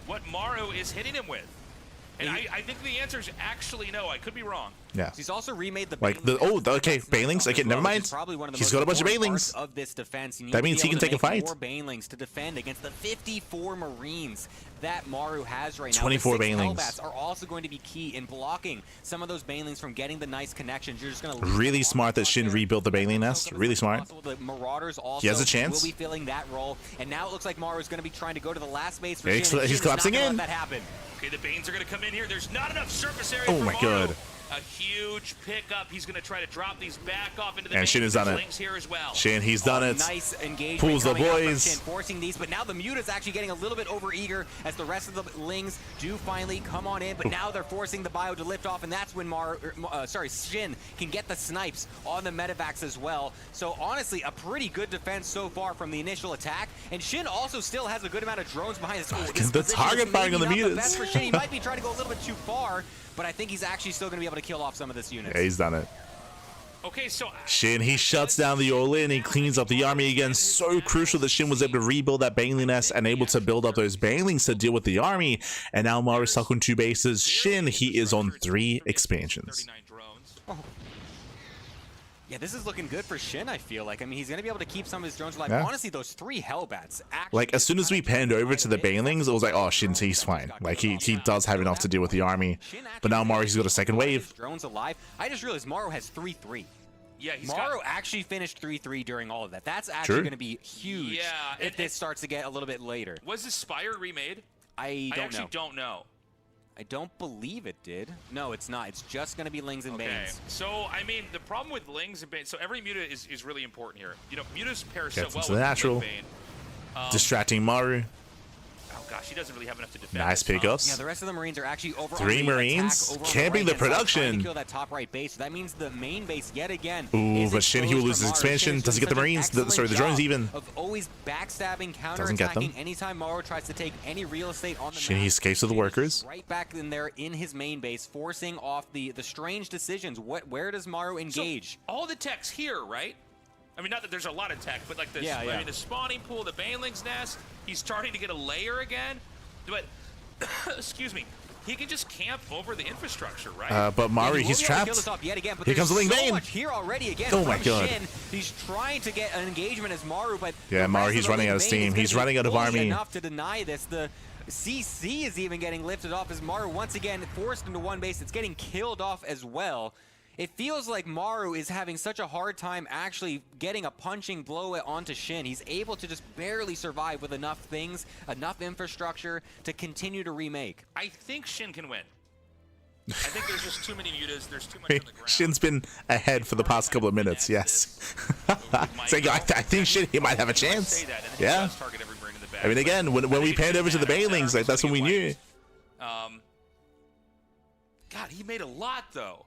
what Maru is hitting him with? And I think the answer is actually no. I could be wrong. Yeah. He's also remade the like the Banelings. Okay, never mind. He's got a bunch of Banelings. Of this defense. That means he can take a fight. More Banelings to defend against the 54 Marines that Maru has right now. 24 the 6 Banelings Hellbats are also going to be key in blocking some of those Banelings from getting the nice connections. You're just going to really smart that SHIN rebuilt the Baneling nest. Really smart. The Marauders also he has a chance. will be filling that role, and now it looks like Maru is going to be trying to go to the last base for He's collapsing in. Let that happen. Okay, the Banes are going to come in here. There's not enough surface area Oh for my Maru. god. A huge pickup. He's going to try to drop these back off into the And SHIN has done it. Here as well. SHIN, he's done it. Nice engagement. Pulls the coming out from boys. SHIN, forcing these, but now the Muta's actually getting a little bit over-eager as the rest of the Lings do finally come on in, but now they're forcing the bio to lift off, and that's when SHIN can get the snipes on the medevacs as well. So honestly, a pretty good defense so far from the initial attack, and SHIN also still has a good amount of drones behind us. The target firing on the Mutas. Best for SHIN. He might be trying to go a little bit too far, but I think he's actually still going to be able to kill off some of this units. Yeah, he's done it. Okay, so SHIN, he shuts down the all-in. He cleans up the army again. So crucial that SHIN was able to rebuild that Baneling nest and able to build up those Banelings to deal with the army. And now Maru's stuck on 2 bases. SHIN, he is on 3 expansions. 39 drones. Yeah, this is looking good for SHIN, I feel like. I mean, he's going to be able to keep some of his drones alive. Yeah. Honestly, those 3 Hellbats actually... Like, as soon as we panned over to the Banelings, it was like, oh, SHIN's he's fine. Like, he does have enough to deal with the army. But now Maru's got a second wave. Drones alive. I just realized Maru has 3-3. Yeah, Maru actually finished 3-3 during all of that. That's actually going to be huge if this starts to get a little bit later. Was the Spire remade? I actually don't know. I don't believe it did. No, it's not. It's just going to be Lings and Banes. So, I mean, the problem with Lings and Banes, so every Muta is really important here. You know, Mutas pair so Gets well into with the natural. Bane. Distracting Maru. Oh gosh, he doesn't really have enough to defend. Nice pickups. Yeah, the rest of the Marines are actually over 3 on the Marines attack, camping the production. To kill that top right base. So that means the main base yet again. Ooh, but SHIN, he will lose his expansion. Does he get the Marines? Sorry, the drones even. Of always backstabbing, Doesn't get them. counterattacking anytime Maru tries to take any real estate on the SHIN, map. he escapes with the workers. Right back in there in his main base, forcing off the strange decisions. Where does Maru engage? So all the tech's here, right? I mean, not that there's a lot of tech, but like the, Yeah, yeah. I mean, the spawning pool, the Baneling's nest, he's starting to get a layer again. But, excuse me, he can just camp over the infrastructure, right? But Maru, he he's won't be able to kill trapped. this off yet again, but Here there's comes the Ling so Bane. much here already again Oh my from God. Shin. He's trying to get an engagement as Maru, but Yeah, the Maru, rest he's the running Ling out of Bane steam. is gonna He's be running out of fully army. enough to deny this. The CC is even getting lifted off as Maru once again forced into one base. It's getting killed off as well. It feels like Maru is having such a hard time actually getting a punching blow onto Shin. He's able to just barely survive with enough things, enough infrastructure to continue to remake. I think Shin can win. I think there's just too many mutas. There's too much on the ground. Shin's been ahead for the past couple of minutes, yes. So I think Shin, he might have a chance. Yeah. I mean, again, when we panned over to the Banelings, like, that's when we knew. God, he made a lot, though.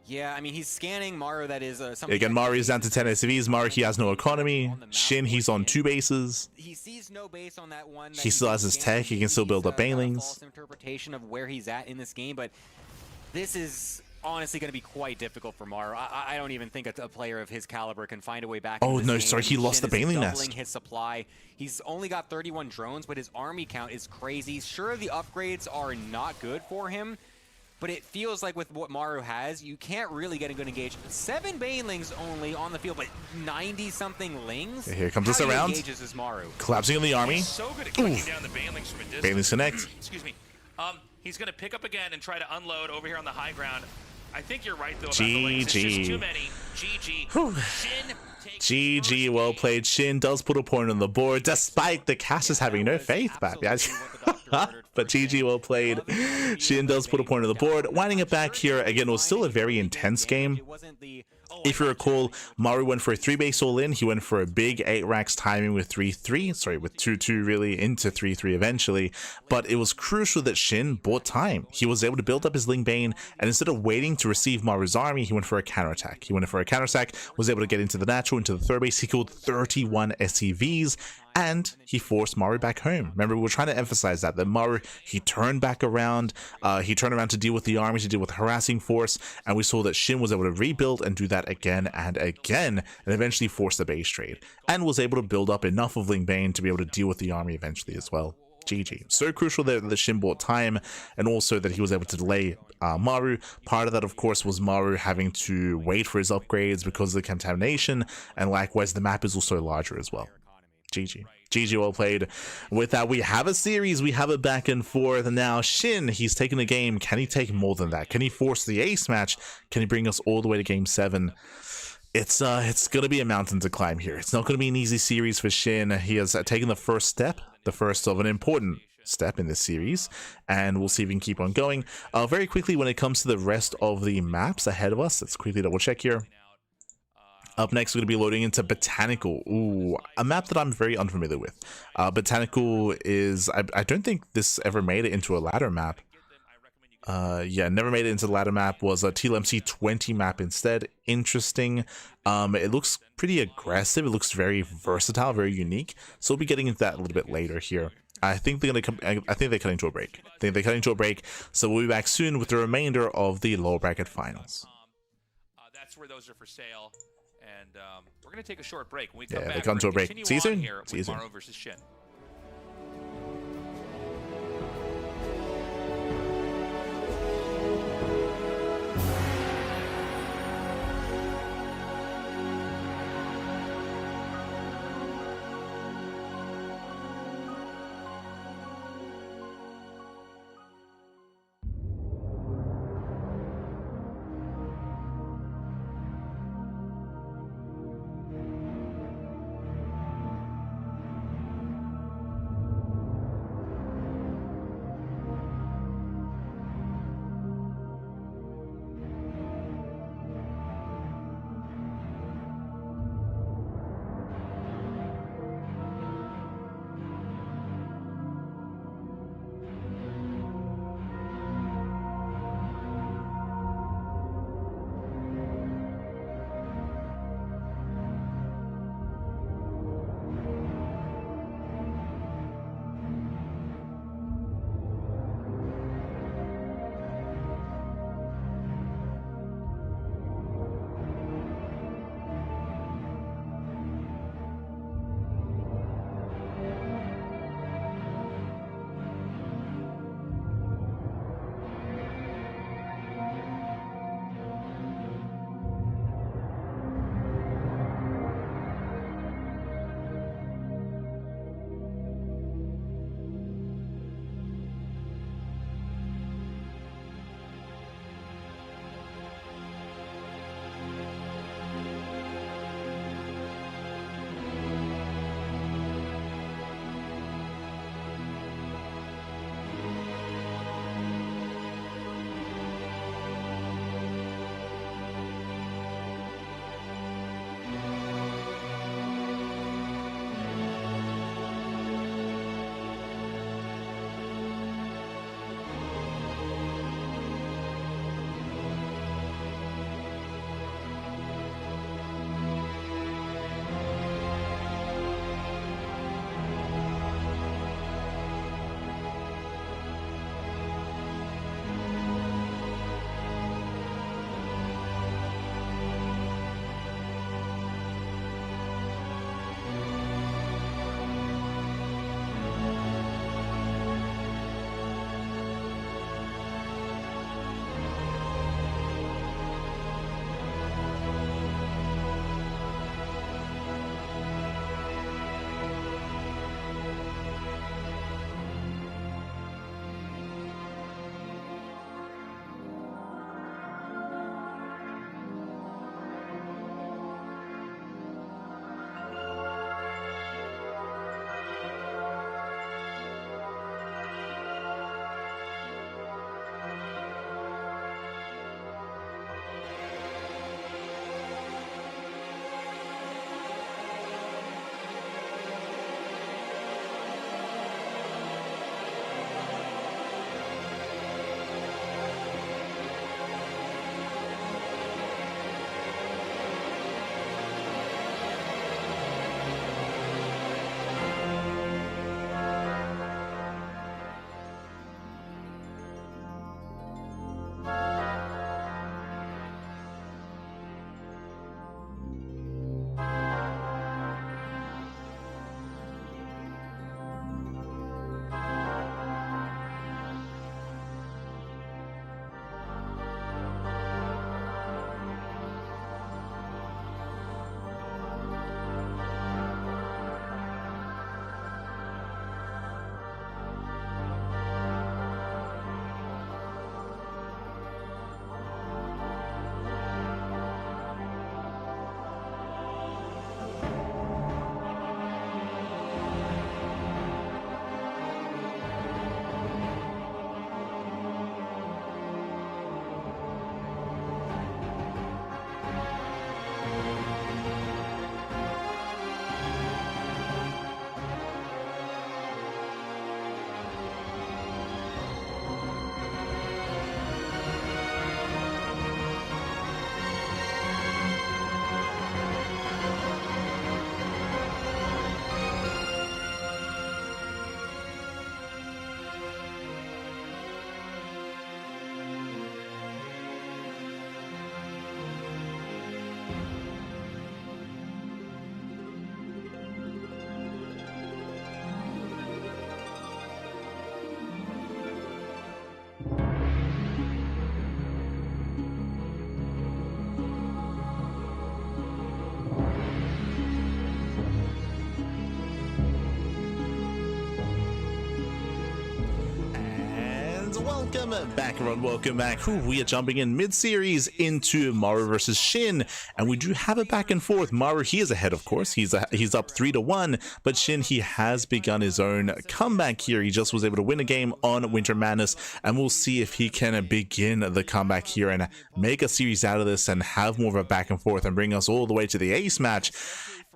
Yeah, I mean, he's scanning Maru, that is something. Again, Maru is down to 10 SCVs. Maru, he has no economy. Shin, he's on 2 bases. He sees no base on that one. He still has his tech. He can still build up Banelings. False interpretation of where he's at in this game, but this is honestly going to be quite difficult for Maru. I don't even think a player of his caliber can find a way back. Oh, into this no, game. sorry, he lost Shin the is Baneling doubling nest. his supply. He's only got 31 drones, but his army count is crazy. Sure, the upgrades are not good for him, but it feels like with what Maru has, you can't really get a good engagement. 7 Banelings only on the field, but 90-something Lings? Here comes this How around. engages is Maru? Collapsing on the army. He's so good at clicking down the Banelings from a distance. Banelings connect. Excuse me. He's going to pick up again and try to unload over here on the high ground. I think you're right, though, about the Lings. It's just too many. GG. Shin takes GG, well played. Shin does put a point on the board, despite the casters having no faith back. But GG, well played. Shin does put a point on the board. Winding it back here, again, it was still a very intense game. If you recall, Maru went for a 3-base all-in. He went for a big 8 racks timing with 3-3. Sorry, with 2-2 really into 3-3 eventually. But it was crucial that Shin bought time. He was able to build up his Ling Bane, and instead of waiting to receive Maru's army, he went for a counterattack. He went for a counterattack, was able to get into the natural, into the 3rd base. He killed 31 SCVs, and he forced Maru back home. Remember, we were trying to emphasize that Maru, he turned back around. He turned around to deal with the army, to deal with the harassing force, and we saw that Shin was able to rebuild and do that again and again, and eventually force the base trade, and was able to build up enough of Ling Bane to be able to deal with the army eventually as well. GG. So crucial that Shin bought time, and also that he was able to delay Maru. Part of that, of course, was Maru having to wait for his upgrades because of the contamination, and likewise the map is also larger as well. GG. GG, well played. With that, we have a series, we have a back and forth, and now Shin, he's taking the game. Can he take more than that? Can he force the ace match? Can he bring us all the way to game 7? It's gonna be a mountain to climb here. It's not gonna be an easy series for Shin. He has taken the first step, the first of an important step in this series, and we'll see if we can keep on going. Very quickly, when it comes to the rest of the maps ahead of us, let's quickly double check here. Up next, we're going to be loading into Botanical. Ooh, a map that I'm very unfamiliar with. Botanical is, I don't think this ever made it into a ladder map. Yeah, never made it into the ladder map. Was a TLMC 20 map instead. Interesting. It looks pretty aggressive. It looks very versatile, very unique. So we'll be getting into that a little bit later here. I think they're cutting to a break. So we'll be back soon with the remainder of the lower bracket finals. That's where those are for sale. And we're going to take a short break. When we come Yeah, back, they come to a break. See you soon. See you soon. Maru versus Shin. welcome back, everyone. Welcome back. We are jumping in mid-series into Maru versus SHIN, and we do have a back and forth. Maru, he is ahead, of course. He's up 3-1, but SHIN, he has begun his own comeback here. He just was able to win a game on Winter Madness, and we'll see if he can begin the comeback here and make a series out of this and have more of a back and forth and bring us all the way to the ace match.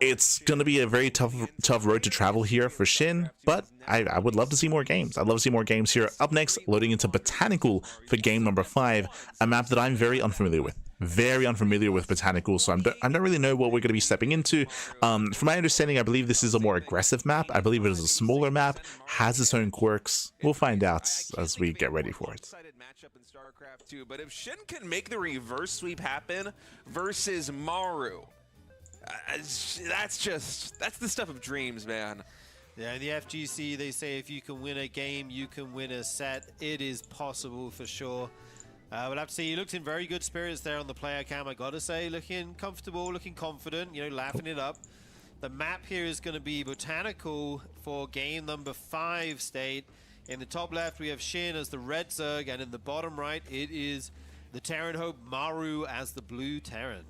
It's going to be a very tough road to travel here for SHIN, but I would love to see more games. I'd love to see more games here. Up next, loading into Botanical for game number 5, a map that I'm very unfamiliar with. Very unfamiliar with Botanical, so I don't really know what we're going to be stepping into. From my understanding, I believe this is a more aggressive map. I believe it is a smaller map, has its own quirks. We'll find out as we get ready for it. Matchup in StarCraft 2, but if SHIN can make the reverse sweep happen versus Maru, that's the stuff of dreams, man. Yeah, in the FGC, they say if you can win a game, you can win a set. It is possible for sure. We'll have to see. He looks in very good spirits there on the player cam, I gotta say. Looking comfortable, looking confident, you know, laughing it up. The map here is going to be Botanical for game number 5 state. In the top left, we have SHIN as the red Zerg, and in the bottom right, it is the Terran Hope Maru as the blue Terran.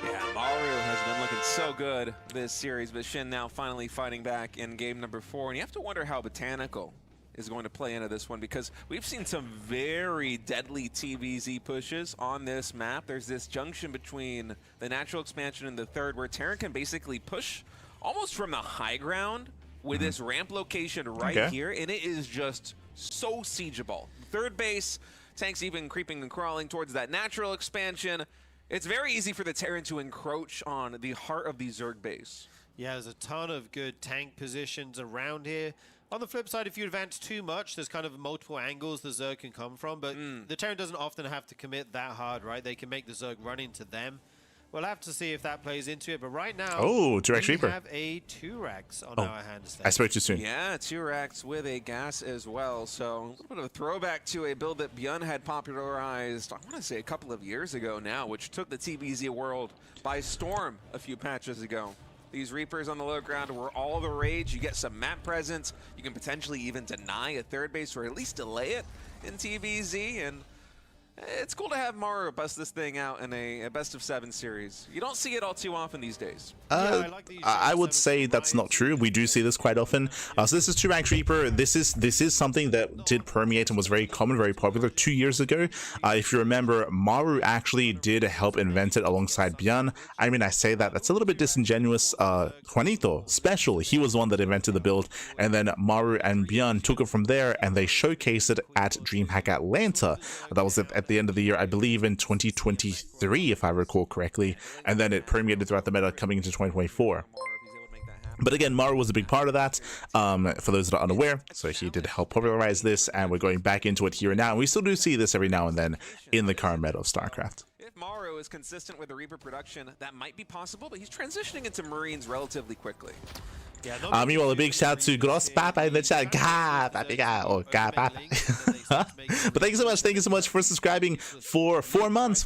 Yeah, Maru has been looking so good this series, but SHIN now finally fighting back in game number 4. And you have to wonder how Botanical is going to play into this one, because we've seen some very deadly TVZ pushes on this map. There's this junction between the natural expansion and the third where Terran can basically push almost from the high ground with this ramp location right here, and it is just so siegeable. Third base, tanks even creeping and crawling towards that natural expansion. It's very easy for the Terran to encroach on the heart of the Zerg base. Yeah, there's a ton of good tank positions around here. On the flip side, if you advance too much, there's kind of multiple angles the Zerg can come from, but the Terran doesn't often have to commit that hard, right? They can make the Zerg run into them. We'll have to see if that plays into it, but right now, T-Rex Reaper. We have a 2-Rex on our hands. I spoke too soon. Yeah, 2-Rex with a gas as well, so a little bit of a throwback to a build that Byun had popularized, I want to say a couple of years ago now, which took the TBZ world by storm a few patches ago. These Reapers on the low ground were all the rage. You get some map presence. You can potentially even deny a third base or at least delay it in TBZ, and it's cool to have Maru bust this thing out in a best of 7 series. You don't see it all too often these days. I would say that's not true. We do see this quite often. So this is 2-Rank Reaper. This is something that did permeate and was very common, very popular 2 years ago. If you remember, Maru actually did help invent it alongside Byun. I mean, I say that's a little bit disingenuous. Juanito, especially, he was the one that invented the build, and then Maru and Byun took it from there, and they showcased it at DreamHack Atlanta. That was at the end of the year, I believe in 2023, if I recall correctly, and then it permeated throughout the meta coming into 2024. But again, Maru was a big part of that, for those that are unaware, so he did help popularize this, and we're going back into it here and now, and we still do see this every now and then in the current meta of StarCraft. If Maru is consistent with the Reaper production, that might be possible, but he's transitioning into Marines relatively quickly. Yeah, meanwhile, a big shout to Gross Papa in the chat. Ga Papa, or Ga Papa. But thank you so much for subscribing for 4 months,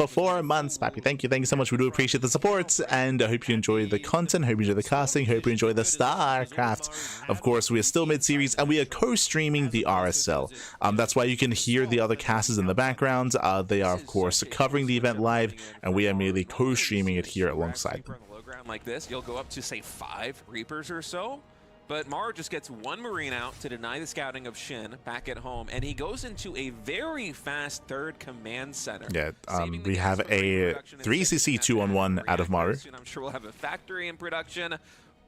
Pappy. Thank you so much. We do appreciate the support, and I hope you enjoy the content, hope you enjoy the casting, hope you enjoy the StarCraft. Of course, we are still mid-series, and we are co-streaming the RSL. That's why you can hear the other casters in the background. They are, of course, covering the event live, and we are merely co-streaming it here alongside them. Like this, you'll go up to say 5 Reapers or so, but Maru just gets 1 Marine out to deny the scouting of SHIN back at home, and he goes into a very fast third command center. Yeah, we have a 3cc 2-on-1 out of Maru. I'm sure we'll have a factory in production,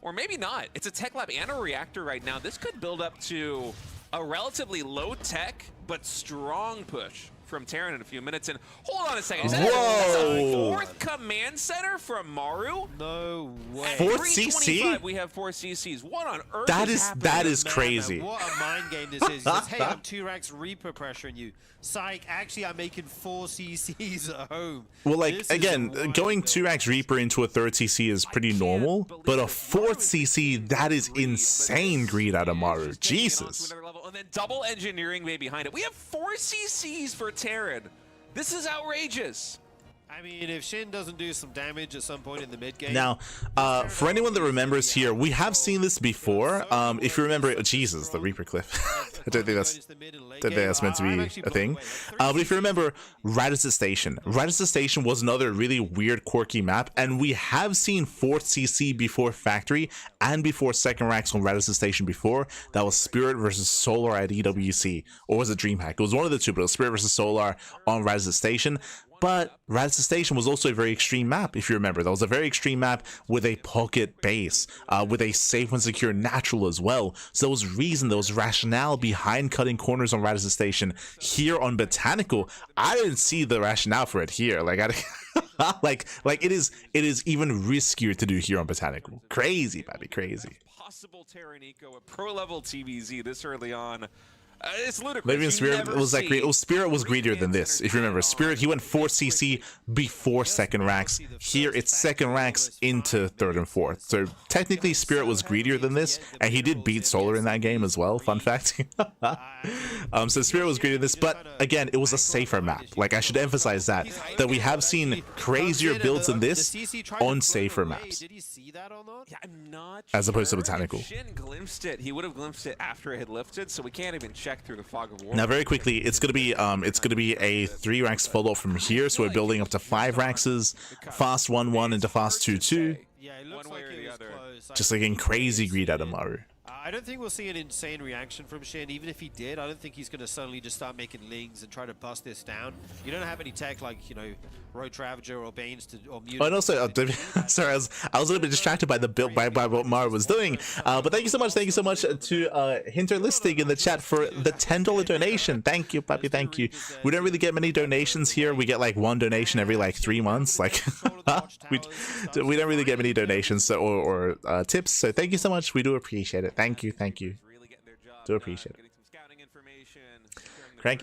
or maybe not. It's a tech lab and a reactor right now. This could build up to a relatively low tech but strong push from Terran in a few minutes. And hold on a second, is that a 4th command center from Maru? No way. 4th CC? We have 4 CCs. What on earth that is crazy. Man, what a mind game this is. He says, hey, I'm 2-Ranks Reaper pressuring you. Psych, actually I'm making 4 CCs at home. Well, like, again, going 2-Ranks Reaper into a 3rd CC is pretty normal, but a 4th CC, that is insane greed out of Maru. Jesus. And then double engineering way behind it. We have 4 CCs for Terran. This is outrageous. I mean, if SHIN doesn't do some damage at some point in the mid game. Now, for anyone that remembers here, we have seen this before. If you remember, Jesus, the Reaper Cliff. I don't think that's meant to be a thing. But if you remember, Radisson Station. Radisson Station was another really weird, quirky map, and we have seen 4th CC before Factory and before Second Racks on Radisson Station before. That was Spirit versus Solar at EWC, or was it DreamHack? It was one of the two, but it was Spirit versus Solar on Radisson Station. But Radisson Station was also a very extreme map, if you remember. That was a very extreme map with a pocket base, with a safe and secure natural as well. So there was reason, there was rationale behind cutting corners on Radisson Station. Here on Botanical, I didn't see the rationale for it here. Like, like it is even riskier to do here on Botanical. Crazy, baby, crazy. Possible Terran Eco, a pro-level TVZ this early on. It's ludicrous. Maybe in Spirit it was like Spirit was greedier than this. If you remember, Spirit, he went 4th CC before Second Racks. Here it's Second Racks into 3rd and 4th. So technically Spirit was greedier than this, and he did beat Solar in that game as well. Fun fact. So Spirit was greedier than this, but again, it was a safer map. Like, I should emphasize that we have seen crazier builds than this on safer maps. Did he see that or not? Yeah, I'm not As opposed to sure. Botanical. If SHIN glimpsed it, he would have glimpsed it after it had lifted, so we can't even check through the fog of war. Now, very quickly, it's gonna be a 3 racks follow from here. So we're building up to 5 raxes, fast 1-1 into fast 2-2. Yeah, it looks One way like or it the was other. close. Just like in crazy greed out of Maru. I don't think we'll see an insane reaction from SHIN. Even if he did, I don't think he's going to suddenly just start making lings and try to bust this down. You don't have any tech like, you know, Road Ravager or Banes to, or Mutant. Oh, and also, sorry, I was a little bit distracted by the build by what Maru was doing. But thank you so much to Hinter Listing in the chat for the $10 donation. Thank you, puppy, thank you. We don't really get many donations here. We get like 1 donation every like 3 months. Like, we don't really get many donations or tips. So thank you so much. We do appreciate it. Thank you. Do appreciate it.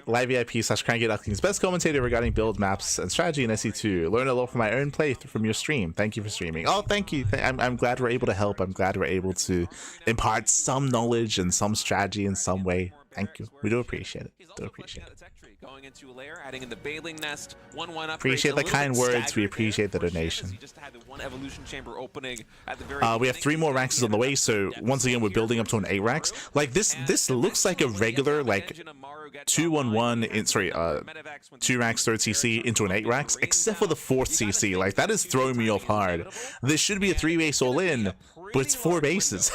Live VIP/CranKy Ducklings, best commentator regarding build maps and strategy in SE2. Learn a lot from my own playthrough from your stream. Thank you for streaming. Oh, thank you. I'm glad we're able to help. I'm glad we're able to impart some knowledge and some strategy in some way. Thank you. We do appreciate it. Do appreciate it. Going into a layer, adding in the Baling Nest, 1-1 Appreciate the kind words. We appreciate the donation. Just had the one evolution chamber opening at the very we have 3 more racks on the way, so once again we're building up to an 8 racks. Like this looks like a regular like 2-1-1 in 2 racks 3rd CC into an 8 racks, except for the 4th CC. Like, that is throwing me off hard. This should be a 3 base all in, but it's 4 bases.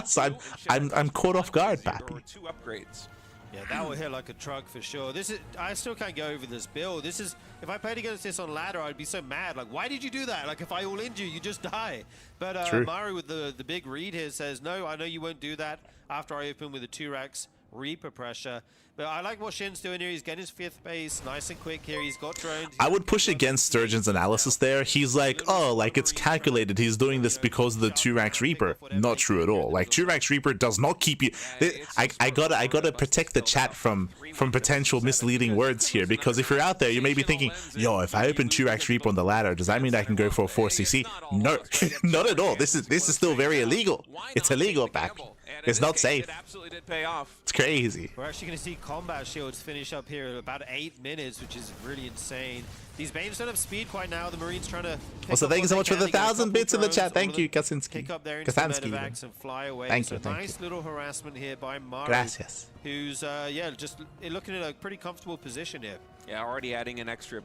So I'm caught off guard, pappy. 2 upgrades. Yeah, that will hit like a truck for sure. This is, I still can't get over this build. This is, if I played against this on ladder, I'd be so mad. Like, why did you do that? Like, if I all-in you, you just die. But Maru with the big read here says, no, I know you won't do that after I open with a 2 racks Reaper pressure. But I like what SHIN's doing here. He's getting his 5th base nice and quick here. He's got drones. I would push against Sturgeon's analysis there. He's like, oh, like it's calculated. He's doing this because of the 2 racks Reaper. Not true at all. Like, 2 racks Reaper does not keep you. I gotta protect the chat from potential misleading words here, because if you're out there, you may be thinking, yo, if I open 2 racks Reaper on the ladder, does that mean I can go for a 4 CC? No, not at all. This is still very illegal. It's illegal, pappy. It's not safe. It absolutely did pay off. It's crazy. We're actually going to see combat shields finish up here at about 8 minutes, which is really insane. These Banes don't have speed quite now. The Marines trying to. Also, thank you so much for the 1,000 bits in the chat. Thank you, Kaczynski. Kick up there into the medevacs and fly away. Thank you. Nice little harassment here by Maru. Gracias. Who's yeah, just looking at a pretty comfortable position here. Yeah, already adding an extra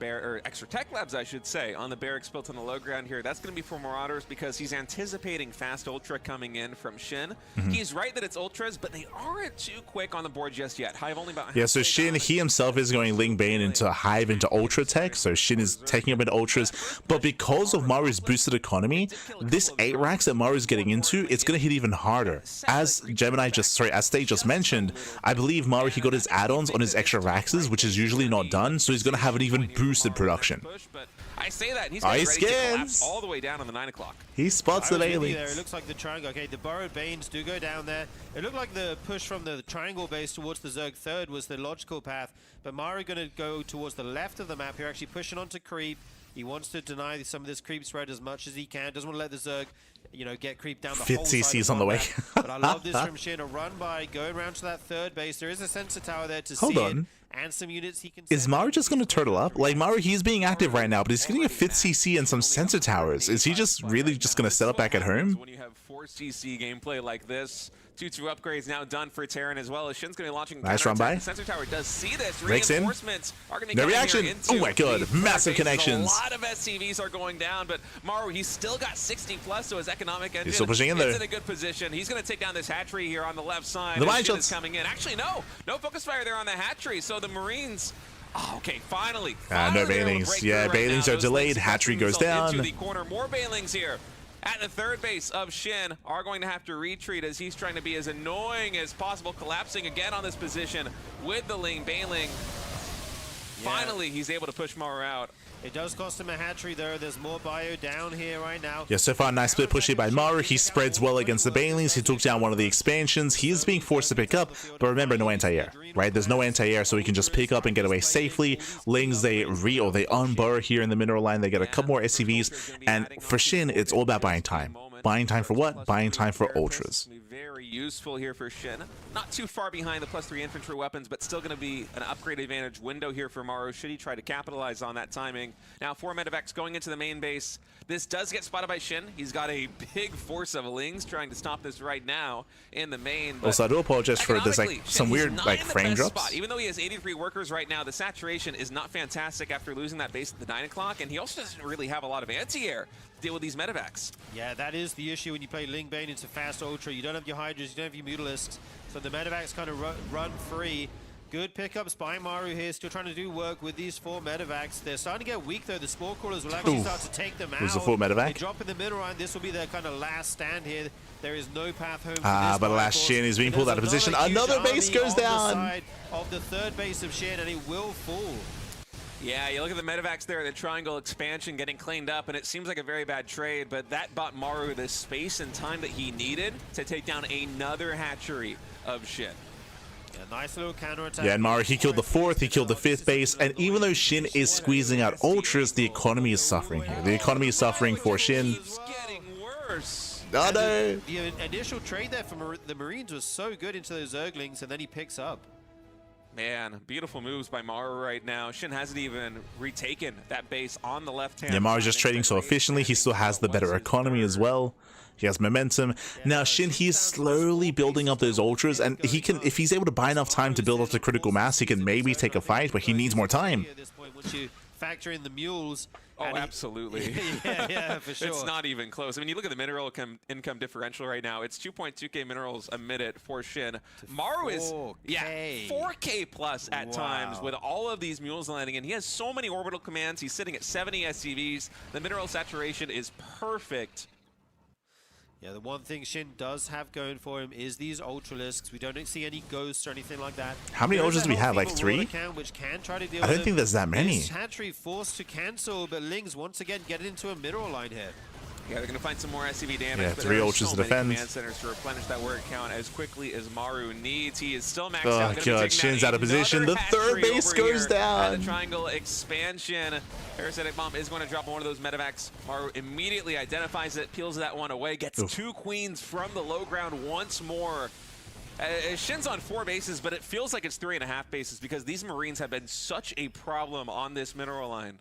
extra tech labs, I should say, on the barracks built on the low ground here. That's going to be for Marauders because he's anticipating fast ultra coming in from SHIN. He's right that it's ultras, but they aren't too quick on the board just yet. Hive only about so SHIN, he himself is going Ling Bane into Hive into ultra tech, so SHIN is taking up into ultras. But because of Maru's boosted economy, this 8 racks that Maru's getting into, it's going to hit even harder. As as State just mentioned, I believe Maru, he got his add-ons on his extra raxes, which is usually not done. So he's going to have an even boosted production. I say that, and he's ready to collapse all the way down on the 9 o'clock. He spots the Bailey. It looks like the triangle. Okay, the burrowed Banes do go down there. It looked like the push from the triangle base towards the Zerg 3rd was the logical path, but Maru going to go towards the left of the map here, actually pushing onto creep. He wants to deny some of this creep spread as much as he can. Doesn't want to let the Zerg, you know, get creep down the Fifth whole side CC's of on the way. combat. But I love this from Shin. A run by, going around to that third base. There is a sensor tower there to Hold see on. it. And some units he can Is send Maru in. just going to turtle up? Like, Maru, he's being active right now, but he's getting a 5th CC and some sensor towers. Is he just really just going to set up back at home? When you have 4 CC gameplay like this, 2-2 upgrades now done for Terran as well. As Shin's going to be launching Nice run by. the sensor tower does see this. Rakes in. Reinforcements are going to No come reaction. here into Oh my god, the massive bases. connections. A lot of SCVs are going down, but Maru, he's still got 60 plus, so his economic engine still pushing in there. is in a good position. He's going to take down this hatchery here on the left side. The as mine Shin shots. is coming in. Actually, no focus fire there on the hatchery, so the Marines. Oh, okay, finally. No they're able to Bailings. break Yeah, through right Bailings now. are Those delayed. Lynx Hatchery pressing goes themselves down. into the corner. More Bailings here. At the third base of Shin are going to have to retreat as he's trying to be as annoying as possible, collapsing again on this position with the Ling Bailing. Finally, he's able to push Maru out. It does cost him a hatchery though. There's more bio down here right now. Yeah, so far, nice split push here by Maru. He spreads well against the Bailings. He took down one of the expansions. He is being forced to pick up, but remember, no anti-air, right? There's no anti-air, so he can just pick up and get away safely. Lings, they unburr here in the mineral line. They get a couple more SCVs, and for Shin, it's all about buying time. Buying time for what? Buying time for ultras. Very useful here for Shin. Not too far behind the +3 infantry weapons, but still going to be an upgrade advantage window here for Maru should he try to capitalize on that timing. Now 4 medevacs going into the main base. This does get spotted by Shin. He's got a big force of Lings trying to stop this right now in the main. Also, I do apologize for there's like some weird like frame drops. Spot. Even though he has 83 workers right now, the saturation is not fantastic after losing that base at the 9 o'clock, and he also doesn't really have a lot of anti-air to deal with these medevacs. Yeah, that is the issue when you play Ling Bane into fast ultra. You don't have your Hydras, you don't have your Mutalisks, so the medevacs kind of run free. Good pickups by Maru here, still trying to do work with these 4 medevacs. They're starting to get weak though. The Spore Crawlers will actually start to take them out. There's a 4 medevac. They drop in the middle line. This will be their kind of last stand here. There is no path home. But alas, Shin is being pulled out of position. Another base goes down. Side of the third base of Shin, and it will fall. Yeah, you look at the medevacs there, the triangle expansion getting cleaned up, and it seems like a very bad trade, but that bought Maru the space and time that he needed to take down another hatchery of Shin. A nice little counterattack. Yeah, and Maru, he killed the 4th, he killed the 5th base, and even though Shin is squeezing out ultras, the economy is suffering here. The economy is suffering for Shin. It's getting worse. Oh no! The initial trade there from the Marines was so good into those Zerglings, and then he picks up. Man, beautiful moves by Maru right now. Shin hasn't even retaken that base on the left hand. Yeah, Maru's just trading so efficiently. He still has the better economy as well. He has momentum. Now Shin, he's slowly building up those ultras, and he can, if he's able to buy enough time to build up the critical mass, he can maybe take a fight, but he needs more time. At this point, once you factor in the mules. Oh, absolutely. yeah, for sure. It's not even close. I mean, you look at the mineral income differential right now. It's 2.2k minerals a minute for Shin. Maru is 4k plus at times with all of these mules landing in. He has so many orbital commands. He's sitting at 70 SCVs. The mineral saturation is perfect. Yeah, the one thing Shin does have going for him is these Ultralisks. We don't see any ghosts or anything like that. How many ultras do we have? Like 3? Which can try to deal I don't with think there's that many. This hatchery forced to cancel, but Lings once again get into a mineral line here. Yeah, they're going to find some more SCV damage. Yeah, but 3 there are ultras so to many defend. command centers to replenish that word count as quickly as Maru needs. He is still maxed Oh out. god, Shin's out of position. The third base goes down. The triangle expansion. Parasitic Bomb is going to drop one of those medevacs. Maru immediately identifies it, peels that one away, gets 2 queens from the low ground once more. Shin's on 4 bases, but it feels like it's 3.5 bases because these Marines have been such a problem on this mineral line.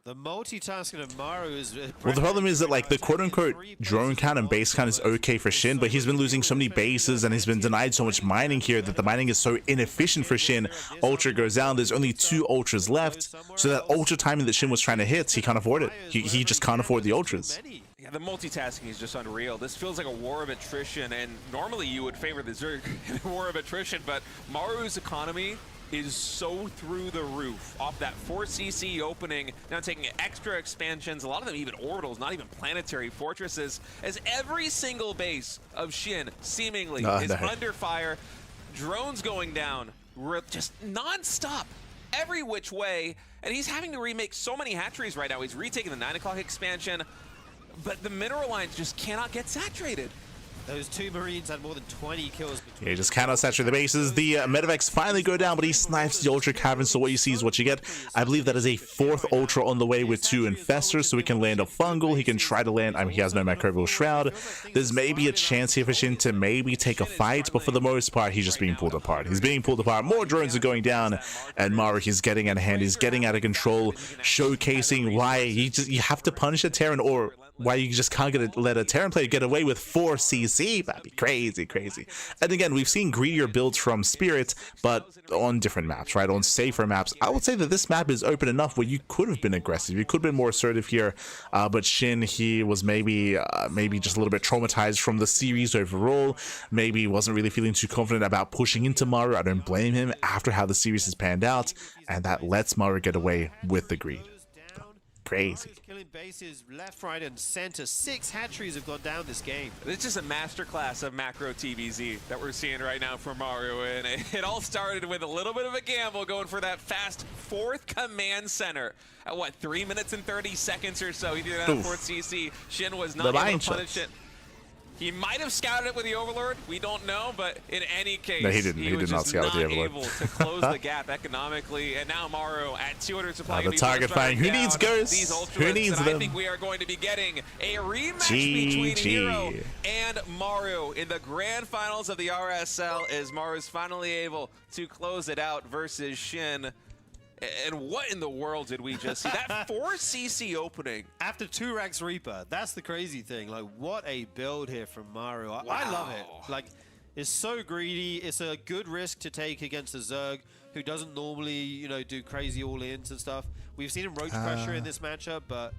The multitasking of Maru is... Well, the problem is that, like, the quote-unquote drone count and base count is okay for Shin, but he's been losing so many bases and he's been denied so much mining here that the mining is so inefficient for Shin. Ultra goes down. There's only 2 ultras left, so that ultra timing that Shin was trying to hit, he can't afford it. He just can't afford the ultras. Yeah, the multitasking is just unreal. This feels like a war of attrition, and normally you would favor the Zerg in a war of attrition, but Maru's economy is so through the roof off that 4cc opening, now taking extra expansions, a lot of them even orbitals, not even planetary fortresses, as every single base of Shin seemingly is under fire, drones going down, just non-stop, every which way, and he's having to remake so many hatcheries right now. He's retaking the 9 o'clock expansion, but the mineral lines just cannot get saturated. Those two Marines had more than 20 kills between. Yeah, just cannot saturate the bases. The Medivacs finally go down, but he snipes the Ultra Cavern, so what you see is what you get. I believe that is a 4th Ultra on the way with 2 Infestors, so he can land a Fungal. He can try to land, I mean, he has no Microbial Shroud. There's maybe a chance here for Shin to maybe take a fight, but for the most part, he's just being pulled apart. He's being pulled apart. More drones are going down, and Maru, he's getting out of hand. He's getting out of control, showcasing why you have to punish a Terran, or why you just can't let a Terran player get away with 4 CC. That'd be crazy, crazy. And again, we've seen greedier builds from Spirit, but on different maps, right? On safer maps. I would say that this map is open enough where you could have been aggressive. You could have been more assertive here, but Shin, he was maybe just a little bit traumatized from the series overall. Maybe wasn't really feeling too confident about pushing into Maru. I don't blame him after how the series has panned out, and that lets Maru get away with the greed. Crazy. Killing bases left, right, and center. 6 hatcheries have gone down this game. It's just a masterclass of macro TVZ that we're seeing right now from Maru, and it all started with a little bit of a gamble going for that fast 4th command center. At what, 3 minutes and 30 seconds or so, he did that 4th CC. Shin was not able to punish it. He might have scouted it with the Overlord. We don't know, but in any case, no, he didn't. He did not scout with the Overlord. Able to close the gap economically, and now Maru at 200 supply. The target firing. Who needs ghosts? Who needs them? I think we are going to be getting a rematch between herO and Maru in the grand finals of the RSL, as Maru is finally able to close it out versus Shin. And what in the world did we just see? That 4 CC opening. After 2 Rex Reaper. That's the crazy thing. Like, what a build here from Maru. I love it. Like, it's so greedy. It's a good risk to take against a Zerg who doesn't normally, you know, do crazy all-ins and stuff. We've seen him roach pressure in this matchup, but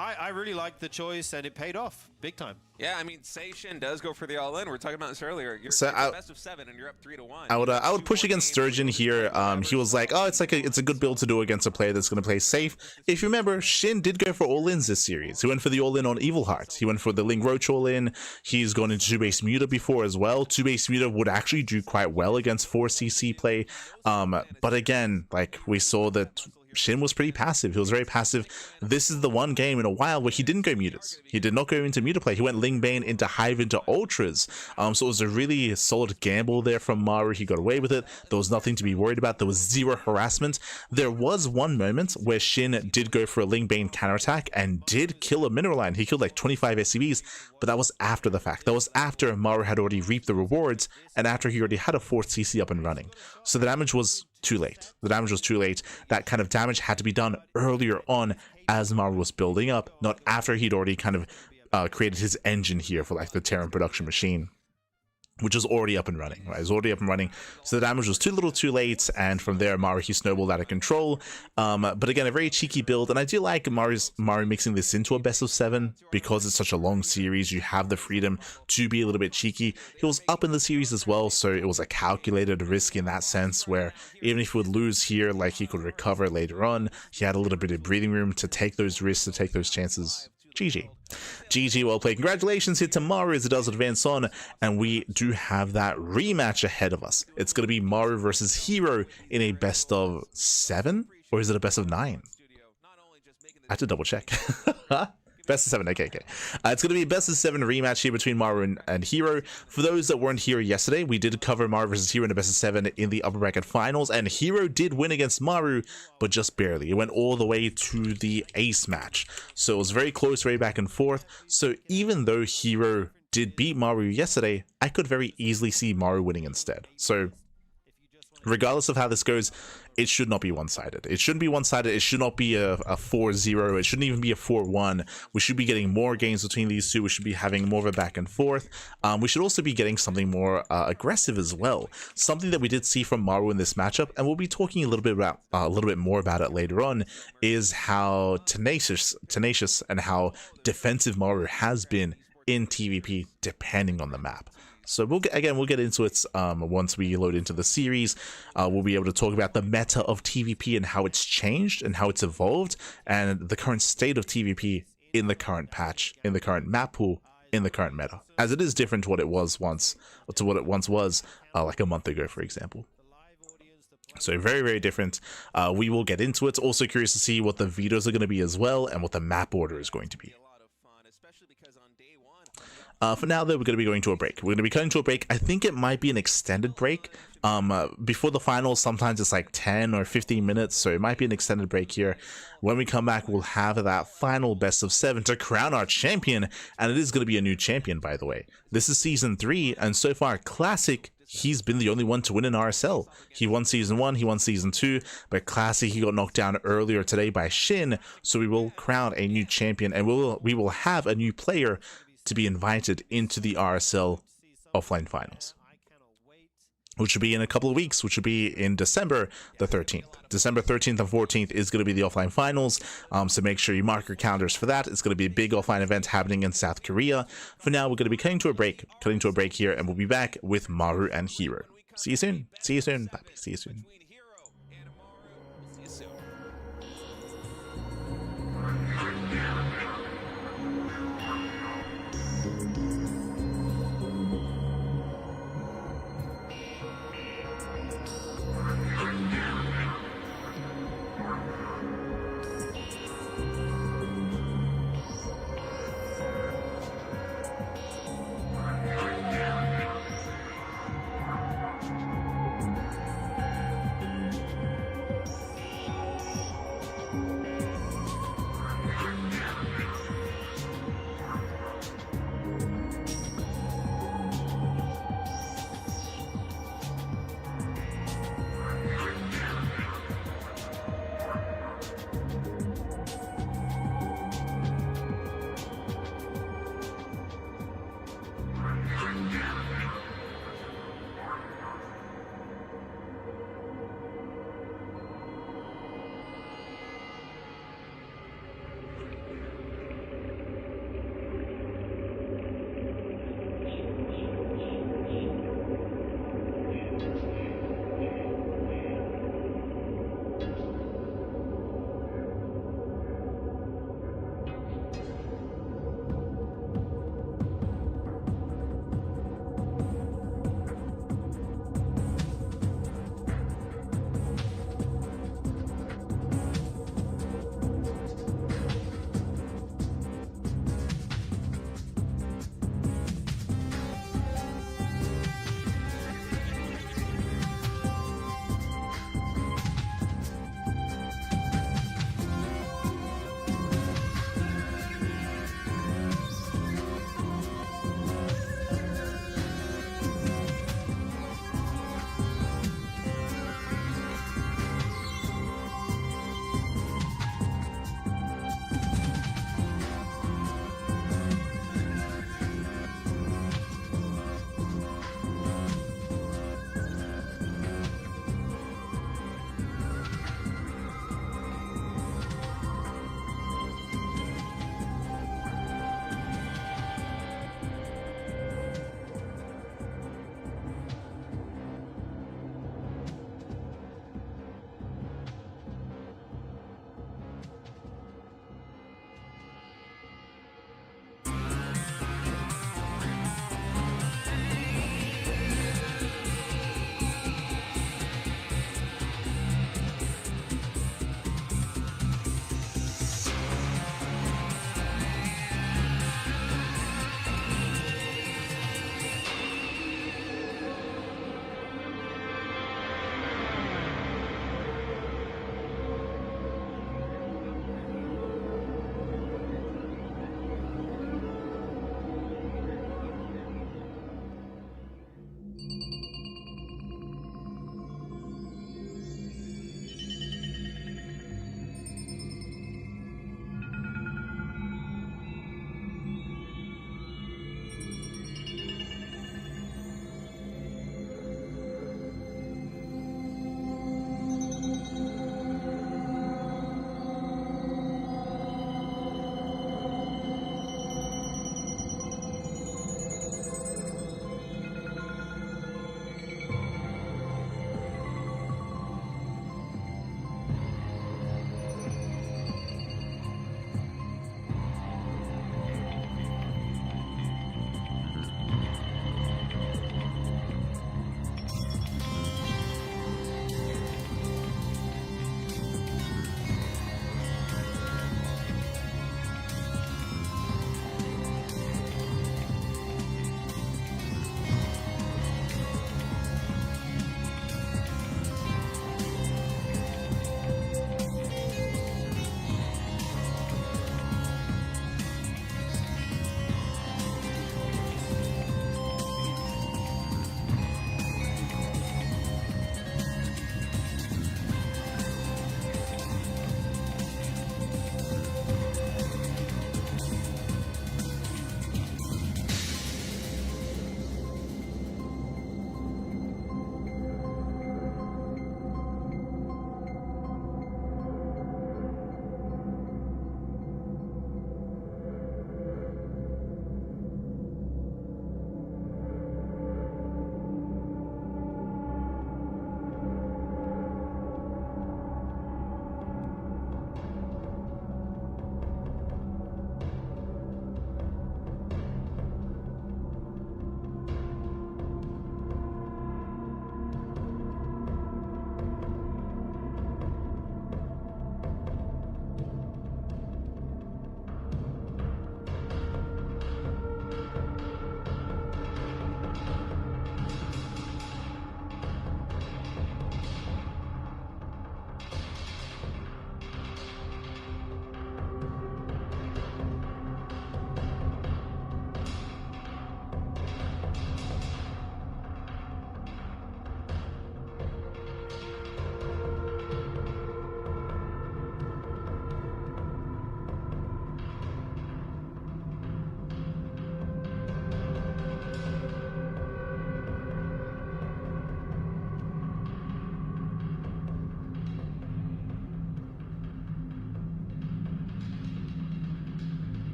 I really liked the choice, and it paid off big time. Yeah, I mean, say Shin does go for the all-in. We were talking about this earlier. You're best of 7, and you're up 3-1. I would push against Sturgeon here. He was like, oh, it's a good build to do against a player that's going to play safe. If you remember, Shin did go for all-ins this series. He went for the all-in on Evil Heart. He went for the Ling Roach all-in. He's gone into 2-base Muta before as well. 2-base Muta would actually do quite well against 4 CC play. But again, like, we saw that Shin was pretty passive. He was very passive. This is the one game in a while where he didn't go mutas. He did not go into muta play. He went Ling Bane into Hive into Ultras. So it was a really solid gamble there from Maru. He got away with it. There was nothing to be worried about. There was 0 harassment. There was one moment where Shin did go for a Ling Bane counterattack and did kill a Mineral Line. He killed like 25 SCVs, but that was after the fact. That was after Maru had already reaped the rewards and after he already had a 4th CC up and running. So the damage was too late. The damage was too late. That kind of damage had to be done earlier on as Maru was building up, not after he'd already kind of created his engine here for like the Terran production machine, which was already up and running, right? It was already up and running. So the damage was too little too late, and from there, Maru, he snowballed out of control. But again, a very cheeky build, and I do like Maru mixing this into a best of 7, because it's such a long series, you have the freedom to be a little bit cheeky. He was up in the series as well, so it was a calculated risk in that sense, where even if he would lose here, like, he could recover later on. He had a little bit of breathing room to take those risks, to take those chances. GG. GG, well played. Congratulations here to Maru as it does advance on, and we do have that rematch ahead of us. It's going to be Maru versus herO in a best of 7, or is it a best of 9? I have to double check. Best of 7, okay. It's going to be a best of 7 rematch here between Maru and herO. For those that weren't here yesterday, we did cover Maru versus herO in a best of 7 in the upper bracket finals, and herO did win against Maru, but just barely. It went all the way to the ace match, so it was very close, very back and forth. So even though herO did beat Maru yesterday, I could very easily see Maru winning instead. So regardless of how this goes, it should not be one-sided. It shouldn't be one-sided. It should not be a 4-0. It shouldn't even be a 4-1. We should be getting more games between these two. We should be having more of a back and forth. We should also be getting something more aggressive as well. Something that we did see from Maru in this matchup, and we'll be talking a little bit more about it later on, is how tenacious and how defensive Maru has been in TVP, depending on the map. So we'll get into it once we load into the series. We'll be able to talk about the meta of TVP and how it's changed and how it's evolved, and the current state of TVP in the current patch, in the current map pool, in the current meta, as it is different to what it was once, like a month ago, for example. So very, very different. We will get into it. Also curious to see what the vetoes are going to be as well, and what the map order is going to be. For now, though, we're going to be going to a break. We're going to be cutting to a break. I think it might be an extended break. Before the finals, sometimes it's like 10 or 15 minutes, so it might be an extended break here. When we come back, we'll have that final best of 7 to crown our champion, and it is going to be a new champion, by the way. This is Season 3, and so far, Classic, he's been the only one to win in RSL. He won Season 1, he won Season 2, but Classic, he got knocked down earlier today by SHIN, so we will crown a new champion, and we will have a new player to be invited into the RSL offline finals, which will be in a couple of weeks, which will be in December the 13th. December 13th and 14th is going to be the offline finals, so make sure you mark your calendars for that. It's going to be a big offline event happening in South Korea. For now, we're going to be cutting to a break here, and we'll be back with Maru and herO. See you soon. See you soon. Bye. See you soon.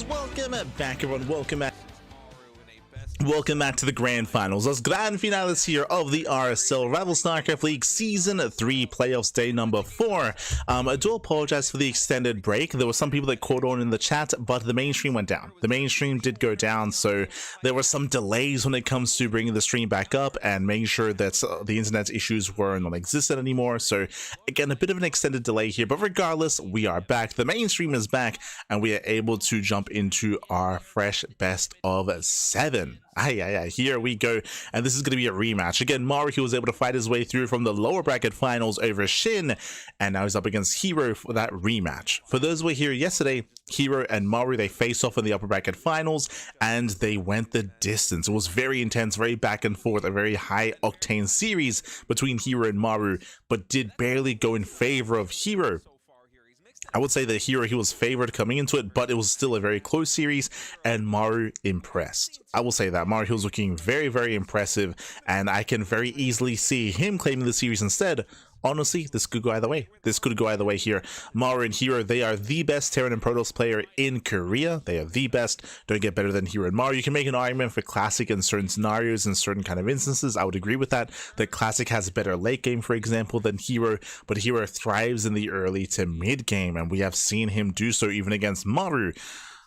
welcome back, everyone. Welcome back to the Grand Finals. Us Grand Finales here of the RSL Revival StarCraft League Season 3 Playoffs Day number 4. I do apologize for the extended break. There were some people that caught on in the chat, but the mainstream went down. The mainstream did go down, so there were some delays when it comes to bringing the stream back up and making sure that the internet issues were non-existent anymore. So again, a bit of an extended delay here, but regardless, we are back. The mainstream is back, and we are able to jump into our fresh best of 7. Here we go, and this is going to be a rematch. Again, Maru, he was able to fight his way through from the lower bracket finals over SHIN, and now he's up against herO for that rematch. For those who were here yesterday, herO and Maru, they faced off in the upper bracket finals, and they went the distance. It was very intense, very back and forth, a very high octane series between herO and Maru, but did barely go in favor of herO. I would say that herO, he was favored coming into it, but it was still a very close series, and Maru impressed. I will say that Maru, he was looking very, very impressive, and I can very easily see him claiming the series instead. Honestly, this could go either way. This could go either way here. Maru and herO, they are the best Terran and Protoss player in Korea. They are the best. Don't get better than herO and Maru. You can make an argument for Classic in certain scenarios and certain kind of instances. I would agree with that. That Classic has a better late game, for example, than herO, but herO thrives in the early to mid game, and we have seen him do so even against Maru.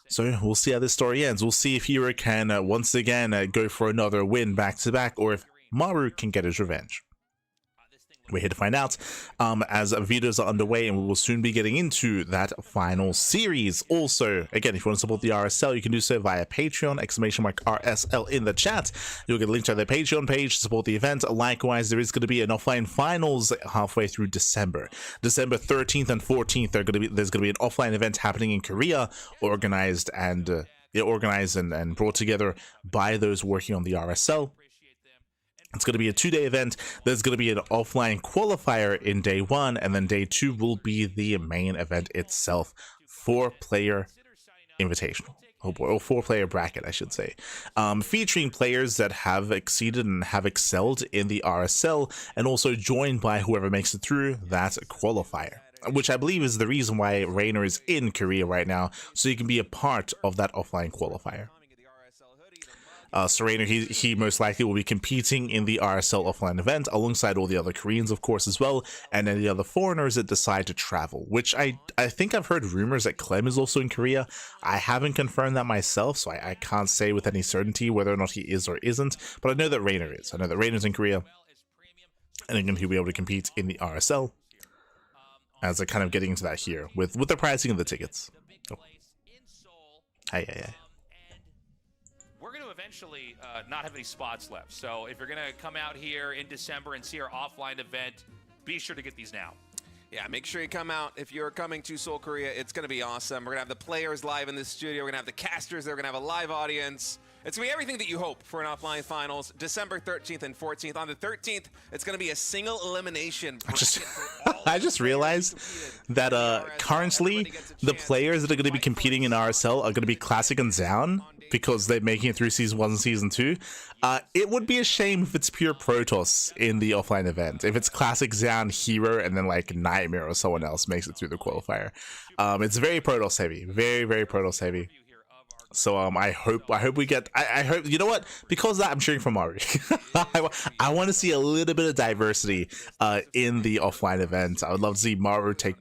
So we'll see how this story ends. We'll see if herO can once again go for another win back-to-back, or if Maru can get his revenge. We're here to find out as videos are underway, and we will soon be getting into that final series. Also, again, if you want to support the RSL, you can do so via Patreon, !RSL in the chat. You'll get a link to their Patreon page to support the event. Likewise, there is going to be an offline finals halfway through December. December 13th and 14th, there's going to be an offline event happening in Korea, organized and brought together by those working on the RSL. It's going to be a 2-day event. There's going to be an offline qualifier in day 1, and then day 2 will be the main event itself. 4-player invitational. Oh boy, or 4-player bracket, I should say. Featuring players that have exceeded and have excelled in the RSL, and also joined by whoever makes it through that qualifier, which I believe is the reason why Rainer is in Korea right now, so you can be a part of that offline qualifier. So Rainer, he most likely will be competing in the RSL offline event alongside all the other Koreans, of course, as well, and any other foreigners that decide to travel, which I think I've heard rumors that Clem is also in Korea. I haven't confirmed that myself, so I can't say with any certainty whether or not he is or isn't, but I know that Rainer is. I know that Rainer's in Korea, and again, he'll be able to compete in the RSL, as they're kind of getting into that here with the pricing of the tickets. Oh. Hi. We're going to eventually not have any spots left. So if you're going to come out here in December and see our offline event, be sure to get these now. Yeah, make sure you come out. If you're coming to Seoul, Korea, it's going to be awesome. We're going to have the players live in the studio. We're going to have the casters. They're going to have a live audience. It's going to be everything that you hope for an offline finals, December 13th and 14th. On the 13th, it's going to be a single elimination. I just realized that currently the players that are going to be competing in RSL are going to be Classic and Zaun, because they're making it through Season 1 and Season 2. It would be a shame if it's pure Protoss in the offline event. If it's Classic, Zaun, herO, and then like Nightmare or someone else makes it through the qualifier. It's very Protoss heavy. Very, very Protoss heavy. So I hope we get. I hope, you know what? Because of that, I'm cheering for Maru. I want to see a little bit of diversity in the offline event. I would love to see Maru take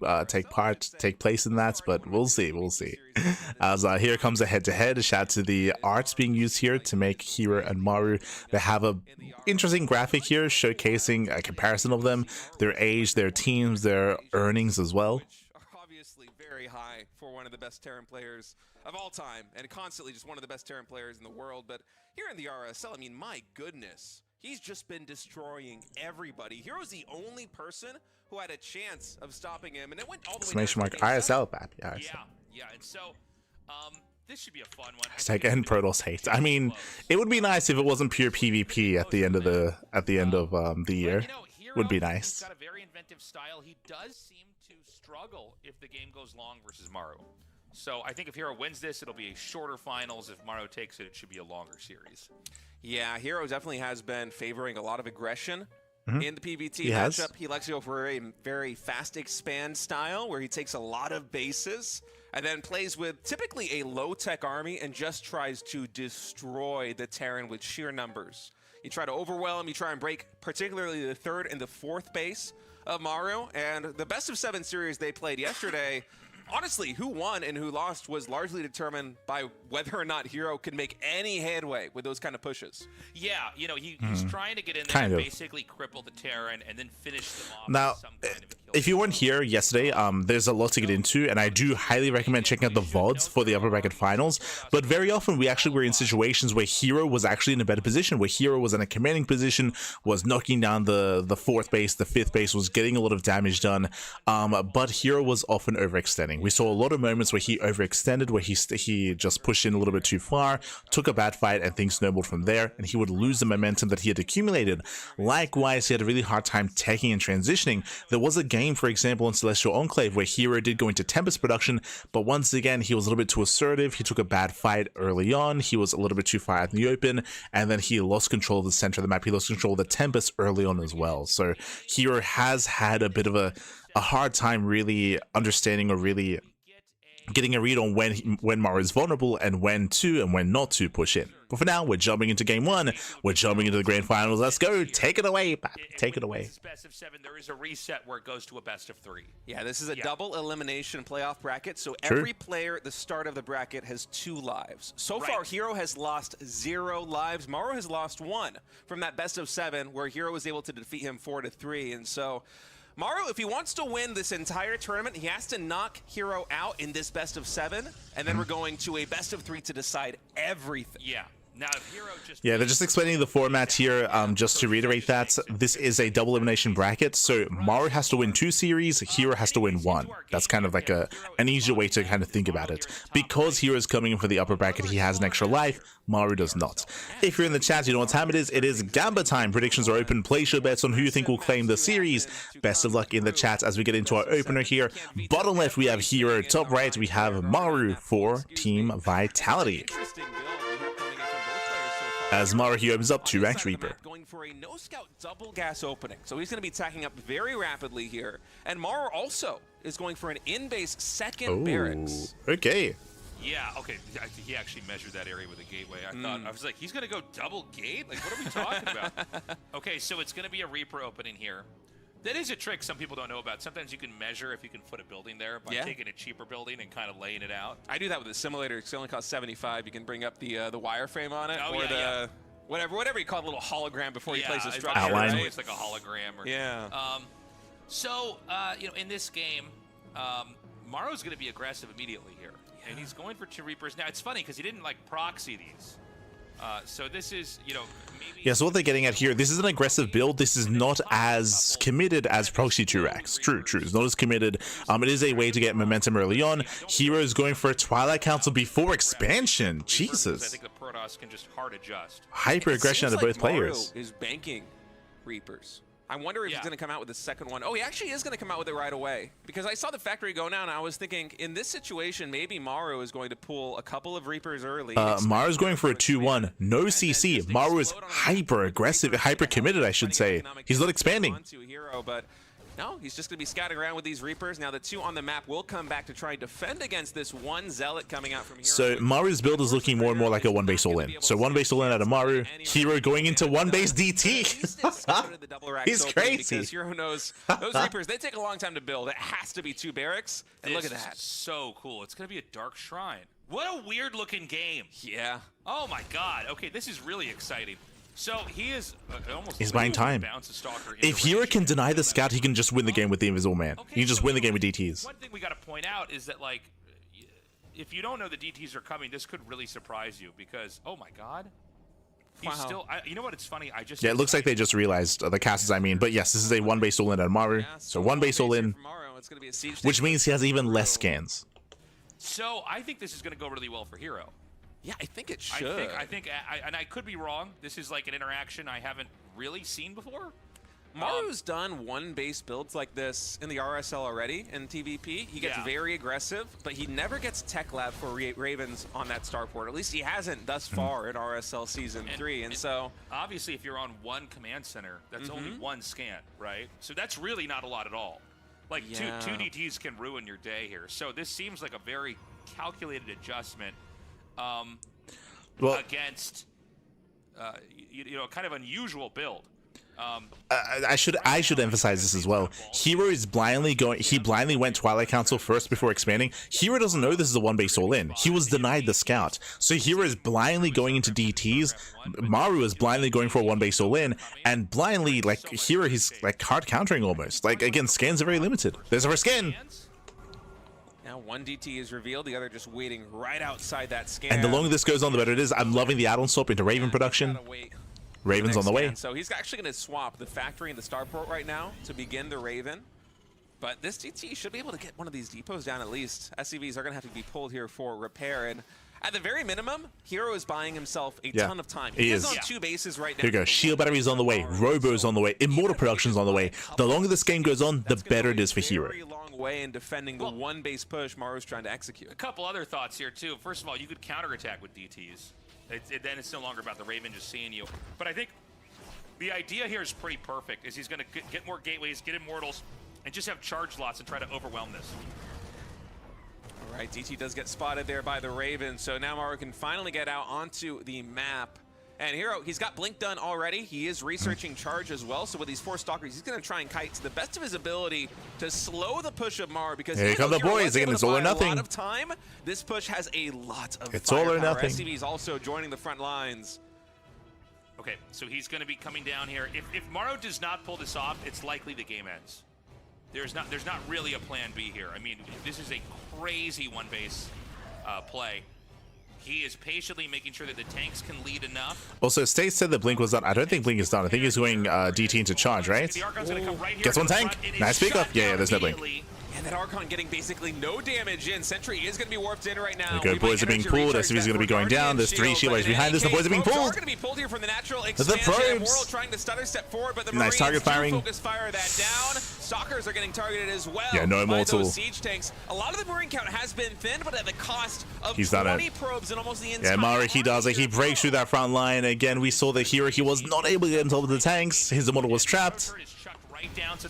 place in that, but we'll see. As here comes a head-to-head. Shout out to the arts being used here to make herO and Maru. They have a interesting graphic here showcasing a comparison of them, their age, their teams, their earnings as well. Are obviously very high for one of the best Terran players of all time, and constantly just one of the best Terran players in the world. But here in the RSL, I mean, my goodness, he's just been destroying everybody. herO's the only person who had a chance of stopping him, and it went all the way down to RSL back. Yeah, and so this should be a fun one. Hashtag end Protoss hate. I mean, it would be nice if it wasn't pure PvP at the end of the year. You know, would be nice. He's got a very inventive style. He does seem to struggle if the game goes long versus Maru. So I think if herO wins this, it'll be a shorter finals. If Maru takes it, it should be a longer series. Yeah, herO definitely has been favoring a lot of aggression in the PvT matchup. He likes to go for a very fast expand style where he takes a lot of bases. and then plays with typically a low-tech army and just tries to destroy the Terran with sheer numbers. You try to overwhelm, you try and break particularly the 3rd and the 4th base of Maru, and the best of 7 series they played yesterday, honestly, who won and who lost was largely determined by whether or not herO could make any headway with those kind of pushes. Yeah, you know, he's trying to get in there and basically cripple the Terran and then finish them off Now, with some kind of a kill. if you weren't here yesterday, there's a lot to get into, and I do highly recommend checking out the VODs for the upper bracket finals. But very often we actually were in situations where herO was actually in a better position, where herO was in a commanding position, was knocking down the 4th base, the 5th base, was getting a lot of damage done. But herO was often overextending. We saw a lot of moments where he overextended, where he just pushed in a little bit too far, took a bad fight, and things snowballed from there, and he would lose the momentum that he had accumulated. Likewise, he had a really hard time taking and transitioning. There was a game, for example, in Celestial Enclave where herO did go into Tempest production, but once again, he was a little bit too assertive. He took a bad fight early on. He was a little bit too far out in the open, and then he lost control of the center of the map. He lost control of the Tempest early on as well. So herO has had a bit of a hard time really understanding or really getting a read on when Maru is vulnerable and when to and when not to push in. But for now, we're jumping into game 1. We're jumping into the grand finals. Let's go. Take it away, Pat. Take it away. Best of 7, there is a reset where it goes to a best of 3. Yeah, this is a double elimination playoff bracket, so every player at the start of the bracket has 2 lives. So far, herO has lost 0 lives. Maru has lost 1 from that best of 7, where herO was able to defeat him 4-3, and so Maru, if he wants to win this entire tournament, he has to knock herO out in this best of 7, and then we're going to a best of 3 to decide everything. Yeah. Now, if herO just they're just explaining the format here. Just to reiterate that, this is a double elimination bracket, so Maru has to win 2 series, herO has to win 1. That's kind of like an easier way to kind of think about it. Because herO is coming in for the upper bracket, he has an extra life, Maru does not. If you're in the chat, you know what time it is. It is Gamba time. Predictions are open. Place your bets on who you think will claim the series. Best of luck in the chat as we get into our opener here. Bottom left, we have herO. Top right, we have Maru for Team Vitality. As Maru, he opens up 2x Reaper. Going for a no-scout double gas opening. So he's going to be tacking up very rapidly here. And Maru also is going for an in-base second barracks. Okay. Yeah, okay. He actually measured that area with a gateway. I was like, he's going to go double gate? Like, what are we talking about? Okay, so it's going to be a Reaper opening here. That is a trick some people don't know about. Sometimes you can measure if you can put a building there by taking a cheaper building and kind of laying it out. I do that with a simulator. It only costs 75. You can bring up the wireframe on it, or whatever you call it, a little hologram before you place a structure. Outline. Right? It's like a hologram. Or, you know, in this game, Maru's going to be aggressive immediately here, and he's going for 2 Reapers. Now it's funny because he didn't like proxy these. So this is, you know, maybe... Yeah, so what they're getting at here, this is an aggressive build. This is not as committed as Proxy 2x. True. It's not as committed. It is a way to get momentum early on. herO is going for a Twilight Council before expansion. Jesus. I think the Protoss can just hard adjust. Hyper aggression out of both players. Maru is banking Reapers. I wonder if he's going to come out with the second one. Oh, he actually is going to come out with it right away. Because I saw the factory go down, and I was thinking, in this situation, maybe Maru is going to pull a couple of Reapers early. Maru's going for a 2-1. No CC. Maru is hyper aggressive, hyper committed, I should say. He's not expanding. But no, he's just going to be scouting around with these Reapers. Now, the 2 on the map will come back to try and defend against this 1 Zealot coming out from here. So, Maru's build is looking more and more like a 1 base all-in. So, 1 base all-in out of Maru. herO going into 1 base DT. He's crazy. Because herO knows those Reapers, they take a long time to build. It has to be 2 barracks. And look at that. So cool. It's going to be a Dark Shrine. What a weird-looking game. Yeah. Oh, my God. Okay, this is really exciting. So he is almost... He's buying time. If herO can deny the scout, he can just win the game with the Invisible Man. He can just win the game with DTs. One thing we got to point out is that, like, if you don't know the DTs are coming, this could really surprise you because, oh my God. You still, you know what? It's funny. Yeah, it looks like they just realized the casters. I mean, but yes, this is a 1 base all-in at Maru. So 1 base all-in, which means he has even less scans. So I think this is going to go really well for herO. Yeah, I think it should. I think, and I could be wrong. This is like an interaction I haven't really seen before. Maru's done 1 base builds like this in the RSL already in TVP. He gets very aggressive, but he never gets tech lab for Ravens on that starport. At least he hasn't thus far in RSL Season 3. And so obviously, if you're on 1 command center, that's only 1 scan, right? So that's really not a lot at all. Like Yeah. two DTs can ruin your day here. So this seems like a very calculated adjustment Well, against you know, kind of unusual build. I should emphasize this as well. herO is blindly going. He blindly went Twilight Council first before expanding. herO doesn't know this is a one base all in. He was denied the scout, so herO is blindly going into DTs. Maru is blindly going for a one base all in, and blindly like herO, he's like hard countering almost. Like again, scans are very limited. There's our scan. Now one DT is revealed, the other just waiting right outside that scan. And the longer this goes on, the better it is. I'm loving the add-on swap into Raven production. Gotta wait. Raven's on the way. So he's actually going to swap the factory and the starport right now to begin the Raven. But this DT should be able to get one of these depots down at least. SCVs are going to have to be pulled here for repair. And at the very minimum, herO is buying himself a ton of time. He is on 2 bases right now. Here we go. Shield battery's on the way. Robo's on the way. Immortal production's on the way. The longer this game goes on, the better it is for herO. Very long way in defending the one base push Maru's trying to execute. A couple other thoughts here too. First of all, you could counterattack with DTs. Then it's no longer about the Raven just seeing you. But I think the idea here is pretty perfect. Is he's going to get more gateways, get immortals, and just have charge lots and try to overwhelm this. All right, DT does get spotted there by the Raven, so now Maru can finally get out onto the map. And herO, he's got Blink done already. He is researching charge as well. So with these 4 stalkers, he's going to try and kite to the best of his ability to slow the push of Maru. Because here come the boys again. It's all or nothing. A lot of time. This push has a lot of It's all or firepower. nothing. SCV's also joining the front lines. Okay, so he's going to be coming down here. If Maru does not pull this off, it's likely the game ends. There's not really a plan B here. I mean, this is a crazy one base play. He is patiently making sure that the tanks can lead enough. Also, State said that Blink was done. I don't think Blink is done. I think he's going DT into charge, right? The Archon's gonna come right here Gets one to the tank. front. It is Nice pickup. shut Yeah, down there's no Blink. immediately. And that Archon getting basically no damage in. Sentry is going to be warped in right now. Okay, boys are being pulled. SCV's going to be going down. There's 3 shield waves behind this. The boys are being Probes pulled. are going to be pulled here from the natural The expansion. probes. World trying to stutter step forward, but the Nice Marines target do firing. focus fire that down. Stalkers are getting targeted as well. Yeah, no by immortal. those siege tanks. A lot of the Marine count has been thinned, but at the cost of He's done 20 it. probes and almost the entire Yeah, Maru, he does it. He breaks through that front line. Again, we saw that herO, he was not able to get into the tanks. His immortal was trapped.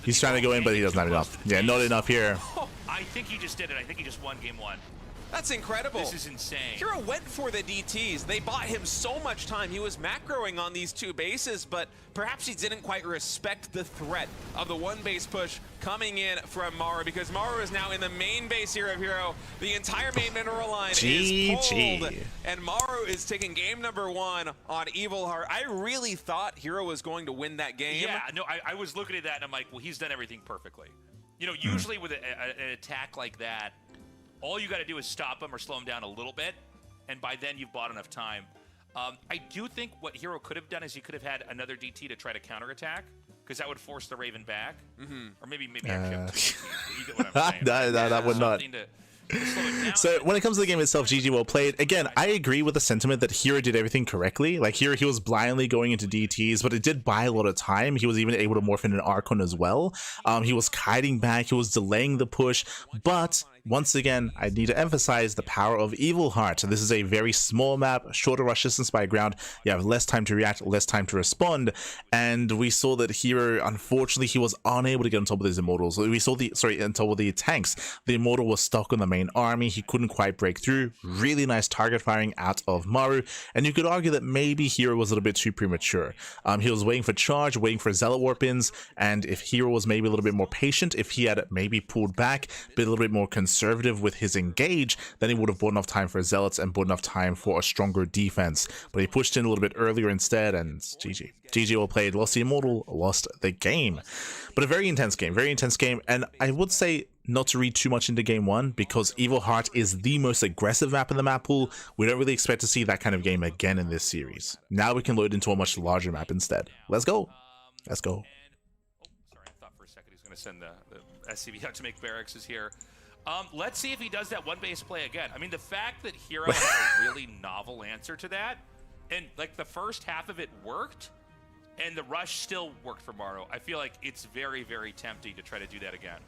He's trying to go in, but he doesn't have enough. Yeah, not enough here. I think he just did it. I think he just won game 1. That's incredible. This is insane. herO went for the DTs. They bought him so much time. He was macroing on these 2 bases, but perhaps he didn't quite respect the threat of the one base push coming in from Maru, because Maru is now in the main base here of herO. The entire main mineral line is pulled, and Maru is taking game number 1 on Evil Heart. I really thought herO was going to win that game. Yeah, no, I was looking at that and I'm like, well, he's done everything perfectly. You know, usually with an attack like that, all you got to do is stop him or slow him down a little bit, and by then you've bought enough time. I do think what herO could have done is he could have had another DT to try to counterattack, because that would force the Raven back. Or maybe actually have 2 DTs, but you get what I'm saying. That would not. Something to slow it down. So when it comes to the game itself, GG well played. Again, I agree with the sentiment that herO did everything correctly. Like herO, he was blindly going into DTs, but it did buy a lot of time. He was even able to morph in an Archon as well. He was kiting back, he was delaying the push, but once again, I need to emphasize the power of Evil Heart. This is a very small map, shorter rush distance by ground. You have less time to react, less time to respond, and we saw that herO, unfortunately, he was unable to get on top of his immortals. We saw on top of the tanks. The immortal was stuck on the main army. He couldn't quite break through. Really nice target firing out of Maru, and you could argue that maybe herO was a little bit too premature. He was waiting for charge, waiting for zealot warp-ins, and if herO was maybe a little bit more patient, if he had maybe pulled back, been a little bit more conservative with his engage, then he would have bought enough time for zealots and bought enough time for a stronger defense. But he pushed in a little bit earlier instead, and GG. GG well played. Lost the immortal, lost the game. But a very intense game, and I would say not to read too much into game 1, because Evil Heart is the most aggressive map in the map pool. We don't really expect to see that kind of game again in this series. Now we can load into a much larger map instead. Let's go. Let's go. Sorry, I thought for a second he was going to send the SCV out to make barracks is here. Let's see if he does that one base play again. I mean, the fact that herO had a really novel answer to that, and like the first half of it worked, and the rush still worked for Maru. I feel like it's very, very tempting to try to do that again.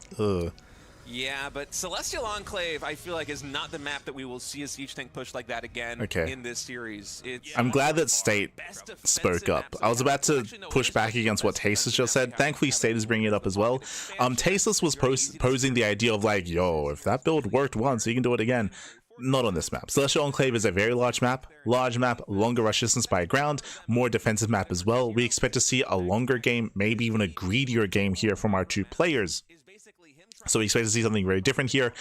Yeah, but Celestial Enclave, I feel like, is not the map that we will see a Siege Tank push like that again in this series. I'm glad that State spoke up. I was about to push back against what Tasteless just said. Thankfully, State is bringing it up as well. Tasteless was posing the idea of like, yo, if that build worked once, you can do it again. Not on this map. Celestial Enclave is a very large map, longer rush distance by ground, more defensive map as well. We expect to see a longer game, maybe even a greedier game here from our two players. So we expect to see something very different here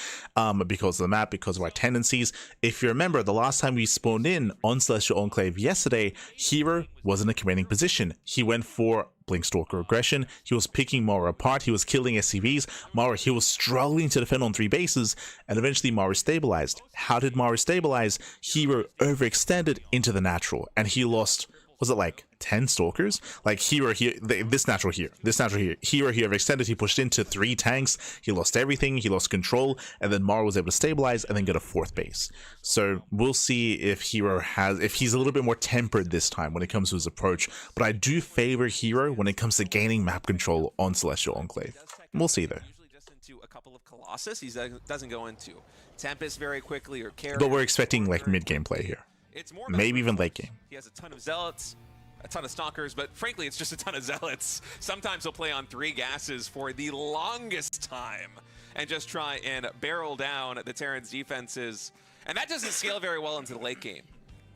because of the map, because of our tendencies. If you remember, the last time we spawned in on Celestial Enclave yesterday, herO was in a commanding position. He went for Blinkstalker aggression. He was picking Maru apart. He was killing SCVs. He was struggling to defend on 3 bases, and eventually Maru stabilized. How did Maru stabilize? herO overextended into the natural, and he lost, was it like 10 stalkers? Like herO here, this natural here, herO here extended. He pushed into 3 tanks. He lost everything. He lost control, and then Maru was able to stabilize and then get a 4th base. So we'll see if herO if he's a little bit more tempered this time when it comes to his approach. But I do favor herO when it comes to gaining map control on Celestial Enclave. We'll see though. Usually just into a couple of Colossus. He doesn't go into Tempest very quickly or Carry. But we're expecting like mid game play here. It's more maybe even late game. He has a ton of Zealots, a ton of Stalkers, but frankly, it's just a ton of Zealots. Sometimes he'll play on 3 gases for the longest time and just try and barrel down the Terran's defenses. And that doesn't scale very well into the late game.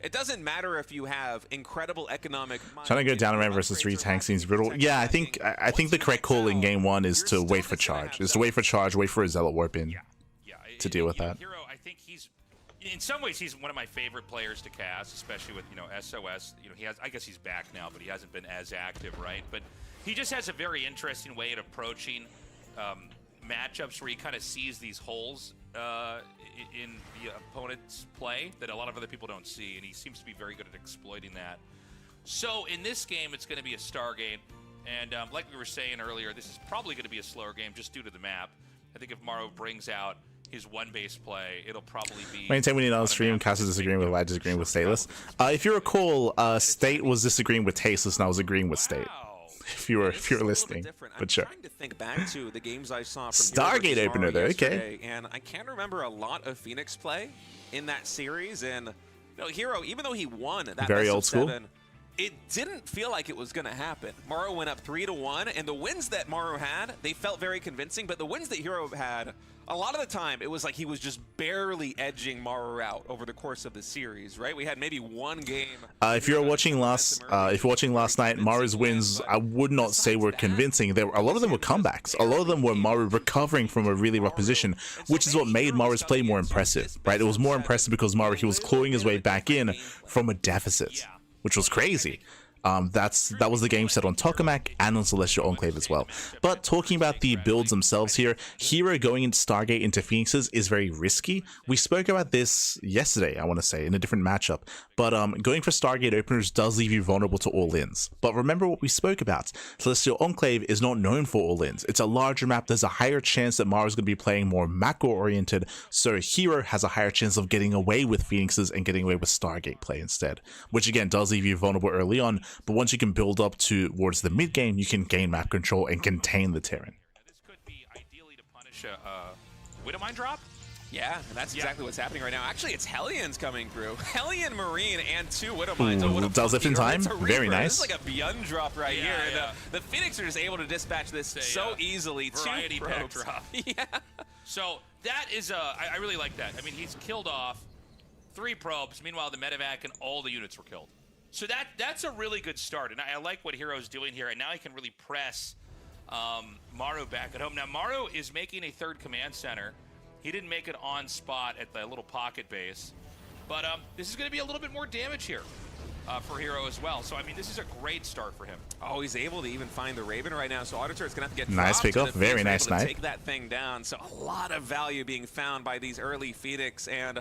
It doesn't matter if you have incredible economic. Trying to go down around versus 3 tanks seems brutal. Yeah, I think the correct call in game 1 is to wait for charge. Wait for a Zealot warp in to deal with that. herO, I think he's, in some ways, he's one of my favorite players to cast, especially with, SOS. I guess he's back now, but he hasn't been as active, right? But he just has a very interesting way of approaching matchups where he kind of sees these holes in the opponent's play that a lot of other people don't see, and he seems to be very good at exploiting that. So in this game, it's going to be a Stargate, and like we were saying earlier, this is probably going to be a slower game just due to the map. I think if Maru brings out his 1-base play, it'll probably be... Maintain we need on stream, Cass is disagreeing with Lad, disagreeing with Stateless. If you recall, State was disagreeing with Tasteless, and I was agreeing with State. If you were listening, but sure. I'm trying to think back to the games I saw from Stargate opener there, okay. And I can't remember a lot of Phoenix play in that series. And herO, even though he won that very best old of school, 7, it didn't feel like it was going to happen. Maru went up 3-1, and the wins that Maru had, they felt very convincing. But the wins that herO had, a lot of the time, it was like he was just barely edging Maru out over the course of the series, right? We had maybe 1 game. If you're watching last night, Maru's wins, I would not say were convincing. A lot of them were comebacks. A lot of them were Maru recovering from a really rough position, which is what made Maru's play more impressive, right? It was more impressive because Maru, he was clawing his way back in from a deficit, which was crazy. That was the game set on Tokamak and on Celestial Enclave as well. But talking about the builds themselves here, herO going into Stargate into Phoenixes is very risky. We spoke about this yesterday, I want to say, in a different matchup. But going for Stargate openers does leave you vulnerable to all-ins. But remember what we spoke about. Celestial Enclave is not known for all-ins. It's a larger map. There's a higher chance that Maru's going to be playing more macro-oriented. So herO has a higher chance of getting away with Phoenixes and getting away with Stargate play instead. Which again does leave you vulnerable early on. But once you can build up towards the mid game, you can gain map control and contain the Terran. This could be ideally to punish a Widowmine drop. Yeah, and that's exactly what's happening right now. Actually, it's Hellions coming through. Hellion, Marine, and 2 Widowmines. Ooh, does lift in time. Very nice. This is like a Beyond drop right here. And, the Phoenix are just able to dispatch this so easily. Variety 2 pack probes. drop. Yeah. So that is, I really like that. I mean, he's killed off 3 probes. Meanwhile, the medevac and all the units were killed. So that's a really good start, and I like what herO's doing here, and now he can really press Maru back at home. Now, Maru is making a 3rd command center. He didn't make it on spot at the little pocket base, but this is going to be a little bit more damage here for herO as well. So, I mean, this is a great start for him. Oh, he's able to even find the Raven right now, so Auditor's going to have to get nice pick up, very nice snipe. Take that thing down, so a lot of value being found by these early Phoenix, and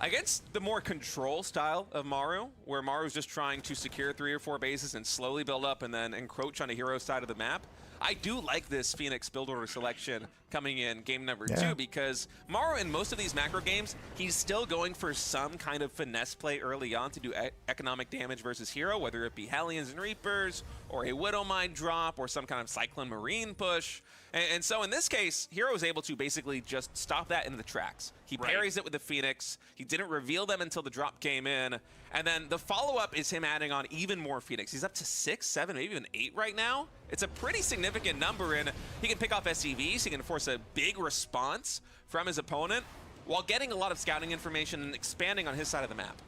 against the more control style of Maru, where Maru's just trying to secure 3 or 4 bases and slowly build up and then encroach on a hero's side of the map, I do like this Phoenix build order selection coming in game number 2, because Maru in most of these macro games, he's still going for some kind of finesse play early on to do economic damage versus herO, whether it be Hellions and Reapers, or a Widowmine drop, or some kind of Cyclone Marine push. And so in this case, herO is able to basically just stop that in the tracks. He parries it with the Phoenix. He didn't reveal them until the drop came in. And then the follow-up is him adding on even more Phoenix. He's up to 6, 7, maybe even 8 right now. It's a pretty significant number, and he can pick off SCVs. He can force a big response from his opponent while getting a lot of scouting information and expanding on his side of the map.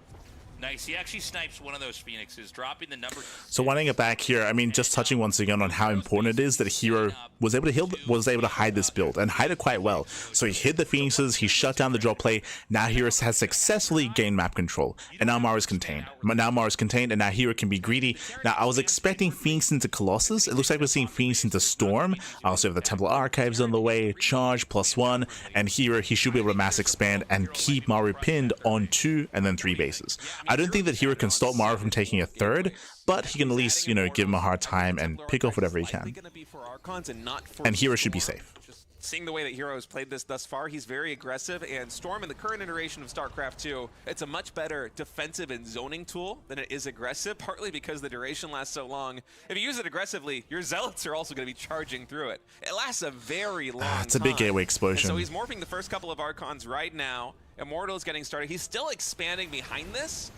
Nice. He actually snipes one of those Phoenixes, dropping the number. So winding it back here, I mean, just touching once again on how important it is that herO was able to hide this build and hide it quite well. So he hid the Phoenixes, he shut down the drop play. Now herO has successfully gained map control, and now Maru's contained. Now Maru's contained, and now herO can be greedy. Now I was expecting Phoenix into Colossus. It looks like we're seeing Phoenix into Storm. I also have the Temple Archives on the way, charge +1, and herO, he should be able to mass expand and keep Maru pinned on 2 and then 3 bases. I don't think that herO can stop Maru from taking a 3rd, but he can at least, you know, give him a hard time and pick off whatever he can. And herO should be safe. Seeing the way that herO has played this thus far, he's very aggressive, and Storm in the current iteration of StarCraft 2, it's a much better defensive and zoning tool than it is aggressive, partly because the duration lasts so long. If you use it aggressively, your Zealots are also going to be charging through it. It lasts a very long time. It's a big gateway explosion. And so he's morphing the first couple of Archons right now. Immortal is getting started. He's still expanding behind this,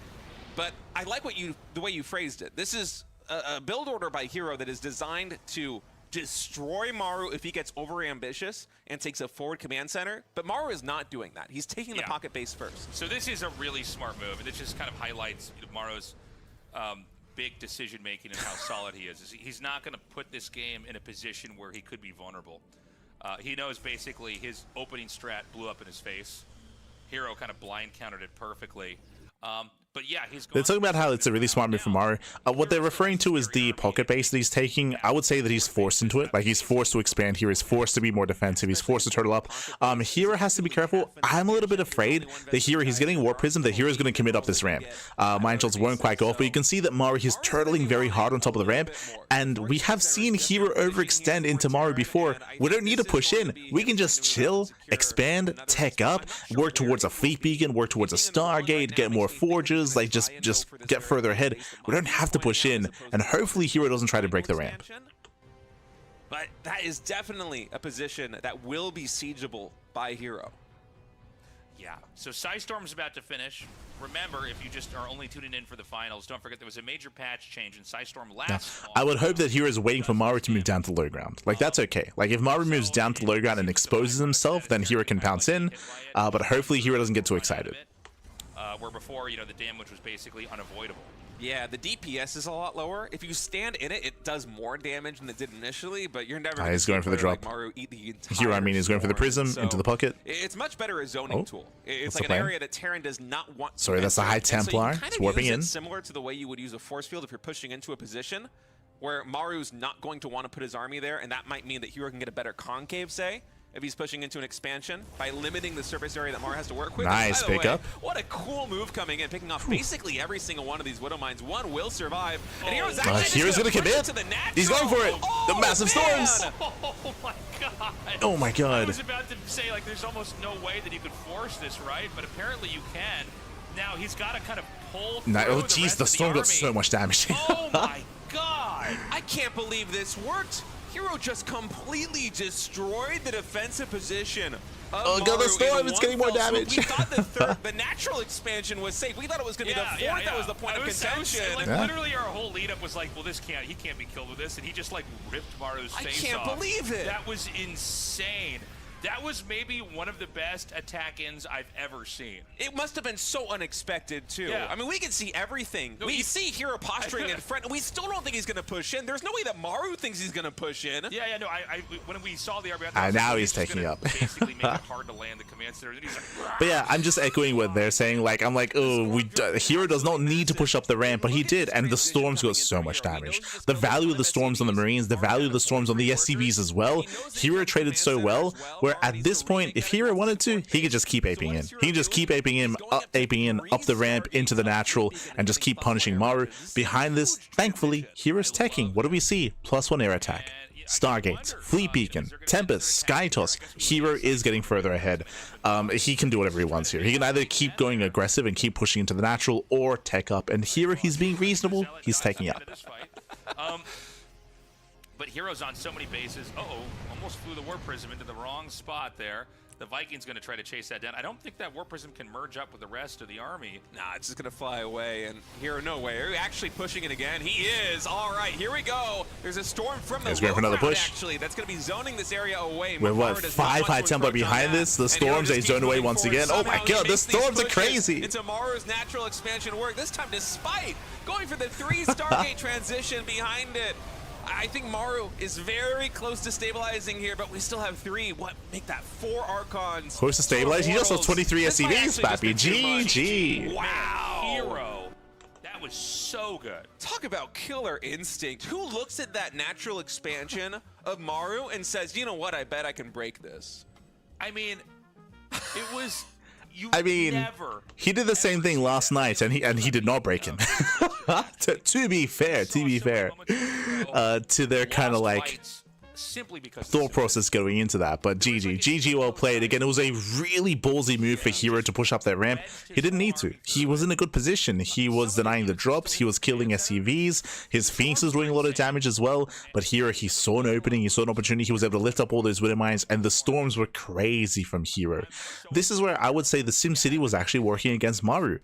but I like the way you phrased it. This is a build order by herO that is designed to destroy Maru if he gets over-ambitious and takes a forward command center, but Maru is not doing that. He's taking the pocket base first. So this is a really smart move, and it just kind of highlights Maru's big decision-making and how solid he is. He's not going to put this game in a position where he could be vulnerable. He knows basically his opening strat blew up in his face. herO kind of blind countered it perfectly. But yeah, they're talking about how it's a really smart move from Maru. What they're referring to is the pocket base that he's taking. I would say that he's forced into it. Like, he's forced to expand here. He's forced to be more defensive. He's forced to turtle up. herO has to be careful. I'm a little bit afraid that he's getting War Prism, that hero's going to commit up this ramp. Mind shots won't quite go off, but you can see that Maru, he's turtling very hard on top of the ramp, and we have seen herO overextend into Maru before. We don't need to push in. We can just chill, expand, tech up, work towards a fleet beacon, work towards a Stargate, get more forges, like just get further ahead. We don't have to push in, and hopefully herO doesn't try to break the ramp. But that is definitely a position that will be siegeable by herO. Yeah, so Psystorm's about to finish. Remember, if you just are only tuning in for the finals, don't forget there was a major patch change in Psystorm last fall. I would hope that herO is waiting for Maru to move down to low ground. Like, that's okay. Like, if Maru moves down to low ground and exposes himself, then herO can pounce in, but hopefully herO doesn't get too excited. Where before, you know, the damage was basically unavoidable. Yeah, the DPS is a lot lower. If you stand in it, it does more damage than it did initially, but you're never he's going for the drop. Like Maru eat the herO, I mean, he's going for the prism into the pocket. It's much better a zoning tool. It's like an area that Terran does not want. Sorry, that's a High Templar. So it's warping in. Similar to the way you would use a force field if you're pushing into a position where Maru's not going to want to put his army there, and that might mean that herO can get a better concave, say, if he's pushing into an expansion by limiting the surface area that Maru has to work with. Nice pickup. What a cool move coming in, picking off basically every single one of these Widow Mines. One will survive, and herO's actually hero's gonna commit. He's going for it. The massive storms. Oh my god. Oh my god. I was about to say, like, there's almost no way that you could force this, right? But apparently you can. Now he's got to kind of pull through Oh jeez, the storm got so much damage. Oh my god. I can't believe this worked. herO just completely destroyed the defensive position. Oh god, the storm is getting more damage. We thought the natural expansion was safe. We thought it was going to be the fourth that was the point of contention. Like, literally our whole lead up was like, well, he can't be killed with this, and he just like ripped Maru's face off. I can't believe it. That was insane. That was maybe one of the best attack-ins I've ever seen. It must have been so unexpected, too. Yeah. I mean, we can see everything. No, we see herO posturing in front, and we still don't think he's going to push in. There's no way that Maru thinks he's going to push in. Yeah, no, when we saw the RB, now he's taking up. Basically make it hard to land the command center. And he's like, but yeah, I'm just echoing what they're saying. Like, I'm like, oh, herO does not need to push up the ramp, but he did, and the storms got so much damage. The value of the storms on the Marines, the value of the storms on the SCVs as well. herO traded so well, where at this point, if herO wanted to, he could just keep aping in. He can just keep aping in up the ramp into the natural and just keep punishing Maru. Behind this, thankfully, herO's teching. What do we see? +1 air attack. Stargate, Fleet Beacon, Tempest, Skytoss, herO is getting further ahead. He can do whatever he wants here. He can either keep going aggressive and keep pushing into the natural or tech up. And herO, he's being reasonable. He's taking up. But herO's on so many bases. Uh-oh, almost flew the Warp Prism into the wrong spot there. The Viking's going to try to chase that down. I don't think that Warp Prism can merge up with the rest of the army. Nah, it's just going to fly away. And herO, no way. Are you actually pushing it again? He is. All right, here we go. There's a storm from the He's going for another push. Actually, that's going to be zoning this area away. With what, 5 high tempo behind this? The storms, they zone away once again. Oh my god, the storms are crazy. It's Maru's natural expansion work. This time, despite going for the 3 Stargate transition behind it. I think Maru is very close to stabilizing here, but we still have 3. What make that 4 Archons? Close to stabilize. He just saw 23 SCVs, Pappy. GG. Wow. herO. That was so good. Talk about killer instinct. Who looks at that natural expansion of Maru and says, you know what, I bet I can break this? I mean, it was... he did the same thing last night, and he did not break him. to be fair, to their kind of like simply because thought process going into that. But GG well played. Again, it was a really ballsy move for herO to push up that ramp. He didn't need to. He was in a good position. He was denying the drops. He was killing SCVs. His Phoenix was doing a lot of damage as well. But herO, he saw an opening. He saw an opportunity. He was able to lift up all those Widow Mines, and the storms were crazy from herO. This is where I would say the SimCity was actually working against Maru.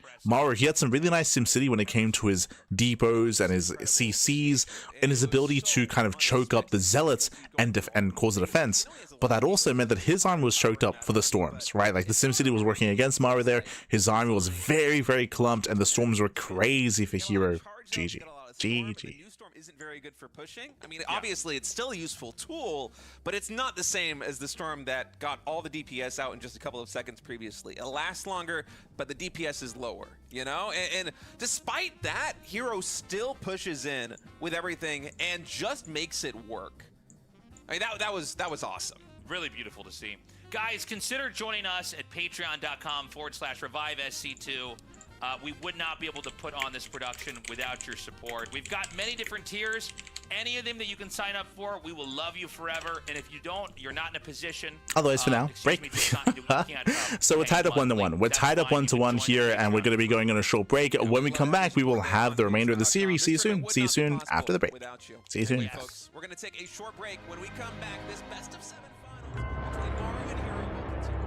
He had some really nice SimCity when it came to his depots and his CCs and his ability to kind of choke up the Zealots and cause a defense, but that also meant that his army was choked up for the storms, right? Like the SimCity was working against Maru there, his army was very, very clumped, and the storms were crazy for herO. GG. GG. Isn't very good for pushing. I mean, obviously it's still a useful tool, but it's not the same as the storm that got all the DPS out in just a couple of seconds previously. It lasts longer, but the DPS is lower, you know? And despite that, herO still pushes in with everything and just makes it work. I mean, that was awesome. Really beautiful to see. Guys, consider joining us at patreon.com/ReviveSC2. We would not be able to put on this production without your support. We've got many different tiers. Any of them that you can sign up for, we will love you forever. And if you don't, you're not in a position. Otherwise, for now, break. So we're tied up 1-1. We're tied up 1-1 here, and we're going to be going on a short break. When we come back, we will have the remainder of the series. See you soon. See you soon after the break. See you soon. Folks, we're going to take a short break. When we come back, this best of 7 finals between Maru and herO will continue.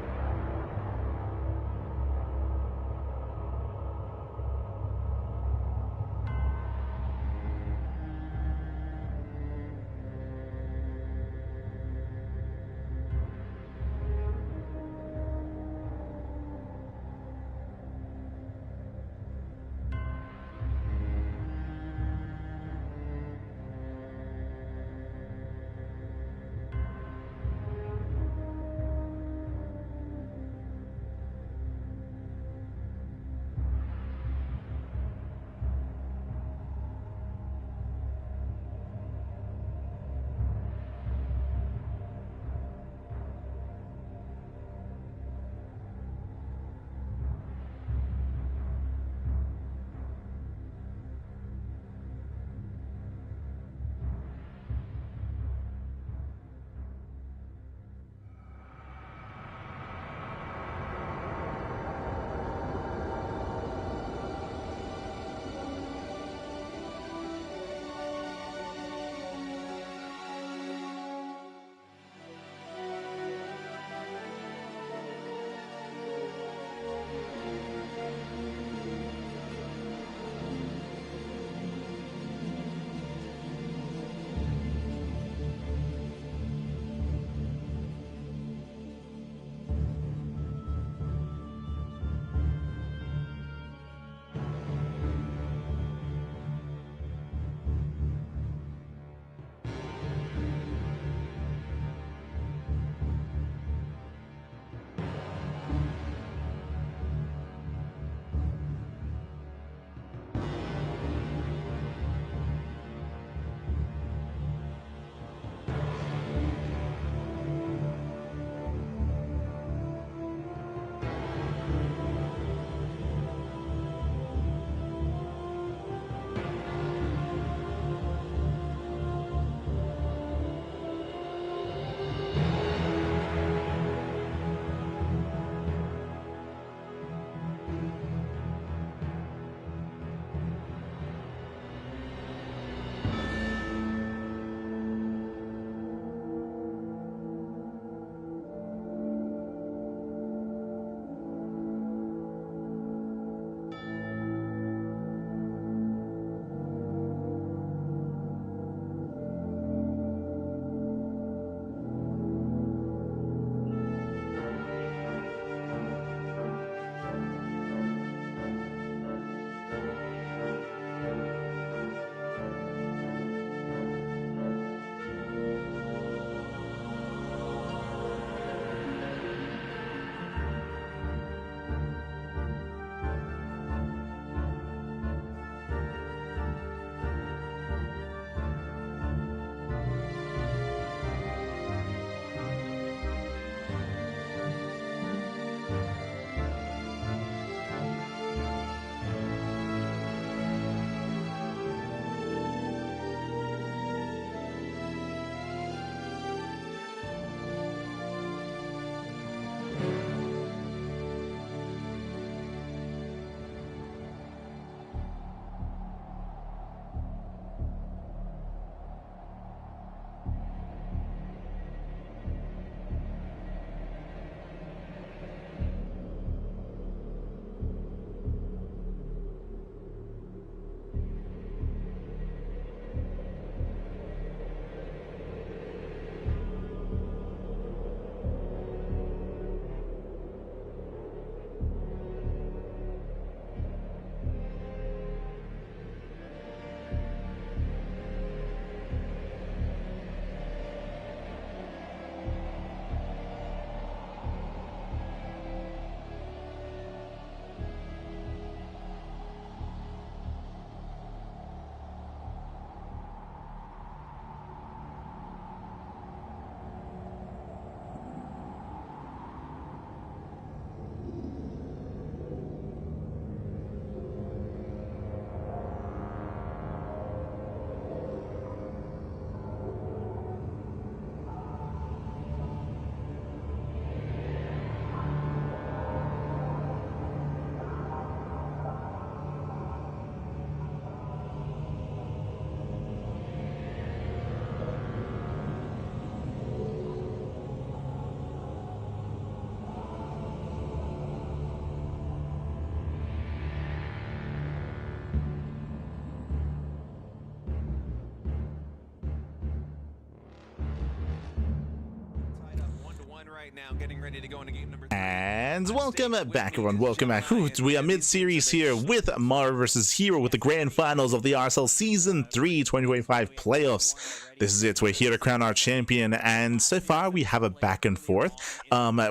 now, getting ready to go into game number 3. And welcome back, everyone. Welcome back. We are mid-series here with Maru versus herO with the grand finals of the RSL Season 3 2025 playoffs. This is it. We're here to crown our champion, and so far we have a back and forth.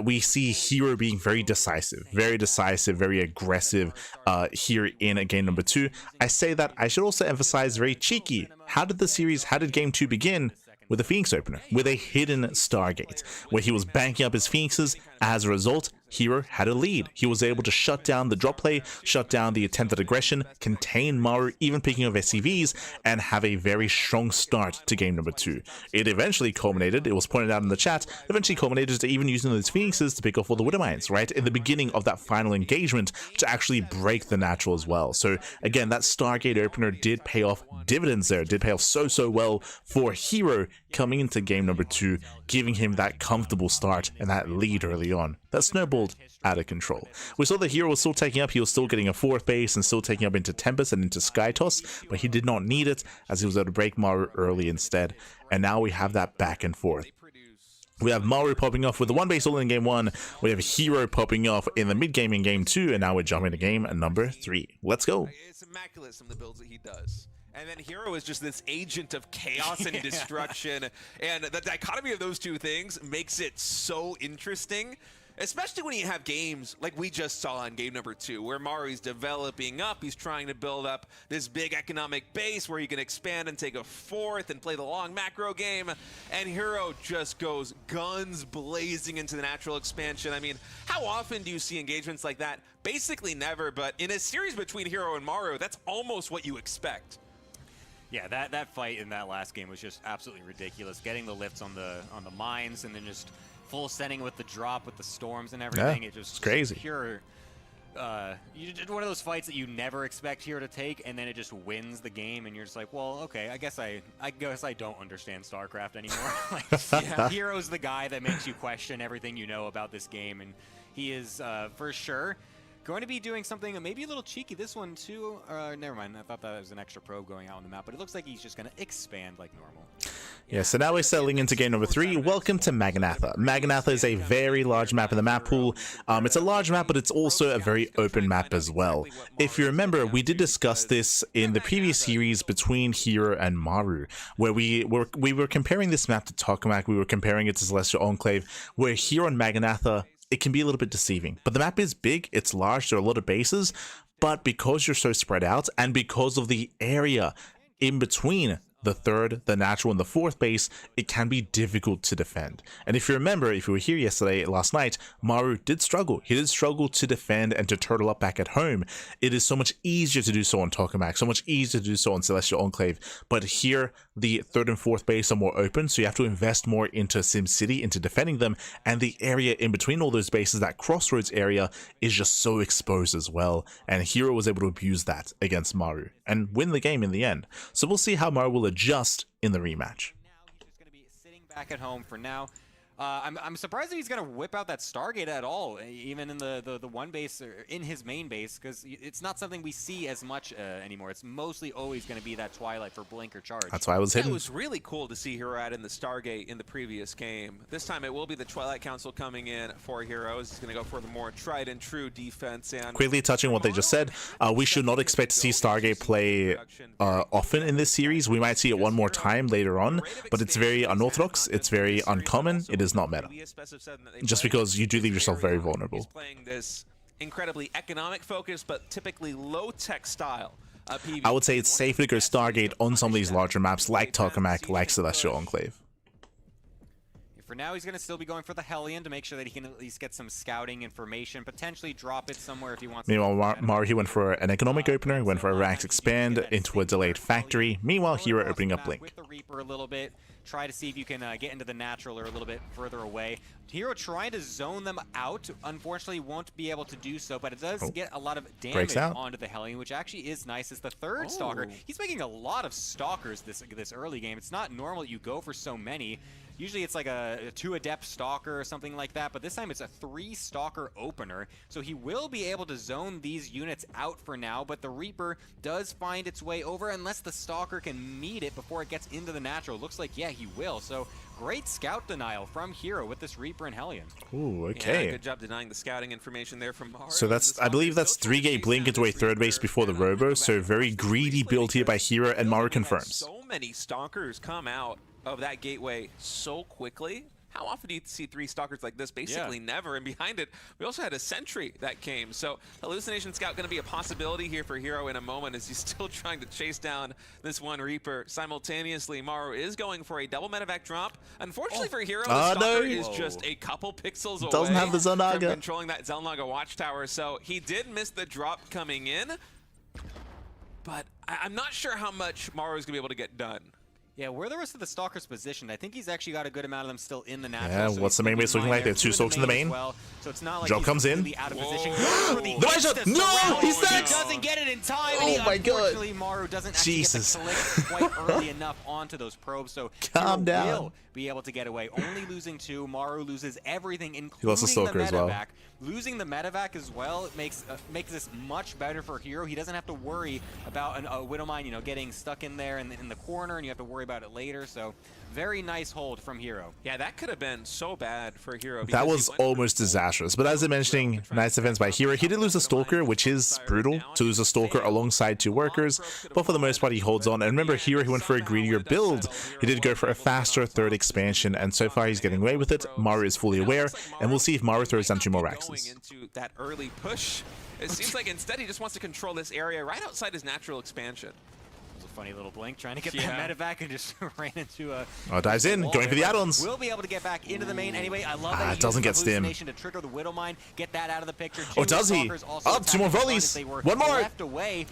We see herO being very decisive, very aggressive here in game number 2. I say that, I should also emphasize very cheeky. How did game 2 begin? With a Phoenix opener, with a hidden Stargate, where he was banking up his Phoenixes. As a result, herO had a lead. He was able to shut down the drop play, shut down the attempted aggression, contain Maru, even picking up SCVs, and have a very strong start to game number 2. It eventually culminated, it was pointed out in the chat, eventually culminated to even using those Phoenixes to pick off all the Widow Mines, right? In the beginning of that final engagement to actually break the natural as well. So again, that Stargate opener did pay off dividends there, did pay off so well for herO coming into game number 2, giving him that comfortable start and that lead early on. That snowballed out of control. We saw that herO was still taking up, he was still getting a 4th base and still taking up into Tempest and into Skytoss, but he did not need it as he was able to break Maru early instead. And now we have that back and forth. We have Maru popping off with the 1 base all in game 1, we have herO popping off in the mid game in game 2, and now we're jumping to game number 3. Let's go. It's immaculate, some of the builds that he does. And then herO is just this agent of chaos and destruction. And the dichotomy of those two things makes it so interesting, especially when you have games like we just saw in game number 2, where Maru's developing up. He's trying to build up this big economic base where he can expand and take a 4th and play the long macro game. And herO just goes guns blazing into the natural expansion. I mean, how often do you see engagements like that? Basically never, but in a series between herO and Maru, that's almost what you expect. Yeah, that fight in that last game was just absolutely ridiculous. Getting the lifts on the mines and then just full setting with the drop with the storms and everything. Yeah, it just it's crazy. Pure. You did one of those fights that you never expect herO to take, and then it just wins the game, and you're just like, well, okay, I guess I don't understand StarCraft anymore. Like, herO's the guy that makes you question everything you know about this game, and he is for sure going to be doing something maybe a little cheeky this one too. Never mind, I thought that was an extra probe going out on the map, but it looks like he's just going to expand like normal. Yeah, so now we're settling into game number 3. Welcome to Maganatha. Maganatha is a very large map in the map pool. It's a large map, but it's also a very open map as well. If you remember, we did discuss this in the previous series between herO and Maru, where we were comparing this map to Tokamak, we were comparing it to Celestial Enclave, where herO and Maganatha, it can be a little bit deceiving. But the map is big, it's large, there are a lot of bases, but because you're so spread out, and because of the area in between the 3rd, the natural, and the 4th base, it can be difficult to defend. And if you remember, if you were here last night, Maru did struggle. He did struggle to defend and to turtle up back at home. It is so much easier to do so on Tokamak, so much easier to do so on Celestial Enclave. But here, the 3rd and 4th base are more open, so you have to invest more into SimCity, into defending them, and the area in between all those bases, that crossroads area, is just so exposed as well. And herO was able to abuse that against Maru and win the game in the end. So we'll see how Maru will adjust in the rematch. Now he's just going to be sitting back at home for now. I'm surprised that he's going to whip out that Stargate at all, even in the 1 base, or in his main base, because it's not something we see as much anymore. It's mostly always going to be that Twilight for blink or charge. That's why I was hidden. It was really cool to see herO add in the Stargate in the previous game. This time it will be the Twilight Council coming in for herO. He's going to go for the more tried and true defense. And quickly touching what they just said, we should not expect to see Stargate play often in this series. We might see it one more time later on, but it's very unorthodox, it's very uncommon, it is not meta. Just because you do leave yourself very vulnerable. He's playing this incredibly economic focus, but typically low-tech style. I would say it's safer to go Stargate on some of these larger maps like Tokamak, like Celestial Enclave. For now, he's going to still be going for the Hellion to make sure that he can at least get some scouting information, potentially drop it somewhere if he wants. Meanwhile, Maru, he went for an economic opener, he went for a Rax expand into a delayed factory. Meanwhile, herO opening up Blink. With the Reaper a little bit, try to see if you can get into the natural or a little bit further away. herO trying to zone them out, unfortunately won't be able to do so, but it does get a lot of damage onto the Hellion, which actually is nice. As the 3rd Stalker, he's making a lot of Stalkers this early game. It's not normal that you go for so many. Usually it's like a 2 Adept Stalker or something like that, but this time it's a 3 Stalker opener. So he will be able to zone these units out for now, but the Reaper does find its way over unless the Stalker can meet it before it gets into the natural. Looks like, yeah, he will. So great scout denial from herO with this Reaper and Hellion. Ooh, okay. Yeah, good job denying the scouting information there from Maru. So that's, I believe that's 3-gate blink into a third base before the robo, so very greedy build here by herO, and Maru confirms. So many Stalkers come out of that gateway so quickly. How often do you see 3 Stalkers like this? Basically never. And behind it, we also had a Sentry that came. So Hallucination Scout going to be a possibility here for herO in a moment as he's still trying to chase down this one Reaper. Simultaneously, Maru is going for a double medevac drop. Unfortunately for herO, the Stalker is just a couple pixels away. Doesn't have the Zelnaga. From controlling that Zelnaga watchtower. So he did miss the drop coming in. But I'm not sure how much Maru is going to be able to get done. Yeah, where the rest of the Stalkers positioned, I think he's actually got a good amount of them still in the natural. Yeah, so what's the main base looking like? There are 2 Stalks in the main. Well, so it's not like Drop comes in. Out of position. The right shot! No! He's He next! doesn't get it in time. Oh and my God. Unfortunately, Maru doesn't actually get the click quite early enough onto those probes, so Calm down. will be able to get away. Only losing 2. Maru loses everything, including He lost the Stalker as well. medevac. Losing the medevac as well makes this much better for herO. He doesn't have to worry about a Widowmine, you know, getting stuck in there in the corner, and you have to worry about it later. So very nice hold from herO. Yeah, that could have been so bad for herO. That was almost disastrous. But as I'm mentioning, nice defense by herO. He did lose a Stalker, which is brutal to lose a Stalker alongside 2 workers. But for the most part, he holds on. And remember, herO, he went for a greedier build. He did go for a faster 3rd expansion, and so far he's getting away with it. Maru is fully aware, and we'll see if Maru throws down 2 more Raxes. Into that early push, it seems like instead he just wants to control this area right outside his natural expansion. Funny little blink, trying to get that medevac and just ran into a... Oh, dives in, going for the add-ons. We'll be able to get back into the main anyway. I love that he doesn't get used stim. to trigger the Widowmine, get that out of the picture. Oh, does he? Up, 2 more volleys. One more. Left away,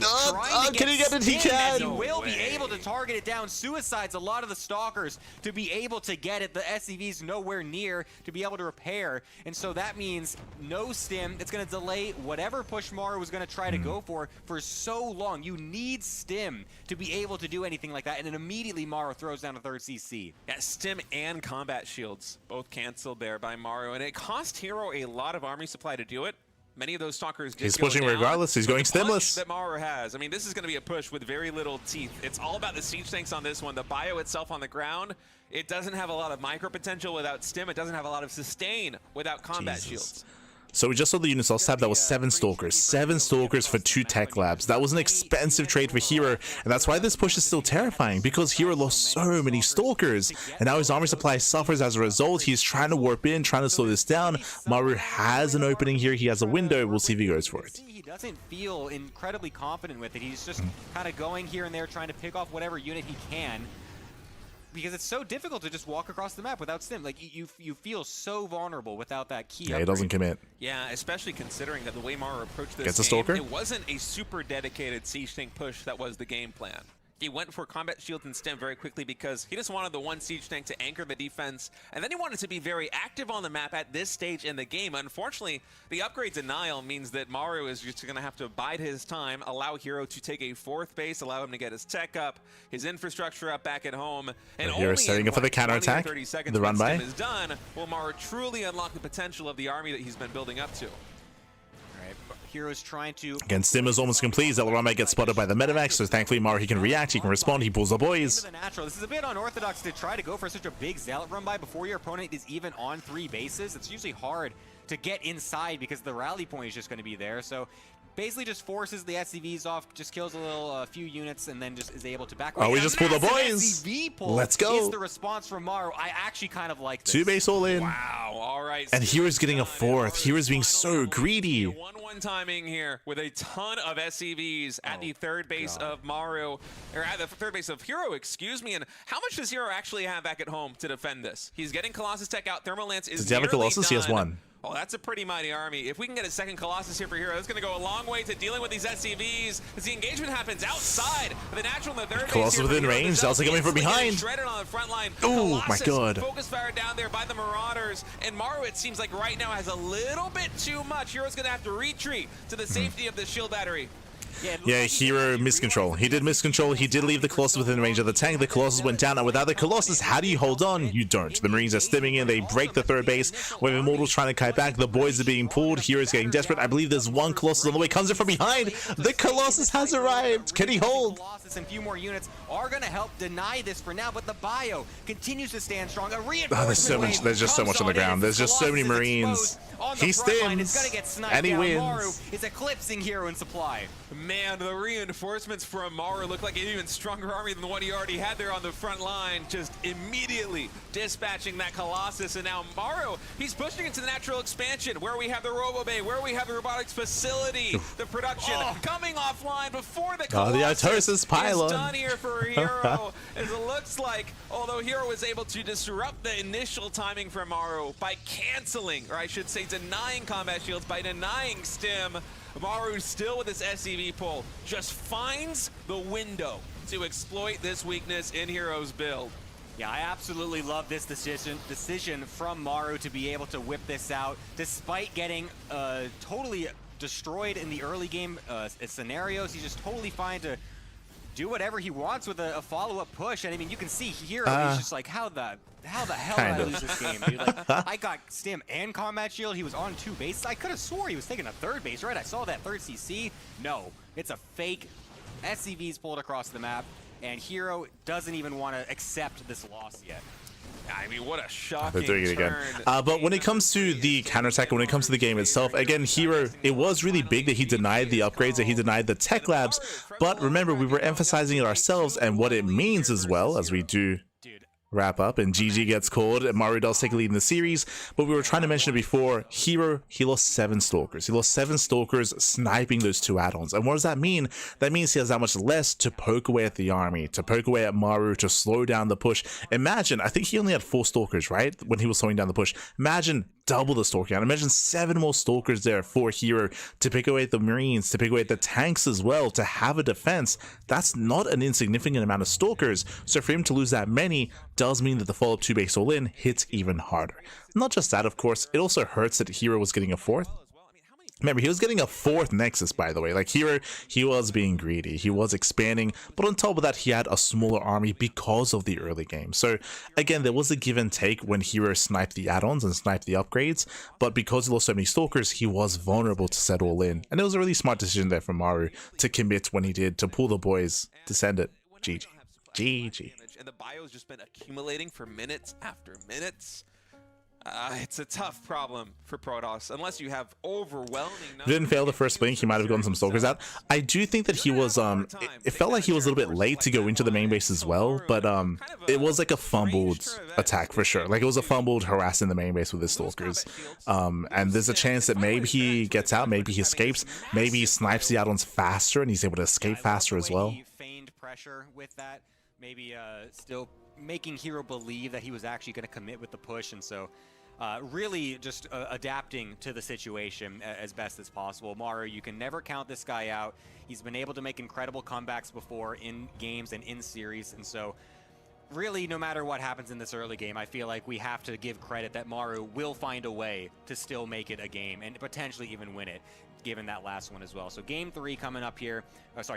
Can he get it? He can. He will be able to target it down. Suicides a lot of the Stalkers to be able to get it. The SCV's nowhere near to be able to repair. And so that means no stim. It's going to delay whatever push Maru was going to try to go for so long. You need stim to be able to do anything like that, and then immediately Maru throws down a 3rd CC. Yeah, stim and combat shields both canceled there by Maru, and it cost herO a lot of army supply to do it. Many of those Stalkers did He's go pushing down, regardless. He's going but the punch stimless. that Maru has, I mean, this is going to be a push with very little teeth. It's all about the siege tanks on this one. The bio itself on the ground, it doesn't have a lot of micro potential without stim. It doesn't have a lot of sustain without combat shields. So we just saw the units last tab. That was 7 Stalkers. 7 Stalkers for 2 tech labs. That was an expensive trade for herO, and that's why this push is still terrifying, because herO lost so many Stalkers, and now his armor supply suffers as a result. He's trying to warp in, trying to slow this down. Maru has an opening here. He has a window. We'll see if he goes for it. He doesn't feel incredibly confident with it. He's just kind of going here and there, trying to pick off whatever unit he can. Because it's so difficult to just walk across the map without stim. Like, you feel so vulnerable without that key Yeah, he doesn't commit. Yeah, especially considering that the way Maru approached this Gets a game, Stalker. it wasn't a super dedicated siege tank push that was the game plan. He went for combat shield and stim very quickly because he just wanted the 1 siege tank to anchor the defense, and then he wanted to be very active on the map at this stage in the game. Unfortunately, the upgrade denial means that Maru is just going to have to bide his time, allow herO to take a 4th base, allow him to get his tech up, his infrastructure up back at home, and herO setting up for the counterattack. The run by is done, will Maru truly unlock the potential of the army that he's been building up to. herO's trying to... Again, stim is almost complete. Zelnaga might get spotted by the medevac, so thankfully Maru, he can react, he can respond, he pulls the boys. This is a bit unorthodox to try to go for such a big Zealot run by before your opponent is even on 3 bases. It's usually hard to get inside because the rally point is just going to be there. So basically just forces the SCVs off, just kills a few units, and then just is able to back away. Oh, we just pulled the boys. SCV pull Let's go. is the response from Maru. I actually kind of like this. 2 base all in. Wow, all right. And herO's getting a 4th. herO's being so greedy. 1-1 timing here with a ton of SCVs at the 3rd base of Maru, or at the 3rd base of herO, excuse me. And how much does herO actually have back at home to defend this? He's getting Colossus tech out. Thermal Lance is Does he have a Colossus? He has 1. Oh, that's a pretty mighty army. If we can get a 2nd Colossus here for herO, that's going to go a long way to dealing with these SCVs as the engagement happens outside of the natural in the 3rd base. Colossus within range. Zelnaga coming from behind. Shredded on the front line. Oh my God. Focus fire down there by the Marauders. And Maru, it seems like right now has a little bit too much. herO's going to have to retreat to the safety of the shield battery. Yeah, herO miscontrol. He did miscontrol. He did leave the Colossus within range of the tank. The Colossus went down, and without the Colossus, how do you hold on? You don't. The Marines are stimming in. They break the third base. With Immortals trying to kite back, the boys are being pulled. herO's getting desperate. I believe there's one Colossus on the way. Comes in from behind. The Colossus has arrived. Can he hold? Colossus and few more units are going to help deny this for now, but the bio continues to stand strong. A Oh, there's just so much on the ground. There's just so many Marines. He stims, and he wins. Maru is eclipsing herO in supply. Man, the reinforcements from Maru look like an even stronger army than the one he already had there on the front line, just immediately dispatching that Colossus. And now Maru, he's pushing into the natural expansion where we have the Robo Bay, where we have the robotics facility, the production coming offline before the Colossus the pylon is done here for herO. As it looks like, although herO was able to disrupt the initial timing from Maru by canceling, or I should say denying combat shields, by denying stim, Maru still with his SCV pull just finds the window to exploit this weakness in herO's build. Yeah, I absolutely love this decision from Maru to be able to whip this out, despite getting totally destroyed in the early game scenarios. He's just totally fine to do whatever he wants with a follow-up push. And I mean, you can see herO, he's just like, how the hell did I lose this game, dude? Like, I got stim and combat shield. He was on 2 bases. I could have swore he was taking a third base, right? I saw that third CC. No, it's a fake. SCV's pulled across the map, and herO doesn't even want to accept this loss yet. I mean, what a shocking They're doing it again. turn. But when it comes to the counterattack, when it comes to the game itself, again, herO, it was really big that he denied the upgrades, that he denied the tech labs. But remember, we were emphasizing it ourselves and what it means as well, as we do wrap up, and GG gets called, and Maru does take a lead in the series. But we were trying to mention it before, herO, he lost 7 Stalkers. He lost 7 Stalkers sniping those 2 add-ons. And what does that mean? That means he has that much less to poke away at the army, to poke away at Maru, to slow down the push. Imagine, I think he only had 4 Stalkers, right? When he was slowing down the push. Imagine double the Stalker count. Imagine 7 more Stalkers there for herO to pick away at the Marines, to pick away at the tanks as well, to have a defense. That's not an insignificant amount of Stalkers. So for him to lose that many does mean that the follow-up 2 base all-in hits even harder. Not just that, of course, it also hurts that herO was getting a 4th. Remember, he was getting a 4th Nexus, by the way. Like, herO, he was being greedy. He was expanding. But on top of that, he had a smaller army because of the early game. So, again, there was a give and take when herO sniped the add-ons and sniped the upgrades. But because he lost so many Stalkers, he was vulnerable to set all in. And it was a really smart decision there from Maru to commit when he did, to pull the boys, to send it. GG. GG. And the bio's just been accumulating for minutes after minutes. It's a tough problem for Protoss, unless you have overwhelming numbers. Didn't fail the first blink, he might have gotten some Stalkers out. I do think that he was, it felt like he was a little bit late to go into the main base as well, but it was like a fumbled attack for sure. Like, it was a fumbled harass in the main base with his Stalkers. And there's a chance that maybe he gets out, maybe he escapes, maybe he snipes the add-ons faster and he's able to escape faster as well. He feigned pressure with that, maybe still making herO believe that he was actually going to commit with the push, and so really just adapting to the situation as best as possible. Maru, you can never count this guy out. He's been able to make incredible comebacks before in games and in series, and so really, no matter what happens in this early game, I feel like we have to give credit that Maru will find a way to still make it a game and potentially even win it, given that last one as well. So game 3 coming up here,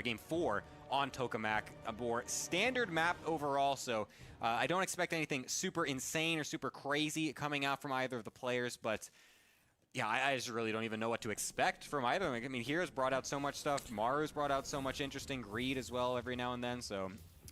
game 4 on Tokamak, a more standard map overall. So I don't expect anything super insane or super crazy coming out from either of the players, but yeah, I just really don't even know what to expect from either. I mean, herO's brought out so much stuff. Maru's brought out so much interesting greed as well every now and then. So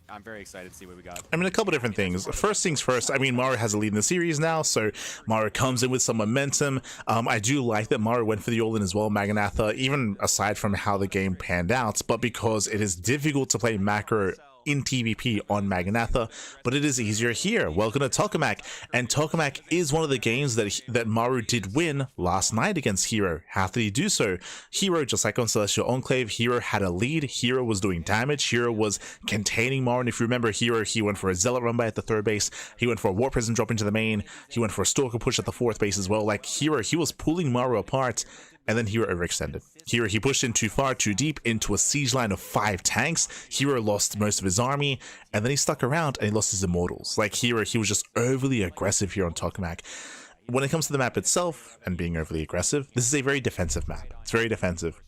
I'm very excited to see what we got. I mean, a couple different things. First things first, I mean, Maru has a lead in the series now, so Maru comes in with some momentum. I do like that Maru went for the all-in as well, Maganatha, even aside from how the game panned out, but because it is difficult to play macro in TVP on Maganatha, but it is easier here. Welcome to Tokamak, and Tokamak is one of the games that Maru did win last night against herO. How did he do so? herO, just like on Celestial Enclave, herO had a lead, herO was doing damage, herO was containing Maru, and if you remember herO, he went for a Zealot run by at the 3rd base, he went for a Warp Prison drop into the main, he went for a Stalker push at the 4th base as well. Like, herO, he was pulling Maru apart, and then herO overextended. herO, he pushed in too far, too deep, into a siege line of 5 tanks. herO lost most of his army, and then he stuck around and he lost his Immortals. Like, herO, he was just overly aggressive here on Tokamak. When it comes to the map itself and being overly aggressive, this is a very defensive map. It's very defensive.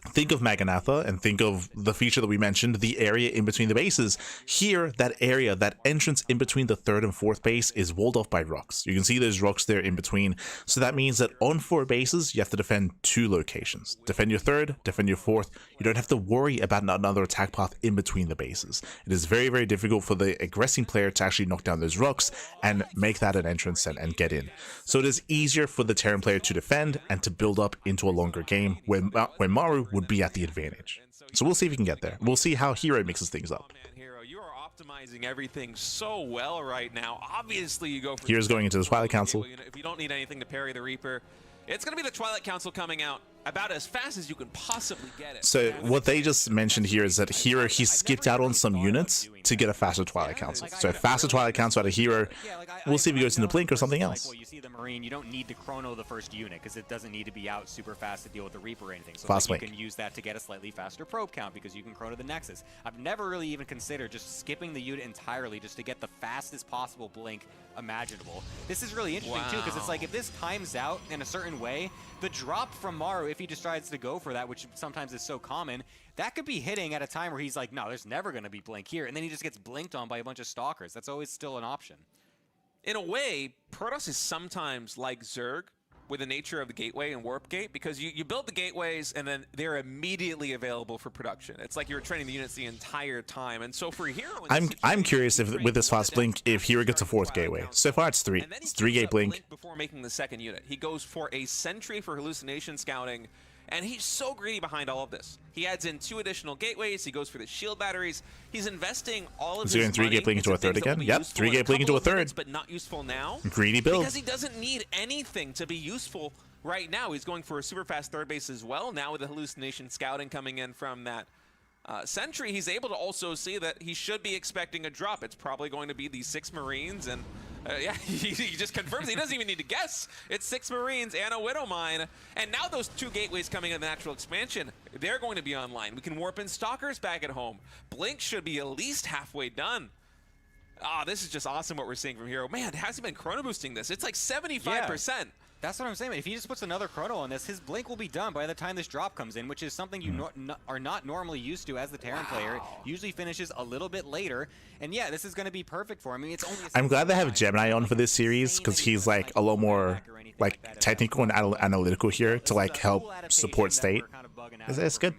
think of Maganatha and think of the feature that we mentioned, the area in between the bases. Here, that area, that entrance in between the 3rd and 4th base is walled off by rocks. You can see there's rocks there in between. So that means that on 4 bases, you have to defend 2 locations. Defend your 3rd, defend your 4th. You don't have to worry about another attack path in between the bases. It is very, very difficult for the aggressing player to actually knock down those rocks and make that an entrance and get in. So it is easier for the Terran player to defend and to build up into a longer game when Maru would be at the advantage. So we'll see if he can get there. We'll see how herO mixes things up. herO, you are optimizing everything so well right now. Obviously, you go for Here's going into the Twilight Council. If you don't need anything to parry the Reaper, it's going to be the Twilight Council coming out about as fast as you can possibly get it. So what they just mentioned here is that herO, he skipped out on some units to get a faster Twilight Council. So a faster Twilight Council out of herO. We'll see if he goes into Blink or something else. You see the Marine, you don't need to chrono the first unit because it doesn't need to be out super fast to deal with the Reaper or anything. So Fast you Blink. can use that to get a slightly faster probe count because you can chrono the Nexus. I've never really even considered just skipping the unit entirely just to get the fastest possible Blink imaginable. This is really interesting too because it's like if this times out in a certain way, the drop from Maru, if he decides to go for that, which sometimes is so common, that could be hitting at a time where he's like, no, there's never going to be Blink here, and then he just gets blinked on by a bunch of Stalkers. That's always still an option. In a way, Protoss is sometimes like Zerg with the nature of the gateway and warp gate, because you build the gateways and then they're immediately available for production. It's like you're training the units the entire time. And so for herO, I'm curious if with this fast blink, if herO gets a 4th gateway. So far it's 3. It's 3-gate blink. Before making the 2nd unit, he goes for a sentry for hallucination scouting. And he's so greedy behind all of this. He adds in 2 additional gateways. He goes for the shield batteries. He's investing all of his money. Is he going 3-gate blink into a 3rd again? Yep, 3-gate blink into a 3rd. But not useful now. Greedy build. Because he doesn't need anything to be useful right now. He's going for a super fast 3rd base as well. Now with the hallucination scouting coming in from that sentry, he's able to also see that he should be expecting a drop. It's probably going to be these 6 Marines, and yeah, he just confirms he doesn't even need to guess. It's 6 Marines and a Widow Mine, and now those 2 gateways coming in the natural expansion, they're going to be online. We can warp in Stalkers back at home. Blink should be at least halfway done. This is just awesome what we're seeing from herO. Man, has he been chrono boosting this? It's like 75%. Yeah. That's what I'm saying. If he just puts another chrono on this, his blink will be done by the time this drop comes in, which is something you are not normally used to as the Terran player. Usually finishes a little bit later. And yeah, this is going to be perfect for him. I mean, it's only I'm glad they have Gemini on for this series because he's like a lot more like technical and analytical here to like help support state. It's good.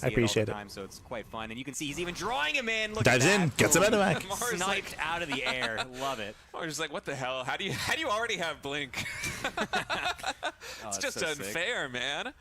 I appreciate it. So it's quite fun, and you can see he's even drawing him in. Look Dives at that. in, gets him out of back. Sniped out of the air. Love it. I was just like, what the hell? How do you already have Blink? It's just so unfair, man.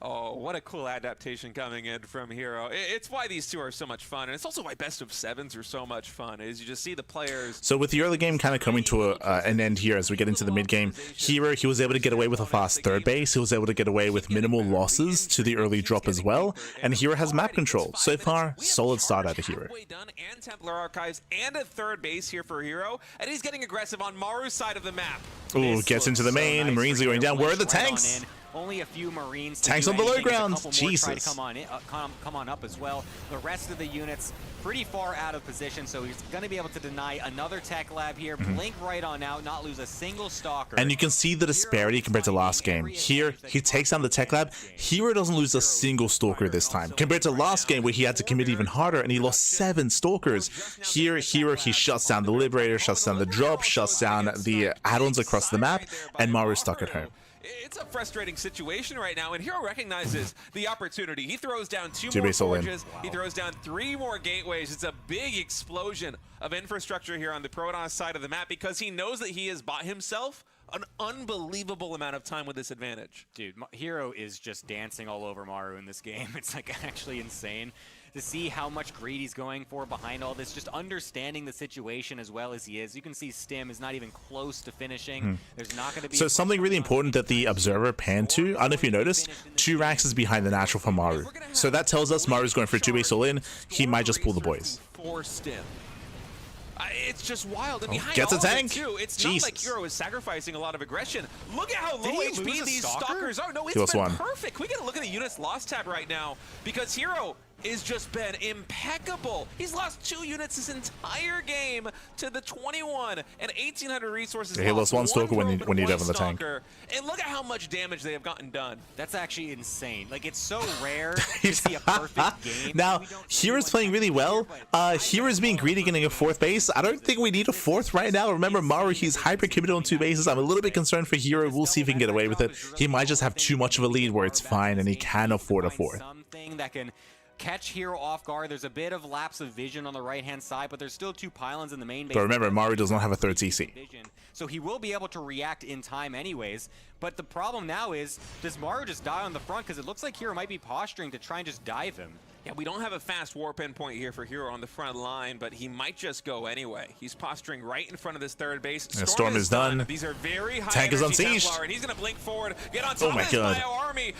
Oh, what a cool adaptation coming in from herO. It's why these 2 are so much fun, and it's also why best of 7s are so much fun, is you just see the players. So with the early game kind of coming to an end here as we get into the mid game, herO, he was able to get away with a fast 3rd base. He was able to get away with minimal losses to the early drop as well, and herO has map control. So far, solid start out of herO. And Templar Archives and a 3rd base here for herO, and he's getting aggressive on Maru's side of the map. Ooh, gets into the main. So Marines are going down. Where are the tanks? Only a few Marines. Tanks on the low ground. Jesus. Try to come on up as well. The rest of the units pretty far out of position, so he's going to be able to deny another tech lab here. Blink right on out, not lose a single Stalker. And you can see the disparity compared to last game. Here, he takes down the tech lab. herO doesn't lose a single Stalker this time, compared to last game where he had to commit even harder and he lost 7 Stalkers. Here, herO, he shuts down the Liberator, shuts down the drop, shuts down the add-ons across the map, and Maru's stuck at home. It's a frustrating situation right now, and herO recognizes the opportunity. He throws down 2 more Two-base all in. forges. He throws down 3 more gateways. It's a big explosion of infrastructure here on the Protoss side of the map because he knows that he has bought himself an unbelievable amount of time with this advantage. Dude, herO is just dancing all over Maru in this game. It's like actually insane to see how much greed he's going for behind all this, just understanding the situation as well as he is. You can see Stim is not even close to finishing. There's not going to be... So something really important that the observer panned to, I don't know if you noticed, 2 ranks is behind the natural for Maru. So that tells us Maru's going for a 2-base all-in. He might just pull the boys. For Stim. It's just wild. And behind gets a all of it, tank. too, it's Jesus. not like herO is sacrificing a lot of aggression. Look at how low he HP lose a these Stalker? Stalkers are. No, it's He lost been 1. perfect. We got to look at the units lost tab right now because herO has just been impeccable. He's lost 2 units this entire game to the 21 and 1,800 resources. Yeah, he lost one stalker when you have on the tank. And look at how much damage they have gotten done. That's actually insane. Like, it's so rare to see a perfect game. Now, hero's playing really well. Hero's being greedy, getting a 4th base. I don't think we need a 4th right now. Remember, Maru, he's hyper committed on 2 bases. I'm a little bit concerned for hero. We'll see if he can get away with it. He might just have too much of a lead where it's fine and he can afford a 4th. Something that can catch herO off guard. There's a bit of lapse of vision on the right-hand side, but there's still 2 pylons in the main base. But remember, Maru does not have a 3rd CC. So he will be able to react in time anyways. But the problem now is, does Maru just die on the front? Because it looks like herO might be posturing to try and just dive him. Yeah, we don't have a fast warp endpoint here for herO on the front line, but he might just go anyway. He's posturing right in front of this 3rd base. Storm is done. These are very high Tank is unsieged. Templar, and he's going to blink forward, get on top of his bio army.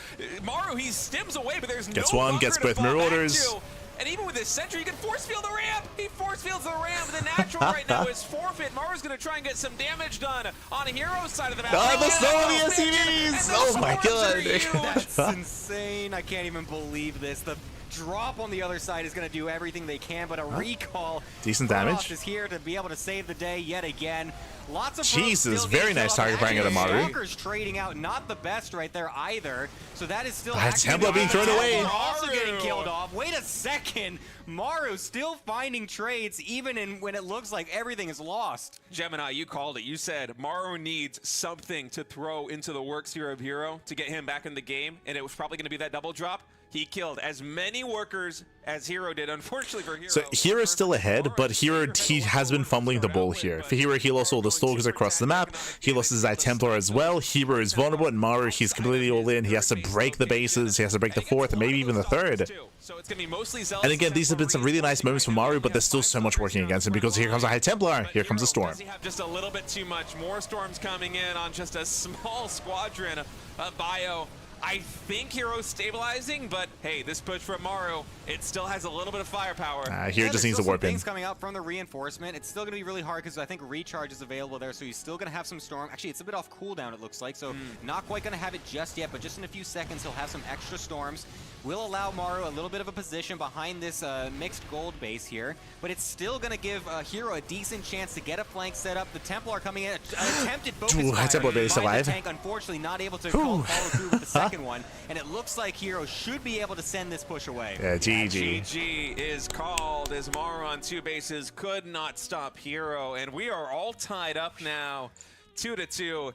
Maru, he stims away, but there's gets no one, gets both mirror orders. And even with his sentry, he can force field the ramp. He force fields the ramp. The natural right now is forfeit. Maru's going to try and get some damage done on hero's side of the map. Oh, the snow on the SCVs! Oh my god. That's insane. I can't even believe this. The drop on the other side is going to do everything they can, but a recall. Decent damage. Is here to be able to save the day yet again. Lots of Jesus, very nice target buying out of Maru. Walker's trading out, not the best right there either. So that is still Templar being thrown away. Also getting killed off. Wait a second. Maru still finding trades even when it looks like everything is lost. Gemini, you called it. You said Maru needs something to throw into the works here of herO to get him back in the game, and it was probably going to be that double drop. He killed as many workers as herO did, unfortunately for herO. So hero's still ahead, but he has been fumbling the ball here. For herO, he lost all the stalkers across the map. He lost his Templar as well. herO is vulnerable, and Maru, he's completely all in. He has to break the bases. He has to break the 4th, and maybe even the 3rd. So it's gonna be mostly Zealous. And again, these have been some really nice moments for Maru, but there's still so much working against him because here comes a Templar, here comes a Storm. Does he have just a little bit too much? More storms coming in on just a small squadron of bio. I think hero's stabilizing, but hey, this push from Maru, it still has a little bit of firepower. Here just needs to warp in. Things coming out from the reinforcement. It's still going to be really hard because I think recharge is available there, so he's still going to have some storm. Actually, it's a bit off cooldown, it looks like, so not quite going to have it just yet, but just in a few seconds, he'll have some extra storms. Will allow Maru a little bit of a position behind this mixed gold base here, but it's still going to give herO a decent chance to get a flank set up. The Templar coming in, attempted focus fire. Templar base alive. The tank, unfortunately, not able to follow through with the second one, and it looks like herO should be able to send this push away. Yeah, GG. GG is called as Maru on 2 bases could not stop herO, and we are all tied up now, 2-2.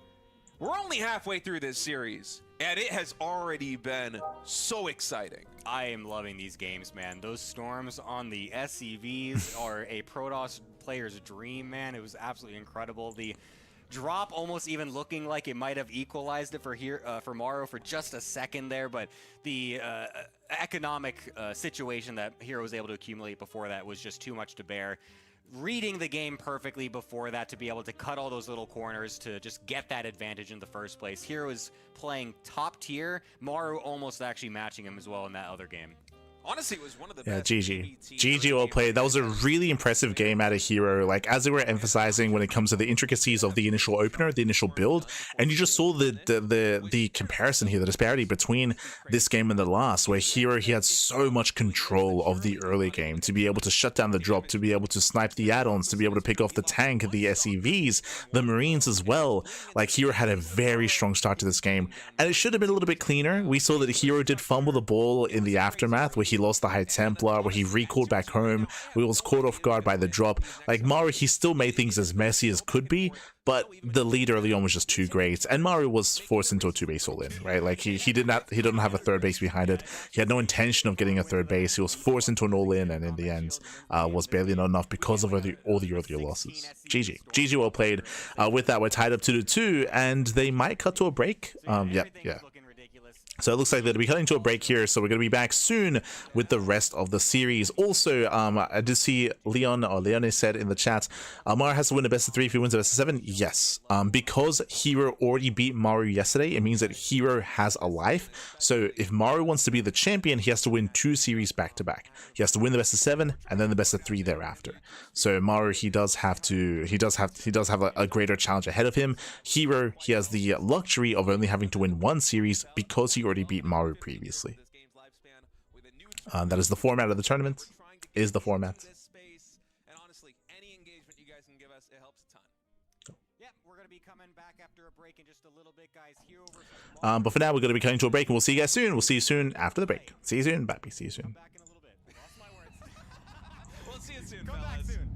We're only halfway through this series, and it has already been so exciting. I am loving these games, man. Those storms on the SCVs are a Protoss player's dream, man. It was absolutely incredible. The drop almost even looking like it might have equalized it for Maru for just a second there, but the economic situation that herO was able to accumulate before that was just too much to bear. Reading the game perfectly before that to be able to cut all those little corners to just get that advantage in the first place. herO is playing top tier. Maru almost actually matching him as well in that other game. Honestly, it was one of the best. GG. GG well played. That was a really impressive game out of herO. Like, as they were emphasizing when it comes to the intricacies of the initial opener, the initial build, and you just saw the comparison here, the disparity between this game and the last, where herO, he had so much control of the early game to be able to shut down the drop, to be able to snipe the add-ons, to be able to pick off the tank, the SCVs, the Marines as well. Like, herO had a very strong start to this game, and it should have been a little bit cleaner. We saw that herO did fumble the ball in the aftermath, where he lost the Templar, where he recalled back home. We was caught off guard by the drop. Like, Maru, he still made things as messy as could be, but the lead early on was just too great, and Maru was forced into a 2-base all-in, right? Like, he didn't have a 3rd base behind it. He had no intention of getting a 3rd base. He was forced into an all-in, and in the end was barely not enough because of all the earlier losses. GG well played. With that, we're tied up 2-2, and they might cut to a break. Yeah. So it looks like they'll be cutting to a break here, so we're going to be back soon with the rest of the series. Also, I did see Leone said in the chat, Maru has to win the best of 3 if he wins the best of 7. Yes, because herO already beat Maru yesterday, it means that herO has a life. So if Maru wants to be the champion, he has to win 2 series back to back. He has to win the best of 7 and then the best of 3 thereafter. So Maru, he does have a greater challenge ahead of him. herO, he has the luxury of only having to win 1 series because he already beat Maru previously. That is the format of the tournament. Is the format. And honestly, any engagement you guys can give us, it helps a ton. Yep, we're going to be coming back after a break in just a little bit, guys. Here over But for now, we're going to be coming to a break, and we'll see you guys soon. We'll see you soon after the break. See you soon. Bye. See you soon. back in a little bit. Lost my words. We'll see you soon, Come back fellas. soon.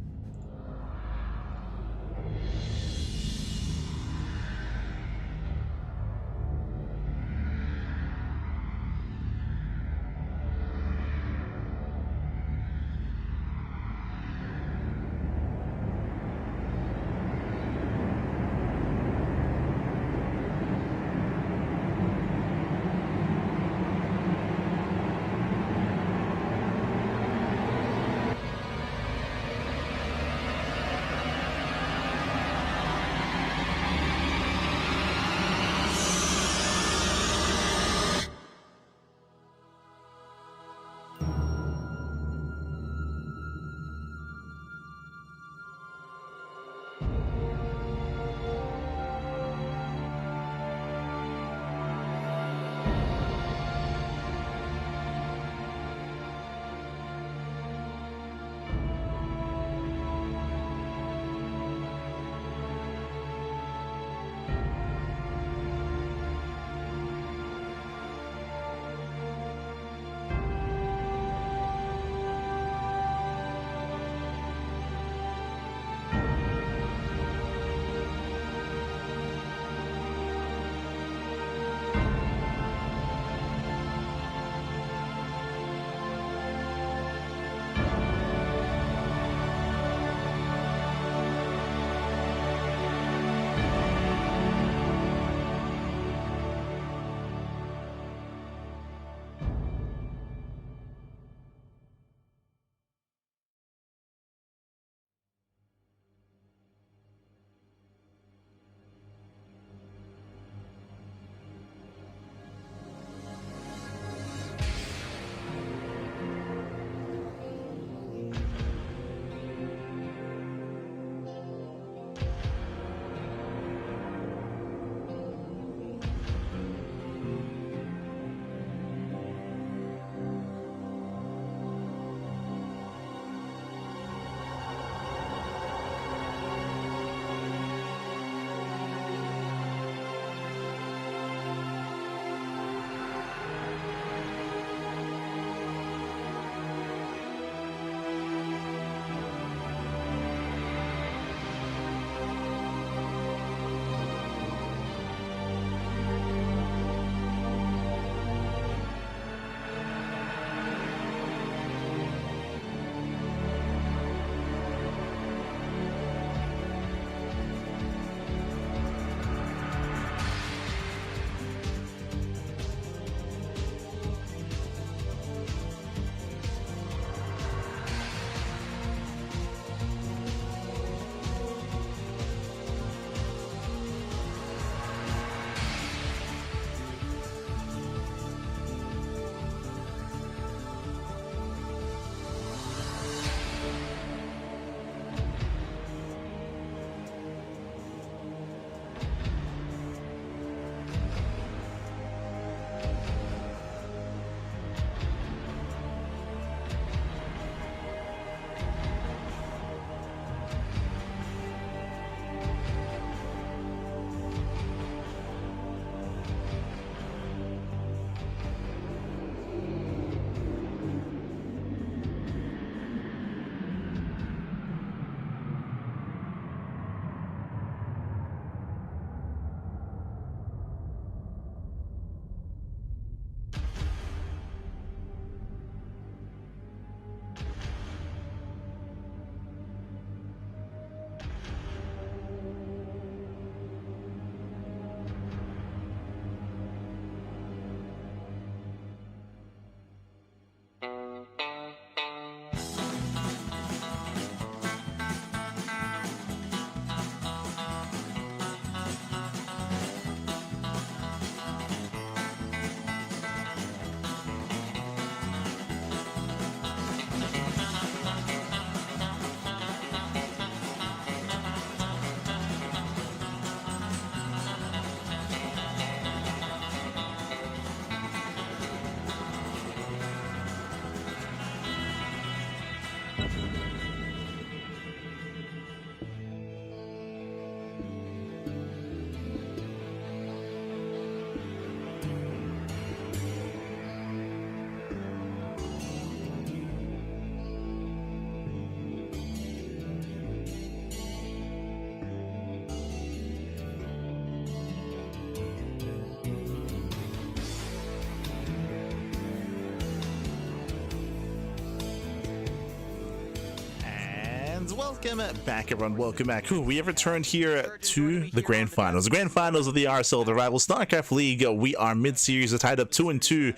Welcome back, everyone. Welcome back. Ooh, we have returned here to the grand finals. The grand finals of the RSL Revival StarCraft League. We are mid-series. We're tied up 2-2.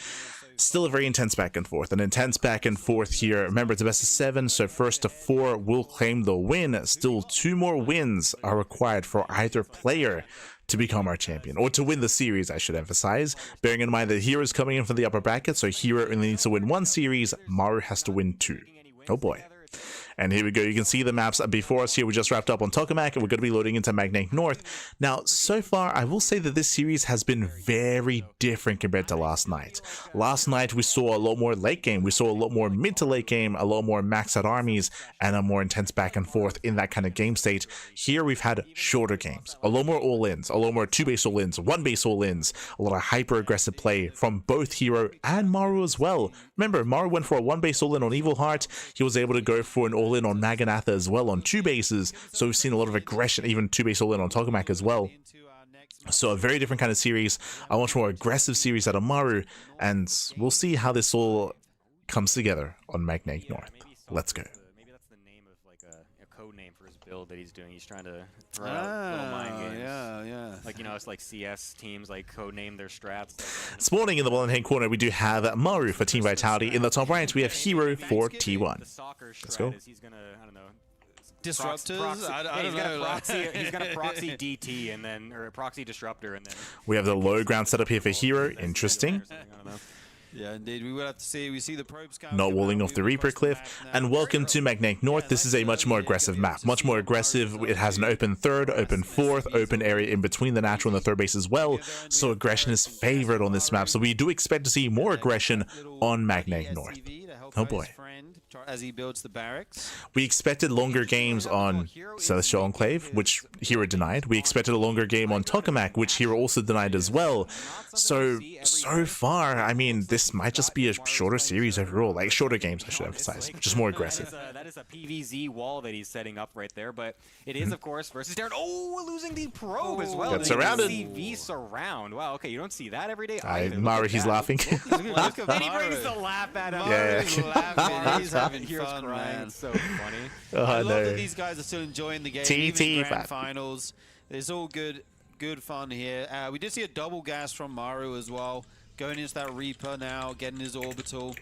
Still a very intense back and forth. An intense back and forth here. Remember, it's a best of 7, so first to 4 will claim the win. Still 2 more wins are required for either player to become our champion, or to win the series, I should emphasize. Bearing in mind that herO is coming in for the upper bracket, so herO only needs to win 1 series. Maru has to win 2. Oh boy. And here we go. You can see the maps before us here. We just wrapped up on Tokamak, and we're going to be loading into Magnet North. Now, so far, I will say that this series has been very different compared to last night. Last night, we saw a lot more late game. We saw a lot more mid to late game, a lot more maxed out armies, and a more intense back and forth in that kind of game state. Here, we've had shorter games, a lot more all-ins, a lot more 2-base all-ins, 1-base all-ins, a lot of hyper-aggressive play from both herO and Maru as well. Remember, Maru went for a 1-base all-in on Evil Heart. He was able to go for an all-in on Maganatha as well on 2 bases, so we've seen a lot of aggression, even 2-base all-in on Tokamak as well. So a very different kind of series, a much more aggressive series out of Maru, and we'll see how this all comes together on Magnet North. Let's go. Maybe that's the name of like a code name for his build that he's doing. He's trying to throw out little mind games. Yeah. Like, you know, it's like CS teams like code name their strats. Spawning in the bottom hand corner, we do have Maru for Team Vitality. In the top right, we have herO for T1. Let's go. He's gonna, I don't know, Disruptors? I don't know. He's gonna proxy DT and then, or proxy disruptor, and then We have the low ground setup here for herO. Interesting. I don't know. Yeah, indeed. We will have to see. We see the probes coming. Not walling off the Reaper Cliff. And welcome to Magnet North. This is a much more aggressive map. Much more aggressive. It has an open third, open fourth, open area in between the natural and the third base as well. So aggression is favored on this map. So we do expect to see more aggression on Magnet North. Oh boy. As he builds the barracks. We expected longer games on Celestial Enclave, which herO denied. We expected a longer game on Tokamak, which herO also denied as well. So far, I mean, this might just be a shorter series overall. Like, shorter games, I should emphasize. Just more aggressive. That is a PVZ wall that he's setting up right there, but it is, of course, versus Darren. Oh, losing the probe as well. Got surrounded. CV surround. Wow, okay, you don't see that every day. Maru, he's laughing. And he brings the laugh at him. Yeah. He's having Hero's fun, crying. man. It's so funny. I love that these guys are still enjoying the game. Even in TT grand finals. It's all good fun here. We did see a double gas from Maru as well. Going into that Reaper now, getting his orbital.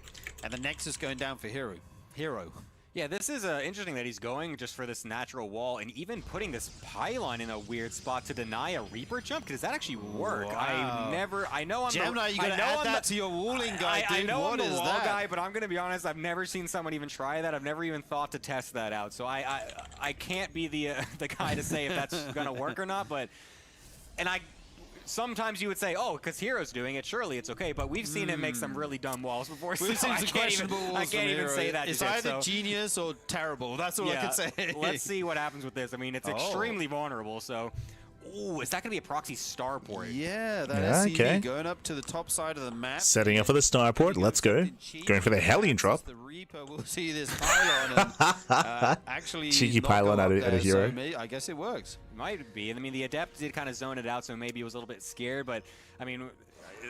And the Nexus going down for herO. Yeah, this is interesting that he's going just for this natural wall and even putting this pylon in a weird spot to deny a Reaper jump. Does that actually work? Wow. I know I'm Gemini, you gotta add that to your walling guy, dude. I know what I'm the is wall that? guy, but I'm gonna be honest, I've never seen someone even try that. I've never even thought to test that out. So I can't be the guy to say if that's gonna work or not, but sometimes you would say, oh, because herO's doing it, surely it's okay. But we've seen him make some really dumb walls before. We've seen some questionable walls. I can't even say that. It's yet, either genius or terrible. That's all I can say. Let's see what happens with this. I mean, it's extremely vulnerable. So, ooh, is that going to be a proxy starport? Yeah, that SCV going up to the top side of the map. Setting up for the starport. Let's go. Going for the Hellion drop. The Reaper will see this pylon and actually cheeky pylon out of herO. So I guess it works. Might be. I mean, the Adept did kind of zone it out, so maybe he was a little bit scared. But I mean,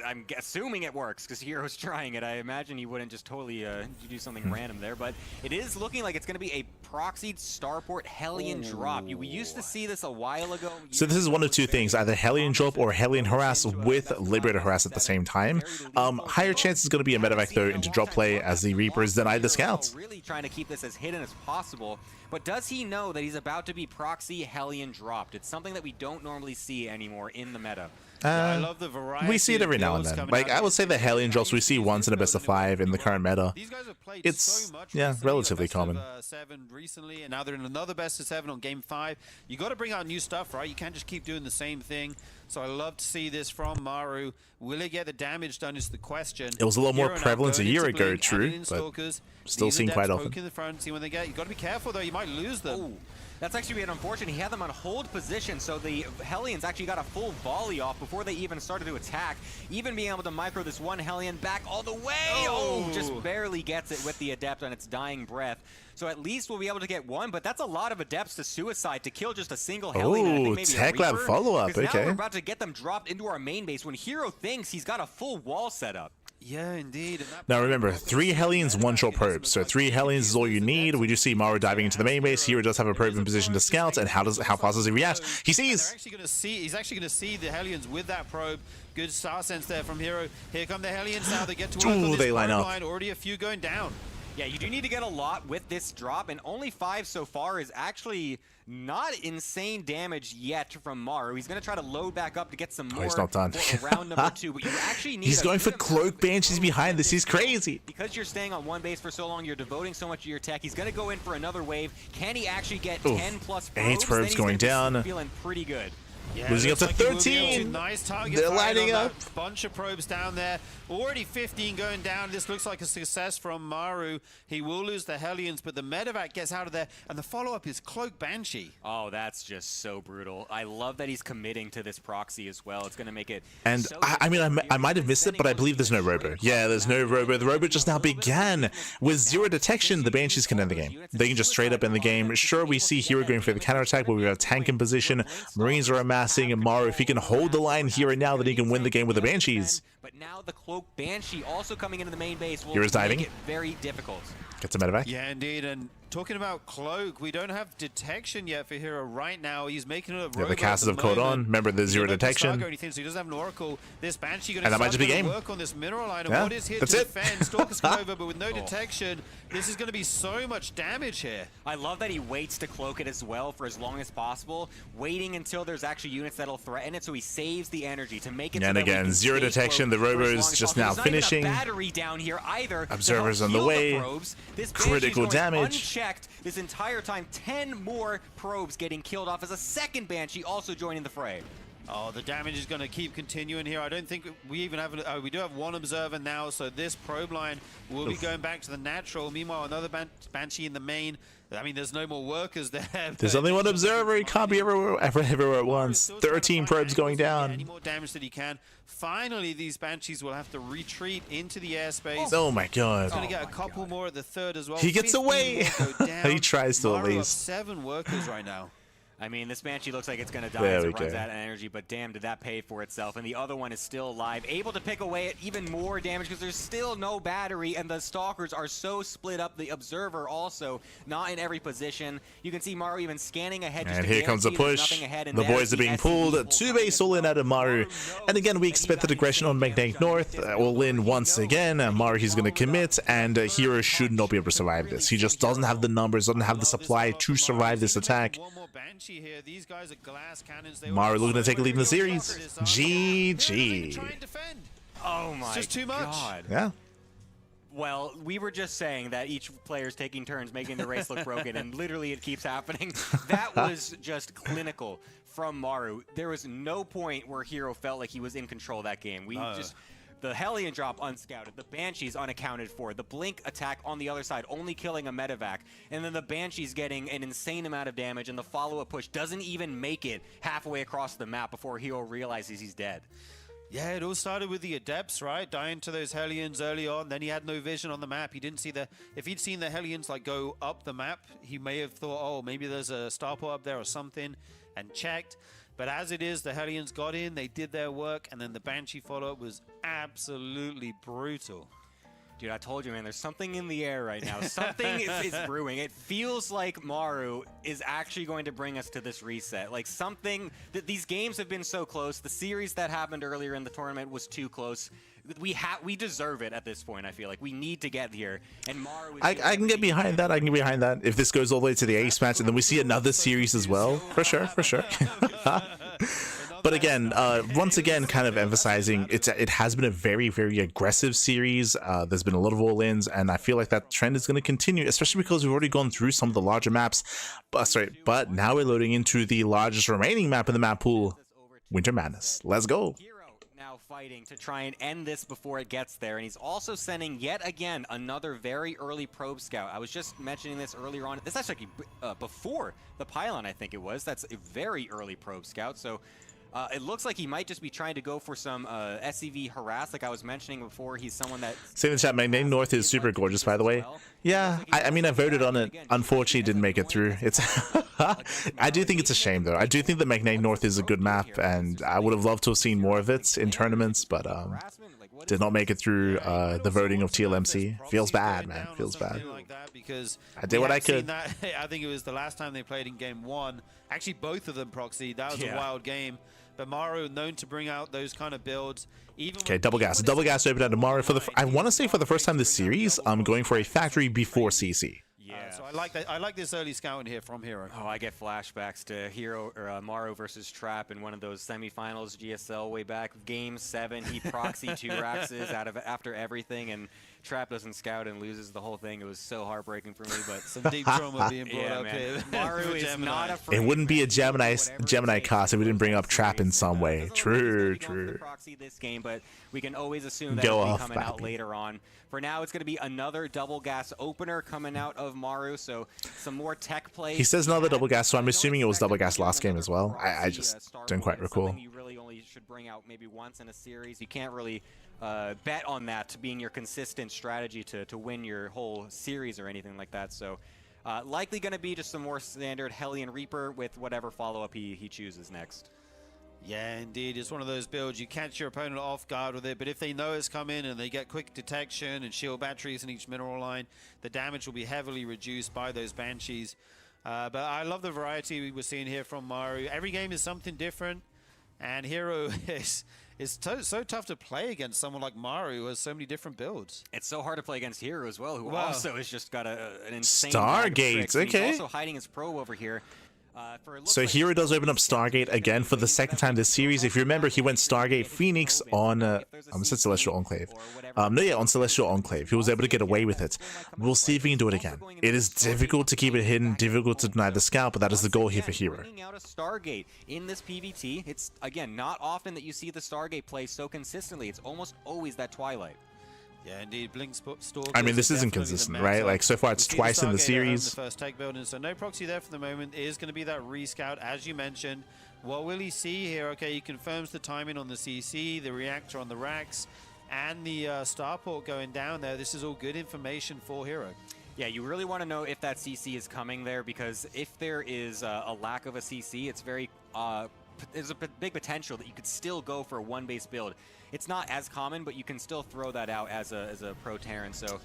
I'm assuming it works because herO's trying it. I imagine he wouldn't just totally do something random there. But it is looking like it's going to be a proxied starport Hellion drop. We used to see this a while ago. So this is one of two things, either Hellion drop or Hellion harass with Liberator harass at the same time. Higher chance is going to be a medevac though into drop play as the Reapers denied the scouts. Really trying to keep this as hidden as possible. But does he know that he's about to be proxy Hellion dropped? It's something that we don't normally see anymore in the meta. I love the variety. We see it every now and then. Like, I would say the Hellion drops we see once in a best of 5 in the current meta. These guys have played It's, so much yeah, recently, relatively like common. best of, 7 recently, and now they're in another best of 7 on game 5. You got to bring out new stuff, right? You can't just keep doing the same thing. So I love to see this from Maru. Will it get the damage done is the question. It was a lot more herO now prevalent a going year into ago, blink, true, adding in but stalkers, still these seen quite adepts often. poke in the front, see when they get. You got to be careful though. You might lose them. Ooh. That's actually been unfortunate. He had them on hold position, so the Hellions actually got a full volley off before they even started to attack. Even being able to micro this one Hellion back all the way. Oh, just barely gets it with the Adept on its dying breath. So at least we'll be able to get one, but that's a lot of Adepts to suicide to kill just a single Hellion. Oh, I think maybe Tech Lab follow-up, now okay. we're about to get them dropped into our main base when herO thinks he's got a full wall set up. Yeah, indeed. And that Now remember, 3 Hellions, 1 short probes. So 3 Hellions is all you need. We do see Maru diving into the main base. Hero does have a probe in position to scout, and how fast does he react? He sees! He's actually going to see the Hellions with that probe. Good star sense there from herO. Here come the Hellions now. They get to work on this they line probe up. line. Already a few going down. Yeah, you do need to get a lot with this drop, and only 5 so far is actually not insane damage yet from Maru. He's going to try to load back up to get some more he's not done. for round number 2, but you actually need He's going for Cloak Banshees behind this. He's crazy. Because you're staying on one base for so long, you're devoting so much of your tech. He's going to go in for another wave. Can he actually get 10 plus probes? 8 probes going down. Feeling pretty good. Yeah, losing up to looks like he will be able 13. to. Nice target. They're firing lining on up. that bunch of probes down there. Already 15 going down. This looks like a success from Maru. He will lose the Hellions, but the medevac gets out of there, and the follow-up is Cloak Banshee. Oh, that's just so brutal. I love that he's committing to this proxy as well. It's going to make it. And so I mean, I might have missed it, but I believe there's no robo. Yeah, there's no robo. The robo just now began. With 0 detection, the Banshees can end the game. They can just straight up end the game. Sure, we see herO going for the counterattack, but we have a tank in position. Marines are amassing, and Maru, if he can hold the line here and now, then he can win the game with the Banshees. But now the Cloak Banshee also coming into the main base will Hero's diving. make it very difficult. Gets a medevac. Yeah, indeed. And talking about Cloak, we don't have detection yet for herO right now. He's making it a Yeah, the casters have caught on. Remember, there's 0 detection. Or anything, so he doesn't have an Oracle. This Banshee going And that might to just be game. work on this mineral line. And Yeah, what is here to that's it. defend? Stalker's come over, but with no detection, this is going to be so much damage here. I love that he waits to cloak it as well for as long as possible, waiting until there's actually units that'll threaten it, so he saves the energy to make it. And so that we again, can 0 stay detection. cloaked The for as robo's long as just possible. now There's not even finishing. a battery down here either. to Observers help on the heal way. Probes. This Critical Banshee's going damage. Unchecked this entire time. 10 more probes getting killed off as a second Banshee also joining the fray. Oh, the damage is going to keep continuing here. I don't think we even have. We do have 1 observer now, so this probe line will be going back to the natural. Meanwhile, another Banshee in the main. I mean, there's no more workers there. There's only 1 observer. He can't be everywhere at once. 13 probes going down. Any more damage that he can. Finally, these Banshees will have to retreat into the airspace. Oh my god. He's going to get a couple more at the 3rd as well. He gets 15 away. more go down. He tries to at Maru up least. 7 workers right now. I mean, this Banshee looks like it's going to die There as we it runs go. out of energy, but damn, did that pay for itself. And the other one is still alive, able to pick away at even more damage because there's still no battery, and the Stalkers are so split up. The Observer also not in every position. You can see Maru even scanning ahead. Just And to here comes the guarantee there's push. nothing ahead, and The there's boys are being SCV pulled. full 2 coming base all in out of Maru. And again, we expect the aggression on Magnetic North. All in once again. Maru, he's going to commit, and herO should not be able to survive this. He just doesn't have the numbers, doesn't have the supply to survive this attack. One more Banshee here. These guys are glass cannons. They Maru will looking to take a lead in the so series. much for this. GG. Try and defend. Oh my just too much. God. Yeah. Well, we were just saying that each player's taking turns making the race look broken, and literally it keeps happening. That was just clinical from Maru. There was no point where herO felt like he was in control of that game. We just... The Hellion drop unscouted, the Banshees unaccounted for, the Blink attack on the other side only killing a medevac, and then the Banshees getting an insane amount of damage, and the follow-up push doesn't even make it halfway across the map before herO realizes he's dead. Yeah, it all started with the Adepts, right? Dying to those Hellions early on. Then he had no vision on the map. He didn't see the... If he'd seen the Hellions like go up the map, he may have thought, oh, maybe there's a starport up there or something, and checked. But as it is, the Hellions got in, they did their work, and then the Banshee follow-up was absolutely brutal. Dude, I told you, man, there's something in the air right now. Something is brewing. It feels like Maru is actually going to bring us to this reset. Like something that these games have been so close. The series that happened earlier in the tournament was too close. We deserve it at this point, I feel like. We need to get here. And Maru is I can get behind that. I can get behind that. If this goes all the way to the ace match, and then we see another series as well. For sure, for sure. But again, once again, kind of emphasizing it has been a very, very aggressive series. There's been a lot of all-ins, and I feel like that trend is going to continue, especially because we've already gone through some of the larger maps. But now we're loading into the largest remaining map in the map pool, Winter Madness. Let's go. now fighting to try and end this before it gets there, and he's also sending yet again another very early probe scout. I was just mentioning this earlier on. This is actually before the pylon, I think it was. That's a very early probe scout, so it looks like he might just be trying to go for some SCV harass, like I was mentioning before. He's someone that... Say in the chat, Magnetic North is super gorgeous, by the way. Yeah, I mean, I voted on it. Unfortunately, didn't make it through. It's I do think it's a shame, though. I do think that Magnetic North is a good map, and I would have loved to have seen more of it in tournaments, but Did not make it through the voting of TLMC. Feels bad, man. Feels bad. Like that because I did what I could. That, I think it was the last time they played in game 1. Actually, both of them, Proxy. That was a wild game. But Maru known to bring out those kind of builds. Okay, double gas. Double gas opened out to Maru for the. I want to say for the first time this series, I'm going for a factory before CC. Yeah. So I like that. I like this early scouting here from herO. Oh, I get flashbacks to herO or Maru versus Trap in one of those semifinals GSL way back. Game 7, he proxied 2 Raxes after everything, and Trap doesn't scout and loses the whole thing. It was so heartbreaking for me, but some deep trauma being brought up here. Maru is not afraid. It wouldn't be a Gemini cast if we didn't bring up Trap in some way. True. Proxy this game, but we can always assume that it'll be coming out later on. For now, it's going to be another double gas opener coming out of Maru, so some more tech play. He says another double gas, so I'm assuming it was double gas last game as well. I just don't quite recall. You really only should bring out maybe once in a series. You can't really bet on that being your consistent strategy to win your whole series or anything like that. So likely going to be just some more standard Hellion Reaper with whatever follow-up he chooses next. Yeah, indeed. It's one of those builds. You catch your opponent off guard with it, but if they know it's coming and they get quick detection and shield batteries in each mineral line, the damage will be heavily reduced by those Banshees. But I love the variety we're seeing here from Maru. Every game is something different, and herO is so tough to play against someone like Maru who has so many different builds. It's so hard to play against herO as well, who also has just got an insane Stargate. Okay. He's also hiding his pro over here. So herO does open up Stargate again for the second time this series. If you remember, he went Stargate Phoenix on I said Celestial Enclave. On Celestial Enclave. He was able to get away with it. We'll see if he can do it again. It is difficult to keep it hidden, difficult to deny the scout, but that is the goal here for herO. Bringing out a Stargate in this PvT. It's again not often that you see the Stargate play so consistently. It's almost always that Twilight. Yeah, indeed. Blink Stalker. I mean, this isn't consistent, right? Like, so far it's twice in the series. The first tech building, so no proxy there for the moment. It is going to be that rescout, as you mentioned. What will he see here? Okay, he confirms the timing on the CC, the reactor on the racks, and the starport going down there. This is all good information for herO. Yeah, you really want to know if that CC is coming there, because if there is a lack of a CC, it's very there's a big potential that you could still go for a one-base build. It's not as common, but you can still throw that out as a pro Terran. So,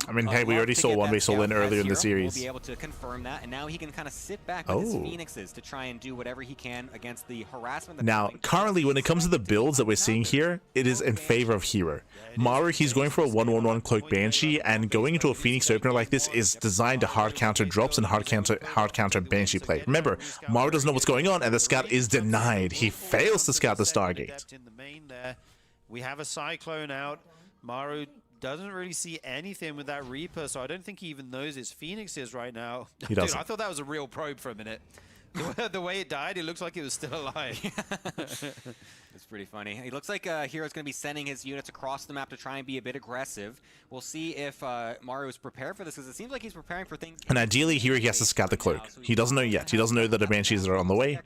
I mean, hey, we already saw one-base all in earlier in the series. We'll be able to confirm that, and now he can kind of sit back with his Phoenixes to try and do whatever he can against the harassment. Now, currently, when it comes to the builds that we're seeing here, it is in favor of herO. Maru, he's going for a 1-1-1 Cloak Banshee, and going into a Phoenix opener like this is designed to hard counter drops and hard counter Banshee play. Remember, Maru doesn't know what's going on, and the scout is denied. He fails to scout the Stargate. In the main there, we have a Cyclone out. Maru doesn't really see anything with that Reaper, so I don't think he even knows it's Phoenixes right now. He doesn't. Dude, I thought that was a real probe for a minute. The way it died, it looks like it was still alive. It's pretty funny. It looks like herO's going to be sending his units across the map to try and be a bit aggressive. We'll see if Maru is prepared for this, because it seems like he's preparing for things. And ideally, here he has to scout the Cloak. He doesn't know yet. He doesn't know that the Banshees are on the way.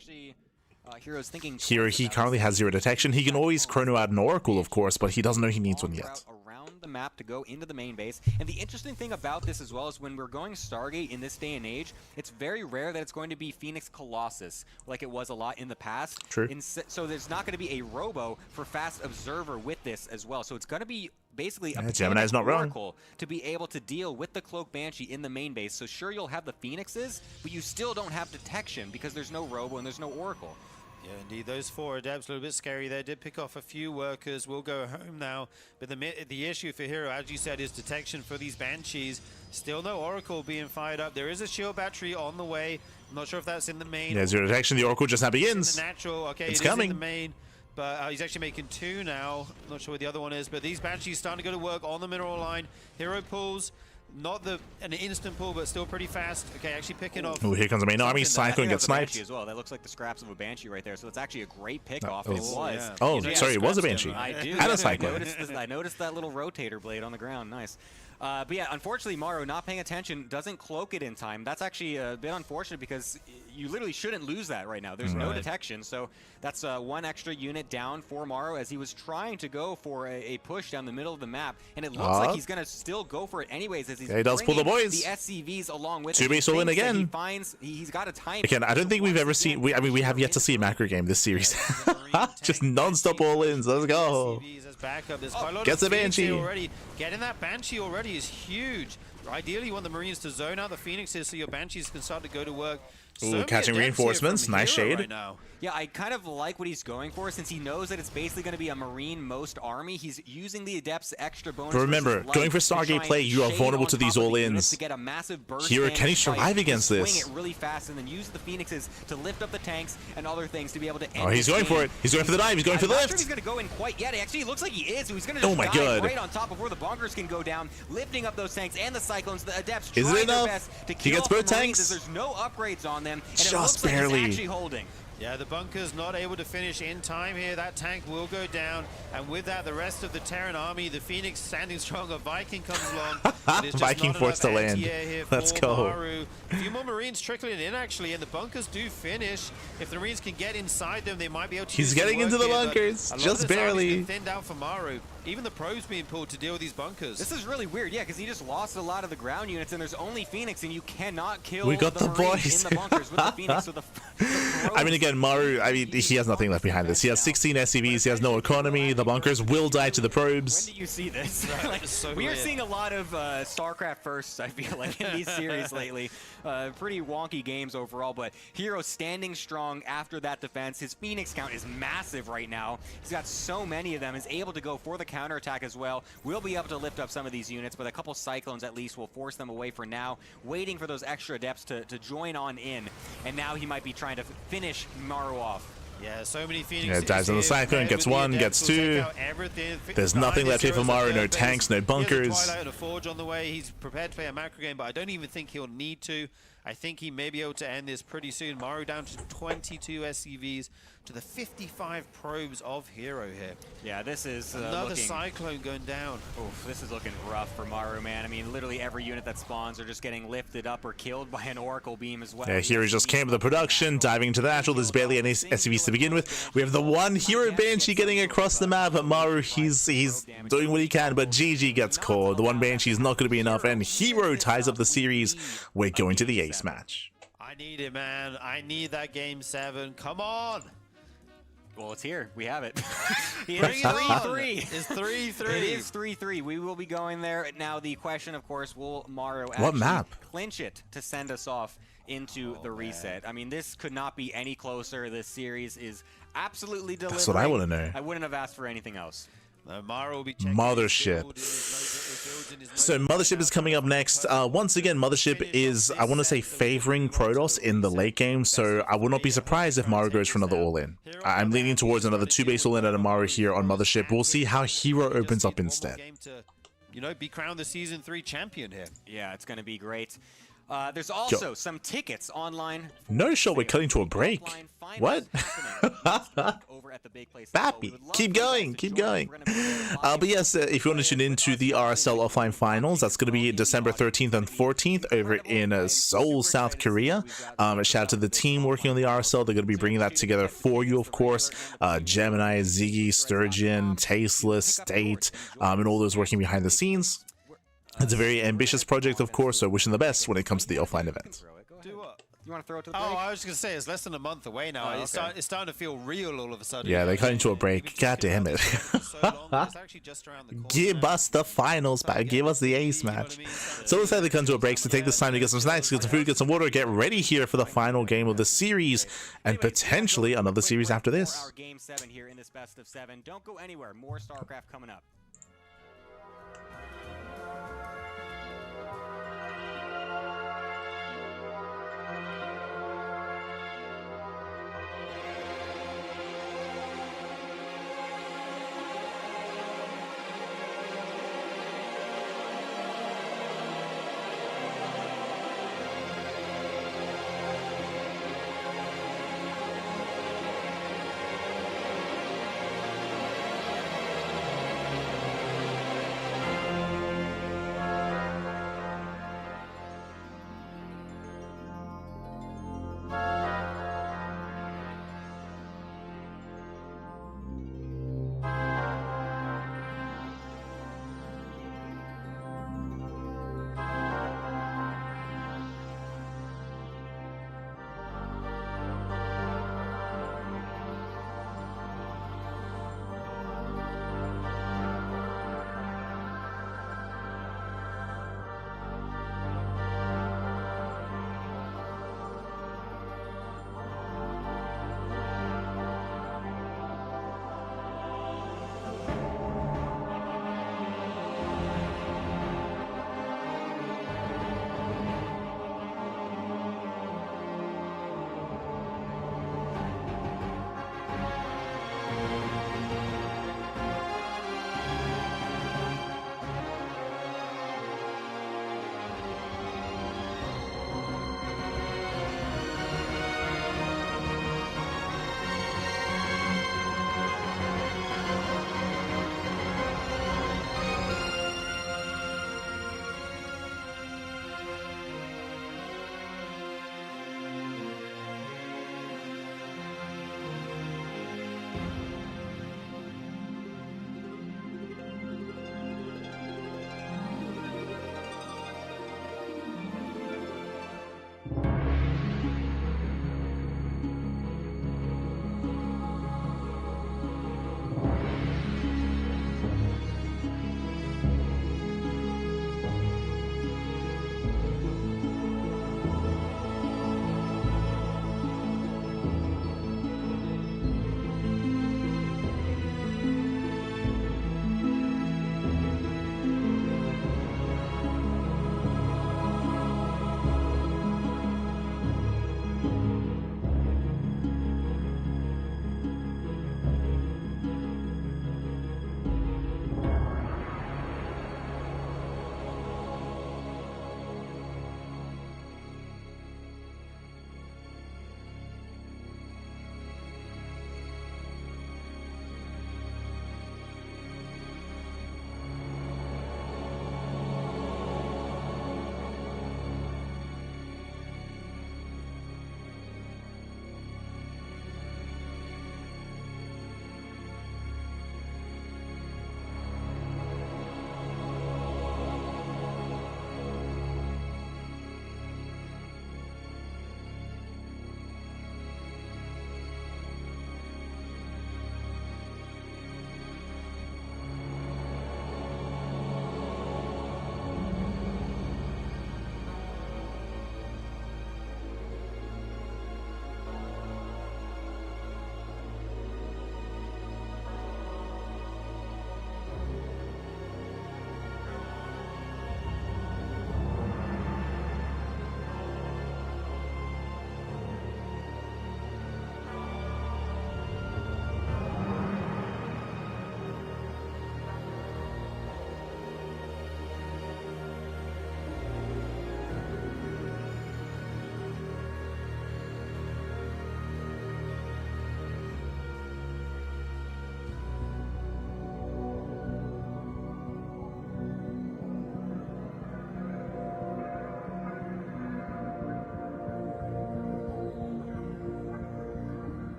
herO's thinking Here, he currently has 0 detection. He can always chrono out an Oracle, of course, but he doesn't know he needs one yet. Around the map to go into the main base. And the interesting thing about this as well is when we're going Stargate in this day and age, it's very rare that it's going to be Phoenix Colossus like it was a lot in the past. True. So there's not going to be a Robo for Fast Observer with this as well. So it's going to be basically a Gemini's not wrong. Oracle to be able to deal with the Cloak Banshee in the main base. So sure, you'll have the Phoenixes, but you still don't have detection because there's no Robo and there's no Oracle. Yeah, indeed. Those 4 adepts, a little bit scary there. Did pick off a few workers. We'll go home now. But the issue for herO, as you said, is detection for these Banshees. Still no Oracle being fired up. There is a shield battery on the way. I'm not sure if that's in the main. Yeah, 0 detection. The Oracle just now begins. The natural. Okay, it's coming. In the main. But he's actually making 2 now. Not sure where the other one is. But these Banshees starting to go to work on the mineral line. herO pulls. Not an instant pull, but still pretty fast. Okay, actually picking off. Oh, here comes the main army. Cyclone gets sniped. As well. That looks like the scraps of a Banshee right there. So it's actually a great pickoff. Oh, It was. Yeah. Oh, sorry, it was a Banshee. I do. And a Cyclone. I noticed that little rotator blade on the ground. Nice. But yeah, unfortunately, Maru not paying attention, doesn't cloak it in time. That's actually a bit unfortunate because you literally shouldn't lose that right now. There's no detection, so that's 1 extra unit down for Maru as he was trying to go for a push down the middle of the map, and it looks like he's going to still go for it anyways as he's Yeah, he does pull the bringing boys. the SCVs along with Two base all in again. He's got a time. Again, I don't think we've ever seen. I mean, we have yet to see a macro game this series. Just non-stop all-ins. Let's go. Gets a Banshee. Already. Getting that Banshee already is huge. Ideally, you want the Marines to zone out the Phoenixes so your Banshees can start to go to work. Ooh, catching reinforcements. Nice shade. Right now. Yeah, I kind of like what he's going for since he knows that it's basically going to be a Marine most army. He's using the Adepts extra bonus. But remember, going for Stargate play, you are vulnerable to these all-ins. herO, can he survive against this? Swing it really fast and then use the Phoenixes to lift up the tanks and other things to be able to end. Oh, he's going for it. He's going for the dive. He's going for the lift. I'm not sure if he's going to go in quite yet. Actually, it looks like he is. So he's going to oh my dive God. right on top before the bunkers can go down, lifting up those tanks and the Cyclones. The Adepts is trying it their enough? best to He kill gets off both the Marines tanks. as there's no upgrades on them. And Just it looks barely. like he's actually holding. Yeah, the bunker's not able to finish in time here. That tank will go down. And with that, the rest of the Terran army, the Phoenix standing strong. A Viking comes along. Viking forced to land. Let's go. Maru. A few more Marines trickling in, actually, and the bunkers do finish. If the Marines can get inside them, they might be able to. He's getting into the bunkers, just barely. Thinned out for Maru. Even the probes being pulled to deal with these bunkers. This is really weird, yeah, because he just lost a lot of the ground units, and there's only Phoenix, and you cannot kill We got the Marines boys. in the bunkers with the Phoenix. So the I mean, again, Maru, I mean, he has nothing left behind this. He has 16 SCVs, he has no economy, the bunkers will die to the probes. When do you see this? Like, so we are weird. seeing a lot of StarCraft firsts, I feel like, in these series lately. Pretty wonky games overall, but herO standing strong after that defense. His Phoenix count is massive right now. He's got so many of them, is able to go for the counterattack as well. We'll be able to lift up some of these units, but a couple Cyclones at least will force them away for now, waiting for those extra Adepts to join on in. And now he might be trying to finish Maru off. Yeah, so many Phoenix. Yeah, dives on the Cyclone, gets one, gets two. There's nothing left here for Maru, no tanks, no bunkers. Twilight and a Forge on the way. He's prepared to play a macro game, but I don't even think he'll need to. I think he may be able to end this pretty soon. Maru down to 22 SCVs to the 55 probes of herO here. Yeah, this is another Cyclone going down. Oof, this is looking rough for Maru, man. I mean, literally every unit that spawns are just getting lifted up or killed by an Oracle Beam as well. Yeah, herO just came with the production, diving into the actual. There's barely any SCVs to begin with. We have the one herO Banshee getting across the map, but Maru, he's doing what he can, but GG gets called. The one Banshee is not going to be enough, and herO ties up the series. We're going to the ace match. I need it, man. I need that game 7. Come on. Well, it's here. We have it. Bring it on. 3-3. It's 3-3. It is 3-3. We will be going there. Now, the question, of course, will Maru What map? clinch it to send us off into the reset? I mean, this could not be any closer. This series is absolutely delivering. That's what I want to know. I wouldn't have asked for anything else. Maru will be checking Mothership. So Mothership is coming up next. Once again, Mothership is, I want to say, favoring Protoss in the late game, so I would not be surprised if Maru goes for another all-in. I'm leaning towards another 2-base all-in at a Maru here on Mothership. We'll see how herO opens up instead. You know, be crowned the Season 3 champion here. Yeah, it's going to be great. There's also some tickets online. No shot, we're cutting to a break. What? Bappy, keep going, keep going. But yes, if you want to tune into the RSL offline finals, that's going to be December 13th and 14th over in Seoul, South Korea. Shout out to the team working on the RSL. They're going to be bringing that together for you, of course. Gemini, Ziggy, Sturgeon, Tasteless, State, and all those working behind the scenes. It's a very ambitious project, of course, so wishing the best when it comes to the offline event. Do what? You want to throw it to the break? Oh, I was just going to say, it's less than a month away now. Oh, It's starting to feel real all of a sudden. Yeah, they cut into a break. God damn it. Give us the finals back. Give us the ace match. So let's head to come to a break to take this time to get some snacks, get some food, get some water, get ready here for the final game of the series, and potentially another series after this. Our game 7 here in this best of 7. Don't go anywhere. More StarCraft coming up.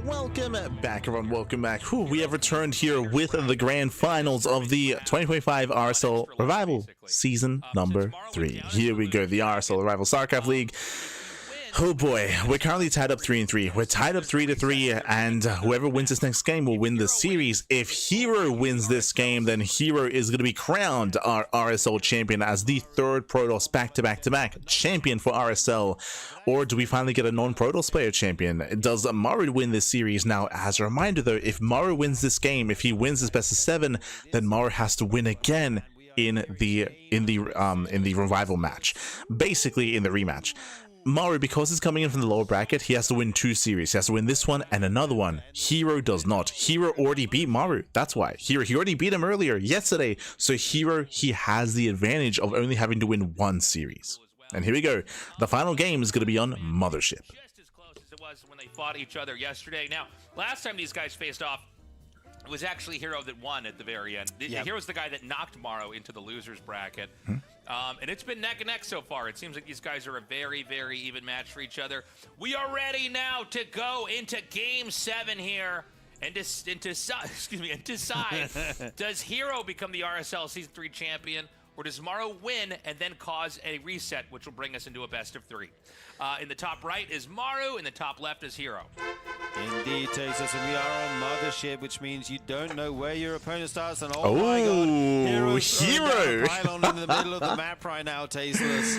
welcome back, everyone. Welcome back. Whew, we have returned here with the grand finals of the 2025 RSL Revival season number 3. Here we go, the RSL Revival StarCraft League. Oh boy, we're currently tied up 3-3. We're tied up 3-3, and whoever wins this next game will win the series. If herO wins this game, then herO is going to be crowned our RSL champion as the third Protoss back-to-back-to-back champion for RSL. Or do we finally get a non-Protoss player champion? Does Maru win this series? Now, as a reminder though, if Maru wins this game, if he wins this best of 7, then Maru has to win again in the revival match, basically in the rematch. Maru, because he's coming in from the lower bracket, he has to win 2 series. He has to win this one and another one. herO does not. herO already beat Maru. That's why. He already beat him earlier, yesterday. So herO, he has the advantage of only having to win 1 series. And here we go. The final game is going to be on Mothership. Just as close as it was when they fought each other yesterday. Now, last time these guys faced off, it was actually herO that won at the very end. herO's the guy that knocked Maru into the losers bracket. And it's been neck and neck so far. It seems like these guys are a very, very even match for each other. We are ready now to go into Game 7 here and decide, does herO become the RSL Season 3 champion, or does Maru win and then cause a reset, which will bring us into a best of 3? In the top right is Maru, in the top left is herO. Indeed, Tasteless, and we are on Mothership, which means you don't know where your opponent starts. And oh my god, herO pylon in the middle of the map right now, Tasteless.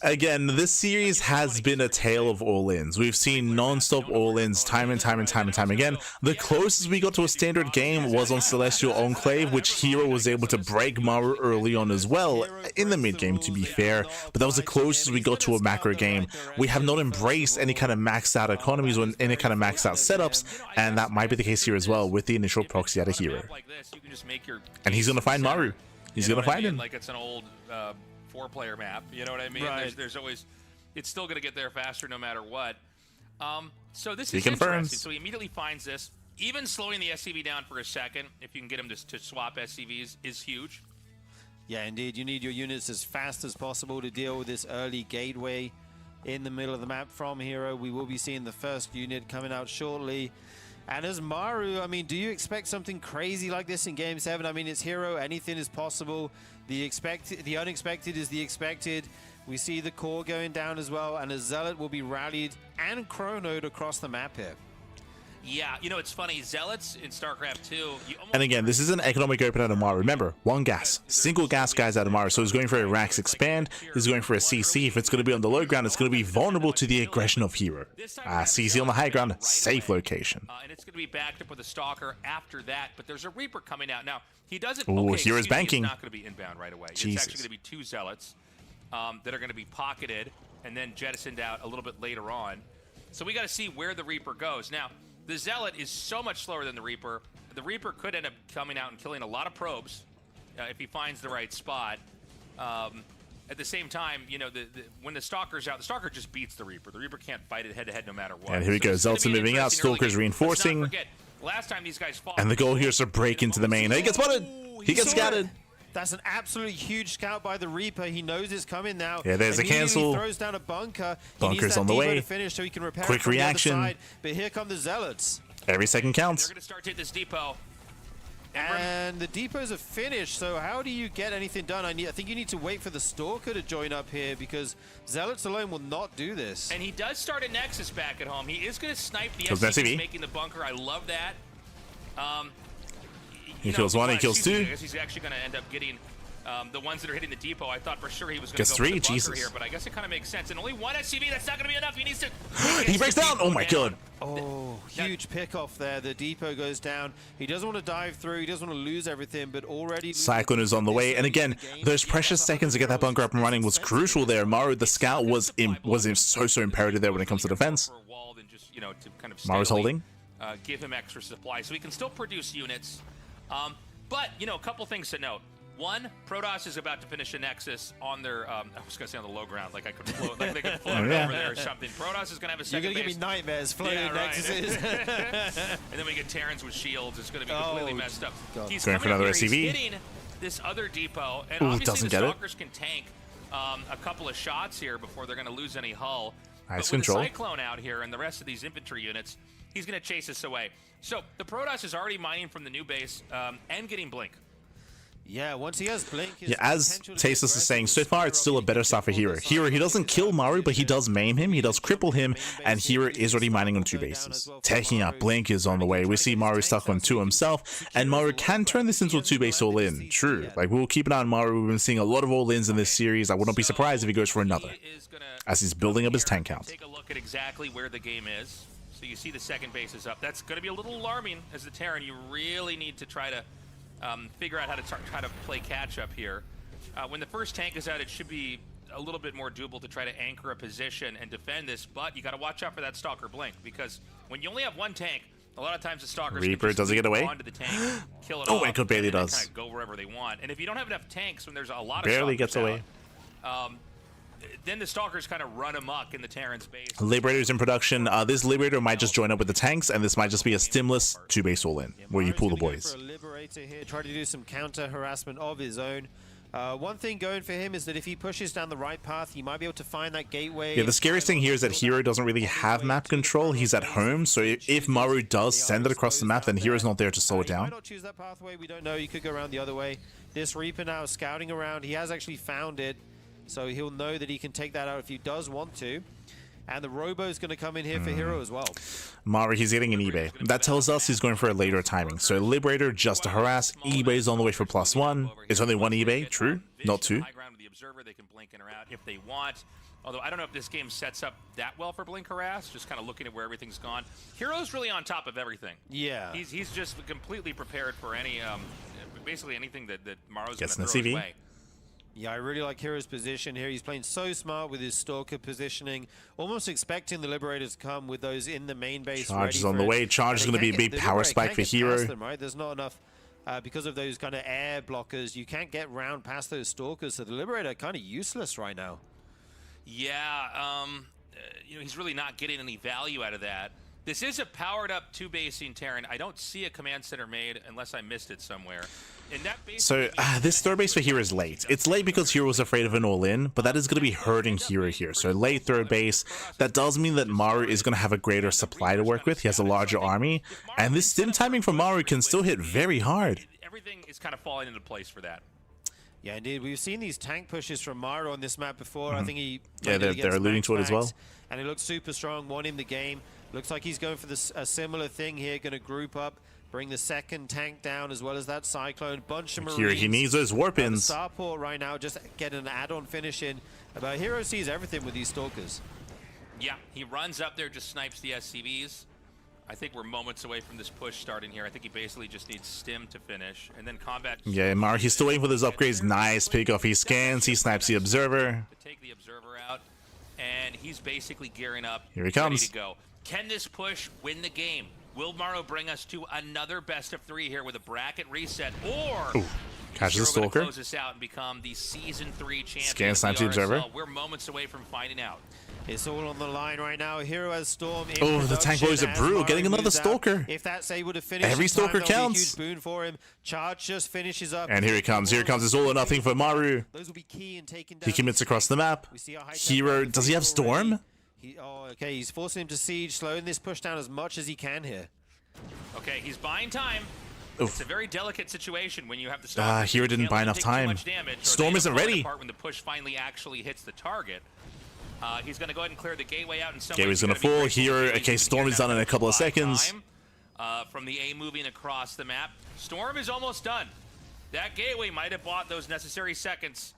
Again, this series has been a tale of all-ins. We've seen non-stop all-ins time and time again. The closest we got to a standard game was on Celestial Enclave, which herO was able to break Maru early on as well, in the mid-game to be fair, but that was the closest we got to a macro game. We have not embraced any kind of maxed out economies or any kind of maxed out setups, and that might be the case here as well with the initial proxy out of herO. And he's gonna find Maru. He's gonna find him. Like it's an old 4-player map, you know what I mean? Right. There's always, it's still gonna get there faster no matter what. So this He is confirms. interesting. So he immediately finds this. Even slowing the SCV down for a second, if you can get him to swap SCVs, is huge. Yeah, indeed. You need your units as fast as possible to deal with this early gateway in the middle of the map from herO. We will be seeing the first unit coming out shortly. And as Maru, I mean, do you expect something crazy like this in Game 7? I mean, it's herO. Anything is possible. The unexpected is the expected. We see the core going down as well, and a Zealot will be rallied and chronoed across the map here. Yeah, you know, it's funny, Zealots in StarCraft 2... And again, this is an economic open out of Maru. Remember, 1 gas. Single gas guys out of Maru. So he's going for a Rax expand. He's going for a CC. If it's going to be on the low ground, it's going to be vulnerable to the aggression of herO. CC on the high ground, safe location. And it's going to be backed up with a Stalker after that, but there's a Reaper coming out. Now, he doesn't... Ooh, herO's banking. It's not going to be inbound right away. Jesus. It's actually going to be 2 Zealots that are going to be pocketed and then jettisoned out a little bit later on. So we got to see where the Reaper goes. Now, the Zealot is so much slower than the Reaper. The Reaper could end up coming out and killing a lot of probes if he finds the right spot. At the same time, you know, when the Stalker's out, the Stalker just beats the Reaper. The Reaper can't fight it head-to-head no matter what. And here we go. Zealots are moving out. Stalker's reinforcing. Let's not forget, last time these guys fought... And the goal here is to break into the main. He gets spotted. He gets scattered. That's an absolutely huge scout by the Reaper. He knows it's coming now. Yeah, there's a cancel. Throws down a bunker. Bunker's on the way. To finish so he can repair Quick it from reaction. The other side. But here come the Zealots. Every second counts. They're going to start to hit this depot. And the depots are finished, so how do you get anything done? I think you need to wait for the Stalker to join up here, because Zealots alone will not do this. And he does start a Nexus back at home. He is going to snipe the Kills SCV, SCV. making the bunker. I love that. He kills 1, he kills 2. I guess he's actually going to end up getting the ones that are hitting the depot. I thought for sure he was going Gets to go 3, for the bunker Jesus. here, but I guess it kind of makes sense. And only 1 SCV, that's not going to be enough. He needs to... He breaks down. Oh my god. Oh, huge pick off there. The depot goes down. He doesn't want to dive through. He doesn't want to lose everything, but already... Cyclone is on the way. And again, those precious seconds to get that bunker up and running was crucial there. Maru, the scout, was so imperative there when it comes to defense. Maru's holding. Give him extra supply so he can still produce units. But, you know, a couple things to note. 1, Protoss is about to finish a Nexus on their, I was going to say on the low ground, like I could float, like they could float over there or something. Protoss is going to have a second You're going to give me nightmares floating Nexuses. And then we get Terrans with shields. It's going to be completely messed up. God. He's going for another SCV. He's hitting this other depot, and Ooh, obviously the Stalkers can tank a couple of shots here before they're going to lose any hull. Nice but with control. a Cyclone out here and the rest of these infantry units, he's going to chase us away. So the Protoss is already mining from the new base and getting Blink. Yeah, once he has Blink... Yeah, as Tasis is saying, so far it's still a better start for herO. herO, he doesn't kill Maru, but he does maim him, he does cripple him, and herO is already mining on 2 bases. Taking out Blink is on the way. We see Maru stuck on 2 himself, and Maru can turn this into a 2-base all-in. True, like we'll keep an eye on Maru. We've been seeing a lot of all-ins in this series. I would not be surprised if he goes for another, as he's building up his tank count. Take a look at exactly where the game is. So you see the second base is up. That's going to be a little alarming as the Terran. You really need to try to figure out how to try to play catch up here. When the first tank is out, it should be a little bit more doable to try to anchor a position and defend this, but you got to watch out for that Stalker Blink, because when you only have 1 tank, a lot of times the Stalkers Reaper, does he get away? onto the tank, kill it Oh, off, it could barely and then does. kind of go wherever they want. And if you don't have enough tanks when there's a lot of Barely Stalkers gets away. out, then the Stalkers kind of run amok in the Terran's base. Liberator's in production. This Liberator might just join up with the tanks, and this might just be a stimless 2-base all-in, where you pull the boys. For a Liberator here, try to do some counter harassment of his own. One thing going for him is that if he pushes down the right path, he might be able to find that gateway. Yeah, the scariest thing here is that herO doesn't really have map control. He's at home, so if Maru does send it across the map, then herO's not there to slow it He might down. not choose that pathway, we don't know. You could go around the other way. This Reaper now is scouting around. He has actually found it, so he'll know that he can take that out if he does want to. And the Robo's going to come in here for herO as well. Maru, he's getting an eBay. That tells us he's going for a later timing. So Liberator just to harass. eBay's on the way for +1. It's only 1 eBay, true, not 2. High ground with the Observer, they can blink in or out if they want. Although I don't know if this game sets up that well for blink harass, just kind of looking at where everything's gone. herO's really on top of everything. Yeah. He's just completely prepared for any, basically anything that Maru's going to Gets in throw the his CV. way. Yeah, I really like herO's position here. He's playing so smart with his Stalker positioning, almost expecting the Liberators to come with those in the main base. Charge is ready on for the it. way. Charge is And going to be a they big can't power get- spike for can't get past herO. them, right? There's not enough, because of those kind of air blockers, you can't get round past those Stalkers, so the Liberator kind of useless right now. Yeah, you know, he's really not getting any value out of that. This is a powered-up 2-basing Terran. I don't see a command center made unless I missed it somewhere. And that So this 3rd base for herO is late. It's late because herO was afraid of an all-in, but that is going to be hurting herO here. So late 3rd base. That does mean that Maru is going to have a greater supply to work with. He has a larger army, and this stim timing from Maru can still hit very hard. Everything is kind of falling into place for that. Yeah, indeed. We've seen these tank pushes from Maru on this map before. I think he... Yeah, played it they're against alluding to it as well. Max, and he looks super strong, won him the game. Looks like he's going for this a similar thing here, going to group up, bring the 2nd tank down as well as that Cyclone. Bunch of Here Marines. he needs those warpins. Starport right now, just get an add-on finish in. But herO sees everything with these Stalkers. Yeah, he runs up there, just snipes the SCVs. I think we're moments away from this push starting here. I think he basically just needs stim to finish, and then combat. Yeah, Maru, he's still waiting for those upgrades. Nice pick off. He scans. He snipes the Observer. To take the Observer out, and he's basically gearing up. Here he comes. Ready to go. Can this push win the game? Will Maru bring us to another best of 3 here with a bracket reset, or Catches the is herO gonna Stalker. close us out and become the Season 3 champion? Scan of the snipes the Observer. RSL? We're moments away from finding out. It's all on the line right now. herO has Storm in Oh, the tank boys are production as brutal. Maru Getting another moves out. Stalker. If that's able to finish Every in time, Stalker that'll be a counts. huge boon for him. Charge just finishes up. And here he comes. Here comes. It's all or nothing for Maru. Those will be key in taking down. He commits across the map. We see a high herO, tempo does he have Storm? Okay, he's forcing him to siege, slowing this push down as much as he can here. Okay, he's buying time. Oof. It's a very delicate situation when you have the Stalker. herO didn't Can't buy let enough take too time. much damage, or Storm they isn't end up falling ready. apart when the push finally actually hits the target. He's going to go ahead and clear the gateway out in some Gateway's ways. going to fall. herO, okay, Storm is done in a couple of seconds. From the A moving across the map. Storm is almost done. That gateway might have bought those necessary seconds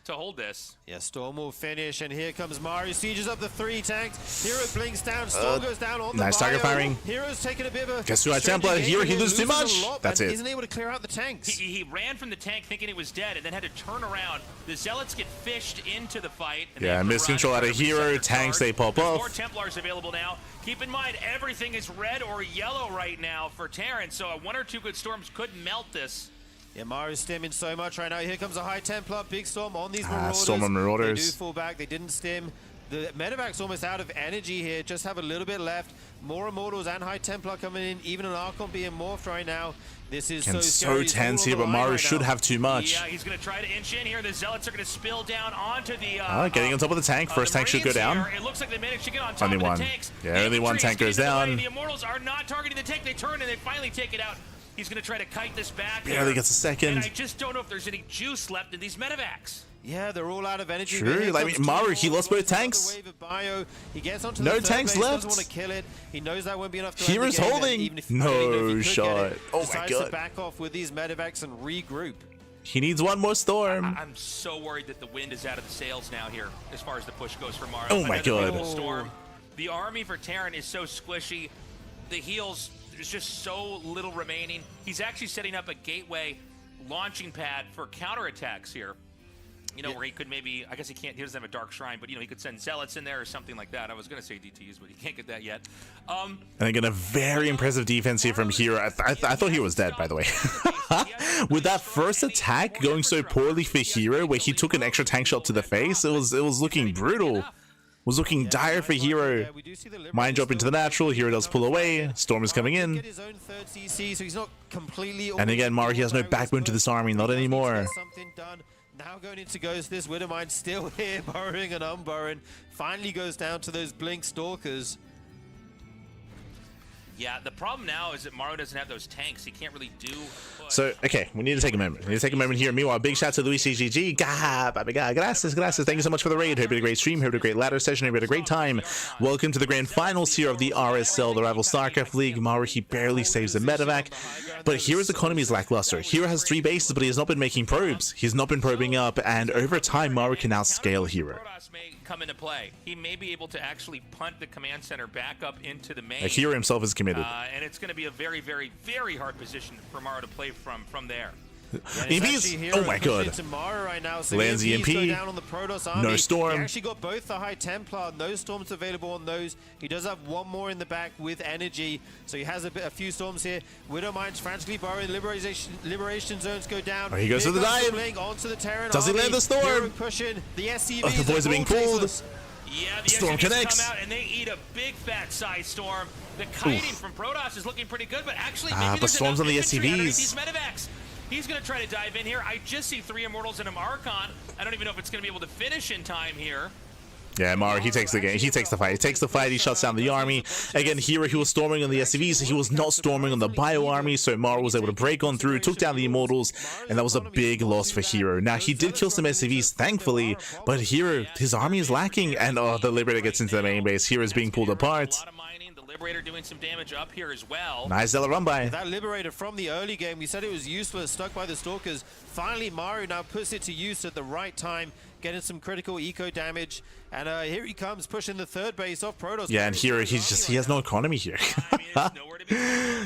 to hold this. Yeah, Storm will finish, and here comes Maru. Sieges up the 3 tanks. herO blinks down. Storm goes down on the nice target bio. firing. hero's taking a bit of a... Guess who had strange Templar? engagement He here, loses too loses a much. lot, That's and it. Isn't able to clear out the tanks. He ran from the tank thinking it was dead and then had to turn around. The Zealots get fished into the fight. And Yeah, they miscontrol run out and of reset herO. their Tanks, charge. they pop There's off. More Templars available now. Keep in mind, everything is red or yellow right now for Terran, so 1 or 2 good storms could melt this. Yeah, Maru's stimming so much right now. Here comes a high Templar, big Storm on these Marauders. Storm on Marauders. They do fall back. They didn't stim. The medevac's almost out of energy here, just have a little bit left. More Immortals and High Templar coming in, even an Archon being morphed right now. This is so scary. tense here, but Maru should have too much. Yeah, he's going to try to inch in here. The Zealots are going to spill down onto the... getting on top of the tank. First tank should go down. Here. It looks like they managed to get on top Only of one. the tanks. Yeah, only one tank goes down. The Immortals are not targeting the tank. They turn and they finally take it out. He's going to try to kite this back. Barely gets a second. And I just don't know if there's any juice left in these medevacs. Yeah, they're all out of energy. True, like Maru, he lost both tanks. He gets onto No the tanks base, left. Doesn't want to kill it. He knows that won't be enough to Hero's end the game, holding. even if No he shot. Oh my decides god. to back off with these medevacs and regroup. He needs one more storm. I'm so worried that the wind is out of the sails now here, as far as the push goes for Maru. Oh my god. The storm. The army for Terran is so squishy. The heals, there's just so little remaining. He's actually setting up a gateway launching pad for counterattacks here. You know, where he could maybe, I guess he can't, he doesn't have a Dark Shrine, but, you know, he could send Zealots in there or something like that. I was going to say DTs, but he can't get that yet. And again, a very impressive defense here from herO. I thought he was dead, by the way. With that first attack going so poorly for herO, where he took an extra tank shot to the face, it was looking brutal. It was looking dire for herO. Mind drop into the natural, herO does pull away, Storm is coming in. And again, Maru, he has no backbone to this army, not anymore. Now going into Ghost, this Widowmine still here, burrowing and unburrowing. Finally goes down to those Blink Stalkers. Yeah, the problem now is that Maru doesn't have those tanks. He can't really do a push. So, okay, we need to take a moment. We need to take a moment here. Meanwhile, big shout out to Luis CGG. Gracias. Thank you so much for the raid. Hope you had a great stream. Hope you had a great ladder session. Hope you had a great time. Welcome to the grand finals here of the RSL, the Revival StarCraft League. Maru, he barely saves the medevac. But hero's economy is lackluster. herO has 3 bases, but he has not been making probes. He's not been probing up, and over time, Maru can now scale herO. Protoss may come into play. He may be able to actually punt the command center back up into the main. herO himself is committed. And it's going to be a very, very, very hard position for Maru to play from there. EMPs? Oh my god. Right now, so Lands the EMP. down on the Protoss army. No storm. He actually got both the High Templar, no storms available on those. He does have one more in the back with energy, so he has a few storms here. Widowmines frantically burrowing, liberation zones go down. Oh, he goes to the dive. Onto the Terran Does he land the storm? herO pushing. The SCVs the boys are being pulled. Yeah, the Storm SCVs connects. come out and they eat a big fat size storm. The kiting from Protoss is looking pretty good, but actually maybe but there's storms enough on the infantry underneath SCVs. these medevacs. He's going to try to dive in here. I just see 3 Immortals and an Archon. I don't even know if it's going to be able to finish in time here. Yeah, Maru, he takes the game. He takes the fight. He takes the fight. He shuts down the army. Again, herO, he was storming on the SCVs. He was not storming on the bio army, so Maru was able to break on through, took down the Immortals, and that was a big loss for herO. Now, he did kill some SCVs, thankfully, but herO, his army is lacking, and the Liberator gets into the main base. herO is being pulled apart. Liberator doing some damage up here as well. Nice Zealot run by. That Liberator from the early game, we said it was useless, stuck by the Stalkers. Finally, Maru now puts it to use at the right time, getting some critical eco damage. And here he comes, pushing the 3rd base off Protoss. Yeah, and herO, he has no economy here.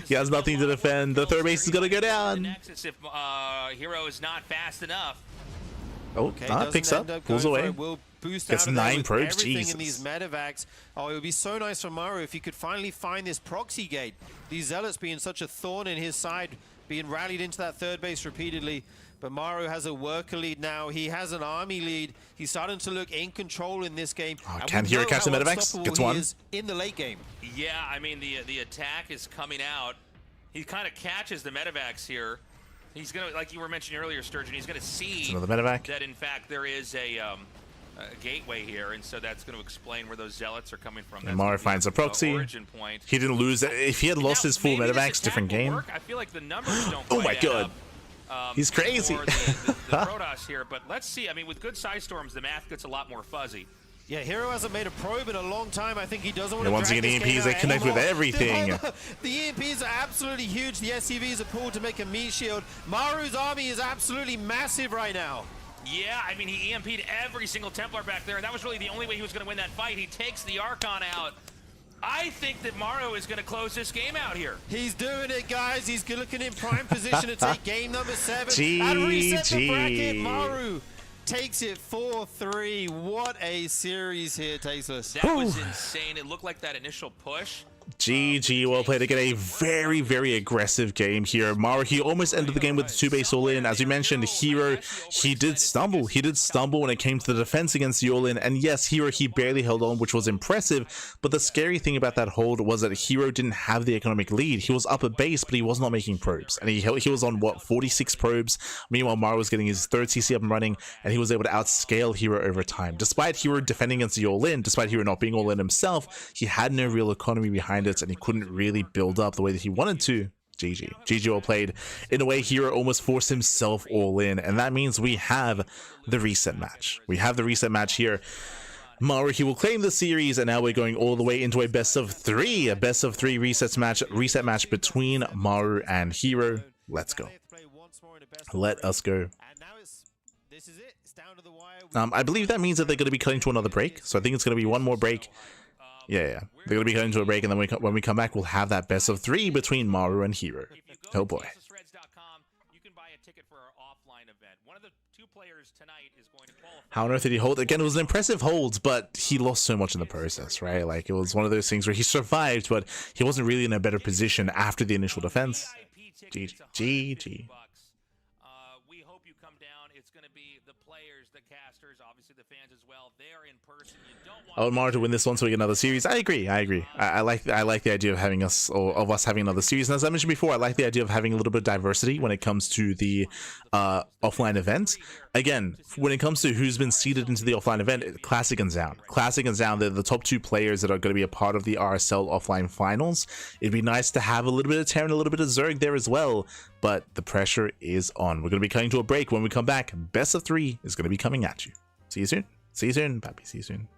He has nothing to defend. The 3rd base is going to go down. Nexus if herO is not fast enough. Oh, picks up, pulls away. Gets 9 probes, Jesus. In these medevacs. Oh, it would be so nice for Maru if he could finally find this proxy gate. These Zealots being such a thorn in his side, being rallied into that 3rd base repeatedly. But Maru has a worker lead now. He has an army lead. He's starting to look in control in this game. Oh, can herO catch the medevacs? Gets one. In the late game. Yeah, I mean, the attack is coming out. He kind of catches the medevacs here. He's going to, like you were mentioning earlier, Sturgeon, he's going to see another medevac. That, in fact, there is a gateway here, and so that's going to explain where those Zealots are coming from. And Maru finds a proxy. Origin point. He didn't lose. If he had lost his full medevacs, different game. I feel like the numbers don't Oh my quite god. add up, He's crazy. for the Protoss here, but let's see. I mean, with good size storms, the math gets a lot more fuzzy. Yeah, herO hasn't made a probe in a long time. I think he doesn't want to once again, EMPs, they connect with everything. The EMPs are absolutely huge. The SCVs are pulled to make a meat shield. Maru's army is absolutely massive right now. Yeah, I mean, he EMP'd every single Templar back there, and that was really the only way he was going to win that fight. He takes the Archon out. I think that Maru is going to close this game out here. He's doing it, guys. He's looking in prime position to take game number 7. GG. And reset the bracket. Maru takes it 4-3. What a series here, Tasteless. That was insane. It looked like that initial push GG, well played. Again, a very, very aggressive game here. Maru, he almost ended the game with the 2-base all-in. As you mentioned, herO, he did stumble. He did stumble when it came to the defense against the all-in. And yes, herO, he barely held on, which was impressive. But the scary thing about that hold was that herO didn't have the economic lead. He was up at base, but he was not making probes. And he was on, what, 46 probes? Meanwhile, Maru was getting his 3rd CC up and running, and he was able to outscale herO over time. Despite herO defending against the all-in, despite herO not being all-in himself, he had no real economy behind it, and he couldn't really build up the way that he wanted to. GG well played. In a way, herO almost forced himself all in, and that means we have the reset match. We have the reset match here. Maru, he will claim the series, and now we're going all the way into a best of 3, reset match between Maru and herO. Let's go. Let us go. I believe that means that they're going to be cutting to another break, so I think it's going to be one more break. Yeah. They're going to be cutting to a break, and then when we come back, we'll have that best of 3 between Maru and herO. Oh boy. How on earth did he hold? Again, it was an impressive hold, but he lost so much in the process, right? Like, it was one of those things where he survived, but he wasn't really in a better position after the initial defense. GG. We hope you come down. It's going to be the players, the casters, obviously the fans as well. They're in person. You don't want I would Maru to win this one so we get another series. I agree. I like the idea of having us, or of us having another series. And as I mentioned before, I like the idea of having a little bit of diversity when it comes to the offline event. Again, when it comes to who's been seeded into the offline event, Classic and Zound, they're the top 2 players that are going to be a part of the RSL offline finals. It'd be nice to have a little bit of Terran, a little bit of Zerg there as well, but the pressure is on. We're going to be cutting to a break. When we come back, best of 3 is going to be coming at you. See you soon. Papi. See you soon.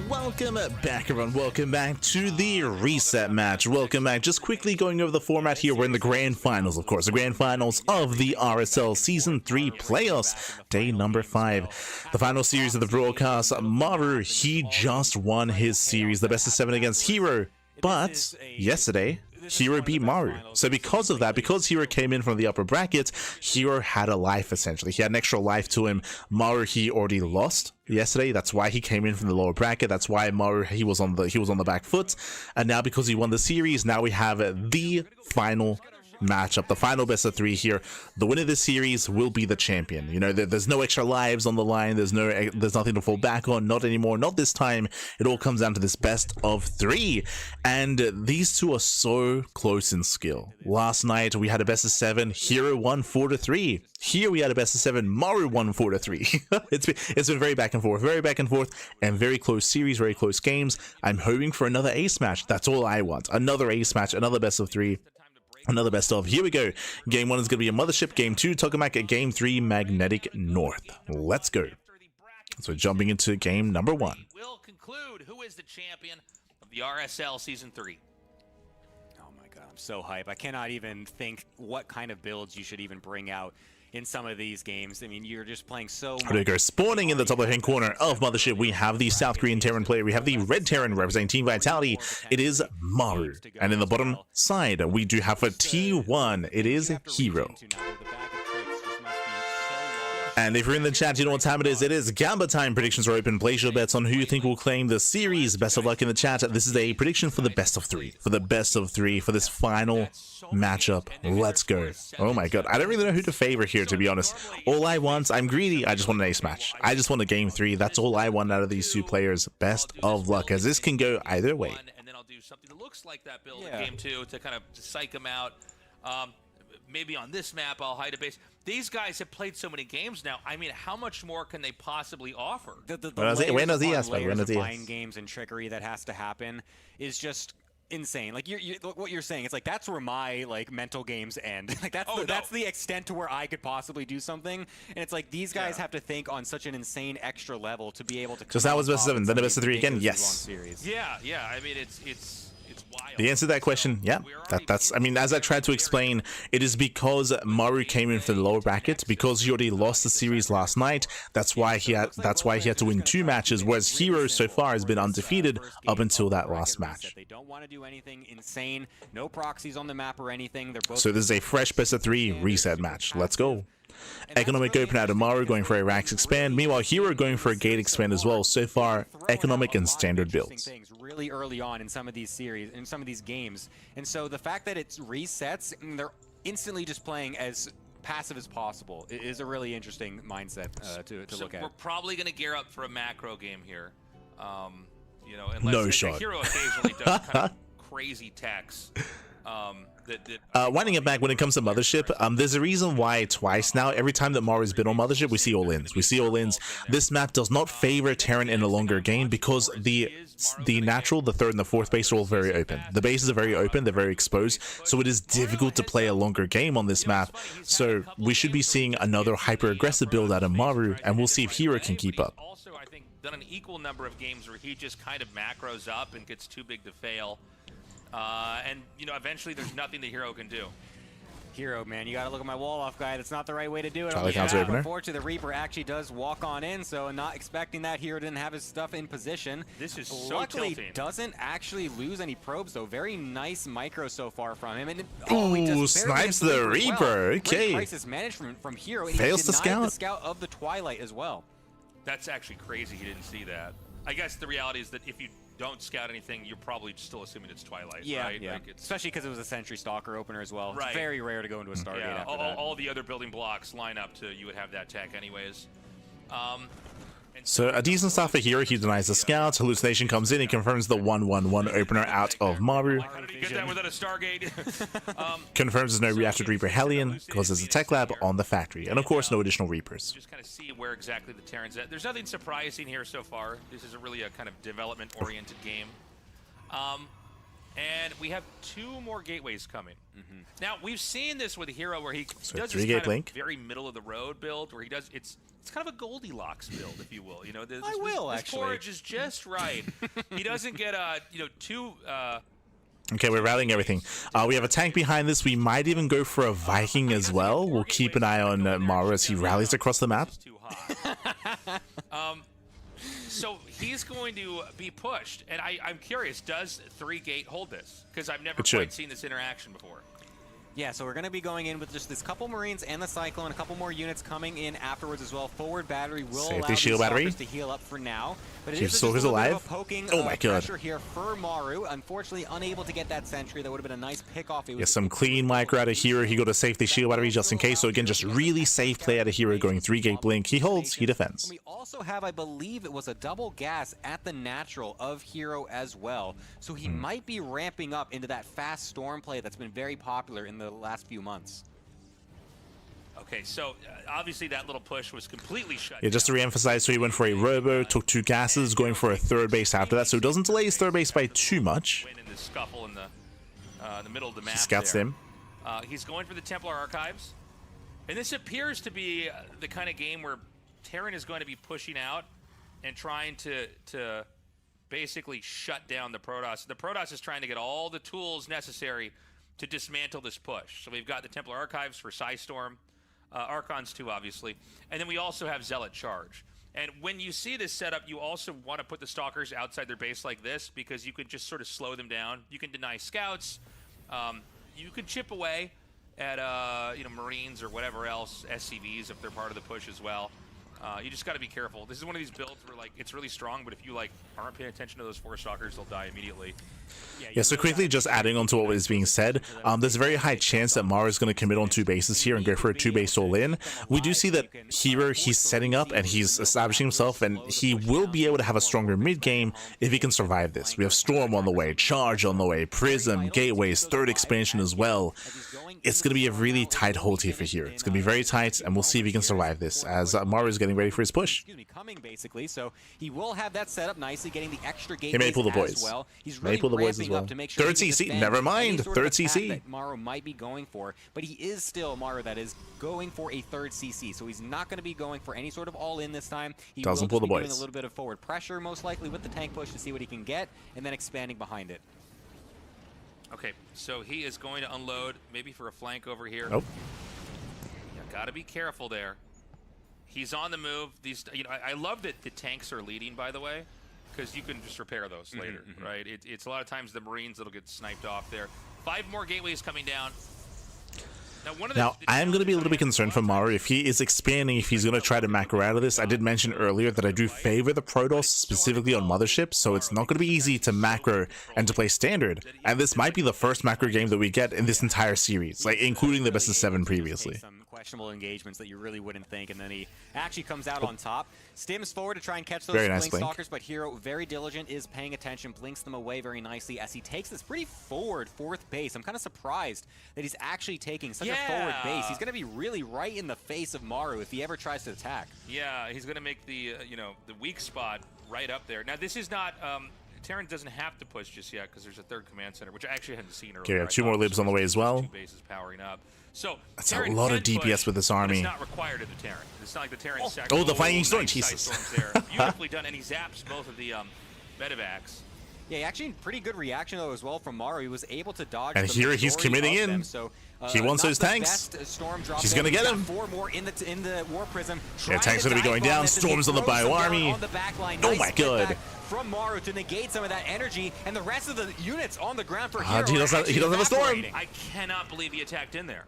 welcome back everyone, welcome back to the reset match, welcome back. Just quickly going over the format here, we're in the grand finals, of course, the grand finals of the RSL Season 3 playoffs, day number 5. The final series of the broadcast, Maru, he just won his series, the best of 7 against herO, but yesterday, herO beat Maru. So because of that, because herO came in from the upper bracket, herO had a life essentially. He had an extra life to him. Maru, he already lost yesterday. That's why he came in from the lower bracket. That's why Maru, he was on the back foot. And now because he won the series, now we have the final matchup, the final best of 3 here. The winner of this series will be the champion. You know, there's no extra lives on the line, there's nothing to fall back on, not anymore, not this time. It all comes down to this best of 3, and these two are so close in skill. Last night we had a best of 7, herO won 4-3. Here we had a best of 7, Maru won 4-3. It's been very back and forth, and very close series, very close games. I'm hoping for another ace match. That's all I want. Another ace match, another best of 3. Another best of. Here we go. Game 1 is going to be a Mothership. Game 2, Tokamak. At Game 3, Magnetic North. Let's go. So jumping into game number 1. We'll conclude who is the champion of the RSL Season 3. Oh my god, I'm so hype. I cannot even think what kind of builds you should even bring out in some of these games. I mean, you're just playing so much. There we go. Spawning in the top left-hand corner of Mothership, we have the South Korean Terran player. We have the Red Terran representing Team Vitality. It is Maru. And in the bottom side, we do have for T1, it is herO. And if you're in the chat, you know what time it is. It is Gamba time. Predictions are open. Place your bets on who you think will claim the series. Best of luck in the chat. This is a prediction for the best of 3. For the best of 3. For this final matchup. Let's go. Oh my god. I don't really know who to favor here, to be honest. All I want, I'm greedy. I just want an ace match. I just want a game 3. That's all I want out of these two players. Best of luck, as this can go either way. And then I'll do something that looks like that build in game 2 to kind of psych them out. Maybe on this map, I'll hide a base. These guys have played so many games now. I mean, how much more can they possibly offer? The layers of mind games and trickery that has to happen is just insane. Like what you're saying, it's like that's where my mental games end. Like that's the extent to where I could possibly do something. And it's like these guys have to think on such an insane extra level to be able to. So that was best of 7, then the best of 3 again. Yes. Yeah. I mean, it's wild. The answer to that question, yeah, that's. I mean, as I tried to explain, it is because Maru came in for the lower bracket, because he already lost the series last night. That's why he had to win 2 matches, whereas herO so far has been undefeated up until that last match. They don't want to do anything insane. No proxies on the map or anything. They're both. So this is a fresh best of 3 reset match. Let's go. Economic open out of Maru, going for a Rax expand. Meanwhile, herO going for a gate expand as well. So far, economic and standard builds. Really early on in some of these series, in some of these games, and so the fact that it's resets, and they're instantly just playing as passive as possible is a really interesting mindset to look at. We're probably going to gear up for a macro game here. You know, no unless shot. herO occasionally does kind of crazy techs. Winding it back, when it comes to Mothership, there's a reason why twice now, every time that Maru's been on Mothership, we see all-ins. This map does not favor Terran in a longer game because the natural, the 3rd and the 4th base are all very open. The bases are very open, they're very exposed, so it is difficult to play a longer game on this map. So we should be seeing another hyper-aggressive build out of Maru, and we'll see if herO can keep up. Also, I think done an equal number of games where he just kind of macros up and gets too big to fail. And, you know, eventually there's nothing the herO can do. herO, man, you got to look at my wall off guy. That's not the right way to do it. Unfortunately, the Reaper actually does walk on in, so not expecting that. herO didn't have his stuff in position. This is so Luckily, tilting. Doesn't actually lose any probes, though. Very nice micro so far from him. And he snipes the Reaper. Well. Okay. Great crisis managed from herO. Fails to scout. The scout of the Twilight as well. That's actually crazy. He didn't see that. I guess the reality is that if you don't scout anything, you're probably still assuming it's Twilight, right? Yeah. Like Especially because it was a Sentry Stalker opener as well. Right. It's very rare to go into a Stargate after that. All the other building blocks line up to you would have that tech anyways. So a decent start for herO. He denies the scout. Hallucination comes in. He confirms the 1-1-1 opener out of Maru. How did he get that without a Stargate? Confirms there's no Reactor Reaper Hellion, because there's a tech lab on the factory. And of course, no additional Reapers. Just kind of see where exactly the Terran's at. There's nothing surprising here so far. This is really a kind of development-oriented game. And we have 2 more gateways coming. Now, we've seen this with herO where he does this 3-gate kind blink. of very middle of the road build where he does, it's kind of a Goldilocks build, if you will. You know, this forage is just right. He doesn't get, you know, too... Okay, we're rallying everything. We have a tank behind this. We might even go for a Viking as well. We'll keep an eye on Maru as he rallies across the map. So he's going to be pushed, and I'm curious, does 3-gate hold this? Because I've never quite seen this interaction before. Yeah, so we're going to be going in with just this couple Marines and the Cyclone, a couple more units coming in afterwards as well. Forward battery will allow these Stalkers to heal up for now. But it is just a little bit of a poking pressure here for Maru. Unfortunately, unable to get that sentry. That would have been a nice pick off. Yeah, some clean micro out of herO. He got a safety shield battery just in case. So again, just really safe play out of herO going 3-gate blink. He holds, he defends. We also have, I believe it was a double gas at the natural of herO as well. So he might be ramping up into that fast storm play that's been very popular in the last few months. Okay, so obviously that little push was completely shut down. Just to re-emphasize, so he went for a robo, took 2 gases, going for a 3rd base after that, so it doesn't delay his 3rd base by too much. In the scuffle in the middle of the map. He scouts him. He's going for the Templar Archives, and this appears to be the kind of game where Terran is going to be pushing out and trying to basically shut down the Protoss. The Protoss is trying to get all the tools necessary to dismantle this push. So we've got the Templar Archives for Psystorm, Archons too, obviously, and then we also have Zealot Charge. And when you see this setup, you also want to put the Stalkers outside their base like this because you can just sort of slow them down. You can deny scouts. You can chip away at you know, Marines or whatever else, SCVs if they're part of the push as well. You just got to be careful. This is one of these builds where like it's really strong, but if you like aren't paying attention to those 4 Stalkers, they'll die immediately. Yeah, so quickly just adding on to what is being said, there's a very high chance that Maru is going to commit on 2 bases here and go for a 2-base all-in. We do see that herO, he's setting up and he's establishing himself, and he will be able to have a stronger mid-game if he can survive this. We have Storm on the way, Charge on the way, Prism, Gateways, 3rd expansion as well. It's going to be a really tight hold here for herO. It's going to be very tight, and we'll see if he can survive this as Maru is getting ready for his push. Coming basically, so he will have that set up nicely, getting the extra gate. He may pull the boys. Well. He's really pull the boys as well. To make sure 3rd CC, never mind. 3rd CC. That Maru might be going for, but he is still Maru that is going for a 3rd CC, so he's not going to be going for any sort of all-in this time. He doesn't pull the boys. Doing a little bit of forward pressure, most likely with the tank push to see what he can get, and then expanding behind it. Okay, so he is going to unload, maybe for a flank over here. Nope. Yeah, gotta be careful there. He's on the move. These, you know, I love that the tanks are leading, by the way, because you can just repair those later, right? It's a lot of times the Marines that'll get sniped off there. 5 more gateways coming down. Now, I am going to be a little bit concerned for Maru if he is expanding, if he's going to try to macro out of this. I did mention earlier that I do favor the Protoss specifically on Mothership, so it's not going to be easy to macro and to play standard. And this might be the first macro game that we get in this entire series, like including the best of 7 previously. Questionable engagements that you really wouldn't think, and then he actually comes out on top. Stims forward to try and catch those nice blink Stalkers, but herO, very diligent, is paying attention, blinks them away very nicely as he takes this pretty forward 4th base. I'm kind of surprised that he's actually taking such a forward base. He's going to be really right in the face of Maru if he ever tries to attack. Yeah, he's going to make the you know, the weak spot right up there. Now this is not Terran doesn't have to push just yet because there's a 3rd command center, which I actually hadn't seen earlier. Okay, we have 2 more libs on the way as well. 2 bases powering up. So that's a lot of DPS with this army. It's not required of the Terran. It's not like the Terran. Oh, the Flying Storm, Jesus. Beautifully done, and he zaps both of the medevacs. Yeah, actually, pretty good reaction though as well from Maru. He was able to dodge. And here he's committing in. So, he wants those tanks. He's gonna get him. 4 more in the War Prism. Yeah, tanks gonna be going down. Storms on the bio army. Oh my god. From Maru to negate some of that energy, and the rest of the units on the ground for herO. He doesn't have a storm. I cannot believe he attacked in there.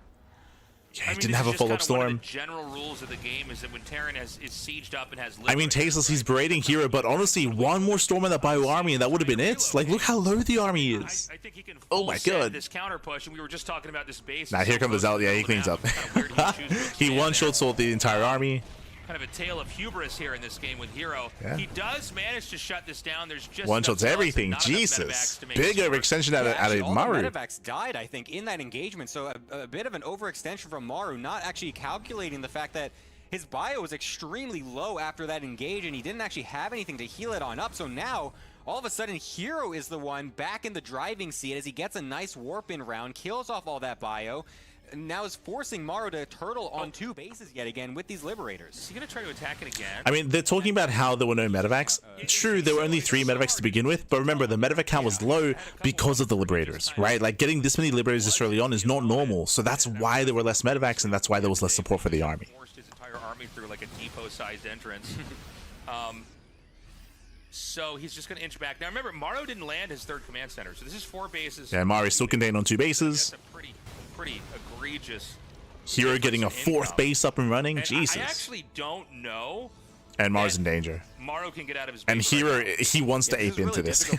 Yeah, he didn't have a follow-up storm. One of the general rules of the game is that when Terran is sieged up and has... I mean, tasteless, he's berating herO, but honestly, 1 more storm in that bio army, and that would have been it. Like, look how low the army is. I think he can oh my god. This counter push, and we were just talking about this base. Now, here comes the Zealot. Yeah, he cleans up. He one-shot sold the entire army. Kind of a tale of hubris here in this game with herO. Yeah. He does manage to shut this down. There's just one-shots everything. Jesus. Big overextension out of Maru. The medevacs died, I think, in that engagement. So a bit of an overextension from Maru, not actually calculating the fact that his bio was extremely low after that engage, and he didn't actually have anything to heal it on up. So now all of a sudden herO is the one back in the driving seat as he gets a nice warp in round, kills off all that bio, and now is forcing Maru to turtle on 2 bases yet again with these Liberators. Is he going to try to attack it again? I mean, they're talking about how there were no medevacs. True, there were only 3 medevacs to begin with, but remember, the medevac count was low because of the Liberators, right? Like, getting this many Liberators this early on is not normal, so that's why there were less medevacs, and that's why there was less support for the army. Forced his entire army through like a depot-sized entrance. So he's just going to inch back. Now remember, Maru didn't land his 3rd command center, so this is 4 bases. Yeah, Maru's still contained on 2 bases. That's a pretty egregious. herO getting a 4th base up and running. And Jesus. I actually don't know. And Maru's in danger. Maru can get out of his And base herO, right now. he wants to ape into this.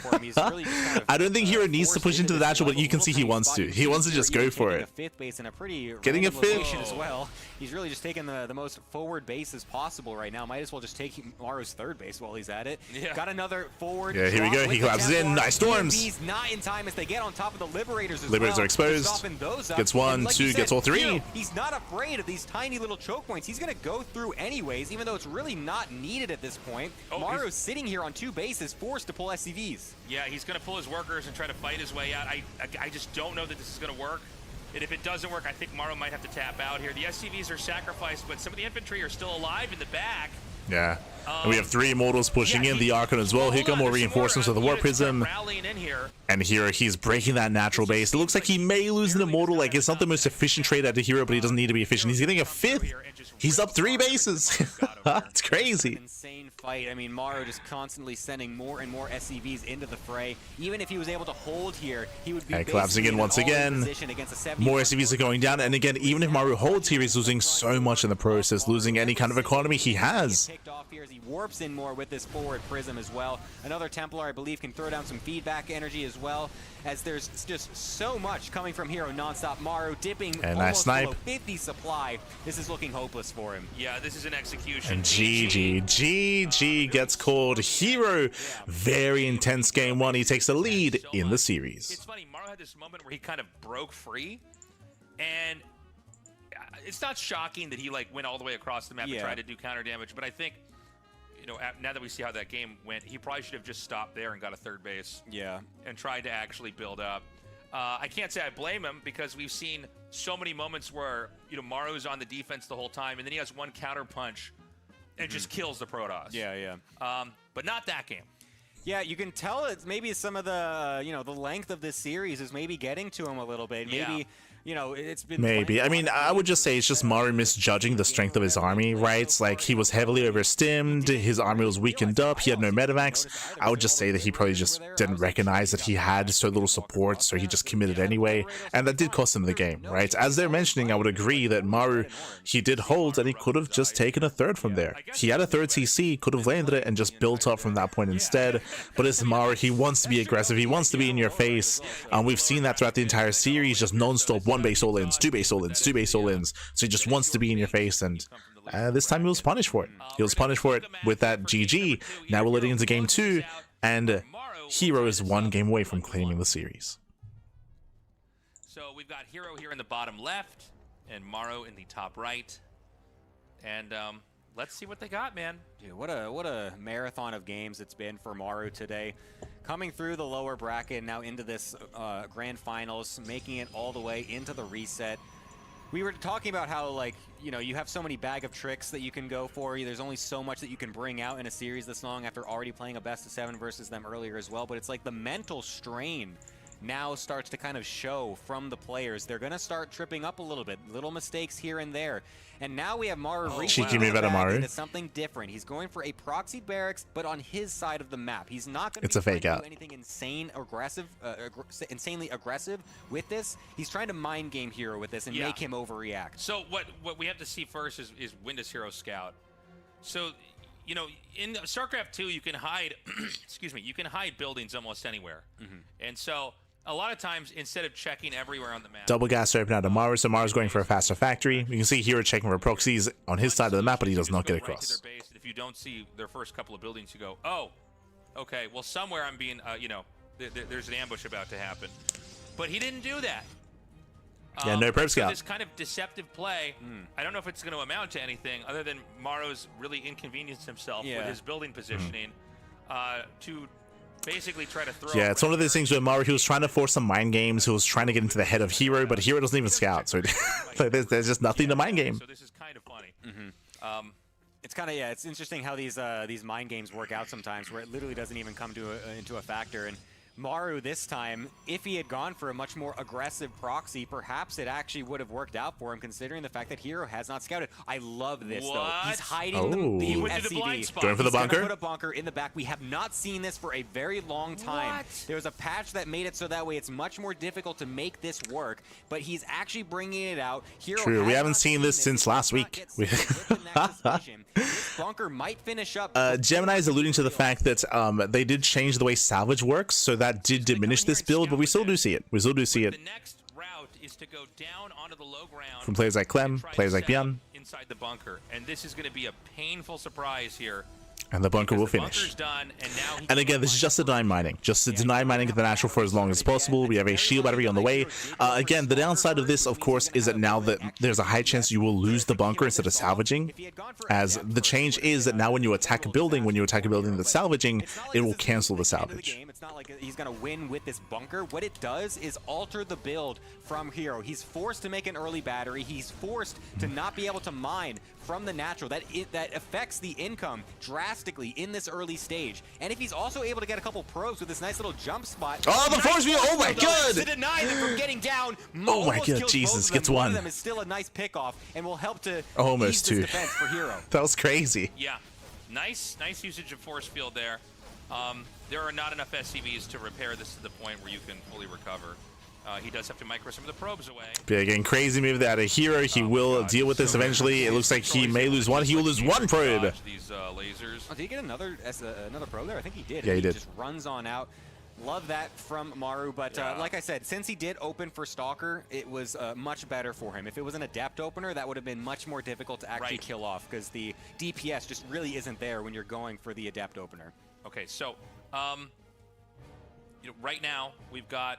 I don't think herO needs to push into the natural, but you can see he wants to. He wants to just go for it. A 5th base in a pretty Getting a random 5th. location as well. He's really just taking the most forward bases possible right now. Might as well just take Maru's 3rd base while he's at it. Yeah. Got another forward. Yeah, here we drop go. with He the collapses in. Templar. Nice storms. He's not in time as they get on top of the Liberators as Liberators well. are exposed. They're stopping those up. Gets 1, And like 2, you gets said, all 3. herO, he's not afraid of these tiny little choke points. He's going to go through anyways, even though it's really not needed at this point. Oh, Maru's sitting here on 2 bases, forced to pull SCVs. Yeah, he's going to pull his workers and try to fight his way out. I just don't know that this is going to work. And if it doesn't work, I think Maru might have to tap out here. The SCVs are sacrificed, but some of the infantry are still alive in the back. Yeah. And we have 3 Immortals pushing in the Archon as well. Here come more reinforcements with the Warp Prism. Rallying in here. And herO, he's breaking that natural base. It looks like he may lose an Immortal. Like, it's not the most efficient trade out of herO, but he doesn't need to be efficient. He's getting a 5th. He's up 3 bases. It's crazy. Insane fight. I mean, Maru just constantly sending more and more SCVs into the fray. Even if he was able to hold here, he would be And collapsing in once again. More SCVs are going down. And again, even if Maru holds here, he's losing so much in the process, losing any kind of economy he has. Picked off here as he warps in more with this forward prism as well. Another Templar, I believe, can throw down some feedback energy as well, as there's just so much coming from herO nonstop. Maru dipping And almost nice below snipe. 50 supply. This is looking hopeless for him. Yeah, this is an execution. And GG gets called. herO, very intense game 1. He takes the lead in the series. It's funny, Maru had this moment where he kind of broke free, and it's not shocking that he like went all the way across the map and tried to do counter damage, but I think, you know, now that we see how that game went, he probably should have just stopped there and got a 3rd base. Yeah. And tried to actually build up. I can't say I blame him, because we've seen so many moments where, you know, Maru's on the defense the whole time, and then he has one counter punch and just kills the Protoss. Yeah. But not that game. Yeah, you can tell it's maybe some of the, you know, the length of this series is maybe getting to him a little bit. Maybe, you know, it's been... Maybe. I mean, I would just say it's just Maru misjudging the strength of his army, right? It's like he was heavily overstimmed, his army was weakened up, he had no medevacs. I would just say that he probably just didn't recognize that he had so little support, so he just committed anyway, and that did cost him the game, right? As they're mentioning, I would agree that Maru, he did hold, and he could have just taken a 3rd from there. He had a 3rd CC, could have landed it, and just built up from that point instead, but it's Maru, he wants to be aggressive, he wants to be in your face. We've seen that throughout the entire series, just non-stop 1 base all-ins, 2 base all-ins, 2 base all-ins, so he just wants to be in your face, and this time he was punished for it. He was punished for it with that GG. Now we're leading into game 2, and herO is 1 game away from claiming the series. So we've got herO here in the bottom left, and Maru in the top right. And let's see what they got, man. Dude, what a marathon of games it's been for Maru today. Coming through the lower bracket, now into this grand finals, making it all the way into the reset. We were talking about how, like, you know, you have so many bag of tricks that you can go for. There's only so much that you can bring out in a series this long after already playing a best of 7 versus them earlier as well. But it's like the mental strain now starts to kind of show from the players. They're going to start tripping up a little bit, little mistakes here and there. And now we have Maru Cheeky move out of Maru. into something different. He's going for a proxy barracks, but on his side of the map. He's not going It's to a fake do out. anything insanely aggressive with this. He's trying to mind game herO with this and make him overreact. So what we have to see first is when does herO scout? So, you know, in StarCraft 2, you can hide, excuse me, you can hide buildings almost anywhere. And so a lot of times, instead of checking everywhere on the map... Double gas open out to Maru, so Maru's going for a faster factory. You can see herO checking for proxies on his side of the map, but he does not get across. Right to their base. If you don't see their first couple of buildings, you go, oh, okay, well, somewhere I'm being, you know, there's an ambush about to happen. But he didn't do that. Yeah, no prep so scout. this kind of deceptive play, I don't know if it's going to amount to anything other than Maru's really inconvenienced himself with his building positioning to basically try to throw. Yeah, it's one of those things where Maru, he was trying to force some mind games. He was trying to get into the head of herO, but herO doesn't even scout. So like, there's just nothing to mind game. So this is kind of funny. It's kind of, yeah, it's interesting how these mind games work out sometimes, where it literally doesn't even come to into a factor. And Maru this time, if he had gone for a much more aggressive proxy, perhaps it actually would have worked out for him, considering the fact that herO has not scouted. I love this, though. He's hiding the He went to the blind SCV. spot. Going for the He's gonna bunker? put a bunker in the back. We have not seen this for a very long time. There was a patch that made it so that way it's much more difficult to make this work, but he's actually bringing it out. herO True, we has haven't not seen this since He last does not week. get stuck with the Nexus Vision. This bunker might finish up. Gemini is alluding to the fact that they did change the way salvage works, so that did diminish this build, but we still do see it. We still do see it The next route is to go down onto the low ground from players like Clem, and try to players like set up Bjorn, inside the bunker, and this is going to be a painful surprise here. and the bunker will because the finish. bunker's done, and now he And can again, this is just to deny mining. Just to deny mining at the natural for as long as possible. We have a shield battery on the way. Again, the downside of this, of course, is that now that there's a high chance you will lose the bunker instead of salvaging. As the change is that now when you attack a building, that's salvaging, it will cancel the salvage. It's not like he's going to win with this bunker. What it does is alter the build from herO. He's forced to make an early battery. He's forced to not be able to mine from the natural. That affects the income drastically in this early stage. And if he's also able to get a couple probes with this nice little jump spot. Oh, the force view! Oh my god! To deny them from getting down. Oh my Almost god, kills Jesus, both of them. gets One one. of them is still a nice pickoff and will help to Almost ease two. this defense for herO. That was crazy. Yeah, nice usage of force field there. There are not enough SCVs to repair this to the point where you can fully recover. He does have to micro some of the probes away. Yeah, again, crazy move that a herO. He will deal with this eventually. It looks like he may lose one. He will lose one probe. Dodge these lasers. Oh, did he get another probe there? I think he did. Yeah, he did. Just runs on out. Love that from Maru, but like I said, since he did open for Stalker, it was much better for him. If it was an Adept opener, that would have been much more difficult to actually kill off, because the DPS just really isn't there when you're going for the Adept opener. Okay, so right now we've got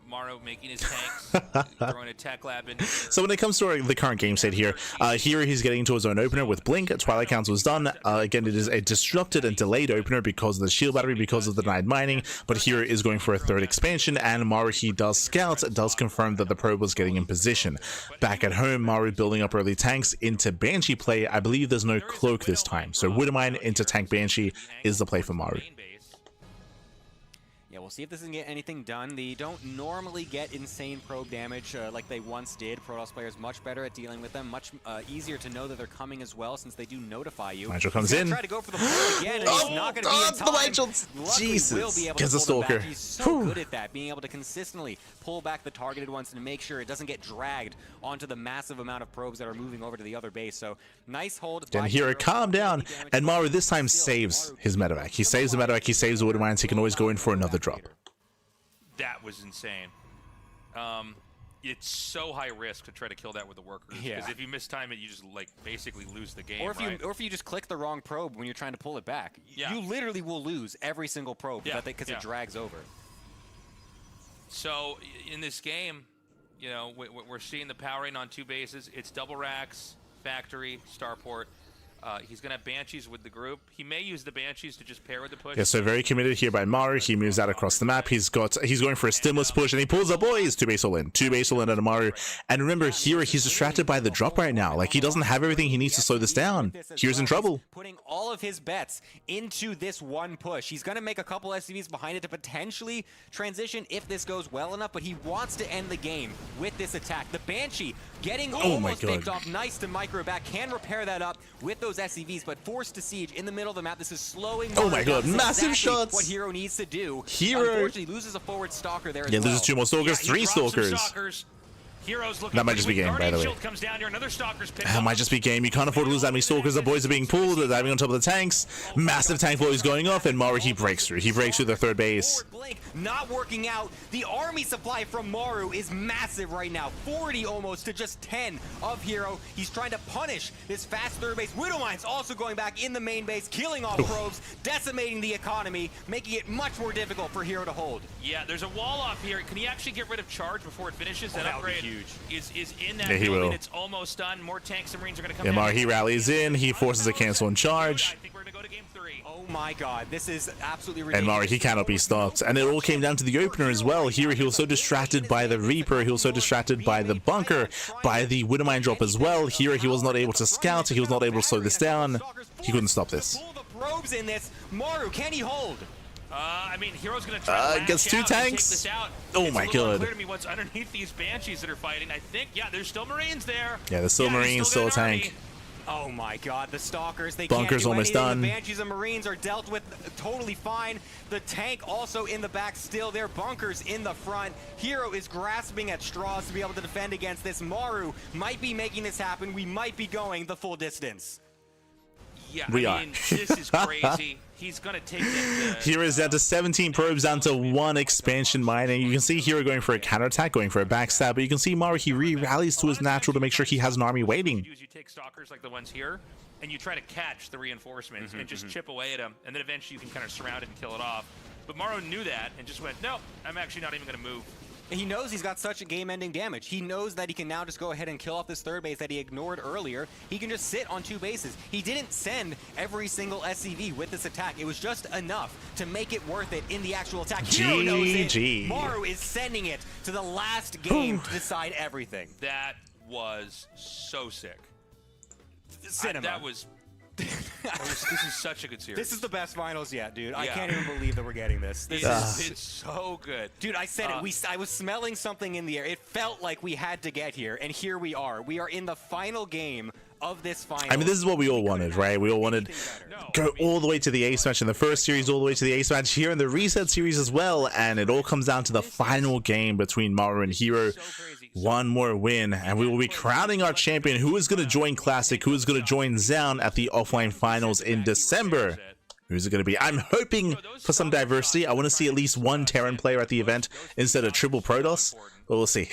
Maru making his tanks, throwing a tech lab in. So when it comes to the current game state here, he's getting into his own opener with Blink. Twilight Council is done. Again, it is a disrupted and delayed opener because of the shield battery, because of the denied mining, but herO is going for a third expansion, and Maru, he does scout, does confirm that the probe was getting in position. Back at home, Maru building up early tanks into Banshee play. I believe there's no cloak this time, so Widowmine into tank Banshee is the play for Maru. Yeah, we'll see if this can get anything done. They don't normally get insane probe damage like they once did. Protoss players much better at dealing with them, much easier to know that they're coming as well, since they do notify you. Nigel comes in. Try to go for the point again, and he's not going to be in time. The Nigel, Luckily, Jesus, will be able gets to the pull them Stalker. back. He's so good at that, being able to consistently pull back the targeted ones and make sure it doesn't get dragged onto the massive amount of probes that are moving over to the other base. So nice hold. And herO, calm down, and Maru this time saves his medevac. He saves the medevac, he saves the Widowmines, he can always go in for another drop. That was insane. It's so high risk to try to kill that with the workers. Yeah. Because if you mistime it, you just like basically lose the game. Or if right? you just click the wrong probe when you're trying to pull it back, Yeah. you literally will lose every single probe because it drags over. So in this game, we're seeing the powering on two bases. It's double racks, factory, starport. He's going to have Banshees with the group. He may use the Banshees to just pair with the push. Yeah, so very committed here by Maru. He moves out across the map. He's going for a stimulus push, and he pulls up, boys. Two base all in out of Maru. And remember, herO, he's distracted by the drop right now. Like, he doesn't have everything he needs to slow this down. herO's in trouble. Putting all of his bets into this one push. He's going to make a couple SCVs behind it to potentially transition if this goes well enough, but he wants to end the game with this attack. The Banshee getting almost picked off. Nice to micro back. Can repair that up with those SCVs, but forced to siege in the middle of the map. This is slowing. Oh my god, down. massive Exactly shots. What herO needs to do. herO, unfortunately, loses a forward stalker there as well. loses two more stalkers, three stalkers. herO's looking That might just be game, by the way. comes down here. Another stalker's picked That up. might just be game. You can't afford to lose that many stalkers. The boys are being pulled. They're diving on top of the tanks. Massive tank volley going off, and Maru, he breaks through. He breaks through the third base. Forward blink not working out. The army supply from Maru is massive right now. 40 almost to just 10 of herO. He's trying to punish this fast third base. Widowmine's also going back in the main base, killing off probes, decimating the economy, making it much more difficult for herO to hold. Yeah, there's a wall off here. Can he actually get rid of charge before it finishes? That that would be upgrade huge. is in that Yeah, he building. will. It's almost done. More tanks and marines are going to come Yeah, down. Maru, he rallies in. He forces a cancel and charge. I think we're going to go to game 3. Oh my god, this is absolutely ridiculous. And Maru, he cannot be stopped. And it all came down to the opener as well. Here he was so distracted by the Reaper, he was so distracted by the bunker, by the Widowmine drop as well. Here he was not able to scout, he was not able to slow this down. He couldn't stop this. Pull the probes in this. Maru, can he hold? I mean, herO's gonna try to gets 2 lash out and tanks. take this out. Oh It's my a little god. unclear to me what's underneath these Banshees that are fighting. I think, yeah, there's still Marines there. Yeah, there's still Marines, still a got an tank. Oh my god, the Stalkers, they Bunker's can't do almost anything. done. The Banshees and Marines are dealt with totally fine. The tank also in the back still there. Bunkers in the front. herO is grasping at straws to be able to defend against this. Maru might be making this happen. We might be going the full distance. Yeah, We I are. mean, this is crazy. He's gonna take it. Here is down to 17 probes, down to 1 expansion mine, and you can see here going for a counterattack, going for a backstab, but you can see Maru, he re-rallies to his natural to make sure he has an army waiting. You take stalkers like the ones here, and you try to catch the reinforcements and just chip away at them, and then eventually you can kind of surround it and kill it off. But Maru knew that and just went, no, I'm actually not even gonna move. He knows he's got such a game-ending damage. He knows that he can now just go ahead and kill off this third base that he ignored earlier. He can just sit on 2 bases. He didn't send every single SCV with this attack. It was just enough to make it worth it in the actual attack. herO knows it. GG. Maru is sending it to the last game to decide everything. That was so sick. Cinema. That was. This is such a good series. This is the best finals yet, dude. I Yeah. can't even believe that we're getting this. This is... It's so good. Dude, I said it. I was smelling something in the air. It felt like we had to get here, and here we are. We are in the final game of this final. I mean, this is what we all wanted, right? We all wanted go all the way to the ace match in the first series, all the way to the ace match here in the reset series as well, and it all comes down to the final game between Maru and herO. One more win, and we will be crowning our champion, who is going to join Classic, who is going to join Zound at the offline finals in December. Who's it going to be? I'm hoping for some diversity. I want to see at least 1 Terran player at the event instead of triple Protoss, but we'll see.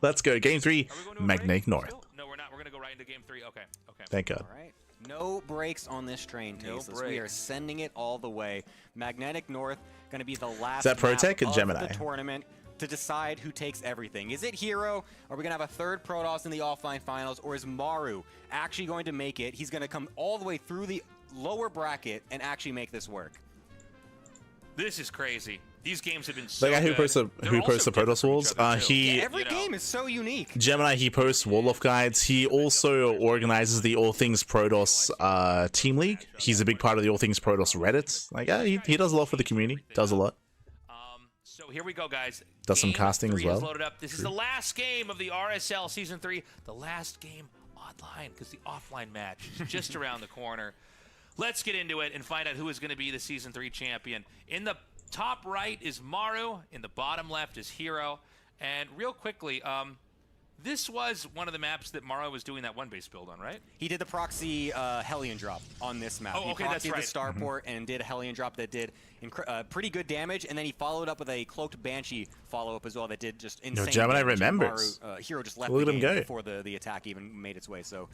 Let's go. Game 3, Magnetic North. No, we're not. We're gonna go right into game 3. Okay. Thank God. All right. No breaks on this train, Tasteless. We are breaks. sending it all the way. Magnetic North going to be the last that Protec map or Gemini? of the tournament to decide who takes everything. Is it herO? Are we going to have a third Protoss in the offline finals, or is Maru actually going to make it? He's going to come all the way through the lower bracket and actually make this work. This is crazy. These games have been so The guy who good. posts the They're also different Protoss from walls, each other, too. he Every You know. game is so unique. Gemini, he posts Wall of Guides. He also organizes the All Things Protoss team league. He's a big part of the All Things Protoss Reddit. Like, yeah, he does a lot for the community. Does a lot. So here we go, guys. Does some Game casting as 3 is well. loaded up. This is the last game of the RSL Season 3. The last game online, because the offline match is just around the corner. Let's get into it and find out who is going to be the Season 3 champion. In the top right is Maru. In the bottom left is herO. And real quickly, this was one of the maps that Maru was doing that 1-base build on, right? He did the proxy Hellion drop on this map. Oh, okay, he that's proxied right. the starport and did a Hellion drop that did pretty good damage, and then he followed up with a cloaked Banshee follow-up as well that did just insane Gemini damage. And remembers. Maru, herO just left Look the at him game go. before the attack even made its way. So,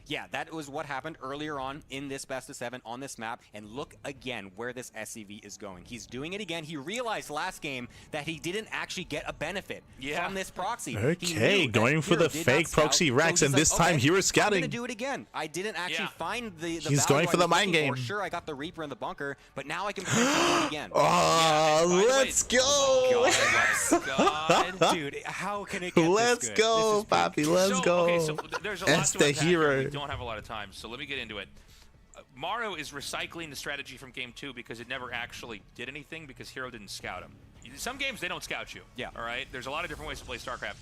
yeah, that was what happened earlier on in this best of 7 on this map. And look again where this SCV is going. He's doing it again. He realized last game that he didn't actually get a benefit from this proxy. He Okay, knew that going for herO the did fake not scout, proxy so Rex, he's and like, this time okay, herO I'm scouting. gonna do it again. I didn't actually find the He's value going I for the was mind looking for. game. Sure, I got the Reaper in the bunker, but now I can play it again. Oh, by the way- let's go! Oh my God. Dude, how can it get Let's this good? go, This is big. Papi, let's go. Okay, so there's a lot It's to the unpack here. herO. We don't have a lot of time, so let me get into it. Maru is recycling the strategy from game 2 because it never actually did anything because herO didn't scout him. Some games, they don't scout you. Yeah. All right? There's a lot of different ways to play StarCraft.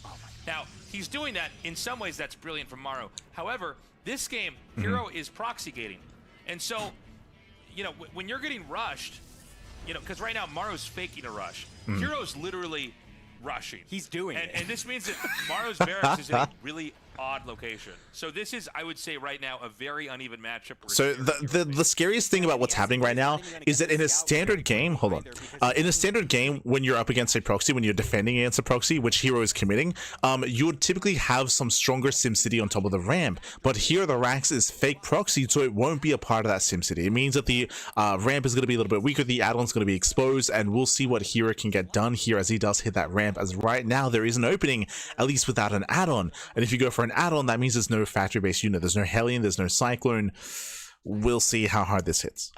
Now, he's doing that. In some ways, that's brilliant from Maru. However, this game, herO is proxy gating. And so, you know, when you're getting rushed, you know, because right now Maru's faking a rush. herO's literally rushing. He's doing it. And this means that Maru's barracks is in a really odd location. So this is, I would say right now, a very uneven matchup. So the scariest thing about what's happening right now is that in a standard game, hold on, in a standard game, when you're up against a proxy, when you're defending against a proxy, which herO is committing, you would typically have some stronger SimCity on top of the ramp. But here the Rax is fake proxy, so it won't be a part of that SimCity. It means that the ramp is going to be a little bit weaker, the add-on's going to be exposed, and we'll see what herO can get done here as he does hit that ramp, as right now there is an opening, at least without an add-on. And if you go for an add-on, that means there's no factory-based unit, there's no Hellion, there's no Cyclone. we'll see how hard this hits.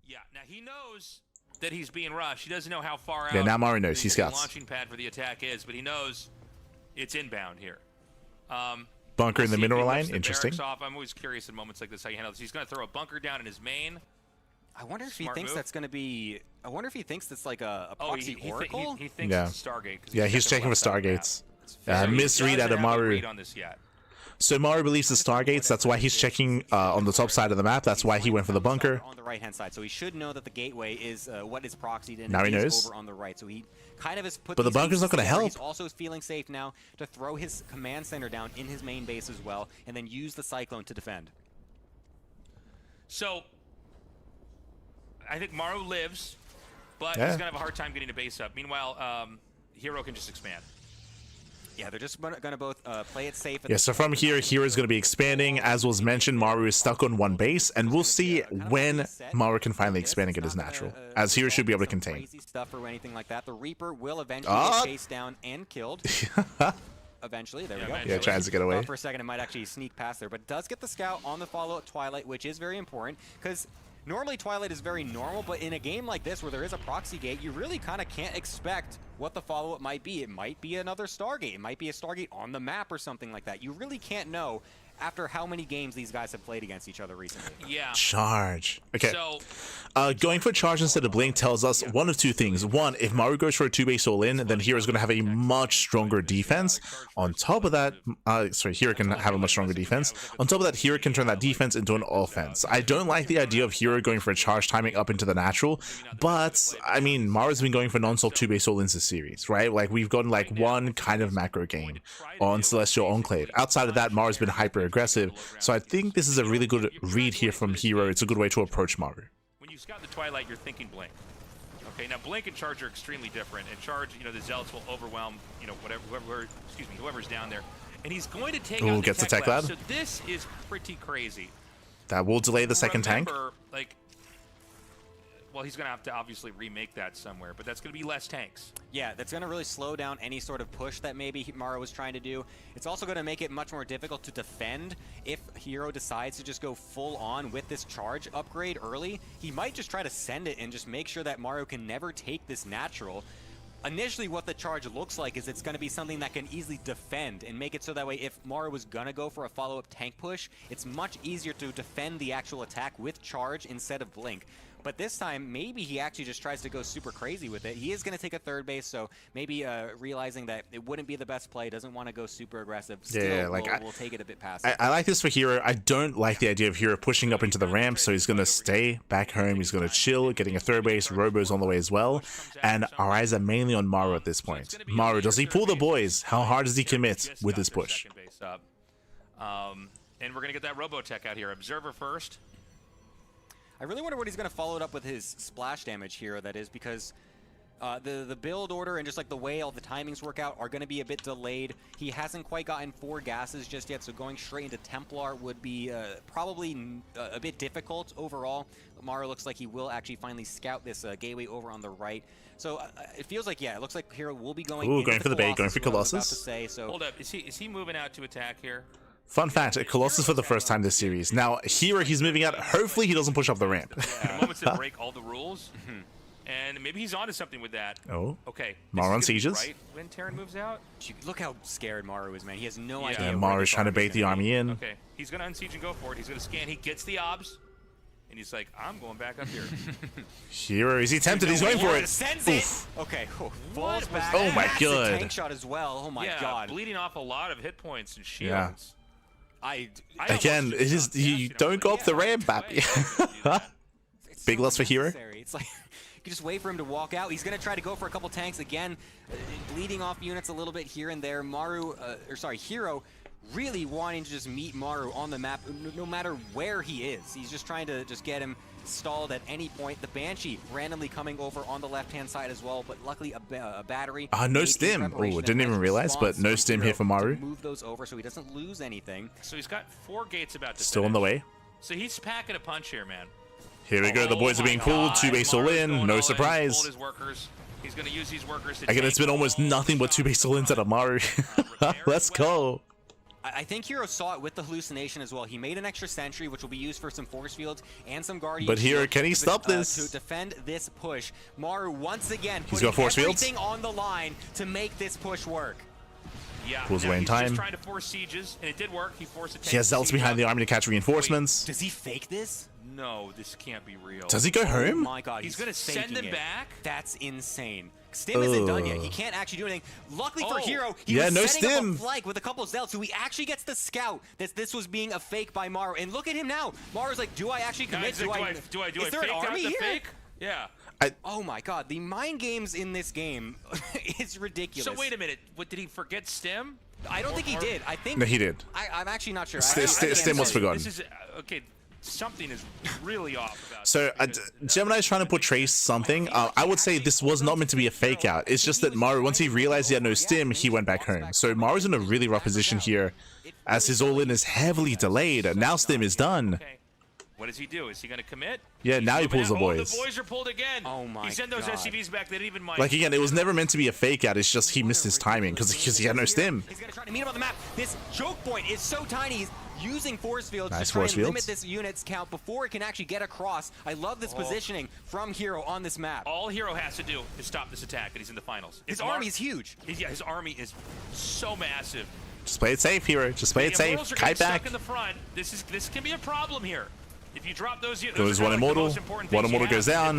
Yeah, now he knows that he's being rushed. He doesn't know how far out Yeah, now Maru knows. He the scouts. launching pad for the attack is, but he knows it's inbound here. Bunker in the See if he mineral lifts line. the Interesting. barracks off. I'm always curious in moments like this how you handle this. He's going to throw a bunker down in his main. I wonder if Smart he thinks move. that's going to be. I wonder if he thinks that's like a Oh, proxy oracle. he thinks Yeah. it's a Stargate. 'Cause Yeah, he's checking checking the for left side of the Stargates. map. So he Misread doesn't out of have a Maru. read on this yet. So Maru believes the Stargates. That's why he's checking on the top side of the map. That's why he went for the bunker. On the right-hand side, so he should know that the gateway is what is proxied in. Now he is knows. over on the right, so he kind of has put. But the these bunker's not pieces gonna together. help. He's also feeling safe now to throw his command center down in his main base as well, and then use the Cyclone to defend. So I think Maru lives, but Yeah. he's going to have a hard time getting a base up. Meanwhile, herO can just expand. Yeah, they're just going to both play it safe. Yeah, so from here, Hero is going to be expanding. As was mentioned, Maru is stuck on one base, and we'll see when Maru can finally expand and get his natural, as Hero should be able to contain. Crazy stuff or anything like that. The Reaper will eventually Ah! get chased down and killed. Eventually, there we go. eventually. Yeah, tries to get away. Thought for a second it might actually sneak past there, but it does get the scout on the follow-up Twilight, which is very important, because normally Twilight is very normal, but in a game like this where there is a proxy gate, you really kind of can't expect what the follow-up might be. It might be another Stargate. It might be a Stargate on the map or something like that. You really can't know after how many games these guys have played against each other recently. Yeah. Charge. Okay. So Going for charge instead of blink tells us one of two things. One, if Maru goes for a 2-base all-in, then Hero's going to have a much stronger defense. On top of that, Hero can have a much stronger defense. On top of that, Hero can turn that defense into an offense. I don't like the idea of Hero going for a charge timing up into the natural, but, I mean, Maru's been going for non-stop 2-base all-ins this series, right? Like, we've gotten, like, one kind of macro game on Celestial Enclave. Outside of that, Maru's been hyper-aggressive, so I think this is a really good read here from Hero. It's a good way to approach Maru. when you scout the Twilight, you're thinking Blink. Okay, now Blink and Charge are extremely different. And Charge, you know, the Zealots will overwhelm, you know, whoever's down there. And he's going to take out the gets the tech tech lab. lab. So this is pretty crazy. That will delay the second tank. Remember, like, well, he's going to have to obviously remake that somewhere, but that's going to be less tanks. Yeah, that's going to really slow down any sort of push that maybe Maru was trying to do. It's also going to make it much more difficult to defend if Hero decides to just go full on with this charge upgrade early. He might just try to send it and just make sure that Maru can never take this natural. Initially, what the charge looks like is it's going to be something that can easily defend and make it so that way if Maru was going to go for a follow-up tank push, it's much easier to defend the actual attack with charge instead of blink. But this time, maybe he actually just tries to go super crazy with it. He is going to take a third base, so maybe realizing that it wouldn't be the best play, doesn't want to go super aggressive. Still, Yeah, like we'll take it a bit past. I like this for Hero. I don't like the idea of Hero pushing up into the ramp, so he's going to stay back home. He's going to chill, getting a third base. Robo's on the way as well. And our eyes are mainly on Maru at this point. Maru, does he pull the boys? How hard does he commit with this push? Second base up. And we're going to get that Robotech out here. Observer first. I really wonder what he's going to follow it up with his splash damage here, that is, because the build order and just like the way all the timings work out are going to be a bit delayed. He hasn't quite gotten 4 gases just yet, so going straight into Templar would be probably a bit difficult overall. Maru looks like he will actually finally scout this gateway over on the right. So it feels like, yeah, it looks like Hero will be going into going for the bait, going for what I was about Colossus. to say, so Hold up. Is he moving out to attack here? Fun fact, Colossus for the first time this series. Now, Hero, he's moving out. Hopefully he doesn't push off the ramp. The moments that break all the rules. And maybe he's onto something with that. Oh. Okay. Maru on This is gonna be sieges. Right when Terran moves out. look how scared Maru is, man. He has no Yeah. idea. Yeah, where Maru's this trying to army's bait the gonna army be. in. Okay. He's going to unsiege and go for it. He's going to scan. He gets the obs. And he's like, I'm going back up here. Hero, is he tempted? He's going for it. Sends Oof. it. Okay. Falls was back. Oh my Massive God. Tank shot as well. Oh my yeah, God. bleeding off a lot of hit points and shields. Yeah. I Again, almost it is just you thought, don't go up the yeah, ramp, right Bappy. away. It's Big loss for Hero. unnecessary. It's like you can just wait for him to walk out. He's going to try to go for a couple tanks again, bleeding off units a little bit here and there. Hero really wanting to just meet Maru on the map, no matter where he is. He's just trying to just get him stalled at any point. The Banshee randomly coming over on the left-hand side as well, but luckily a battery. No made in stim. preparation Oh, and didn't has even realize, but response no from stim Hero here for Maru. to move those over so he doesn't lose anything. So he's got 4 gates about to Still on the finish. way. So he's packing a punch here, man. Here we go. The boys are being Oh pulled. my 2 base God. all Maru's in. going all No He's surprise. pulled his workers. He's going to use these workers to Again, it's tank been almost all nothing but 2 base all ins out of Maru. repair Let's as well. go. I think herO saw it with the hallucination as well. He made an extra sentry, which will be used for some force fields and some guardian. But here, shield can he to stop this? To defend this push. Maru once again He's putting got force fields. everything on the line to make this push work. Yeah, Pulls now away in he's time. just trying to force sieges, and it did work. He forced a tank He has to zealots siege behind up. the army to catch reinforcements. Does he fake this? No, this can't be real. Does he go Oh home? my god, He's gonna send faking them it. back? That's insane. Stim isn't done yet. He can't actually do anything. Luckily for Oh. herO, he Yeah, was no setting stim. up a flank with a couple of zealots, so he actually gets the scout that this was being a fake by Maru. And look at him now. Maru's like, do I actually commit? Guys, do I Is there an fake out army the here? fake? Yeah. Oh my god, the mind games in this game is ridiculous. So wait a minute. What, did he forget Stim? I don't think he did. I think No, he did. I'm actually not sure. Stim was forgotten. This is okay. Something is really off about So this, because Gemini is trying to portray something. I would say this was not meant to be a fake out. It's just that Maru, once he realized he had no stim, he went back home. So Maru's in a really rough position here, as his all-in is heavily delayed. And now stim is done. Okay. What does he do? Is he going to commit? Yeah, now he pulls the boys. The boys are pulled again. Oh my He sent those God. SCVs back. They didn't even mind. Like again, it was never meant to be a fake out. It's just he missed his timing because he had no stim. He's gonna try to meet him on the map. This choke point is so tiny. He's using force fields Nice to try force and limit fields. this unit's count before it can actually get across. I love this positioning from herO on this map. All herO has to do is stop this attack, and he's in the finals. His If Mar- army is huge. Yeah, his army is so massive. Just play it safe, herO. Just play it The Immortals safe. are getting Kite back. stuck in the front. This can be a problem here. If you drop those, Goes one immortal. One immortal goes down.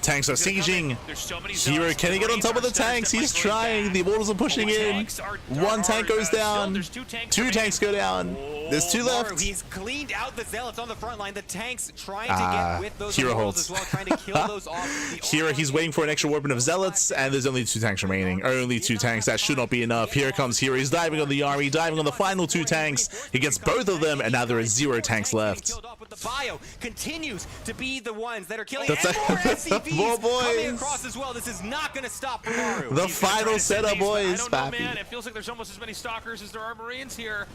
Tanks are sieging. herO, can he get on top of the tanks? He's trying. The immortals are pushing in. One tank goes down. Two tanks go down. There's two Maru, left. he's cleaned out the zealots on the front line. The tanks trying to get with those herO immortals holds. as well, trying to kill those off. herO, he's waiting for an extra weapon of zealots, and there's only two tanks remaining. Only two tanks. That should not be enough. Here comes herO. He's diving on the army, diving on the final two tanks. He gets both of them, and now there is 0 tanks left. The bio continues to be the ones that are killing, That's and more it. SCVs More coming boys. across as well. This is not going to stop for Maru. The He's gonna try final to send setup, these, boys. I don't know, Pappy. man. It feels like there's almost as many stalkers as there are Marines here.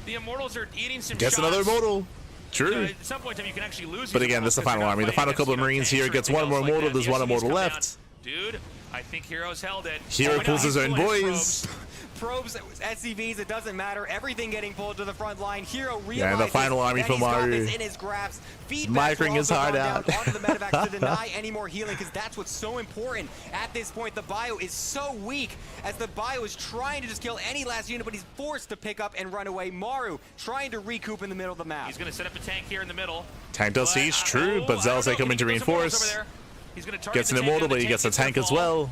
The Immortals are eating some Gets shots. another immortal. True. At some point in time, you can actually lose. But these again, this is the Immortals final because army. you're The not final fighting couple of against, Marines tanks here or gets anything one more else like immortal. that. There's The one SCVs immortal come left. down. Dude, I think herO's held it. herO Oh, no, pulls his he's own pulling boys. Probes, SCVs, it doesn't matter. Everything getting pulled to the front line. herO realizes Yeah, and the final army that for he's got Maru. this in his grasp. Feedback Micring his heart out. onto the medevacs to deny any more healing, because that's what's so important at this point. The bio is so weak, as the bio is trying to just kill any last unit, but he's forced to pick up and run away. Maru trying to recoup in the middle of the map. He's going to set up a tank here in the middle. Tank does siege, true, but Zealots they come in to reinforce. He's going to Gets an immortal, but he gets a tank as well.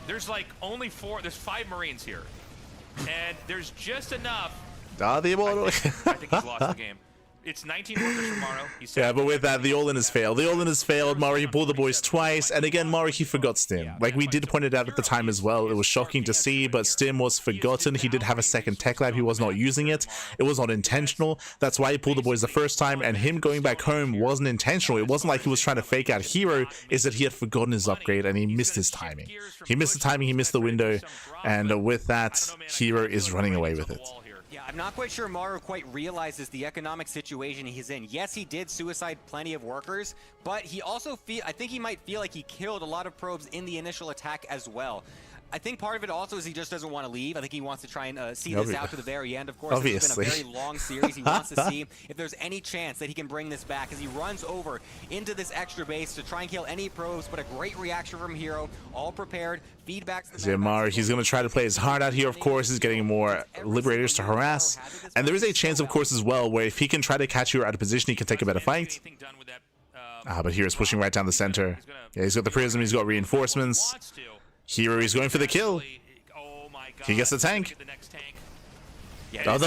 There's like only 4. There's 5 Marines here, and there's just enough. The immortal. I think he's lost the game. It's 19 workers from Maru. Yeah, but with that, the all-in has failed. The all-in has failed. Maru, he pulled the boys twice, and again, Maru, he forgot Stim. Like we did point it out at the time as well. It was shocking to see, but Stim was forgotten. He did have a second tech lab. He was not using it. It was not intentional. That's why he pulled the boys the first time, and him going back home wasn't intentional. It wasn't like he was trying to fake out herO. Is that he had forgotten his upgrade, and he missed his timing. He missed the timing. He missed the window, and with that, herO is running away with it. Yeah, I'm not quite sure Maru quite realizes the economic situation he's in. Yes, he did suicide plenty of workers, but he also I think he might feel like he killed a lot of probes in the initial attack as well. I think part of it also is he just doesn't want to leave. I think he wants to try and see this out to the very end. Of course, it's been a very long series. He wants to see if there's any chance that he can bring this back as he runs over into this extra base to try and kill any probes, but a great reaction from herO, all prepared. Feedbacks. Maru, he's going to try to play his heart out here, of course. He's getting more Liberators to harass. And there is a chance, of course, as well, where if he can try to catch you out of position, he can take a better fight. But here's pushing right down the center. Yeah, he's got the Prism, he's got reinforcements. herO, he's going for the kill. He gets the tank. Yeah, Oh,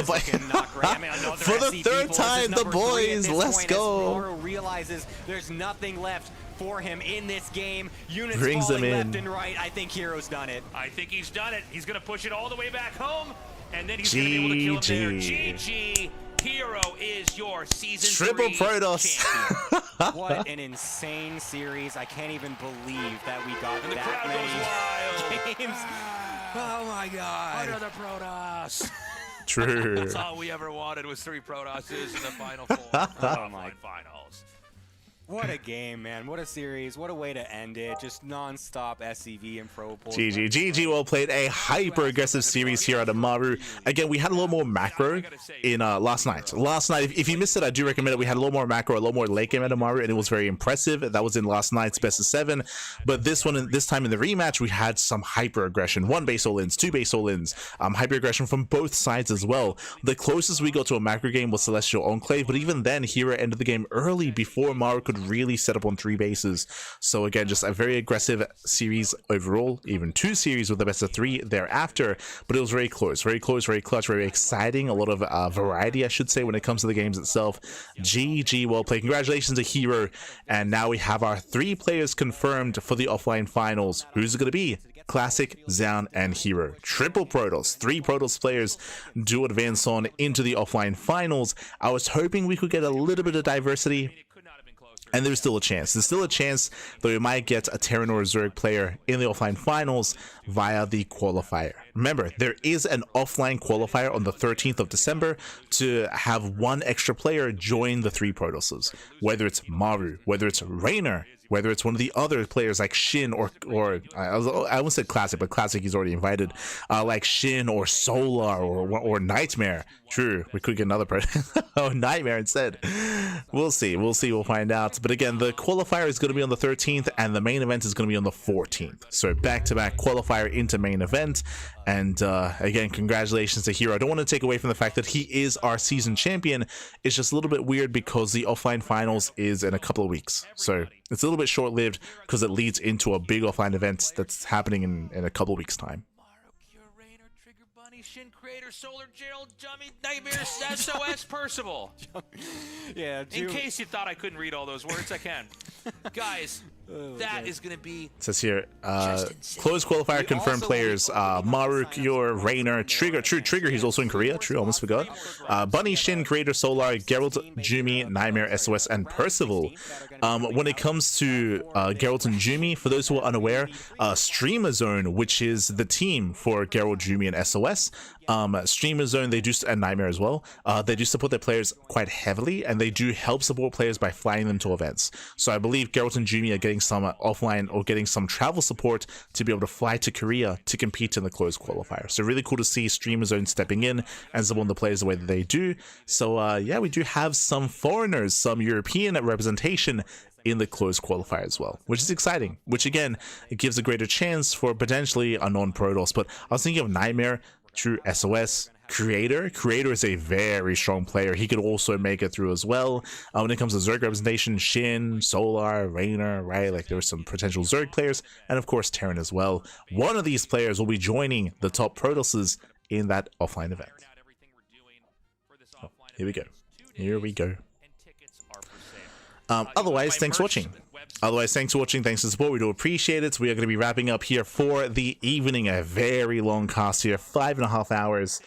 for the third time, the boys, let's go. Maru realizes there's nothing left for him in this game. Units Brings falling them in. left and right. I think herO's done it. I think he's done it. He's going to push it all the way back home, and then he's going to be able to kill him there. GG. herO is your season Triple 3 Protoss. champion. What an insane series. I can't even believe that we got And the that crowd many goes wild. games. Oh my god. Another Protoss. True. That's all we ever wanted was 3 Protosses in the final 4. Oh my finals. What a game, man. What a series. What a way to end it. Just non-stop SCV and pro pulls. GG well played. A hyper-aggressive series here out of Maru. Again, we had a little more macro in last night. If you missed it, I do recommend it. We had a little more macro, a little more late game out of Maru, and it was very impressive. That was in last night's best of 7. But this time in the rematch, we had some hyper-aggression. 1 base all-ins, 2 base all-ins, hyper-aggression from both sides as well. The closest we got to a macro game was Celestial Enclave, but even then, herO ended the game early before Maru could really set up on 3 bases. So again, just a very aggressive series overall, even 2 series with the best of 3 thereafter, but it was very close, very clutch, very exciting. A lot of variety, I should say, when it comes to the games itself. GG well played. Congratulations to herO, and now we have our 3 players confirmed for the offline finals. Who's it going to be? Classic, Zan, and herO. Triple Protoss. 3 Protoss players do advance on into the offline finals. I was hoping we could get a little bit of diversity, and there's still a chance. There's still a chance that we might get a Terran or a Zerg player in the offline finals via the qualifier. Remember, there is an offline qualifier on the 13th of December to have 1 extra player join the 3 Protosses. Whether it's Maru, whether it's Raynor, whether it's one of the other players like SHIN or I almost said Classic, but Classic he's already invited, like SHIN or Solar or Nightmare. True, we could get another person. Oh, Nightmare instead. We'll see, we'll find out. But again, the qualifier is going to be on the 13th, and the main event is going to be on the 14th. So back-to-back qualifier into main event. And again, congratulations to herO. I don't want to take away from the fact that he is our season champion. It's just a little bit weird because the offline finals is in a couple of weeks. So it's a little bit short-lived because it leads into a big offline event that's happening in a couple of weeks' time. SHIN Creator, Solar, Gerald, Jummy, Nightmare, SOS, Percival. Yeah, in case you thought I couldn't read all those words, I can. Guys, that is going to be... It says here, closed qualifier confirmed players, Maru, Kyor, Raynor, Trigger, Trigger, he's also in Korea, true, almost forgot. Bunny, SHIN, Creator, Solar, Geralt, Jumi, Nightmare, SOS, and Percival. When it comes to Geralt and Jumi, for those who are unaware, Streamer Zone, which is the team for Geralt, Jumi, and SOS, Streamer Zone, they do, and Nightmare as well, they do support their players quite heavily, and they do help support players by flying them to events. So I believe Geralt and Jumi are getting some offline or getting some travel support to be able to fly to Korea to compete in the closed qualifier. So really cool to see Streamer Zone stepping in and supporting the players the way that they do. So yeah, we do have some foreigners, some European representation in the closed qualifier as well, which is exciting, which again, it gives a greater chance for potentially a non-Protoss. But I was thinking of Nightmare, True, SOS, Creator is a very strong player. He could also make it through as well. When it comes to Zerg representation, SHIN, Solar, Raynor, right? Like there were some potential Zerg players, and of course Terran as well. One of these players will be joining the top Protosses in that offline event. Oh, here we go. Otherwise, thanks for watching. Thanks for the support. We do appreciate it. We are going to be wrapping up here for the evening. A very long cast here, 5.5 hours.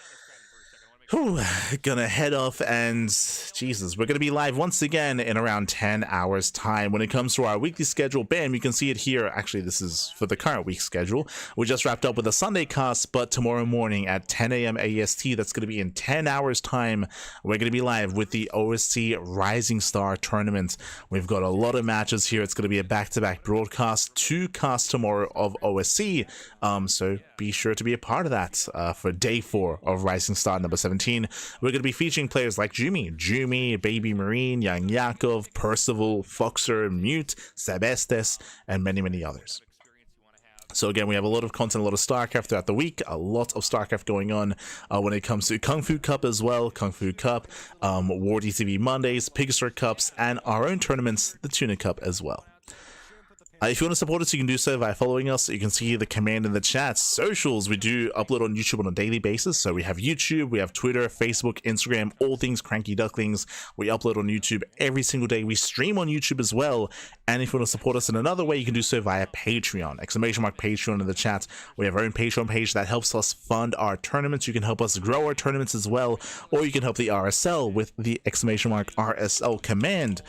Whew, gonna head off and Jesus, we're gonna be live once again in around 10 hours time. When it comes to our weekly schedule, bam, you can see it here. Actually, this is for the current week schedule. We just wrapped up with a Sunday cast, but tomorrow morning at 10 a.m. AEST, that's gonna be in 10 hours time. We're gonna be live with the OSC Rising Star tournament. We've got a lot of matches here. It's gonna be a back-to-back broadcast, 2 casts tomorrow of OSC. So be sure to be a part of that for day 4 of Rising Star number 17. We're going to be featuring players like Jumi, Baby Marine, Young Yakov, Percival, Foxer, Mute, Sebestes, and many others. So again, we have a lot of content, a lot of StarCraft throughout the week, a lot of StarCraft going on when it comes to Kung Fu Cup as well, Kung Fu Cup, War DTV Mondays, Pigstar Cups, and our own tournaments, the Tuna Cup as well. If you want to support us, you can do so by following us. You can see the command in the chat. Socials, we do upload on YouTube on a daily basis. So we have YouTube, we have Twitter, Facebook, Instagram, all things CranKy Ducklings. We upload on YouTube every single day. We stream on YouTube as well. And if you want to support us in another way, you can do so via Patreon. !Patreon in the chat. We have our own Patreon page that helps us fund our tournaments. You can help us grow our tournaments as well. Or you can help the RSL with the !RSL command.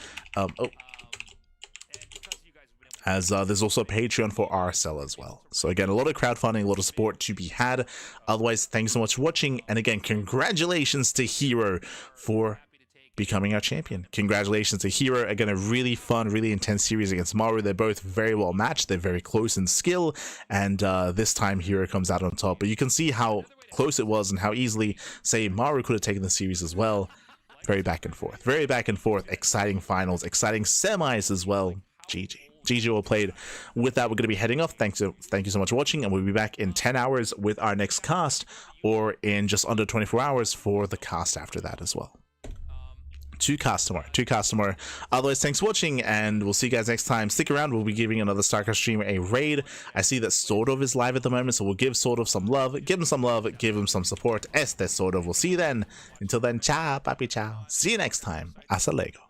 As there's also a Patreon for RSL as well. So again, a lot of crowdfunding, a lot of support to be had. Otherwise, thanks so much for watching. And again, congratulations to herO for becoming our champion. Congratulations to herO. Again, a really fun, really intense series against Maru. They're both very well matched. They're very close in skill, and this time herO comes out on top. But you can see how close it was and how easily, say, Maru could have taken the series as well. Very back and forth. Very back and forth. Exciting finals. Exciting semis as well. GG. GG well played. With that, we're going to be heading off. Thank you so much for watching, and we'll be back in 10 hours with our next cast, or in just under 24 hours for the cast after that as well. Two cast tomorrow. Otherwise, thanks for watching, and we'll see you guys next time. Stick around. We'll be giving another StarCraft streamer a raid. I see that Sort of is live at the moment, so we'll give Sort of some love. Give him some love. Give him some support. Sort of. We'll see you then. Until then, ciao, papi, ciao. See you next time. Hasta luego.